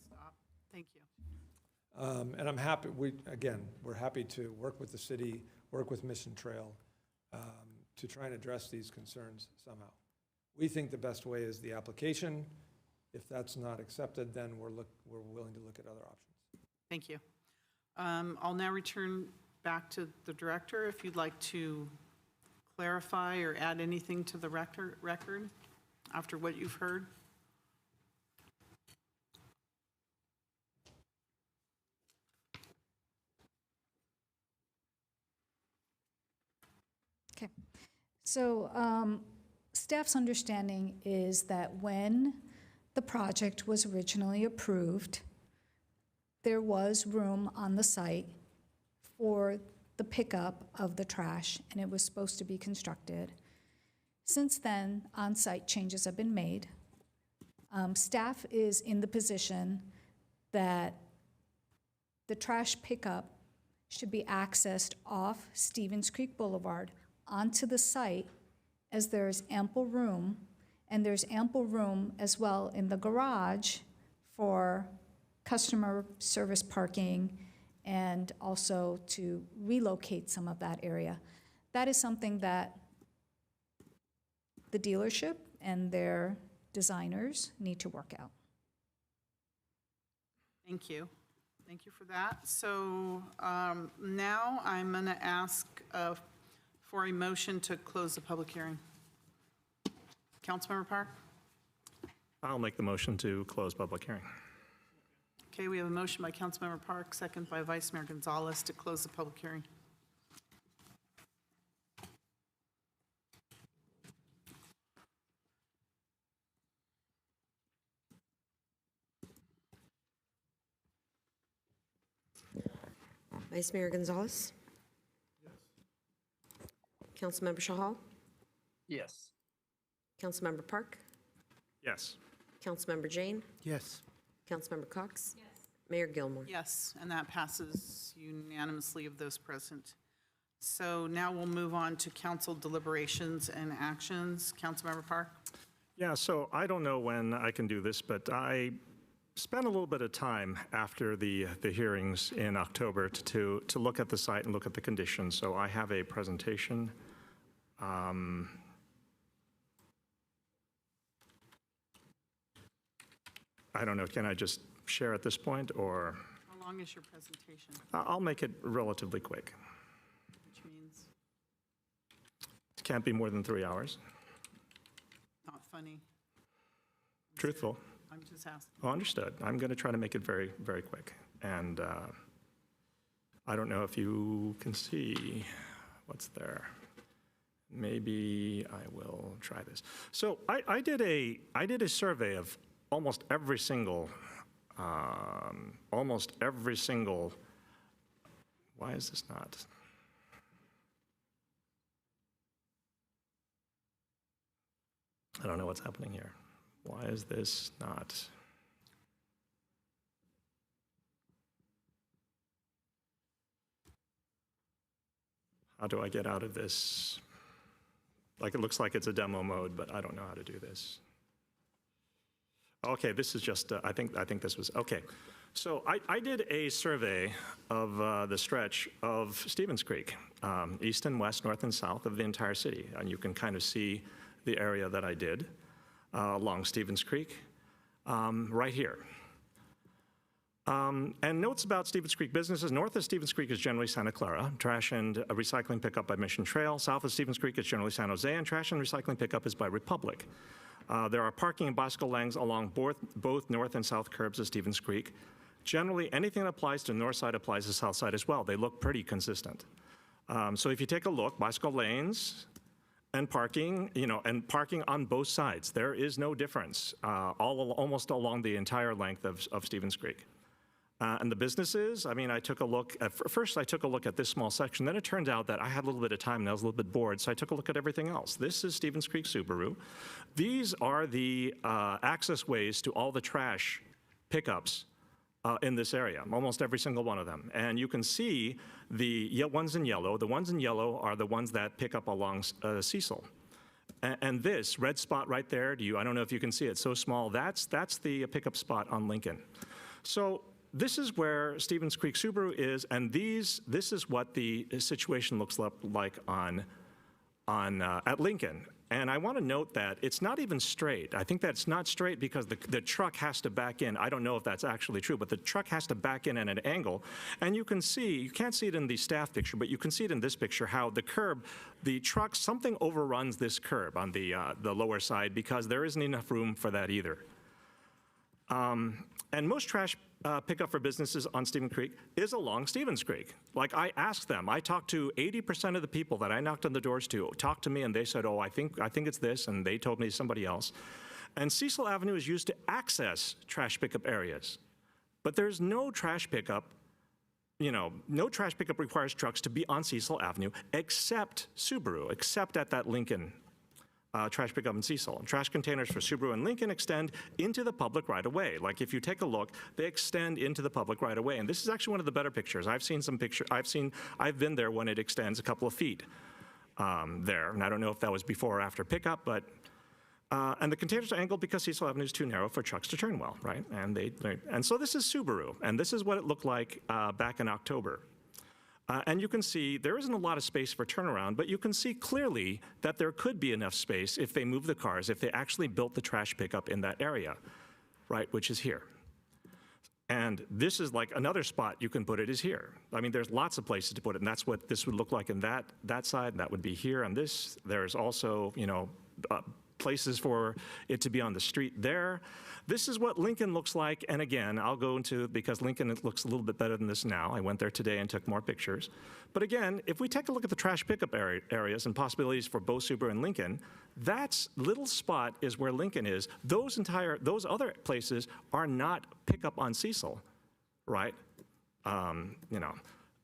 Stop. Thank you. And I'm happy, we're happy to work with the city, work with Mission Trail, to try and address these concerns somehow. We think the best way is the application. If that's not accepted, then we're willing to look at other options. Thank you. I'll now return back to the director if you'd like to clarify or add anything to the record after what you've heard. Okay. So staff's understanding is that when the project was originally approved, there was room on the site for the pickup of the trash, and it was supposed to be constructed. Since then, on-site changes have been made. Staff is in the position that the trash pickup should be accessed off Stevens Creek Boulevard onto the site, as there's ample room, and there's ample room as well in the garage for customer service parking, and also to relocate some of that area. That is something that the dealership and their designers need to work out. Thank you. Thank you for that. So now I'm going to ask for a motion to close the public hearing. Councilmember Park? I'll make the motion to close public hearing. Okay, we have a motion by Councilmember Park, second by Vice Mayor Gonzalez to close the public hearing. Vice Mayor Gonzalez? Yes. Councilmember Shahal? Yes. Councilmember Park? Yes. Councilmember Jane? Yes. Councilmember Cox? Yes. Mayor Gilmore? Yes, and that passes unanimously of those present. So now we'll move on to council deliberations and actions. Councilmember Park? Yeah, so I don't know when I can do this, but I spent a little bit of time after the hearings in October to look at the site and look at the conditions. So I have a presentation. I don't know, can I just share at this point, or? How long is your presentation? I'll make it relatively quick. Which means It can't be more than 3 hours. not funny. Truthful. I'm just asking. Oh, understood. I'm going to try to make it very, very quick. And I don't know if you can see what's there. Maybe I will try this. So I did a survey of almost every single, why is this not? I don't know what's happening here. Why is this not? How do I get out of this? Like, it looks like it's a demo mode, but I don't know how to do this. Okay, this is just, I think this was, okay. So I did a survey of the stretch of Stevens Creek, east and west, north and south of the entire city. And you can kind of see the area that I did along Stevens Creek, right here. And notes about Stevens Creek businesses. North of Stevens Creek is generally Santa Clara. Trash and recycling pickup by Mission Trail. South of Stevens Creek is generally San Jose, and trash and recycling pickup is by Republic. There are parking and bicycle lanes along both north and south curbs of Stevens Creek. Generally, anything that applies to the north side applies to the south side as well. They look pretty consistent. So if you take a look, bicycle lanes and parking, and parking on both sides, there is no difference almost along the entire length of Stevens Creek. And the businesses, I took a look at, first I took a look at this small section, then it turned out that I had a little bit of time and I was a little bit bored, so I took a look at everything else. This is Stevens Creek Subaru. These are the access ways to all the trash pickups in this area, almost every single one of them. And you can see the ones in yellow. The ones in yellow are the ones that pick up along Cecil. And this red spot right there, I don't know if you can see it, so small, that's the pickup spot on Lincoln. So this is where Stevens Creek Subaru is, and this is what the situation looks like at Lincoln. And I want to note that it's not even straight. I think that it's not straight because the truck has to back in. I don't know if that's actually true, but the truck has to back in at an angle. And you can see, you can't see it in the staff picture, but you can see it in this picture, how the curb, the truck, something overruns this curb on the lower side because there isn't enough room for that either. And most trash pickup for businesses on Stevens Creek is along Stevens Creek. Like I asked them, I talked to 80% of the people that I knocked on the doors to, talked to me and they said, oh, I think it's this, and they told me somebody else. And Cecil Avenue is used to access trash pickup areas. But there's no trash pickup, no trash pickup requires trucks to be on Cecil Avenue except Subaru, except at that Lincoln trash pickup in Cecil. And trash containers for Subaru and Lincoln extend into the public right away. Like if you take a look, they extend into the public right away. And this is actually one of the better pictures. I've seen some picture. I've been there when it extends a couple of feet there. And I don't know if that was before or after pickup, but and the containers are angled because Cecil Avenue is too narrow for trucks to turn well, right? And so this is Subaru, and this is what it looked like back in October. And you can see there isn't a lot of space for turnaround, but you can see clearly that there could be enough space if they move the cars, if they actually built the trash pickup in that area, right, which is here. And this is like another spot you can put it is here. There's lots of places to put it, and that's what this would look like in that side, and that would be here. And this, there's also, places for it to be on the street there. This is what Lincoln looks like, and again, I'll go into, because Lincoln looks a little bit better than this now. I went there today and took more pictures. But again, if we take a look at the trash pickup areas and possibilities for both Subaru and Lincoln, that little spot is where Lincoln is. Those other places are not pickup on Cecil, right?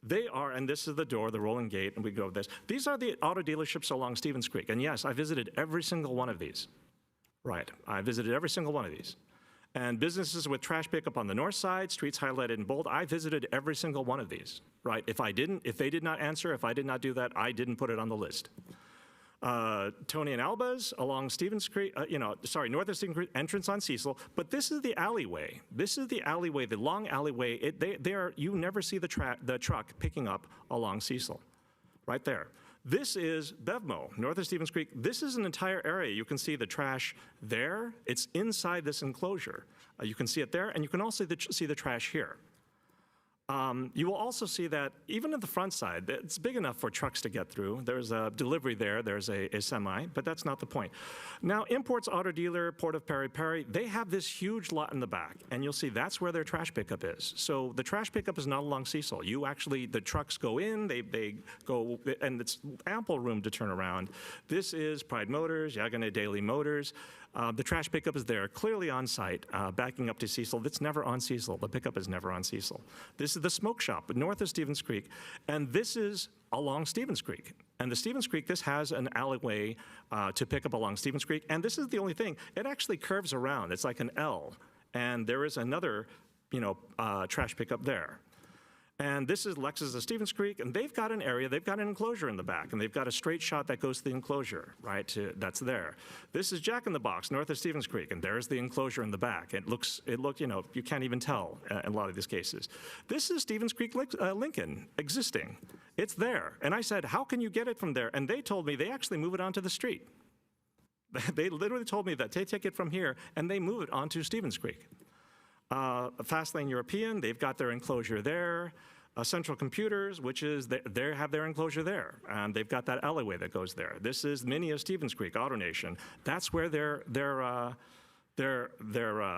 They are, and this is the door, the rolling gate, and we go this. These are the auto dealerships along Stevens Creek. And yes, I visited every single one of these. Right, I visited every single one of these. And businesses with trash pickup on the north side, streets highlighted in bold, I visited every single one of these, right? If they did not answer, if I did not do that, I didn't put it on the list. Tony and Alba's along Stevens Creek, north of Stevens Creek, entrance on Cecil, but this is the alleyway. This is the alleyway, the long alleyway. You never see the truck picking up along Cecil, right there. This is Bevmo, north of Stevens Creek. This is an entire area. You can see the trash there. It's inside this enclosure. You can see it there, and you can also see the trash here. You will also see that even at the front side, it's big enough for trucks to get through. There's a delivery there, there's a semi, but that's not the point. Now, Imports Auto Dealer, Port of Perry Perry, they have this huge lot in the back, and you'll see that's where their trash pickup is. So the trash pickup is not along Cecil. The trucks go in, they go, and it's ample room to turn around. This is Pride Motors, Yagane Daily Motors. The trash pickup is there, clearly on site, backing up to Cecil. That's never on Cecil. The pickup is never on Cecil. This is the smoke shop north of Stevens Creek, and this is along Stevens Creek. And the Stevens Creek, this has an alleyway to pick up along Stevens Creek, and this is the only thing. It actually curves around. It's like an L, and there is another, trash pickup there. And this is Lexus of Stevens Creek, and they've got an area, they've got an enclosure in the back, and they've got a straight shot that goes to the enclosure, right? That's there. This is Jack in the Box, north of Stevens Creek, and there's the enclosure in the back. It looks, you can't even tell in a lot of these cases. This is Stevens Creek Lincoln, existing. It's there. And I said, how can you get it from there? And they told me they actually move it onto the street. They literally told me that they take it from here, and they move it onto Stevens Creek. Fast Lane European, they've got their enclosure there. Central Computers, which is, they have their enclosure there, and they've got that alleyway that goes there. This is Mini of Stevens Creek, AutoNation. That's where their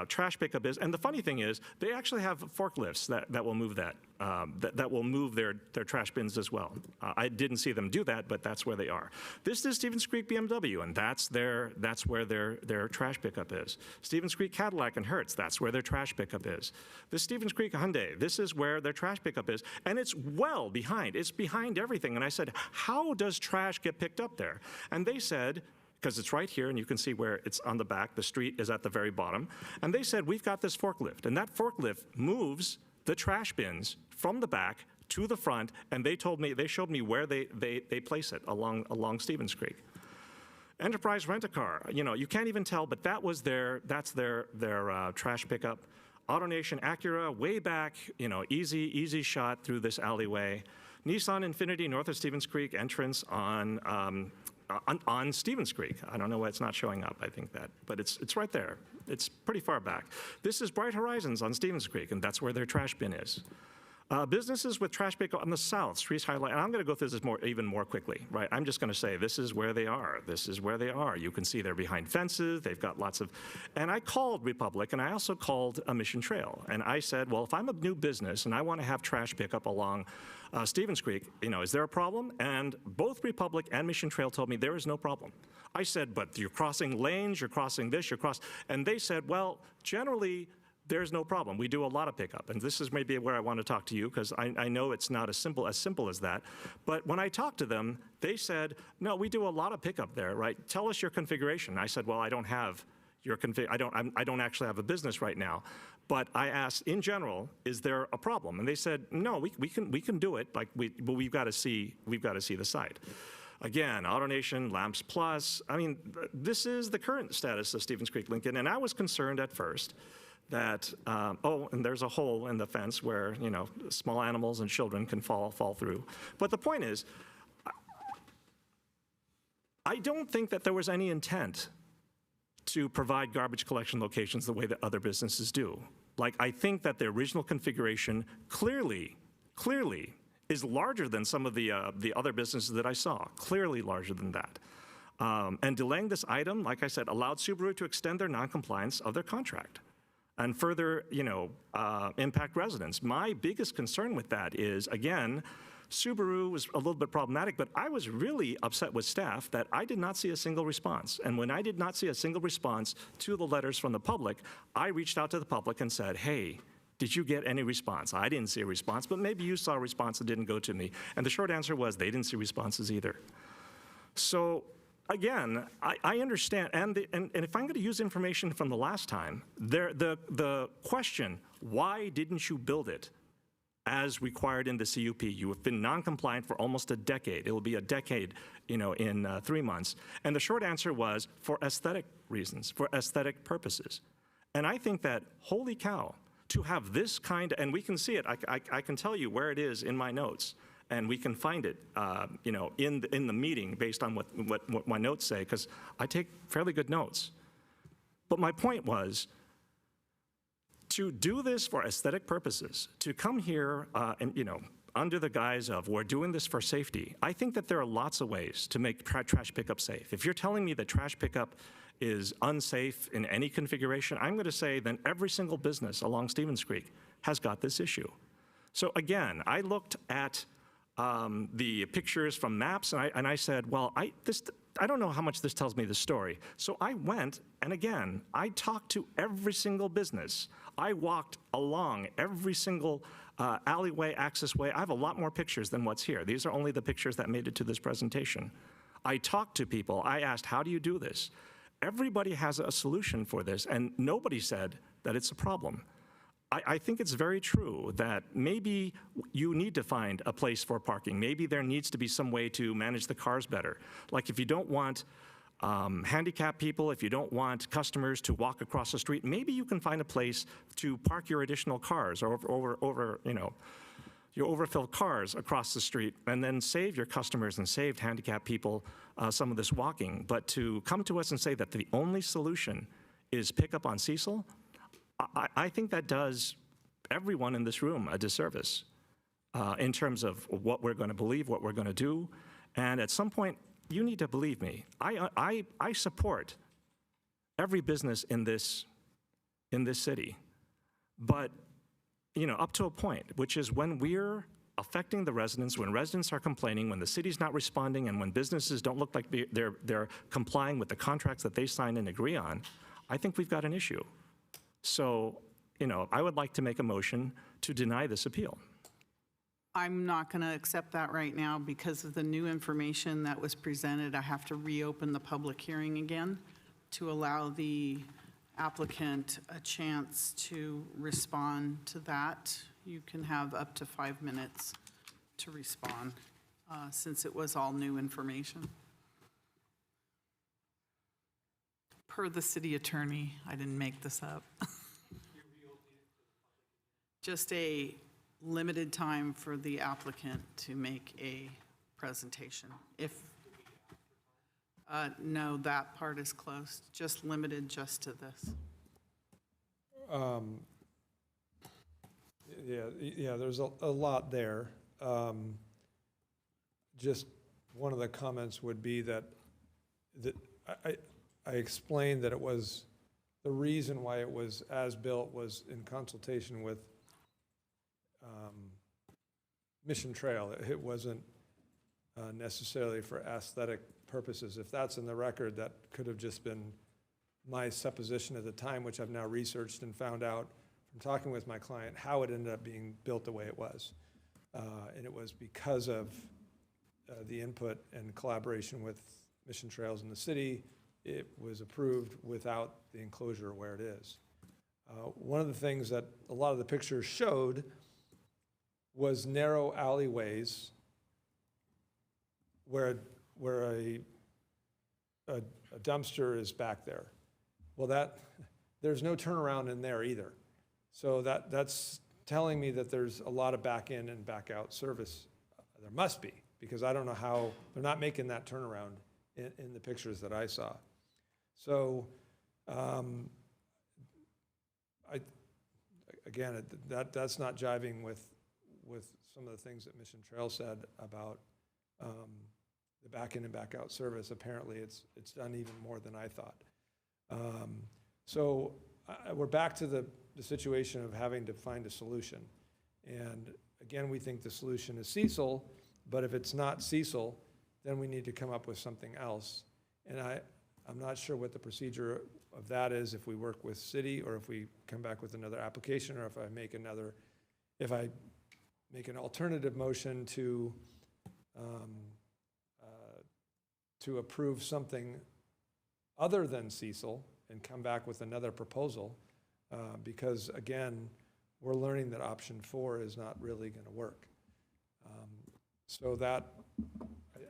trash pickup is. And the funny thing is, they actually have forklifts that will move that will move their trash bins as well. I didn't see them do that, but that's where they are. This is Stevens Creek BMW, and that's where their trash pickup is. Stevens Creek Cadillac and Hertz, that's where their trash pickup is. This Stevens Creek Hyundai, this is where their trash pickup is, and it's well behind. It's behind everything. And I said, how does trash get picked up there? And they said, because it's right here, and you can see where it's on the back. The street is at the very bottom. And they said, we've got this forklift, and that forklift moves the trash bins from the back to the front, and they showed me where they place it along Stevens Creek. Enterprise Rent-A-Car, you can't even tell, but that's their trash pickup. AutoNation Acura, way back, easy shot through this alleyway. Nissan Infiniti, north of Stevens Creek, entrance on Stevens Creek. I don't know why it's not showing up, I think that, but it's right there. It's pretty far back. This is Bright Horizons on Stevens Creek, and that's where their trash bin is. Businesses with trash pickup on the south, streets highlight, and I'm going to go through this even more quickly, right? I'm just going to say this is where they are. This is where they are. You can see they're behind fences. They've got lots of, and I called Republic, and I also called Mission Trail, and I said, well, if I'm a new business and I want to have trash pickup along Stevens Creek, is there a problem? And both Republic and Mission Trail told me there is no problem. I said, but you're crossing lanes, you're crossing this, and they said, well, generally, there's no problem. We do a lot of pickup. And this is maybe where I want to talk to you, because I know it's not as simple as that. But when I talked to them, they said, no, we do a lot of pickup there, right? Tell us your configuration. I said, well, I don't have your I don't actually have a business right now. But I asked, in general, is there a problem? And they said, no, we can do it, but we've got to see the site. Again, AutoNation, Lamps Plus. I mean, this is the current status of Stevens Creek Lincoln, and I was concerned at first that, and there's a hole in the fence where, small animals and children can fall through. But the point is, I don't think that there was any intent to provide garbage collection locations the way that other businesses do. Like, I think that the original configuration clearly is larger than some of the other businesses that I saw, clearly larger than that. And delaying this item, like I said, allowed Subaru to extend their noncompliance of their contract and further, impact residents. My biggest concern with that is, again, Subaru was a little bit problematic, but I was really upset with staff that I did not see a single response. And when I did not see a single response to the letters from the public, I reached out to the public and said, hey, did you get any response? I didn't see a response, but maybe you saw a response that didn't go to me. And the short answer was they didn't see responses either. So again, I understand, and if I'm going to use information from the last time, the question, why didn't you build it as required in the CUP? You have been non-compliant for almost a decade. It will be a decade, in 3 months. And the short answer was for aesthetic reasons, for aesthetic purposes. And I think that, holy cow, to have this kind, and we can see it, I can tell you where it is in my notes, and we can find it, in the meeting based on what my notes say, because I take fairly good notes. But my point was, to do this for aesthetic purposes, to come here under the guise of we're doing this for safety, I think that there are lots of ways to make trash pickup safe. If you're telling me that trash pickup is unsafe in any configuration, I'm going to say then every single business along Stevens Creek has got this issue. So again, I looked at the pictures from maps, and I said, well, I don't know how much this tells me the story. So I went, and again, I talked to every single business. I walked along every single alleyway, access way. I have a lot more pictures than what's here. These are only the pictures that made it to this presentation. I talked to people. I asked, how do you do this? Everybody has a solution for this, and nobody said that it's a problem. I think it's very true that maybe you need to find a place for parking. Maybe there needs to be some way to manage the cars better. Like if you don't want handicapped people, if you don't want customers to walk across the street, maybe you can find a place to park your additional cars or your overfilled cars across the street, and then save your customers and save handicapped people some of this walking. But to come to us and say that the only solution is pick up on Cecil, I think that does everyone in this room a disservice in terms of what we're going to believe, what we're going to do. And at some point, you need to believe me. I support every business in this city, but up to a point, which is when we're affecting the residents, when residents are complaining, when the city's not responding, and when businesses don't look like they're complying with the contracts that they sign and agree on, I think we've got an issue. So, I would like to make a motion to deny this appeal. I'm not going to accept that right now because of the new information that was presented. I have to reopen the public hearing again to allow the applicant a chance to respond to that. You can have up to 5 minutes to respond since it was all new information. Per the city attorney, I didn't make this up. Just a limited time for the applicant to make a presentation. No, that part is closed, just limited just to this. Yeah, there's a lot there. Just one of the comments would be that I explained that it was, the reason why it was as built was in consultation with Mission Trail. It wasn't necessarily for aesthetic purposes. If that's in the record, that could have just been my supposition at the time, which I've now researched and found out from talking with my client how it ended up being built the way it was. And it was because of the input and collaboration with Mission Trails in the city. It was approved without the enclosure where it is. One of the things that a lot of the pictures showed was narrow alleyways where a dumpster is back there. Well, there's no turnaround in there either. So that's telling me that there's a lot of back in and back out service. There must be, because I don't know how, they're not making that turnaround in the pictures that I saw. So, again, that's not jiving with some of the things that Mission Trail said about the back in and back out service. Apparently, it's done even more than I thought. So we're back to the situation of having to find a solution. And again, we think the solution is Cecil, but if it's not Cecil, then we need to come up with something else. And I'm not sure what the procedure of that is, if we work with city or if we come back with another application, or if I make an alternative motion to approve something other than Cecil and come back with another proposal, because again, we're learning that option 4 is not really going to work. So that,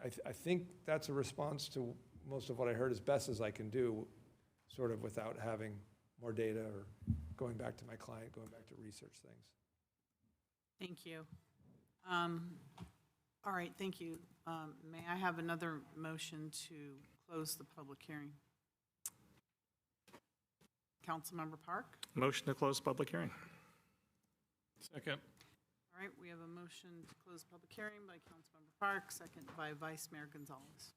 I think that's a response to most of what I heard as best as I can do, sort of without having more data or going back to my client, going back to research things. Thank you. All right, thank you. May I have another motion to close the public hearing? Councilmember Park? Motion to close public hearing. Second. All right, we have a motion to close public hearing by Councilmember Park, second by Vice Mayor Gonzalez.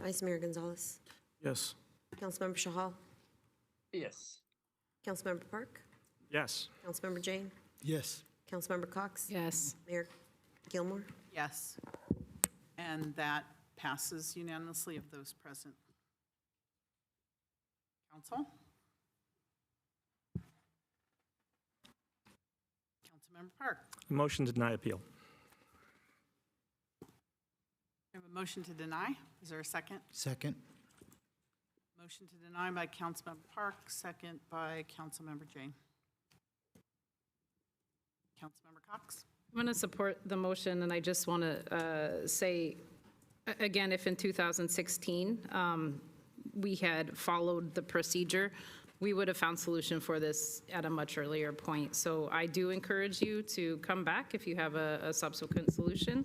Vice Mayor Gonzalez. Yes. Councilmember Shahal. Yes. Councilmember Park. Yes. Councilmember Jane. Yes. Councilmember Cox. Yes. Mayor Gilmore. Yes. And that passes unanimously of those present. Council? Councilmember Park. Motion to deny appeal. We have a motion to deny. Is there a second? Second. Motion to deny by Councilmember Park, second by Councilmember Jane. Councilmember Cox? I'm going to support the motion, and I just want to say, again, if in 2016 we had followed the procedure, we would have found solution for this at a much earlier point. So I do encourage you to come back if you have a subsequent solution.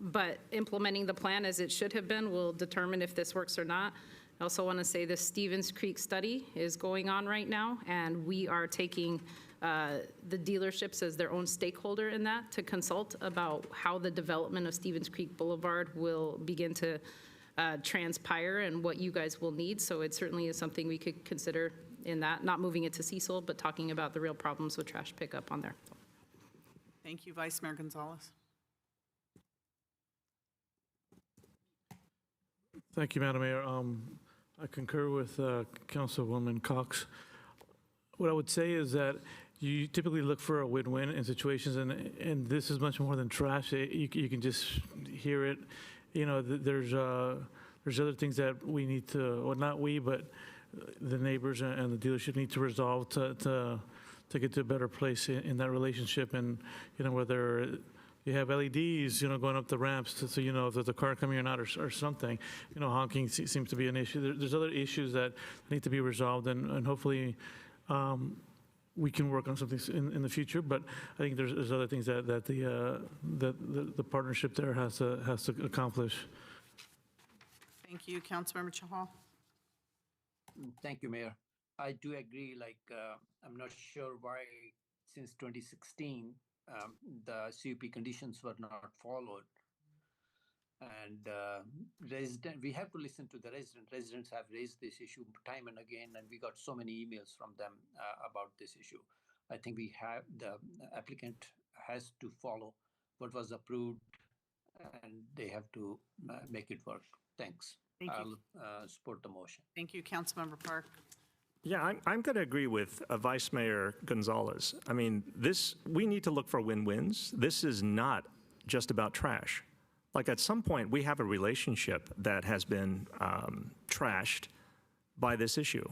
But implementing the plan as it should have been will determine if this works or not. I also want to say the Stevens Creek study is going on right now, and we are taking the dealerships as their own stakeholder in that to consult about how the development of Stevens Creek Boulevard will begin to transpire and what you guys will need. So it certainly is something we could consider in that, not moving it to Cecil, but talking about the real problems with trash pickup on there. Thank you, Vice Mayor Gonzalez. Thank you, Madam Mayor. I concur with Councilwoman Cox. What I would say is that you typically look for a win-win in situations, and this is much more than trash. You can just hear it. You know, there's other things that we need to, well, not we, but the neighbors and the dealership need to resolve to get to a better place in that relationship. And, you know, whether you have LEDs, you know, going up the ramps so you know if there's a car coming or not or something. You know, honking seems to be an issue. There's other issues that need to be resolved, and hopefully we can work on something in the future. But I think there's other things that the partnership there has to accomplish. Thank you, Councilmember Chahal. Thank you, Mayor. I do agree, like, I'm not sure why since 2016, the CUP conditions were not followed. And we have to listen to the residents. Residents have raised this issue time and again, and we got so many emails from them about this issue. I think the applicant has to follow what was approved, and they have to make it work. Thanks. Thank you. I'll support the motion. Thank you, Councilmember Park. Yeah, I'm going to agree with Vice Mayor Gonzalez. I mean, we need to look for win-wins. This is not just about trash. Like, at some point, we have a relationship that has been trashed by this issue.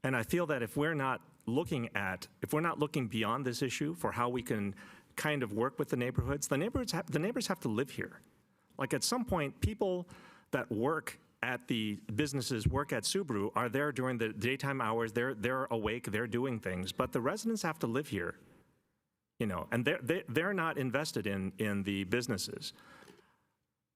And I feel that if we're not looking beyond this issue for how we can kind of work with the neighbors have to live here. Like, at some point, people that work at the businesses, work at Subaru, are there during the daytime hours. They're awake, they're doing things, but the residents have to live here, you know, and they're not invested in the businesses.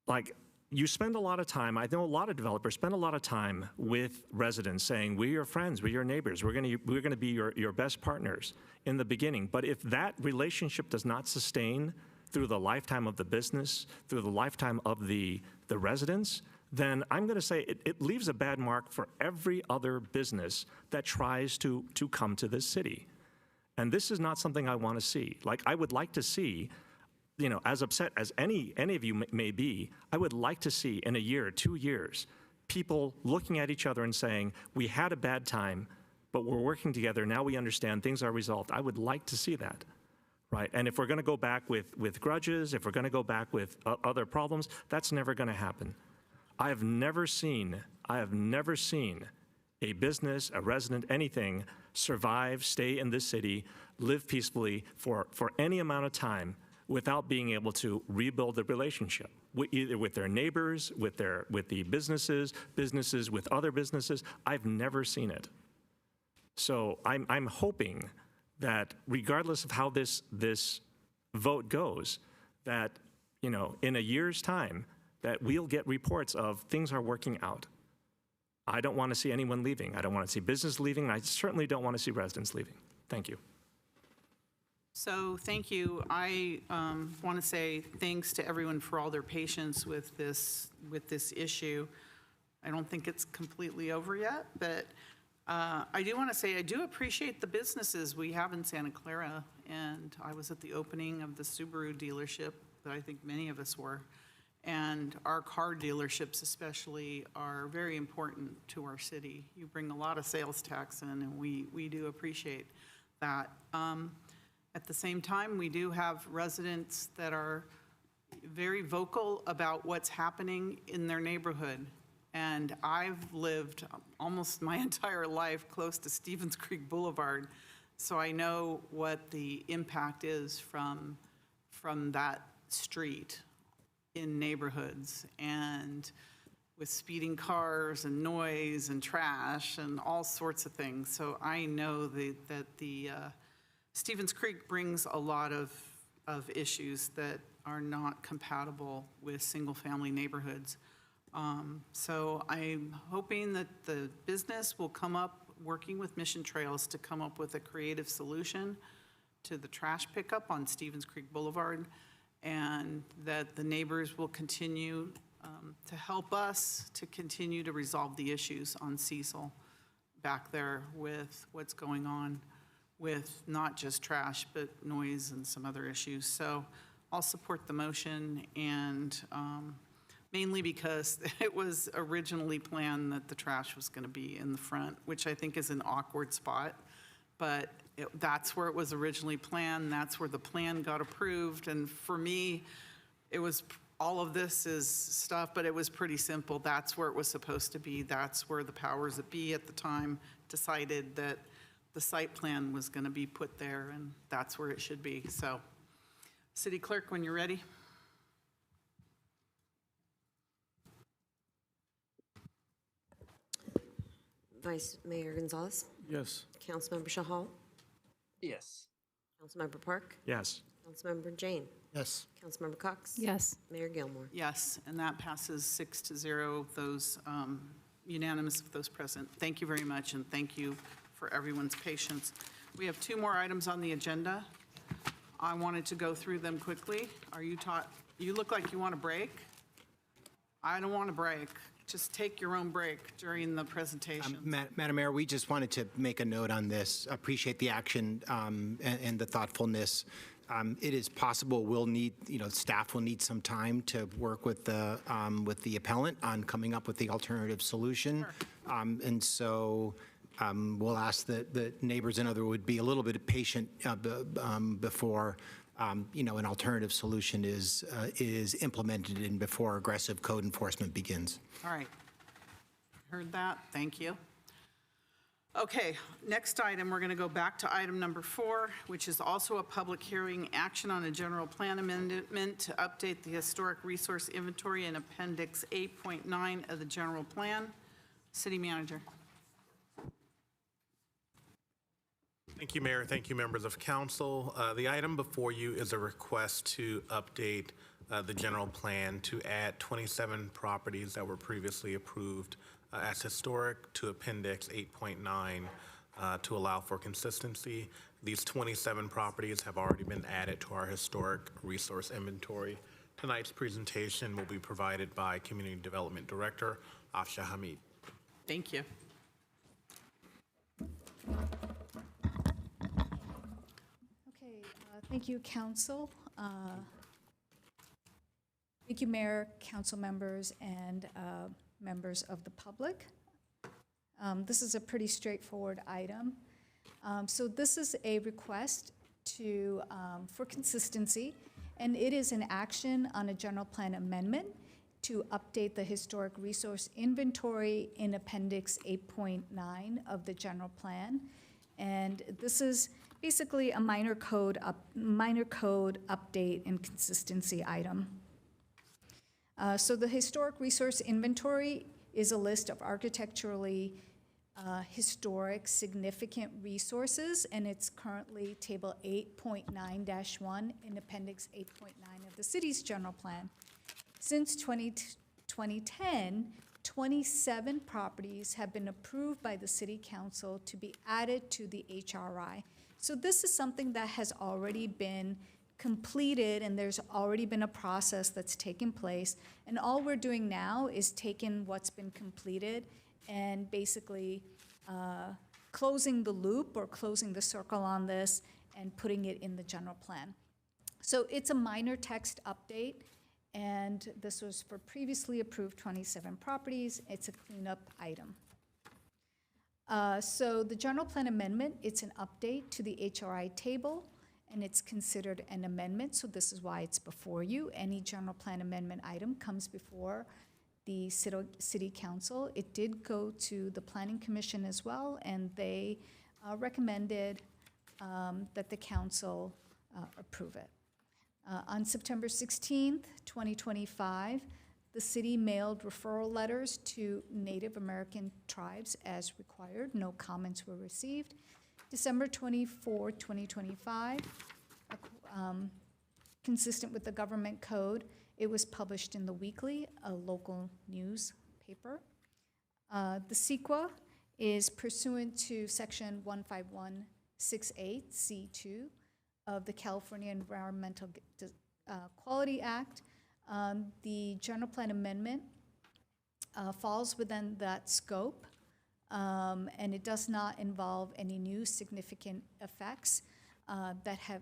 Like, you spend a lot of time, I know a lot of developers spend a lot of time with residents saying, we're your friends, we're your neighbors, we're gonna be your best partners in the beginning. But if that relationship does not sustain through the lifetime of the business, through the lifetime of the residents, then I'm going to say it leaves a bad mark for every other business that tries to come to this city. And this is not something I want to see. Like, I would like to see, you know, as upset as any of you may be, I would like to see in a year, 2 years, people looking at each other and saying, we had a bad time, but we're working together, now we understand, things are resolved. I would like to see that. Right, and if we're going to go back with grudges, if we're going to go back with other problems, that's never going to happen. I have never seen a business, a resident, anything survive, stay in this city, live peacefully for any amount of time without being able to rebuild the relationship, either with their neighbors, with the businesses with other businesses. I've never seen it. So I'm hoping that regardless of how this vote goes, that, you know, in a year's time, that we'll get reports of things are working out. I don't want to see anyone leaving. I don't want to see business leaving. And I certainly don't want to see residents leaving. Thank you. So thank you. I want to say thanks to everyone for all their patience with this issue. I don't think it's completely over yet, but I do want to say I do appreciate the businesses we have in Santa Clara, and I was at the opening of the Subaru dealership that I think many of us were. And our car dealerships especially are very important to our city. You bring a lot of sales tax in, and we do appreciate that. At the same time, we do have residents that are very vocal about what's happening in their neighborhood. And I've lived almost my entire life close to Stevens Creek Boulevard, so I know what the impact is from that street in neighborhoods, and with speeding cars and noise and trash and all sorts of things. So I know that the Stevens Creek brings a lot of of issues that are not compatible with single-family neighborhoods. So I'm hoping that the business will come up, working with Mission Trails to come up with a creative solution to the trash pickup on Stevens Creek Boulevard, and that the neighbors will continue to help us to continue to resolve the issues on Cecil back there with what's going on with not just trash, but noise and some other issues. So I'll support the motion, and mainly because it was originally planned that the trash was going to be in the front, which I think is an awkward spot. But that's where it was originally planned. That's where the plan got approved. And for me, it was, all of this is stuff, but it was pretty simple. That's where it was supposed to be. That's where the powers that be at the time decided that the site plan was going to be put there, and that's where it should be. So, City Clerk, when you're ready. Vice Mayor Gonzalez? Yes. Councilmember Shahal? Yes. Councilmember Park? Yes. Councilmember Jane? Yes. Councilmember Cox? Yes. Mayor Gilmore? Yes, and that passes 6-0, those unanimous of those present. Thank you very much, and thank you for everyone's patience. We have 2 more items on the agenda. I wanted to go through them quickly. You look like you want a break? I don't want a break. Just take your own break during the presentation. Madam Mayor, we just wanted to make a note on this. Appreciate the action and the thoughtfulness. It is possible we'll need, staff will need some time to work with the appellant on coming up with the alternative solution. Sure. And so we'll ask that the neighbors and others would be a little bit patient before an alternative solution is implemented and before aggressive code enforcement begins. All right. Heard that. Thank you. Okay, next item, we're going to go back to item number 4, which is also a public hearing, action on a general plan amendment to update the historic resource inventory in Appendix 8.9 of the general plan. City Manager. Thank you, Mayor. Thank you, members of council. The item before you is a request to update the general plan to add 27 properties that were previously approved as historic to Appendix 8.9 to allow for consistency. These 27 properties have already been added to our historic resource inventory. Tonight's presentation will be provided by Community Development Director Afsha Hamid. Thank you. Okay, thank you, Council. Thank you, Mayor, council members, and members of the public. This is a pretty straightforward item. So this is a request for consistency, and it is an action on a general plan amendment to update the historic resource inventory in Appendix 8.9 of the general plan. And this is basically a minor code update and consistency item. So the historic resource inventory is a list of architecturally historic significant resources, and it's currently Table 8.9-1 in Appendix 8.9 of the city's general plan. Since 2010, 27 properties have been approved by the City Council to be added to the HRI. So this is something that has already been completed, and there's already been a process that's taken place. And all we're doing now is taking what's been completed and basically closing the loop or closing the circle on this and putting it in the general plan. So it's a minor text update, and this was for previously approved 27 properties. It's a cleanup item. So the general plan amendment, it's an update to the HRI table, and it's considered an amendment, so this is why it's before you. Any general plan amendment item comes before the City Council. It did go to the Planning Commission as well, and they recommended that the council approve it. On September 16th, 2025, the city mailed referral letters to Native American tribes as required. No comments were received. December 24, 2025, consistent with the government code. It was published in the Weekly, a local newspaper. The CEQA is pursuant to Section 15168C2 of the California Environmental Quality Act. The general plan amendment falls within that scope, and it does not involve any new significant effects that have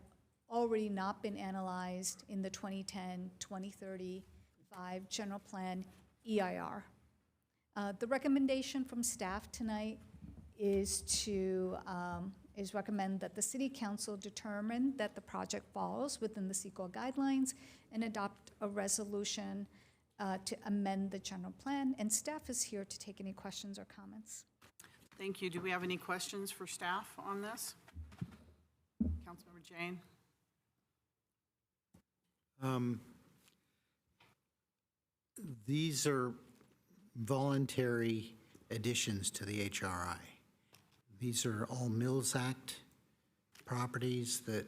already not been analyzed in the 2010-2035 general plan EIR. The recommendation from staff tonight is to recommend that the City Council determine that the project falls within the CEQA guidelines and adopt a resolution to amend the general plan. And staff is here to take any questions or comments. Thank you. Do we have any questions for staff on this? Councilmember Jane? These are voluntary additions to the HRI. These are all Mills Act properties that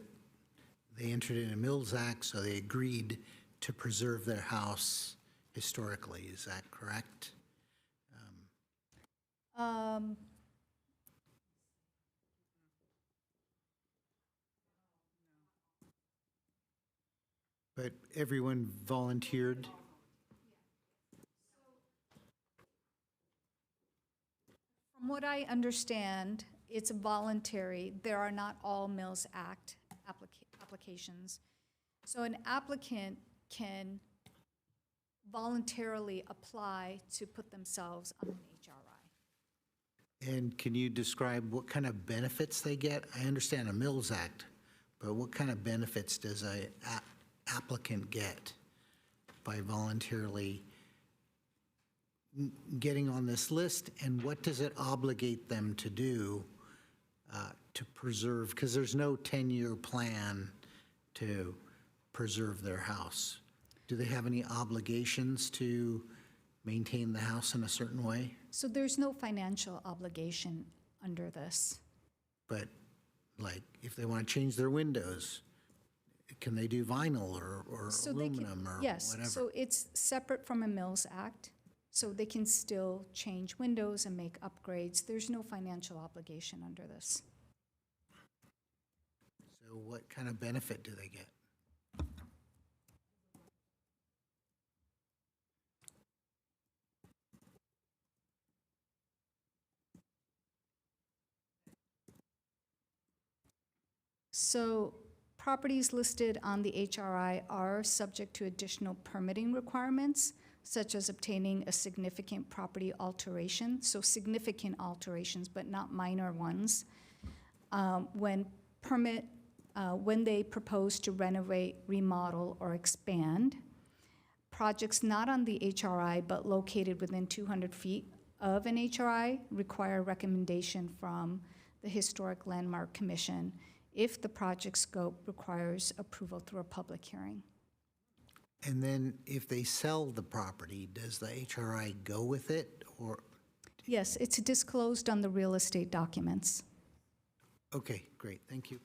they entered in a Mills Act, so they agreed to preserve their house historically. Is that correct? But everyone volunteered? From what I understand, it's voluntary. There are not all Mills Act applications. So an applicant can voluntarily apply to put themselves on an HRI. And can you describe what kind of benefits they get? I understand a Mills Act, but what kind of benefits does an applicant get by voluntarily getting on this list, and what does it obligate them to do to preserve, because there's no 10-year plan to preserve their house. Do they have any obligations to maintain the house in a certain way? So there's no financial obligation under this. But like, if they want to change their windows, can they do vinyl or So aluminum or yes, whatever? so it's separate from a Mills Act, so they can still change windows and make upgrades. There's no financial obligation under this. So what kind of benefit do they get? So properties listed on the HRI are subject to additional permitting requirements, such as obtaining a significant property alteration, so significant alterations, but not minor ones. When they propose to renovate, remodel, or expand, projects not on the HRI but located within 200 feet of an HRI require recommendation from the Historic Landmark Commission if the project scope requires approval through a public hearing. And then if they sell the property, does the HRI go with it, or? Yes, it's disclosed on the real estate documents. Okay, great, thank you.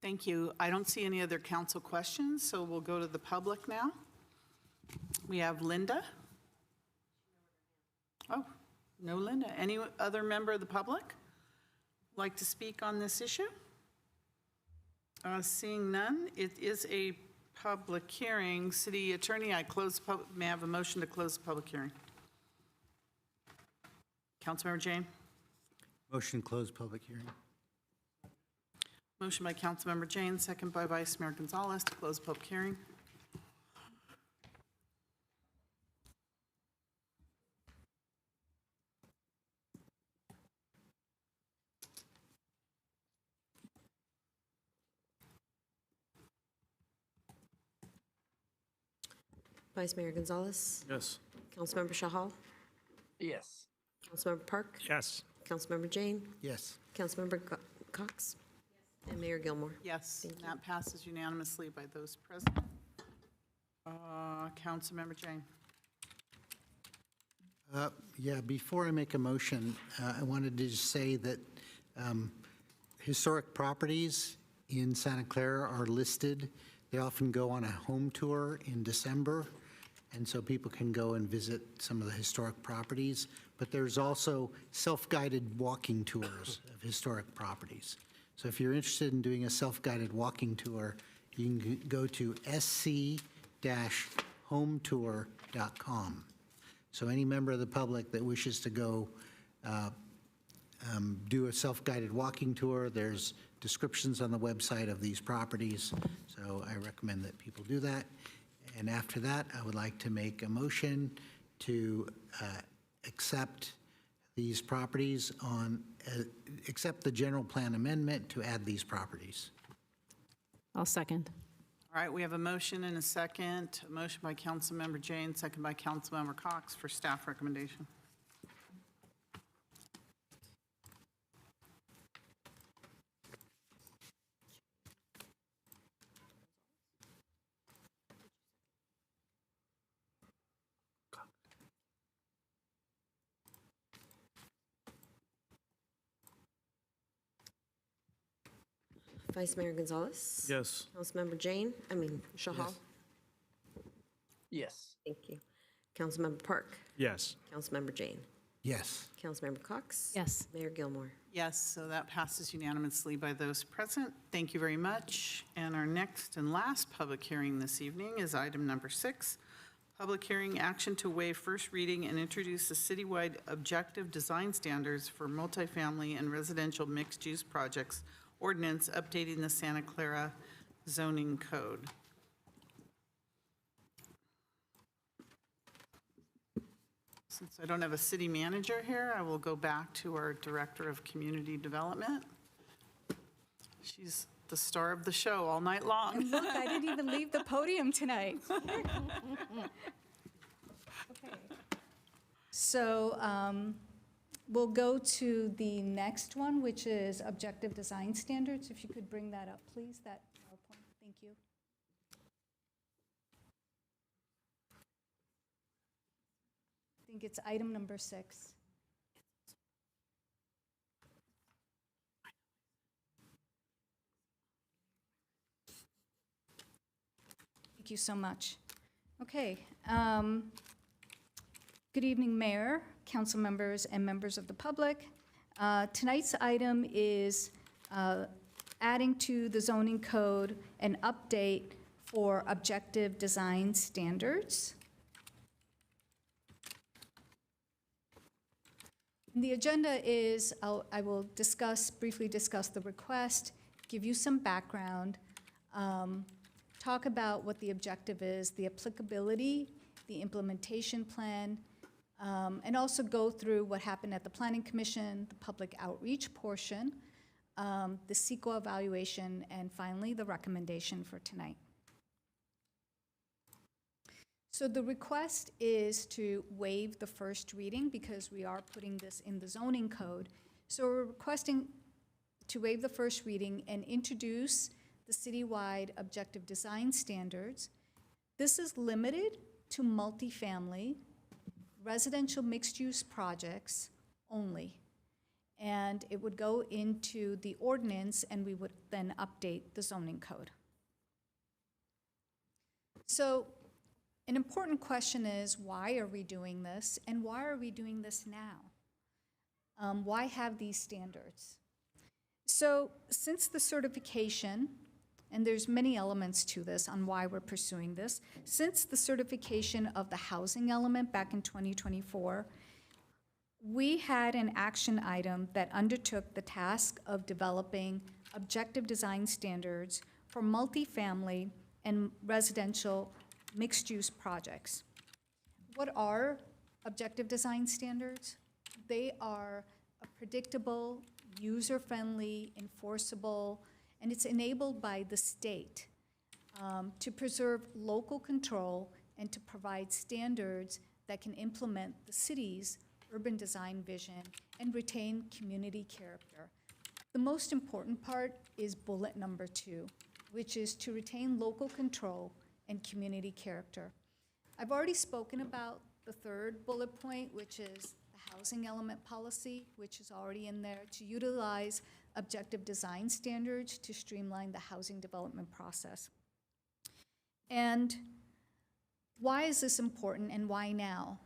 Thank you. I don't see any other council questions, so we'll go to the public now. We have Linda. Oh, no Linda. Any other member of the public like to speak on this issue? Seeing none, it is a public hearing. City Attorney, may I have a motion to close the public hearing? Councilmember Jane? Motion to close public hearing. Motion by Councilmember Jane, second by Vice Mayor Gonzalez to close public hearing. Vice Mayor Gonzalez? Yes. Councilmember Shahal? Yes. Councilmember Park? Yes. Councilmember Jane? Yes. Councilmember Cox? And Mayor Gilmore? Yes, that passes unanimously by those present. Councilmember Jane. Yeah, before I make a motion, I wanted to just say that historic properties in Santa Clara are listed They often go on a home tour in December, and so people can go and visit some of the historic properties. But there's also self-guided walking tours of historic properties. So if you're interested in doing a self-guided walking tour, you can go to sc-hometour.com. So any member of the public that wishes to go do a self-guided walking tour, there's descriptions on the website of these properties. So I recommend that people do that. And after that, I would like to make a motion to accept these properties accept the general plan amendment to add these properties. I'll second. All right, we have a motion and a second. A motion by Councilmember Jane, second by Councilmember Cox for staff recommendation. Vice Mayor Gonzalez? Yes. Councilmember Shahal? Yes. Thank you. Councilmember Park? Yes. Councilmember Jane? Yes. Councilmember Cox? Yes. Mayor Gilmore? Yes, so that passes unanimously by those present. Thank you very much. And our next and last public hearing this evening is item number 6, public hearing action to waive first reading and introduce the citywide objective design standards for multifamily and residential mixed-use projects ordinance updating the Santa Clara zoning code. Since I don't have a city manager here, I will go back to our Director of Community Development. She's the star of the show all night long. And look, I didn't even leave the podium tonight. Okay. So we'll go to the next one, which is objective design standards. If you could bring that up, please, that PowerPoint. Thank you. I think it's item number 6. Thank you so much. Okay. Good evening, Mayor, council members, and members of the public. Tonight's item is adding to the zoning code an update for objective design standards. The agenda is, I will briefly discuss the request, give you some background, talk about what the objective is, the applicability, the implementation plan, and also go through what happened at the Planning Commission, the public outreach portion, the CEQA evaluation, and finally, the recommendation for tonight. So the request is to waive the first reading because we are putting this in the zoning code. So we're requesting to waive the first reading and introduce the citywide objective design standards. This is limited to multifamily, residential mixed-use projects only. And it would go into the ordinance and we would then update the zoning code. So an important question is, why are we doing this, and why are we doing this now? Why have these standards? So since the certification, and there's many elements to this on why we're pursuing this, since the certification of the housing element back in 2024, we had an action item that undertook the task of developing objective design standards for multifamily and residential mixed-use projects. What are objective design standards? They are a predictable, user-friendly, enforceable, and it's enabled by the state to preserve local control and to provide standards that can implement the city's urban design vision and retain community character. The most important part is bullet number 2, which is to retain local control and community character. I've already spoken about the third bullet point, which is the housing element policy, which is already in there, to utilize objective design standards to streamline the housing development process. And why is this important and why now?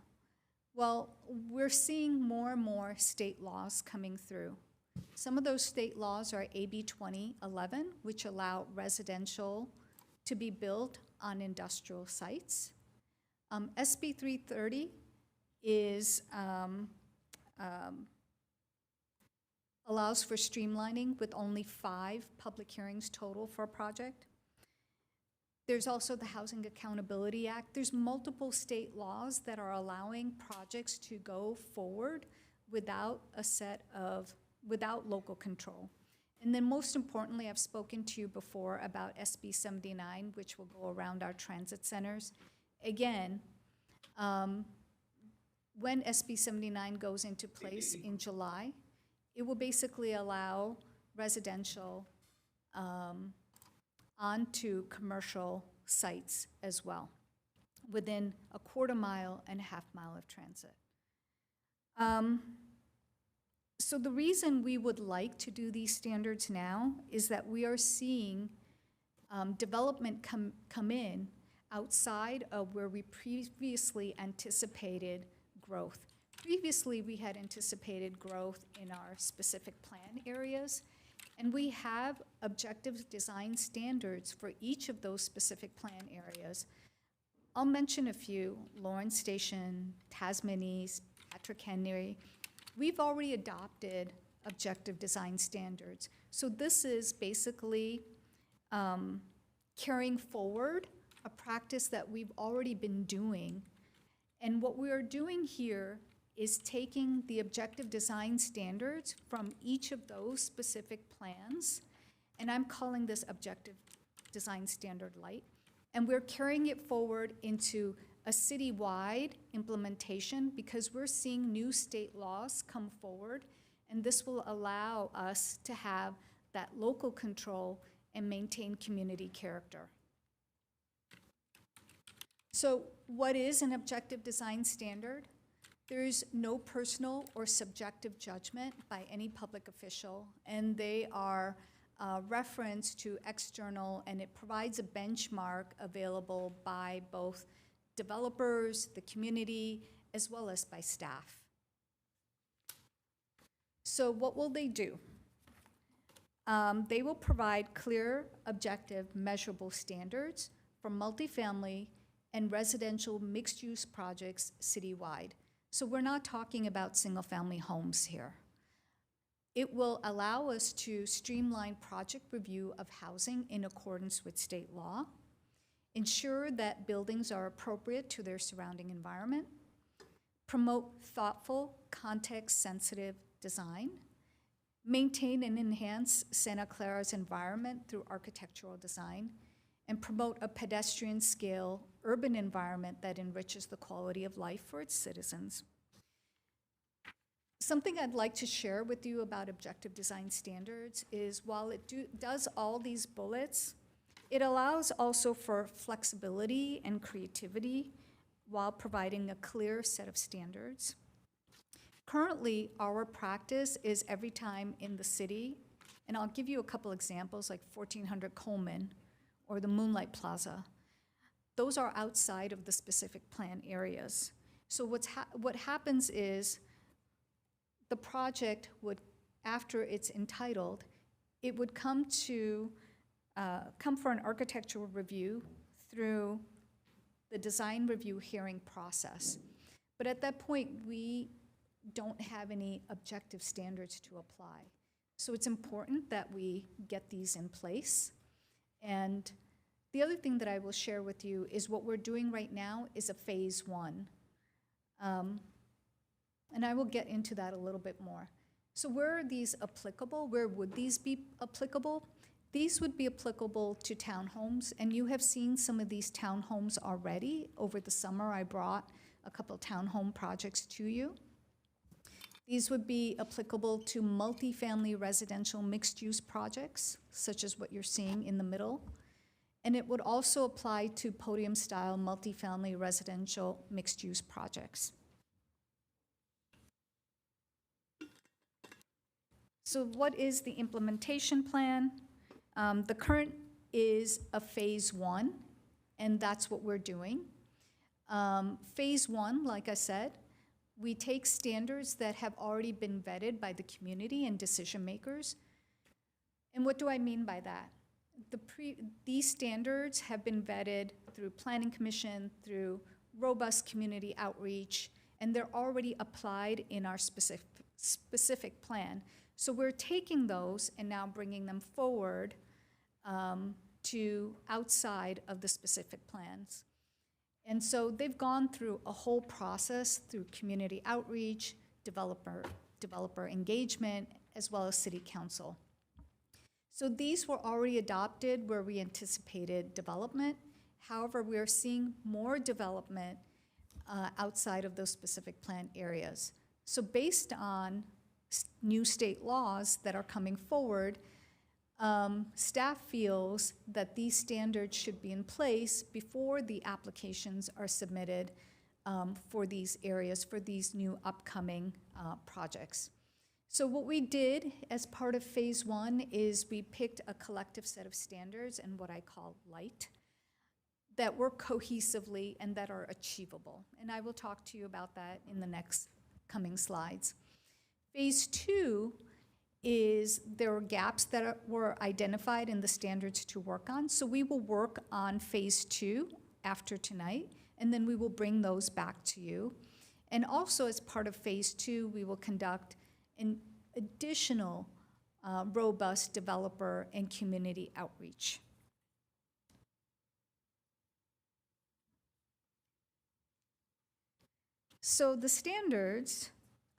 Well, we're seeing more and more state laws coming through. Some of those state laws are AB 2011, which allow residential to be built on industrial sites. SB 330 is allows for streamlining with only 5 public hearings total for a project. There's also the Housing Accountability Act. There's multiple state laws that are allowing projects to go forward without without local control. And then most importantly, I've spoken to you before about SB 79, which will go around our transit centers. Again, when SB 79 goes into place in July, it will basically allow residential onto commercial sites as well, within a quarter mile and a half mile of transit. So the reason we would like to do these standards now is that we are seeing development come in outside of where we previously anticipated growth. Previously, we had anticipated growth in our specific plan areas, and we have objective design standards for each of those specific plan areas. I'll mention a few: Lawrence Station, Tasman East, Patrick Henry. We've already adopted objective design standards. So this is basically carrying forward a practice that we've already been doing. And what we are doing here is taking the objective design standards from each of those specific plans, and I'm calling this objective design standard light, and we're carrying it forward into a citywide implementation because we're seeing new state laws come forward, and this will allow us to have that local control and maintain community character. So what is an objective design standard? There's no personal or subjective judgment by any public official, and they are referenced to external, and it provides a benchmark available by both developers, the community, as well as by staff. So what will they do? They will provide clear, objective, measurable standards for multifamily and residential mixed-use projects citywide. So we're not talking about single-family homes here. It will allow us to streamline project review of housing in accordance with state law, ensure that buildings are appropriate to their surrounding environment, promote thoughtful, context-sensitive design, maintain and enhance Santa Clara's environment through architectural design, and promote a pedestrian-scale urban environment that enriches the quality of life for its citizens. Something I'd like to share with you about objective design standards is while it does all these bullets, it allows also for flexibility and creativity while providing a clear set of standards. Currently, our practice is every time in the city, and I'll give you a couple examples like 1400 Coleman or the Moonlight Plaza. Those are outside of the specific plan areas. So what happens is the project would, after it's entitled, it would come for an architectural review through the design review hearing process. But at that point, we don't have any objective standards to apply. So it's important that we get these in place. And the other thing that I will share with you is what we're doing right now is a phase 1. And I will get into that a little bit more. So where are these applicable? Where would these be applicable? These would be applicable to townhomes, and you have seen some of these townhomes already. Over the summer, I brought a couple townhome projects to you. These would be applicable to multifamily residential mixed-use projects, such as what you're seeing in the middle. And it would also apply to podium-style multifamily residential mixed-use projects. So what is the implementation plan? The current is a phase 1, and that's what we're doing. Phase one, like I said, we take standards that have already been vetted by the community and decision makers. And what do I mean by that? These standards have been vetted through Planning Commission, through robust community outreach, and they're already applied in our specific plan. So we're taking those and now bringing them forward to outside of the specific plans. And so they've gone through a whole process through community outreach, developer engagement, as well as city council. So these were already adopted where we anticipated development. However, we are seeing more development outside of those specific plan areas. So based on new state laws that are coming forward, staff feels that these standards should be in place before the applications are submitted for these areas, for these new upcoming projects. So what we did as part of phase one is we picked a collective set of standards and what I call light that work cohesively and that are achievable. And I will talk to you about that in the next coming slides. Phase two is there were gaps that were identified in the standards to work on. So we will work on phase two after tonight, and then we will bring those back to you. And also as part of phase two, we will conduct an additional robust developer and community outreach. So the standards,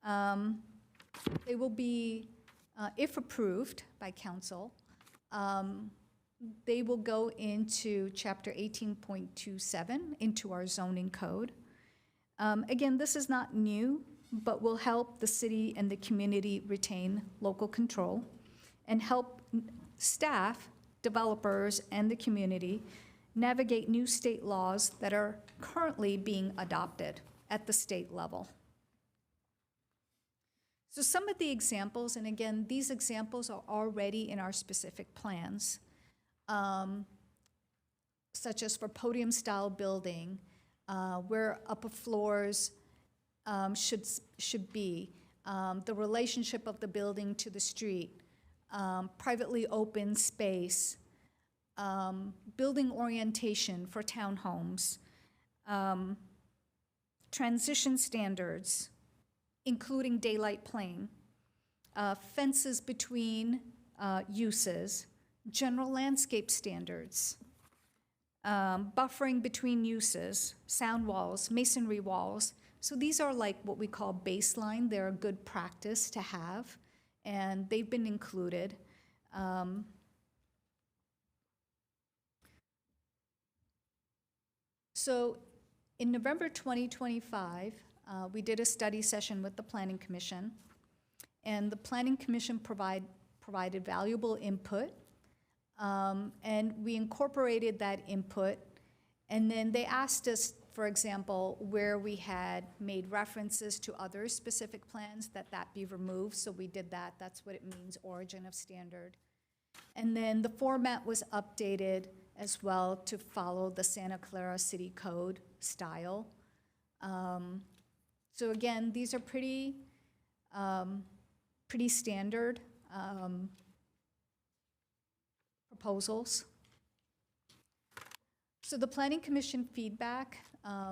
they will be, if approved by council, they will go into chapter 18.27 into our zoning code. Again, this is not new, but will help the city and the community retain local control and help staff, developers, and the community navigate new state laws that are currently being adopted at the state level. So some of the examples, and again, these examples are already in our specific plans, such as for podium-style building, where upper floors should be, the relationship of the building to the street, privately open space, building orientation for townhomes, transition standards, including daylight playing, fences between uses, general landscape standards, buffering between uses, sound walls, masonry walls. So these are like what we call baseline. They're a good practice to have, and they've been included. So in November 2025, we did a study session with the Planning Commission, and the Planning Commission provided valuable input, and we incorporated that input, and then they asked us, for example, where we had made references to other specific plans, that be removed, so we did that. That's what it means, origin of standard. And then the format was updated as well to follow the Santa Clara City Code style. So again, these are pretty standard proposals. So the Planning Commission feedback,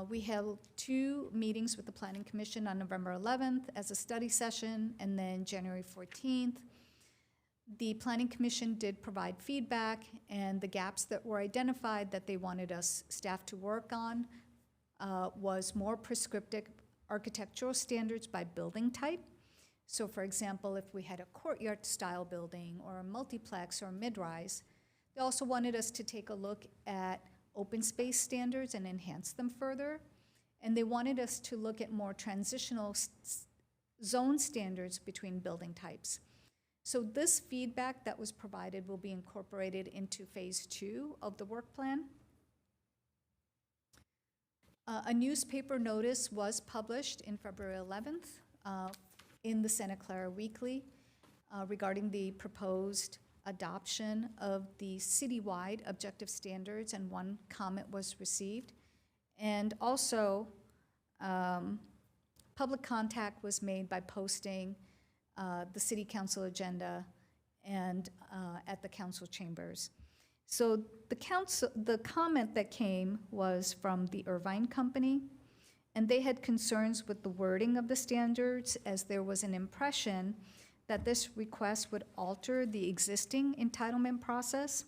we held 2 meetings with the Planning Commission on November 11th as a study session, and then January 14th. The Planning Commission did provide feedback, and the gaps that were identified that they wanted us staff to work on was more prescriptive architectural standards by building type. So for example, if we had a courtyard-style building or a multiplex or mid-rise, they also wanted us to take a look at open space standards and enhance them further. And they wanted us to look at more transitional zone standards between building types. So this feedback that was provided will be incorporated into phase 2 of the work plan. A newspaper notice was published in February 11th in the Santa Clara Weekly regarding the proposed adoption of the citywide objective standards, and one comment was received. And also, public contact was made by posting the city council agenda and at the council chambers. So the comment that came was from the Irvine Company, and they had concerns with the wording of the standards, as there was an impression that this request would alter the existing entitlement process.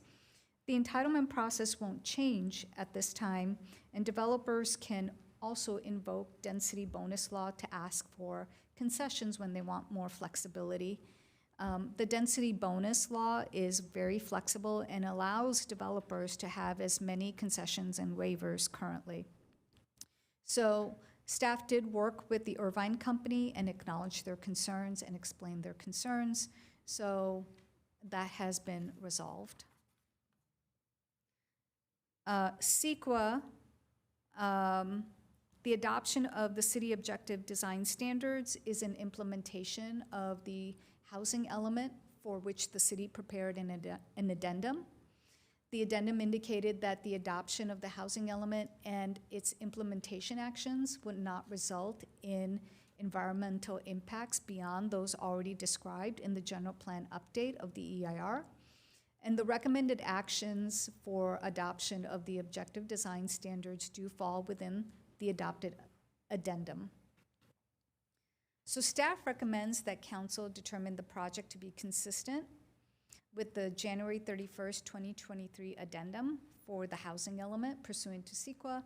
The entitlement process won't change at this time, and developers can also invoke density bonus law to ask for concessions when they want more flexibility. The density bonus law is very flexible and allows developers to have as many concessions and waivers currently. So staff did work with the Irvine Company and acknowledge their concerns and explain their concerns. So that has been resolved. CEQA, the adoption of the city objective design standards is an implementation of the housing element for which the city prepared an addendum. The addendum indicated that the adoption of the housing element and its implementation actions would not result in environmental impacts beyond those already described in the general plan update of the EIR. And the recommended actions for adoption of the objective design standards do fall within the adopted addendum. So staff recommends that council determine the project to be consistent with the January 31st, 2023 addendum for the housing element pursuant to CEQA,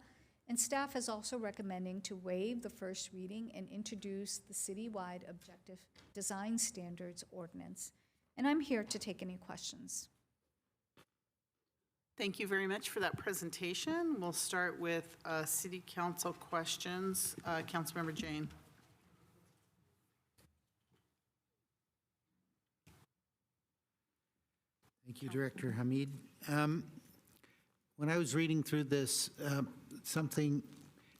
and staff is also recommending to waive the first reading and introduce the citywide objective design standards ordinance. And I'm here to take any questions. Thank you very much for that presentation. We'll start with city council questions. Councilmember Jane. Thank you, Director Hamid. When I was reading through this,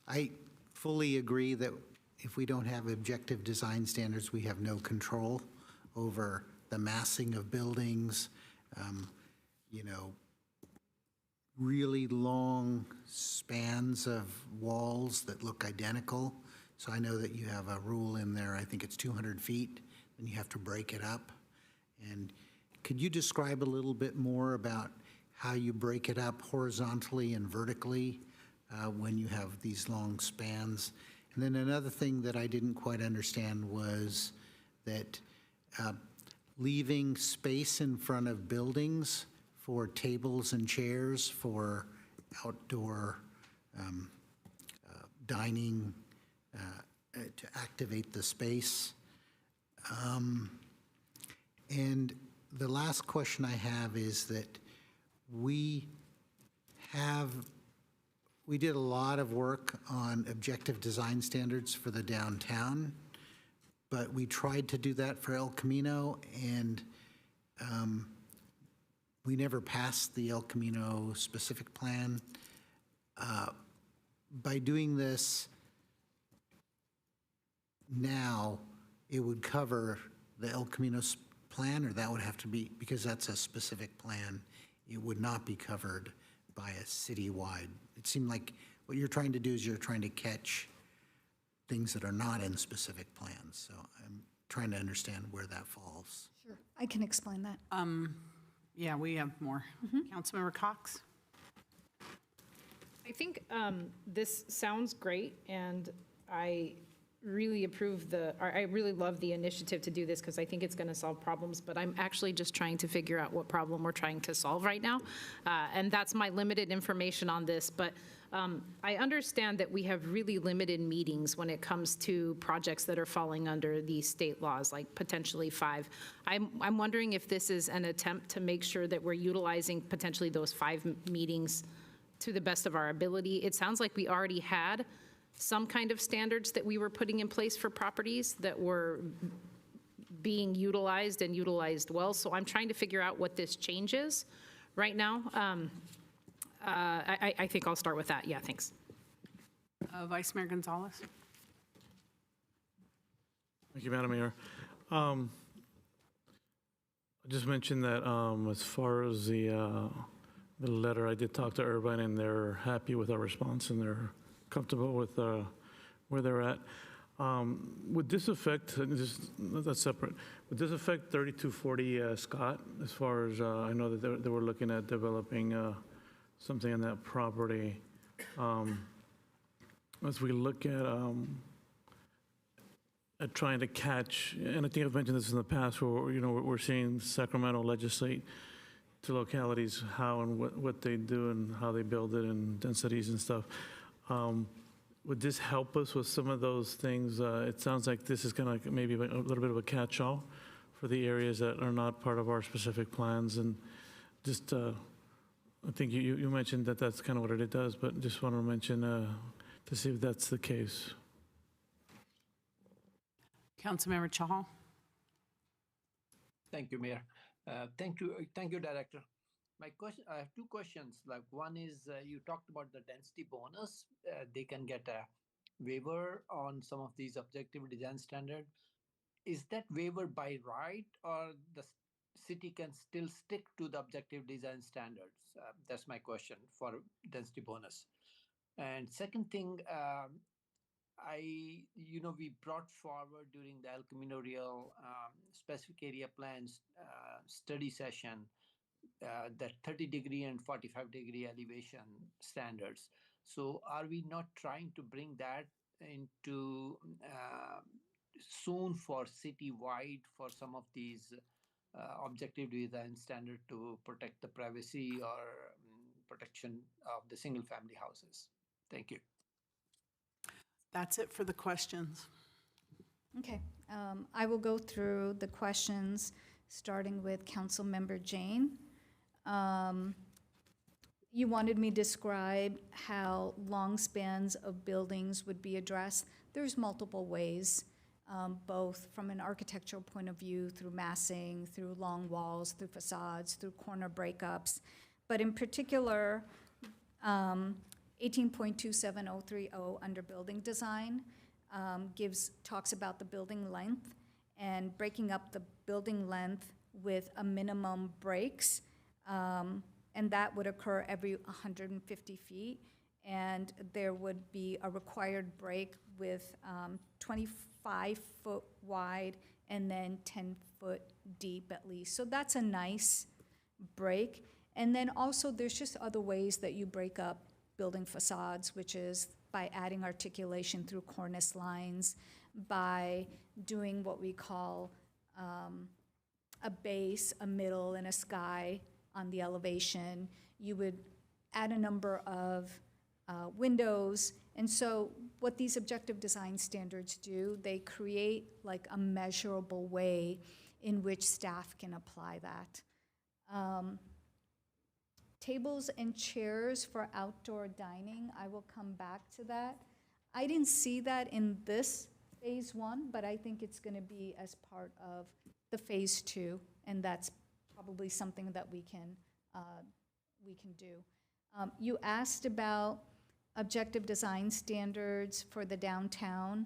I fully agree that if we don't have objective design standards, we have no control over the massing of buildings, really long spans of walls that look identical. So I know that you have a rule in there, I think it's 200 feet, and you have to break it up. And could you describe a little bit more about how you break it up horizontally and vertically when you have these long spans? And then another thing that I didn't quite understand was that leaving space in front of buildings for tables and chairs for outdoor dining to activate the space. And the last question I have is that we did a lot of work on objective design standards for the downtown, but we tried to do that for El Camino, and we never passed the El Camino specific plan. By doing this now, it would cover the El Camino plan, or that would have to be, because that's a specific plan, it would not be covered by a citywide. It seemed like what you're trying to do is you're trying to catch things that are not in specific plans. So I'm trying to understand where that falls. Sure, I can explain that. Yeah, we have more. Councilmember Cox. I think this sounds great, and I really I really love the initiative to do this because I think it's going to solve problems, but I'm actually just trying to figure out what problem we're trying to solve right now. And that's my limited information on this, but I understand that we have really limited meetings when it comes to projects that are falling under these state laws, like potentially 5. I'm wondering if this is an attempt to make sure that we're utilizing potentially those 5 meetings to the best of our ability. It sounds like we already had some kind of standards that we were putting in place for properties that were being utilized and utilized well. So I'm trying to figure out what this changes right now. I think I'll start with that. Yeah, thanks. Vice Mayor Gonzalez. Thank you, Madam Mayor. Just mention that as far as the letter, I did talk to Irvine, and they're happy with our response, and they're comfortable with where they're at. Would this affect, that's separate, would this affect 3240 Scott, as far as, I know that they were looking at developing something on that property. As we look at trying to catch, and I think I've mentioned this in the past, where, you know, we're seeing Sacramento legislate to localities how and what they do and how they build it and densities and stuff. Would this help us with some of those things? It sounds like this is kind of maybe a little bit of a catch-all for the areas that are not part of our specific plans. And just, I think you mentioned that that's kind of what it does, but just want to mention to see if that's the case. Councilmember Chahal. Thank you, Mayor. Thank you, Director. My question, I have two questions. Like, one is you talked about the density bonus. They can get a waiver on some of these objective design standards. Is that waiver by right, or the city can still stick to the objective design standards? That's my question for density bonus. And second thing, we brought forward during the El Camino Real specific area plans study session that 30-degree and 45-degree elevation standards. So are we not trying to bring that into soon for citywide for some of these objective design standard to protect the privacy or protection of the single family houses? Thank you. That's it for the questions. Okay, I will go through the questions, starting with Councilmember Jane. You wanted me to describe how long spans of buildings would be addressed. There's multiple ways, both from an architectural point of view, through massing, through long walls, through facades, through corner breakups. But in particular, 18.27030 under building design talks about the building length and breaking up the building length with a minimum breaks, and that would occur every 150 feet, and there would be a required break with 25 foot wide and then 10 foot deep at least. So that's a nice break. And then also there's just other ways that you break up building facades, which is by adding articulation through cornice lines, by doing what we call a base, a middle, and a sky on the elevation. You would add a number of windows. And so what these objective design standards do, they create like a measurable way in which staff can apply that. Tables and chairs for outdoor dining, I will come back to that. I didn't see that in this phase one, but I think it's going to be as part of the phase two, and that's probably something that we can do. You asked about objective design standards for the downtown.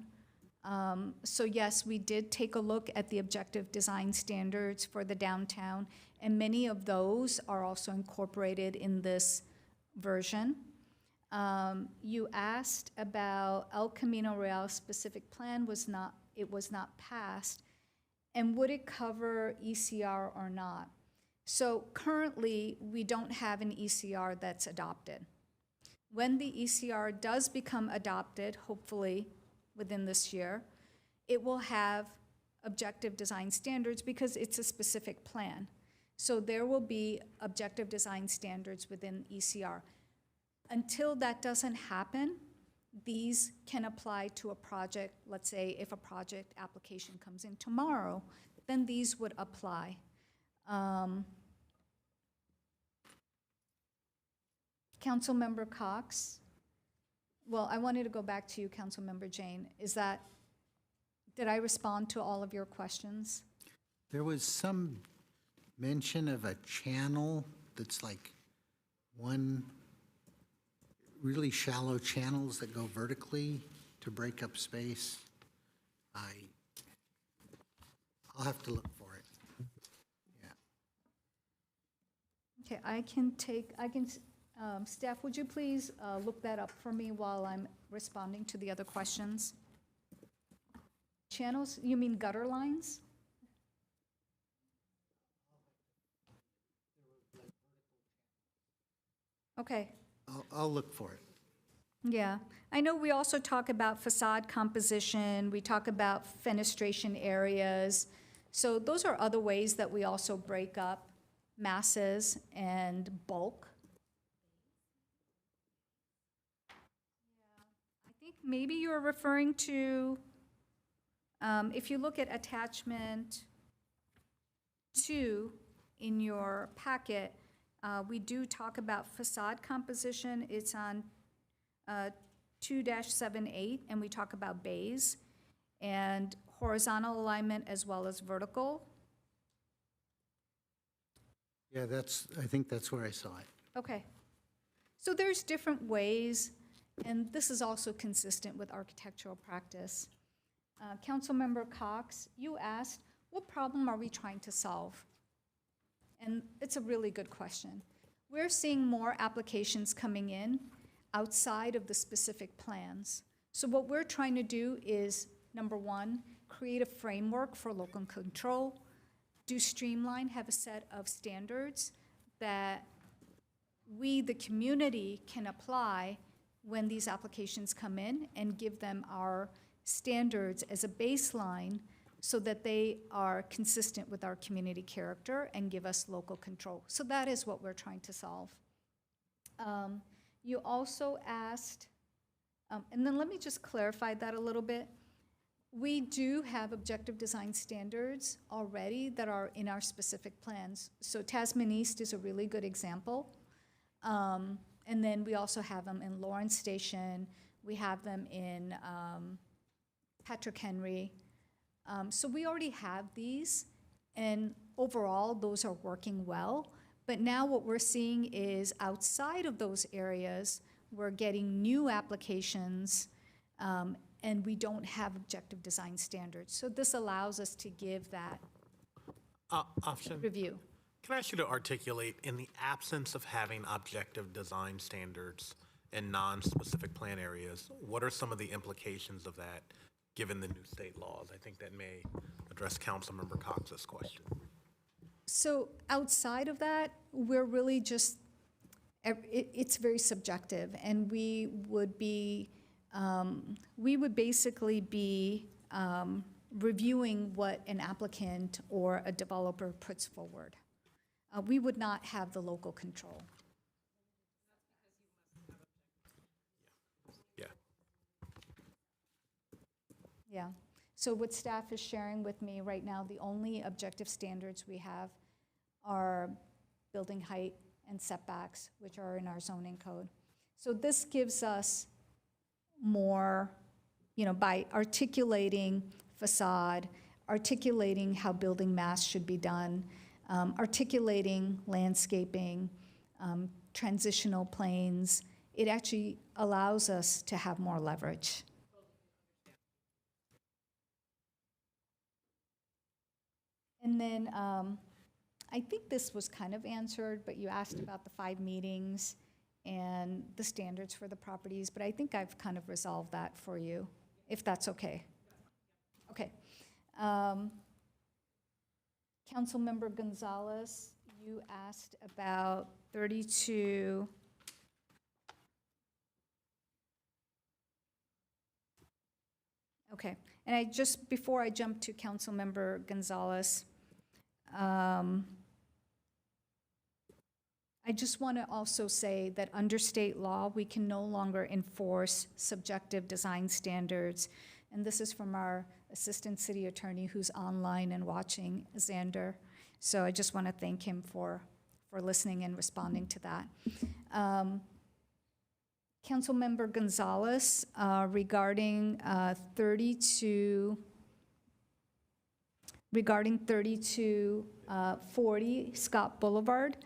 So yes, we did take a look at the objective design standards for the downtown, and many of those are also incorporated in this version. You asked about El Camino Real specific plan it was not passed, and would it cover ECR or not? So currently, we don't have an ECR that's adopted. When the ECR does become adopted, hopefully within this year, it will have objective design standards because it's a specific plan. So there will be objective design standards within ECR. Until that doesn't happen, these can apply to a project. Let's say if a project application comes in tomorrow, then these would apply. Councilmember Cox. Well, I wanted to go back to you, Councilmember Jane. Did I respond to all of your questions? There was some mention of a channel that's like one really shallow channels that go vertically to break up space. I'll have to look for it. Yeah. Okay, staff, would you please look that up for me while I'm responding to the other questions? Channels, you mean gutter lines? Okay. I'll look for it. Yeah, I know we also talk about facade composition, we talk about fenestration areas. So those are other ways that we also break up masses and bulk. I think maybe you're referring to, if you look at attachment 2 in your packet, we do talk about facade composition. It's on 2-78, and we talk about bays and horizontal alignment as well as vertical. Yeah, I think that's where I saw it. Okay. So there's different ways, and this is also consistent with architectural practice. Councilmember Cox, you asked, what problem are we trying to solve? And it's a really good question. We're seeing more applications coming in outside of the specific plans. So what we're trying to do is, number one, create a framework for local control, do streamline, have a set of standards that we, the community, can apply when these applications come in, and give them our standards as a baseline so that they are consistent with our community character and give us local control. So that is what we're trying to solve. You also asked, and then let me just clarify that a little bit. We do have objective design standards already that are in our specific plans. So Tasman East is a really good example. And then we also have them in Lawrence Station. We have them in Patrick Henry. So we already have these, and overall, those are working well. But now what we're seeing is outside of those areas, we're getting new applications, and we don't have objective design standards. So this allows us to give that Option. review. Can I ask you to articulate, in the absence of having objective design standards in non-specific plan areas, what are some of the implications of that, given the new state laws? I think that may address Councilmember Cox's question. So outside of that, we're really just, it's very subjective, and we would basically be reviewing what an applicant or a developer puts forward. We would not have the local control. Yeah. Yeah. So what staff is sharing with me right now, the only objective standards we have are building height and setbacks, which are in our zoning code. So this gives us more, by articulating facade, articulating how building mass should be done, articulating landscaping, transitional planes, it actually allows us to have more leverage. And then I think this was kind of answered, but you asked about the 5 meetings and the standards for the properties, but I think I've kind of resolved that for you, if that's okay. Okay. Councilmember Gonzalez, you asked about 32. Okay, and before I jump to Councilmember Gonzalez, I just want to also say that under state law, we can no longer enforce subjective design standards. And this is from our Assistant City Attorney who's online and watching, Xander. So I just want to thank him for listening and responding to that. Councilmember Gonzalez, regarding 3240 Scott Boulevard,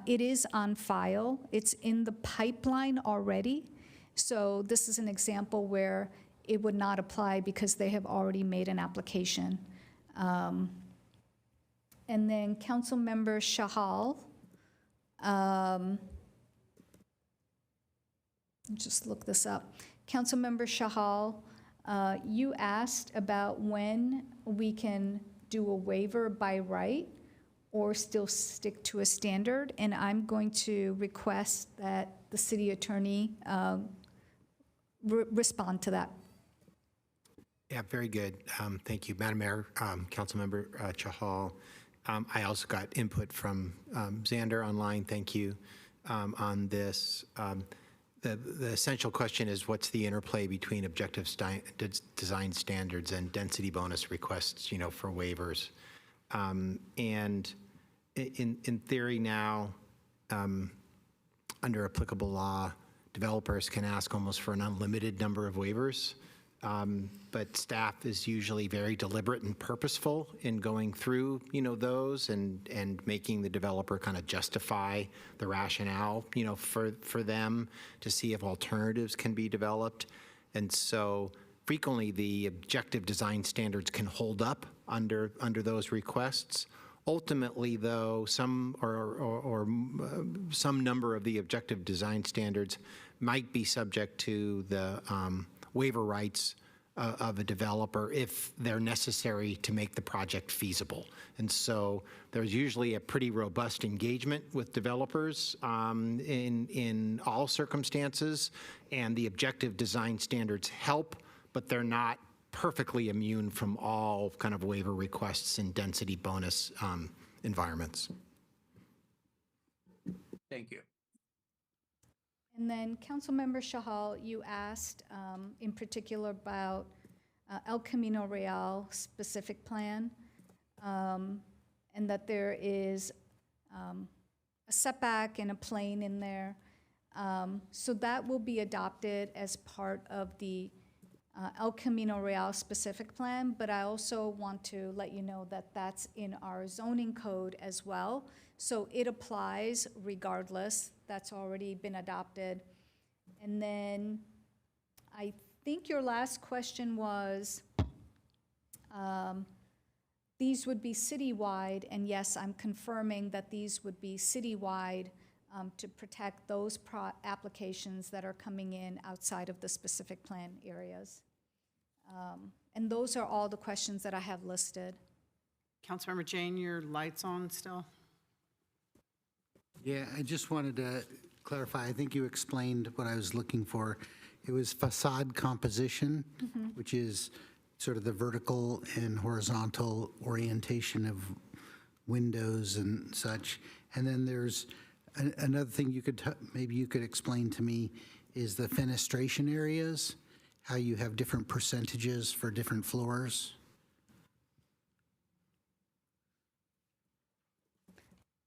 it is on file. It's in the pipeline already. So this is an example where it would not apply because they have already made an application. And then Councilmember Shahal, Just look this up. Councilmember Shahal, you asked about when we can do a waiver by right or still stick to a standard, and I'm going to request that the city attorney respond to that. Yeah, very good. Thank you, Madam Mayor, Councilmember Chahal. I also got input from Xander online. Thank you on this. The essential question is, what's the interplay between objective design standards and density bonus requests, for waivers? And in theory now, under applicable law, developers can ask almost for an unlimited number of waivers. But staff is usually very deliberate and purposeful in going through, those and making the developer kind of justify the rationale, for them to see if alternatives can be developed. And so frequently the objective design standards can hold up under those requests. Ultimately, though, some number of the objective design standards might be subject to the waiver rights of a developer if they're necessary to make the project feasible. And so there's usually a pretty robust engagement with developers in all circumstances, and the objective design standards help, but they're not perfectly immune from all kind of waiver requests in density bonus environments. Thank you. And then Councilmember Shahal, you asked in particular about El Camino Real specific plan, and that there is a setback and a plane in there. So that will be adopted as part of the El Camino Real specific plan, but I also want to let you know that that's in our zoning code as well. So it applies regardless. That's already been adopted. And then I think your last question was, these would be citywide, and yes, I'm confirming that these would be citywide to protect those applications that are coming in outside of the specific plan areas. And those are all the questions that I have listed. Councilmember Jane, your light's on still? Yeah, I just wanted to clarify. I think you explained what I was looking for. It was facade composition, which is sort of the vertical and horizontal orientation of windows and such. And then there's another thing you could, maybe you could explain to me, is the fenestration areas, how you have different percentages for different floors.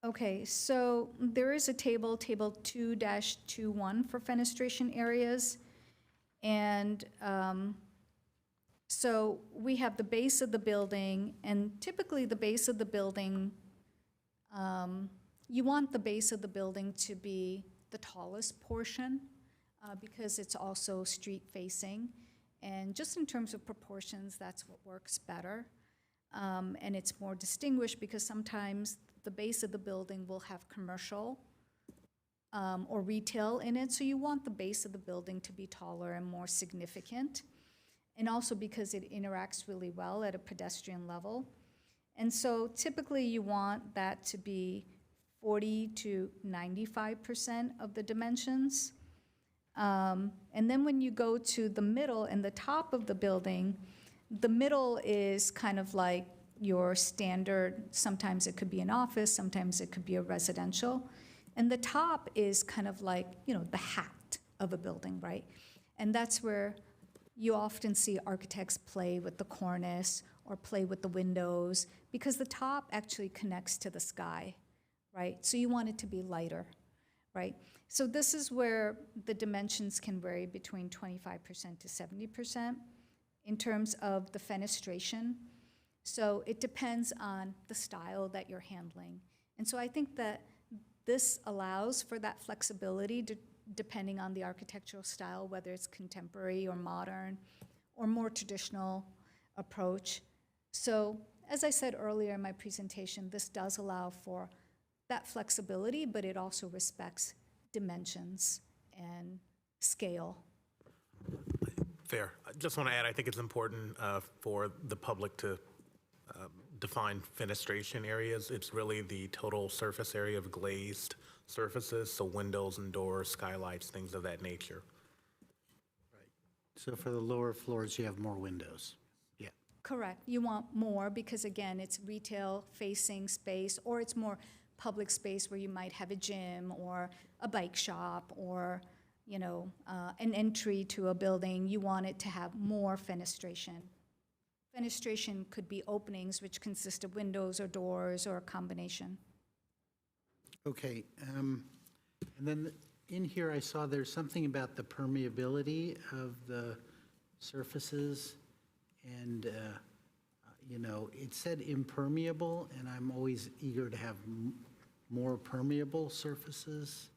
Okay, so there is a table 2-21 for fenestration areas. And so we have the base of the building, and typically the base of the building, you want the base of the building to be the tallest portion because it's also street facing. And just in terms of proportions, that's what works better. And it's more distinguished because sometimes the base of the building will have commercial or retail in it. So you want the base of the building to be taller and more significant. And also because it interacts really well at a pedestrian level. And so typically you want that to be 40 to 95% of the dimensions. And then when you go to the middle and the top of the building, the middle is kind of like your standard, sometimes it could be an office, sometimes it could be a residential. And the top is kind of like, the hat of a building, right? And that's where you often see architects play with the cornice or play with the windows because the top actually connects to the sky, right? So you want it to be lighter, right? So this is where the dimensions can vary between 25% to 70% in terms of the fenestration. So it depends on the style that you're handling. And so I think that this allows for that flexibility depending on the architectural style, whether it's contemporary or modern or more traditional approach. So as I said earlier in my presentation, this does allow for that flexibility, but it also respects dimensions and scale. Fair. I just want to add, I think it's important for the public to define fenestration areas. It's really the total surface area of glazed surfaces, so windows and doors, skylights, things of that nature. So for the lower floors, you have more windows. Yeah. Correct. You want more because, again, it's retail-facing space, or it's more public space where you might have a gym or a bike shop or, you know, an entry to a building. You want it to have more fenestration. Fenestration could be openings which consist of windows or doors or a combination. Okay, and then in here, I saw there's something about the permeability of the surfaces, and, you know, it said impermeable, and I'm always eager to have more permeable surfaces.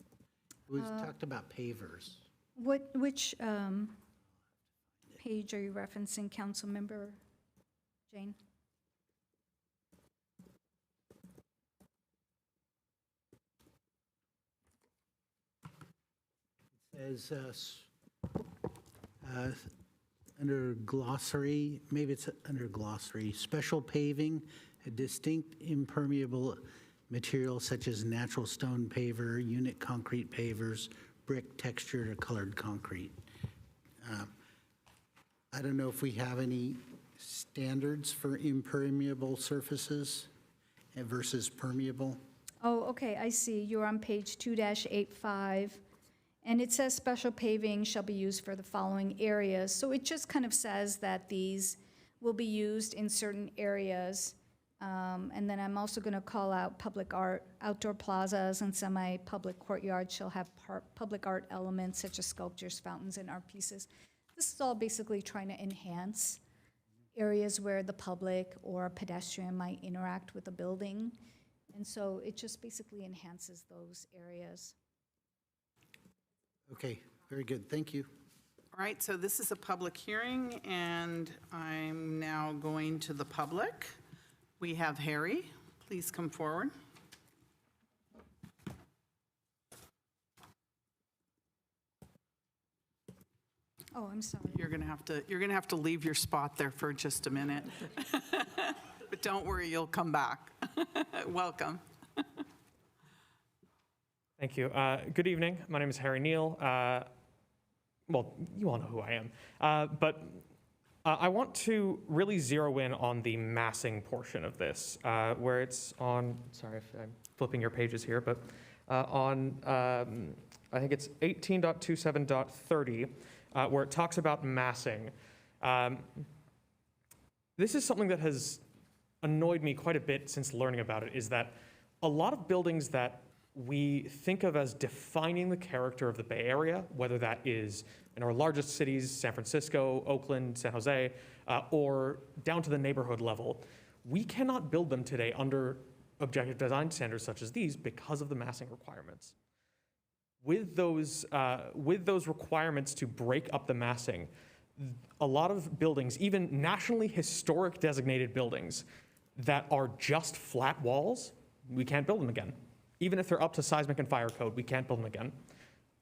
We talked about pavers. Which page are you referencing, Councilmember Jane? Says under glossary, maybe it's under glossary, special paving, a distinct impermeable material such as natural stone paver, unit concrete pavers, brick, textured or colored concrete. I don't know if we have any standards for impermeable surfaces versus permeable. Oh, okay, I see. You're on page 2-85. And it says special paving shall be used for the following areas. So it just kind of says that these will be used in certain areas. And then I'm also going to call out public art, outdoor plazas and semi-public courtyards shall have public art elements such as sculptures, fountains, and art pieces. This is all basically trying to enhance areas where the public or a pedestrian might interact with a building. And so it just basically enhances those areas. Okay, very good, thank you. All right, so this is a public hearing, and I'm now going to the public. We have Harry. Please come forward. Oh, I'm sorry. You're gonna have to leave your spot there for just a minute. But don't worry, you'll come back. Welcome. Thank you. Good evening. My name is Harry Neal. Well, you all know who I am. But I want to really zero in on the massing portion of this, where it's on, sorry if I'm flipping your pages here, but on, I think it's 18.27.30, where it talks about massing. This is something that has annoyed me quite a bit since learning about it, is that a lot of buildings that we think of as defining the character of the Bay Area, whether that is in our largest cities, San Francisco, Oakland, San Jose, or down to the neighborhood level, we cannot build them today under objective design standards such as these because of the massing requirements. With those requirements to break up the massing, a lot of buildings, even nationally historic designated buildings that are just flat walls, we can't build them again. Even if they're up to seismic and fire code, we can't build them again.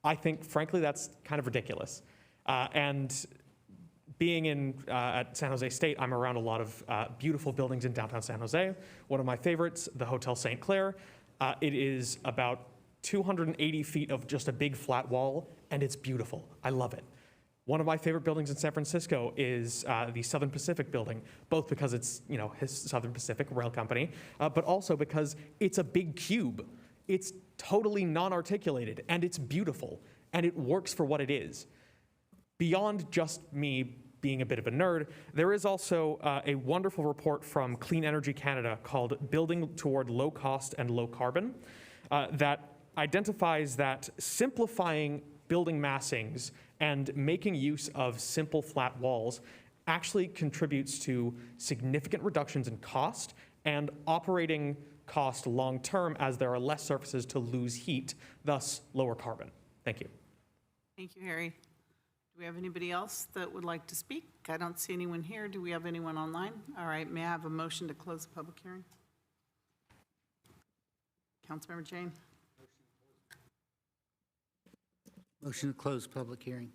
I think, frankly, that's kind of ridiculous. And being at San Jose State, I'm around a lot of beautiful buildings in downtown San Jose. One of my favorites, the Hotel St. Clair. It is about 280 feet of just a big flat wall, and it's beautiful. I love it. One of my favorite buildings in San Francisco is the Southern Pacific building, both because it's, you know, his Southern Pacific Rail Company, but also because it's a big cube. It's totally non-articulated, and it's beautiful, and it works for what it is. Beyond just me being a bit of a nerd, there is also a wonderful report from Clean Energy Canada called Building Toward Low Cost and Low Carbon that identifies that simplifying building massings and making use of simple flat walls actually contributes to significant reductions in cost and operating cost long-term, as there are less surfaces to lose heat, thus lower carbon. Thank you. Thank you, Harry. Do we have anybody else that would like to speak? I don't see anyone here. Do we have anyone online? All right, may I have a motion to close the public hearing? Councilmember Jane. Motion to close public hearing.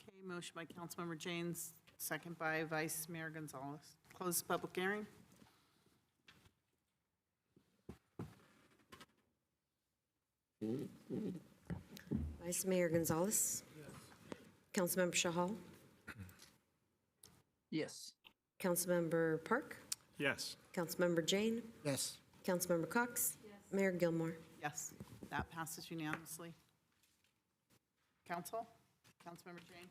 Okay, motion by Councilmember Jane, second by Vice Mayor Gonzalez. Close the public hearing. Vice Mayor Gonzalez. Councilmember Shahal. Yes. Councilmember Park. Yes. Councilmember Jane. Yes. Councilmember Cox. Mayor Gilmore. Yes, that passes unanimously. Council? Councilmember Jane?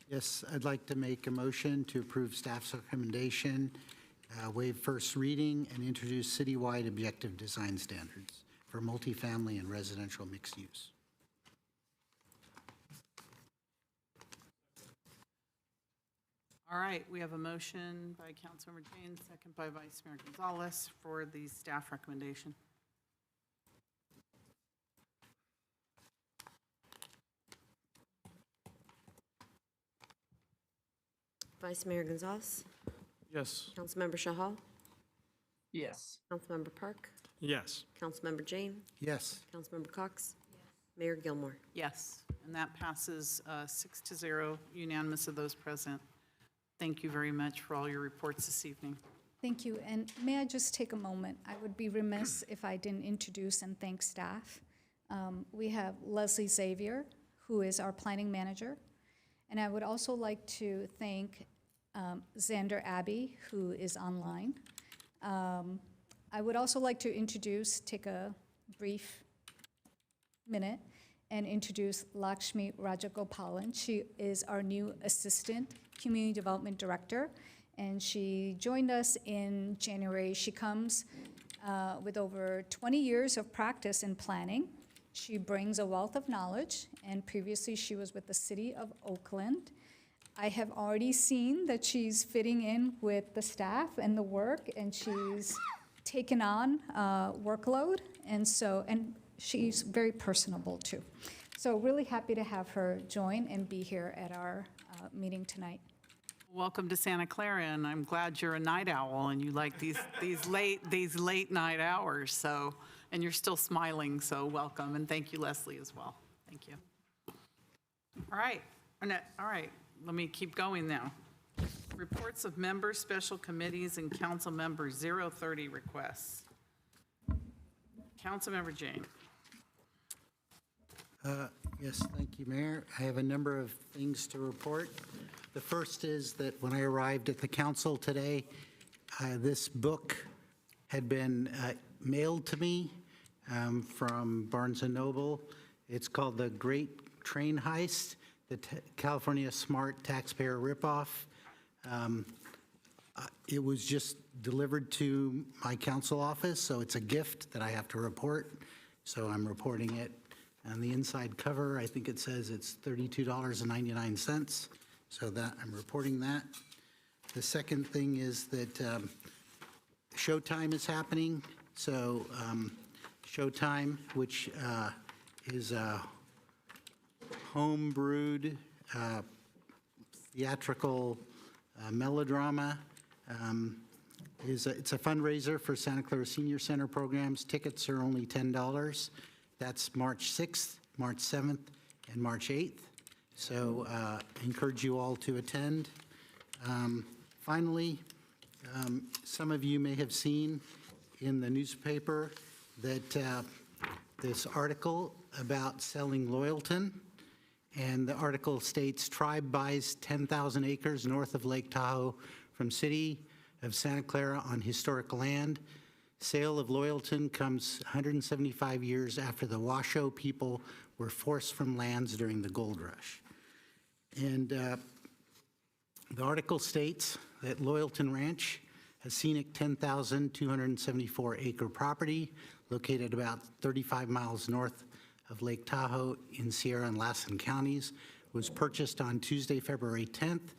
Yes, I'd like to make a motion to approve staff's recommendation, waive first reading, and introduce citywide objective design standards for multifamily and residential mixed use. All right, we have a motion by Councilmember Jane, second by Vice Mayor Gonzalez for the staff recommendation. Vice Mayor Gonzalez. Yes. Councilmember Shahal. Yes. Councilmember Park. Yes. Councilmember Jane. Yes. Councilmember Cox. Mayor Gilmore. Yes, and that passes 6-0, unanimous of those present. Thank you very much for all your reports this evening. Thank you, and may I just take a moment? I would be remiss if I didn't introduce and thank staff. We have Leslie Xavier, who is our planning manager, and I would also like to thank Xander Abbey, who is online. I would also like to take a brief minute and introduce Lakshmi Rajagopalan. She is our new Assistant Community Development Director, and she joined us in January. She comes with over 20 years of practice in planning. She brings a wealth of knowledge, and previously she was with the City of Oakland. I have already seen that she's fitting in with the staff and the work, and she's taken on workload, and she's very personable too. So really happy to have her join and be here at our meeting tonight. Welcome to Santa Clara, and I'm glad you're a night owl and you like these late night hours. So, and you're still smiling, so welcome, and thank you, Leslie, as well. Thank you. All right, Annette, all right, let me keep going now. Reports of members, special committees, and council member 030 requests. Councilmember Jane. Yes, thank you, Mayor. I have a number of things to report. The first is that when I arrived at the council today, this book had been mailed to me from Barnes & Noble. It's called The Great Train Heist, the California Smart Taxpayer Ripoff. It was just delivered to my council office, so it's a gift that I have to report. So I'm reporting it. On the inside cover, I think it says it's $32.99. So that I'm reporting that. The second thing is that Showtime is happening. So Showtime, which is a home-brewed theatrical melodrama. It's a fundraiser for Santa Clara Senior Center programs. Tickets are only $10. That's March 6th, March 7th, and March 8th. So I encourage you all to attend. Finally, some of you may have seen in the newspaper that this article about selling Loyalton, and the article states, tribe buys 10,000 acres north of Lake Tahoe from City of Santa Clara on historic land. Sale of Loyalton comes 175 years after the Washoe people were forced from lands during the gold rush. And the article states that Loyalton Ranch, a scenic 10,274 acre property located about 35 miles north of Lake Tahoe in Sierra and Lassen counties, was purchased on Tuesday, February 10th,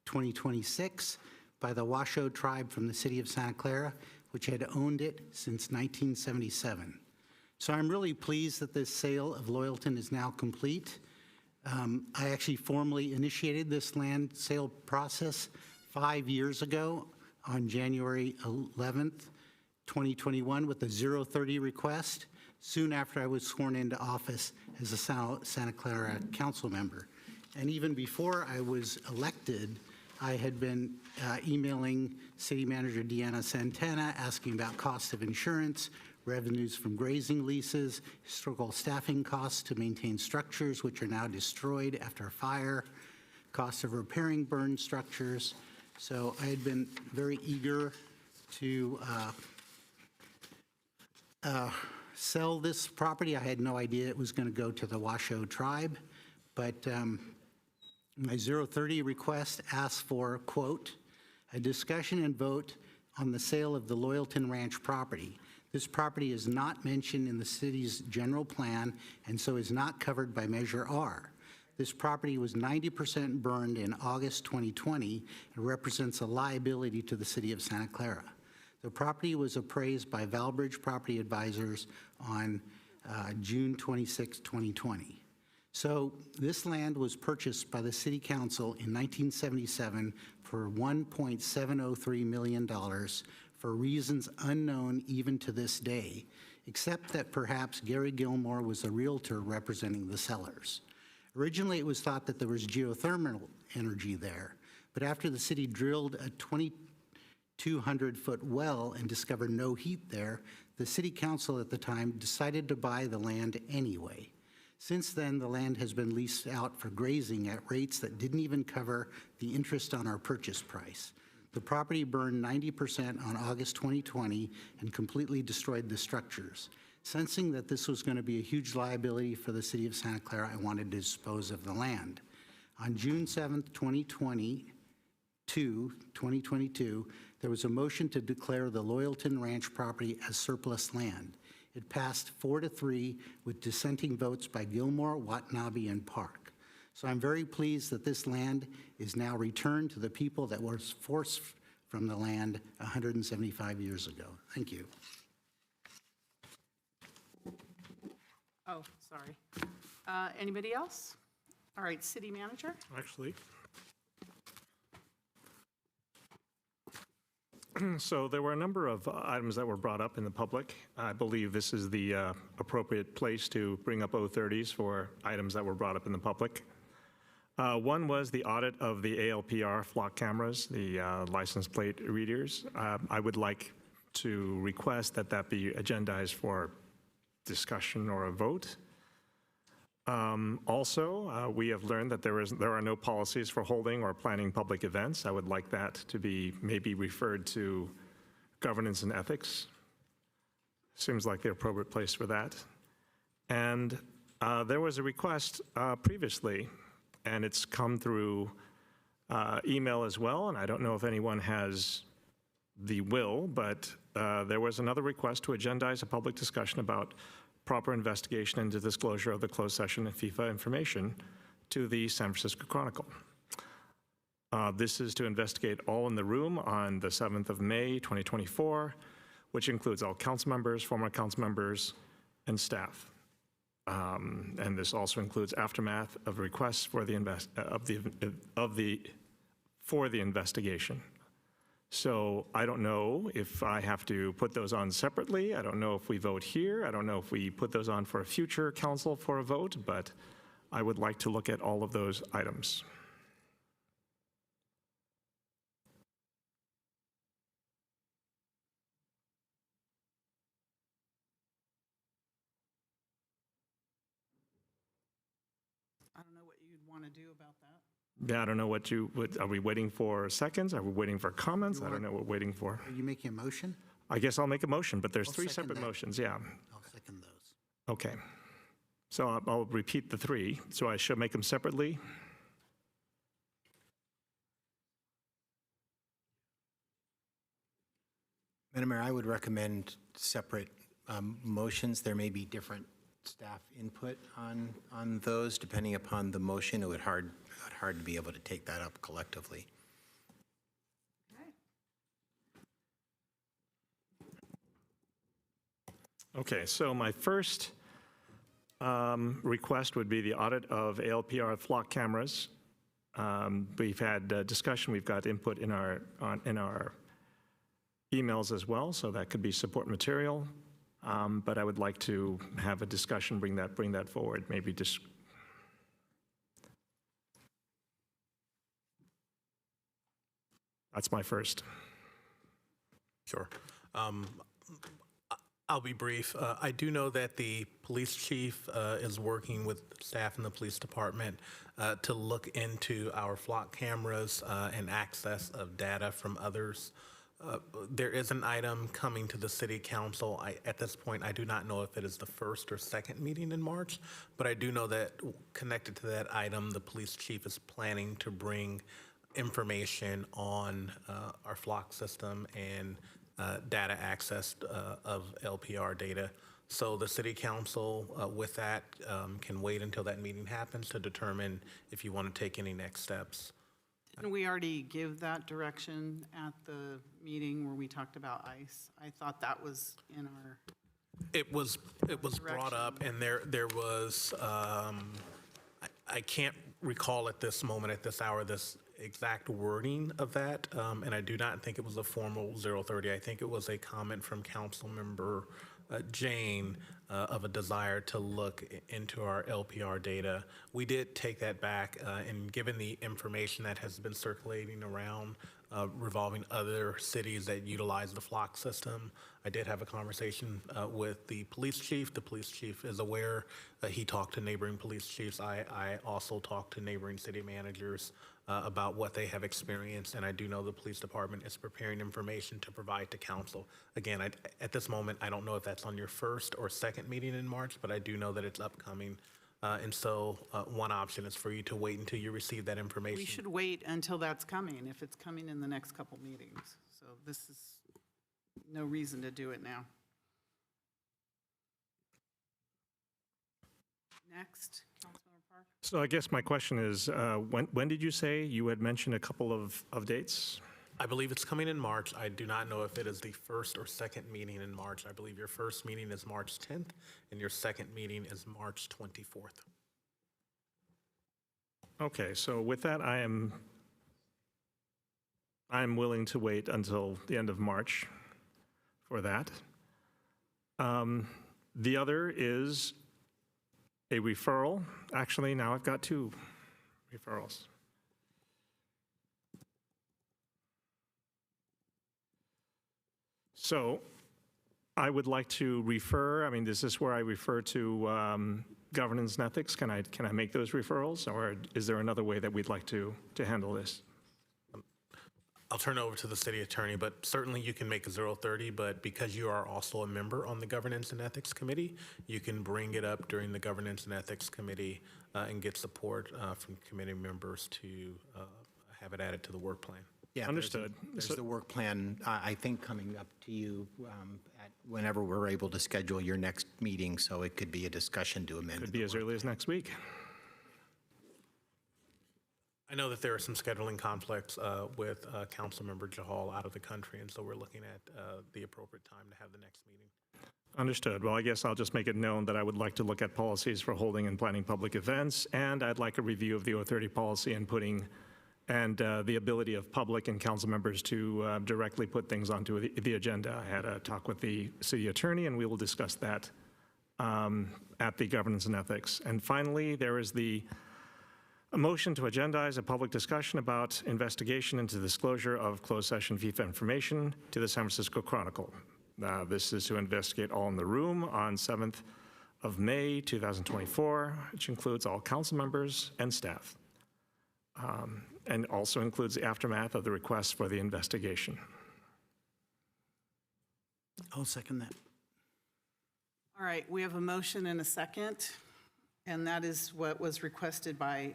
2026 by the Washoe tribe from the city of Santa Clara, which had owned it since 1977. So I'm really pleased that this sale of Loyalton is now complete. I actually formally initiated this land sale process 5 years ago on January 11th, 2021 with a 030 request, soon after I was sworn into office as a Santa Clara council member. And even before I was elected, I had been emailing City Manager Deanna Santana asking about cost of insurance, revenues from grazing leases, historical staffing costs to maintain structures which are now destroyed after a fire, cost of repairing burned structures. So I had been very eager to sell this property. I had no idea it was going to go to the Washoe tribe, but my 030 request asks for, quote, a discussion and vote on the sale of the Loyalton Ranch property. This property is not mentioned in the city's general plan and so is not covered by Measure R. This property was 90% burned in August 2020 and represents a liability to the city of Santa Clara. The property was appraised by Valbridge Property Advisors on June 26, 2020. So this land was purchased by the City Council in 1977 for $1.703 million for reasons unknown even to this day, except that perhaps Gary Gilmore was a realtor representing the sellers. Originally, it was thought that there was geothermal energy there, but after the city drilled a 2,200-foot well and discovered no heat there, the City Council at the time decided to buy the land anyway. Since then, the land has been leased out for grazing at rates that didn't even cover the interest on our purchase price. The property burned 90% on August 2020 and completely destroyed the structures. Sensing that this was going to be a huge liability for the city of Santa Clara, I wanted to dispose of the land. On June 7th, 2022, there was a motion to declare the Loyalton Ranch property as surplus land. It passed 4-3 with dissenting votes by Gilmore, Watanabe, and Park. So I'm very pleased that this land is now returned to the people that was forced from the land 175 years ago. Thank you. Oh, sorry. Anybody else? All right, City Manager? Actually. So there were a number of items that were brought up in the public. I believe this is the appropriate place to bring up 030s for items that were brought up in the public. One was the audit of the ALPR flock cameras, the license plate readers. I would like to request that that be agendized for discussion or a vote. Also, we have learned that there are no policies for holding or planning public events. I would like that to be maybe referred to governance and ethics. Seems like the appropriate place for that. And there was a request previously, and it's come through email as well, and I don't know if anyone has the will, but there was another request to agendize a public discussion about proper investigation into disclosure of the closed session and FIFA information to the San Francisco Chronicle. This is to investigate all in the room on the 7th of May, 2024, which includes all council members, former council members, and staff. And this also includes aftermath of requests for the investigation. So I don't know if I have to put those on separately. I don't know if we vote here. I don't know if we put those on for a future council for a vote, but I would like to look at all of those items. I don't know what you'd want to do about that. Yeah, I don't know what are we waiting for seconds? Are we waiting for comments? I don't know what we're waiting for. Are you making a motion? I guess I'll make a motion, but there's I'll three second separate that. motions, yeah. I'll second those. Okay. So I'll repeat the three. So I should make them separately. Madam Mayor, I would recommend separate motions. There may be different staff input on those. Depending upon the motion, it would hard to be able to take that up collectively. Okay, so my first request would be the audit of ALPR flock cameras. We've had discussion, we've got input in our emails as well, so that could be support material. But I would like to have a discussion, bring that forward, maybe just. That's my first. Sure. I'll be brief. I do know that the police chief is working with staff in the police department to look into our flock cameras and access of data from others. There is an item coming to the city council. At this point, I do not know if it is the first or second meeting in March, but I do know that connected to that item, the police chief is planning to bring information on our flock system and data access of LPR data. So the city council with that can wait until that meeting happens to determine if you want to take any next steps. Didn't we already give that direction at the meeting where we talked about ICE? I thought that was in our. It was brought up, and there was I can't recall at this moment, at this hour, this exact wording of that, and I do not think it was a formal 030. I think it was a comment from Council Member Jane of a desire to look into our LPR data. We did take that back, and given the information that has been circulating around revolving other cities that utilize the flock system, I did have a conversation with the police chief. The police chief is aware. He talked to neighboring police chiefs. I also talked to neighboring city managers about what they have experienced, and I do know the police department is preparing information to provide to council. Again, at this moment, I don't know if that's on your first or second meeting in March, but I do know that it's upcoming. And so one option is for you to wait until you receive that information. We should wait until that's coming, if it's coming in the next couple meetings. So this is no reason to do it now. Next, Councilmember Park. So I guess my question is, when did you say you had mentioned a couple of dates? I believe it's coming in March. I do not know if it is the first or second meeting in March. I believe your first meeting is March 10th, and your second meeting is March 24th. Okay, so with that, I am willing to wait until the end of March for that. The other is a referral. Actually, now I've got two referrals. So I would like to refer, this is where I refer to governance and ethics. Can I make those referrals, or is there another way that we'd like to handle this? I'll turn it over to the city attorney, but certainly you can make a 030, but because you are also a member on the Governance and Ethics Committee, you can bring it up during the Governance and Ethics Committee and get support from committee members to have it added to the work plan. Yeah, understood. There's the work plan, I think, coming up to you whenever we're able to schedule your next meeting, so it could be a discussion to amend. Could be as early as next week. I know that there are some scheduling conflicts with Councilmember Jahal out of the country, and so we're looking at the appropriate time to have the next meeting. Understood. Well, I guess I'll just make it known that I would like to look at policies for holding and planning public events, and I'd like a review of the 030 policy and the ability of public and council members to directly put things onto the agenda. I had a talk with the city attorney, and we will discuss that at the Governance and Ethics. And finally, there is a motion to agendize a public discussion about investigation into disclosure of closed session FIFA information to the San Francisco Chronicle. This is to investigate All in the Room on 7th of May, 2024, which includes all council members and staff. And also includes the aftermath of the request for the investigation. I'll second that. All right, we have a motion and a second, and that is what was requested by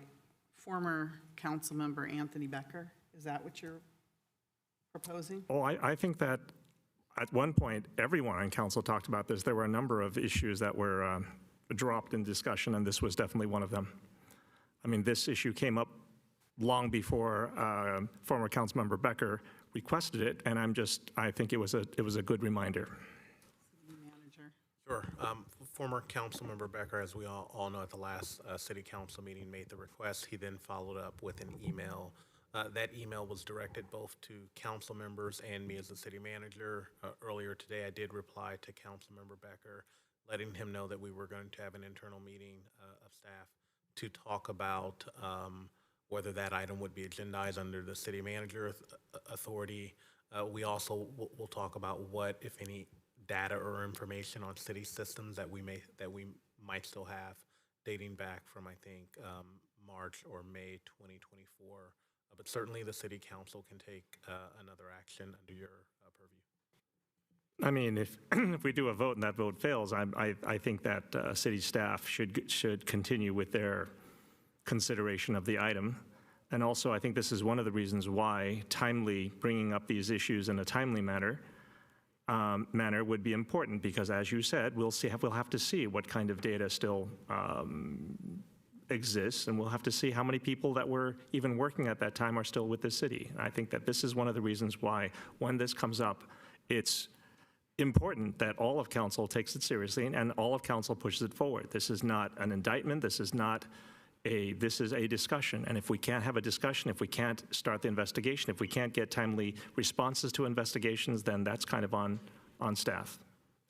former council member Anthony Becker. Is that what you're proposing? Oh, I think that at one point, everyone on council talked about this. There were a number of issues that were dropped in discussion, and this was definitely one of them. This issue came up long before former Councilmember Becker requested it, and I think it was a good reminder. City manager. Sure. Former Councilmember Becker, as we all know, at the last city council meeting, made the request. He then followed up with an email That email was directed both to council members and me as the city manager. Earlier today, I did reply to Councilmember Becker, letting him know that we were going to have an internal meeting of staff to talk about whether that item would be agendized under the city manager authority. We also will talk about what, if any, data or information on city systems that we might still have dating back from, I think, March or May 2024. But certainly the city council can take another action under your purview. I mean, if if we do a vote and that vote fails, I think that city staff should continue with their consideration of the item. And also, I think this is one of the reasons why timely bringing up these issues in a timely manner would be important, because as you said, we'll have to see what kind of data still exists, and we'll have to see how many people that were even working at that time are still with the city. I think that this is one of the reasons why, when this comes up, it's important that all of council takes it seriously and all of council pushes it forward. This is not an indictment. This is a discussion. And if we can't have a discussion, if we can't start the investigation, if we can't get timely responses to investigations, then that's kind of on staff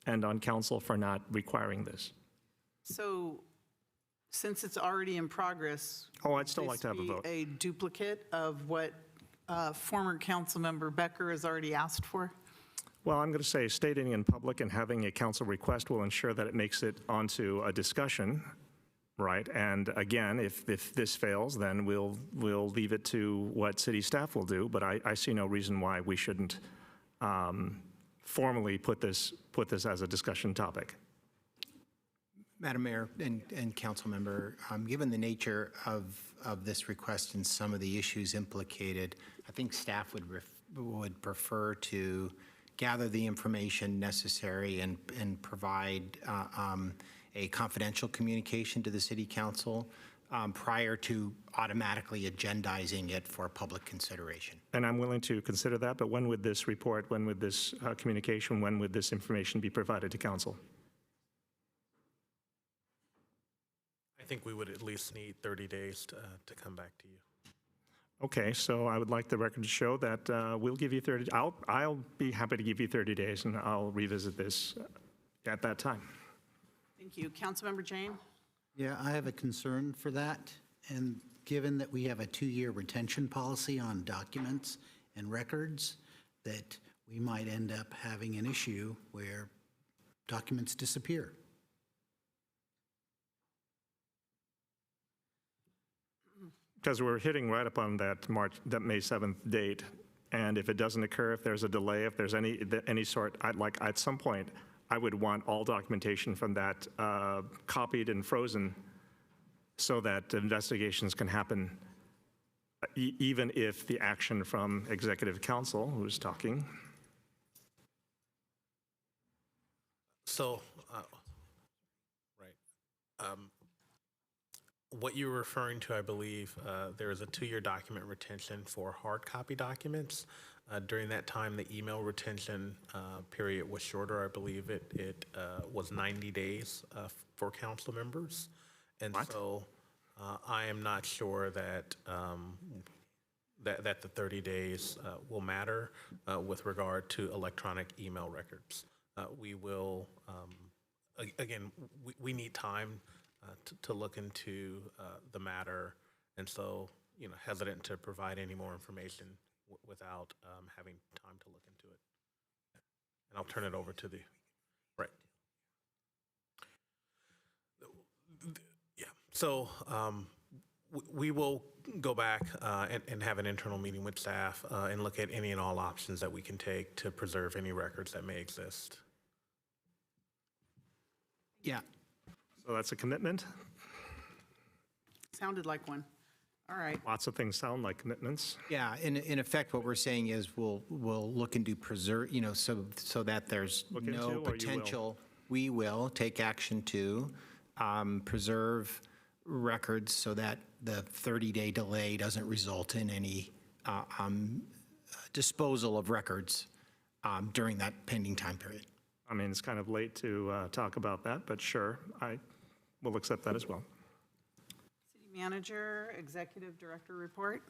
and on council for not requiring this. So since it's already in progress. Oh, I'd still like to have a vote. A duplicate of what former Councilmember Becker has already asked for? Well, I'm going to say stating in public and having a council request will ensure that it makes it onto a discussion, right? And again, if this fails, then we'll leave it to what city staff will do. But I see no reason why we shouldn't formally put this as a discussion topic. Madam Mayor and council member, given the nature of this request and some of the issues implicated, I think staff would prefer to gather the information necessary and provide a confidential communication to the city council prior to automatically agendizing it for public consideration. And I'm willing to consider that, but when would this report, when would this communication, when would this information be provided to council? I think we would at least need 30 days to come back to you. Okay, so I would like the record to show that we'll give you 30, I'll be happy to give you 30 days and I'll revisit this at that time. Thank you. Councilmember Jane? Yeah, I have a concern for that. And given that we have a 2-year retention policy on documents and records, that we might end up having an issue where documents disappear. Because we're hitting right upon that May 7th date, and if it doesn't occur, if there's a delay, if there's any sort, at some point, I would want all documentation from that copied and frozen so that investigations can happen, even if the action from Executive Council, who's talking. So, right. What you're referring to, I believe, there is a 2-year document retention for hard copy documents. During that time, the email retention period was shorter. I believe it was 90 days for council members. And so I am not sure that that the 30 days will matter with regard to electronic email records. We will, again, we need time to look into the matter, and so, hesitant to provide any more information without having time to look into it. And I'll turn it over to the, right. Yeah, so we will go back and have an internal meeting with staff and look at any and all options that we can take to preserve any records that may exist. Yeah. So that's a commitment? Sounded like one. All right. Lots of things sound like commitments. Yeah, in effect, what we're saying is we'll look into preserve, so that there's no potential. We will take action to preserve records so that the 30-day delay doesn't result in any disposal of records during that pending time period. I mean, it's kind of late to talk about that, but sure, I will accept that as well. City Manager, Executive Director report.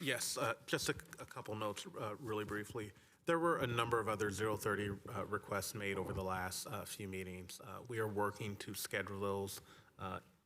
Yes, just a couple notes really briefly. There were a number of other 030 requests made over the last few meetings. We are working to schedule those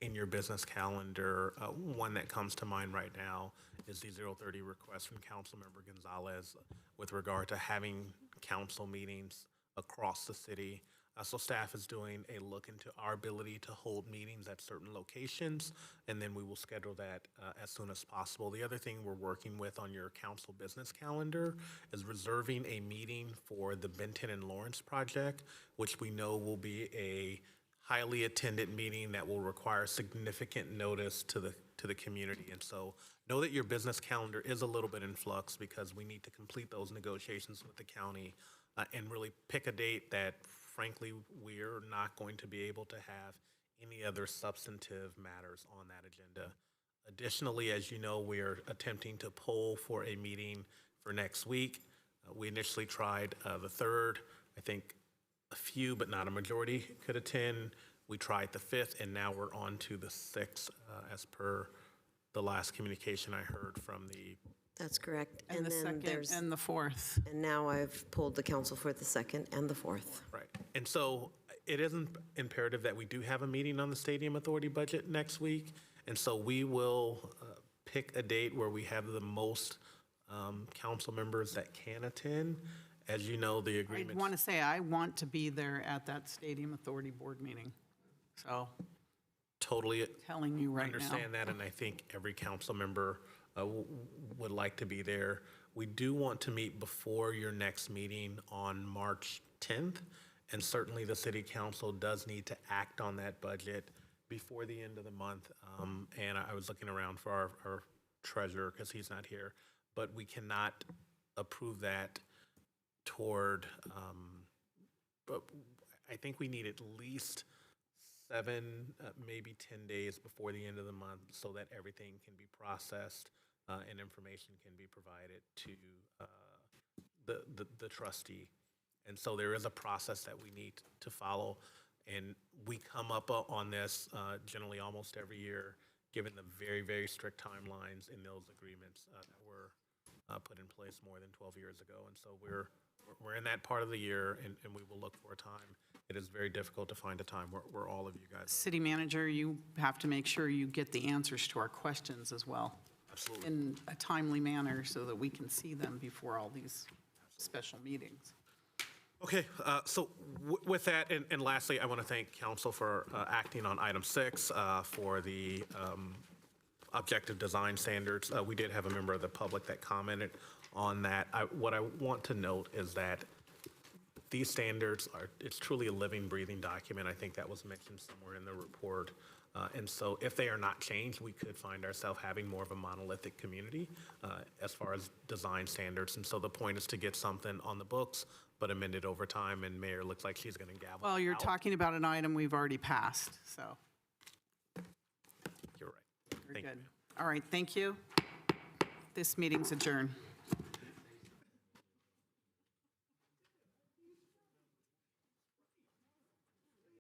in your business calendar. One that comes to mind right now is the 030 request from Councilmember Gonzalez with regard to having council meetings across the city. So staff is doing a look into our ability to hold meetings at certain locations, and then we will schedule that as soon as possible. The other thing we're working with on your council business calendar is reserving a meeting for the Benton and Lawrence project, which we know will be a highly attended meeting that will require significant notice to the community. And so know that your business calendar is a little bit in flux because we need to complete those negotiations with the county and really pick a date that frankly, we're not going to be able to have any other substantive matters on that agenda. Additionally, as you know, we are attempting to poll for a meeting for next week. We initially tried the 3rd. I think a few, but not a majority, could attend. We tried the 5th, and now we're on to the 6th, as per the last communication I heard from the. That's correct. And the then 2nd and the 4th. And now I've pulled the council for the 2nd and the 4th. Right. And so it isn't imperative that we do have a meeting on the Stadium Authority budget next week. And so we will pick a date where we have the most council members that can attend. As you know, the agreement. I want to say I want to be there at that Stadium Authority Board meeting. So Totally telling you right now. understand that, and I think every council member would like to be there. We do want to meet before your next meeting on March 10th, and certainly the city council does need to act on that budget before the end of the month. And I was looking around for our treasurer because he's not here, but we cannot approve that toward, but I think we need at least 7, maybe 10 days before the end of the month so that everything can be processed and information can be provided to the trustee. And so there is a process that we need to follow. And we come up on this generally almost every year, given the very, very strict timelines in those agreements that were put in place more than 12 years ago. And so we're in that part of the year, and we will look for a time. It is very difficult to find a time where all of you guys. City manager, you have to make sure you get the answers to our questions as well. Absolutely. In a timely manner so that we can see them before all these special meetings. Okay, so with that, and lastly, I want to thank council for acting on item 6 for the objective design standards. We did have a member of the public that commented on that. What I want to note is that these standards it's truly a living, breathing document. I think that was mentioned somewhere in the report. And so if they are not changed, we could find ourselves having more of a monolithic community as far as design standards. And so the point is to get something on the books, but amended over time. And Mayor looks like she's going to gavel. Well, you're out. talking about an item we've already passed, so. You're right. We're Thank good. you. All right, thank you. This meeting's adjourned.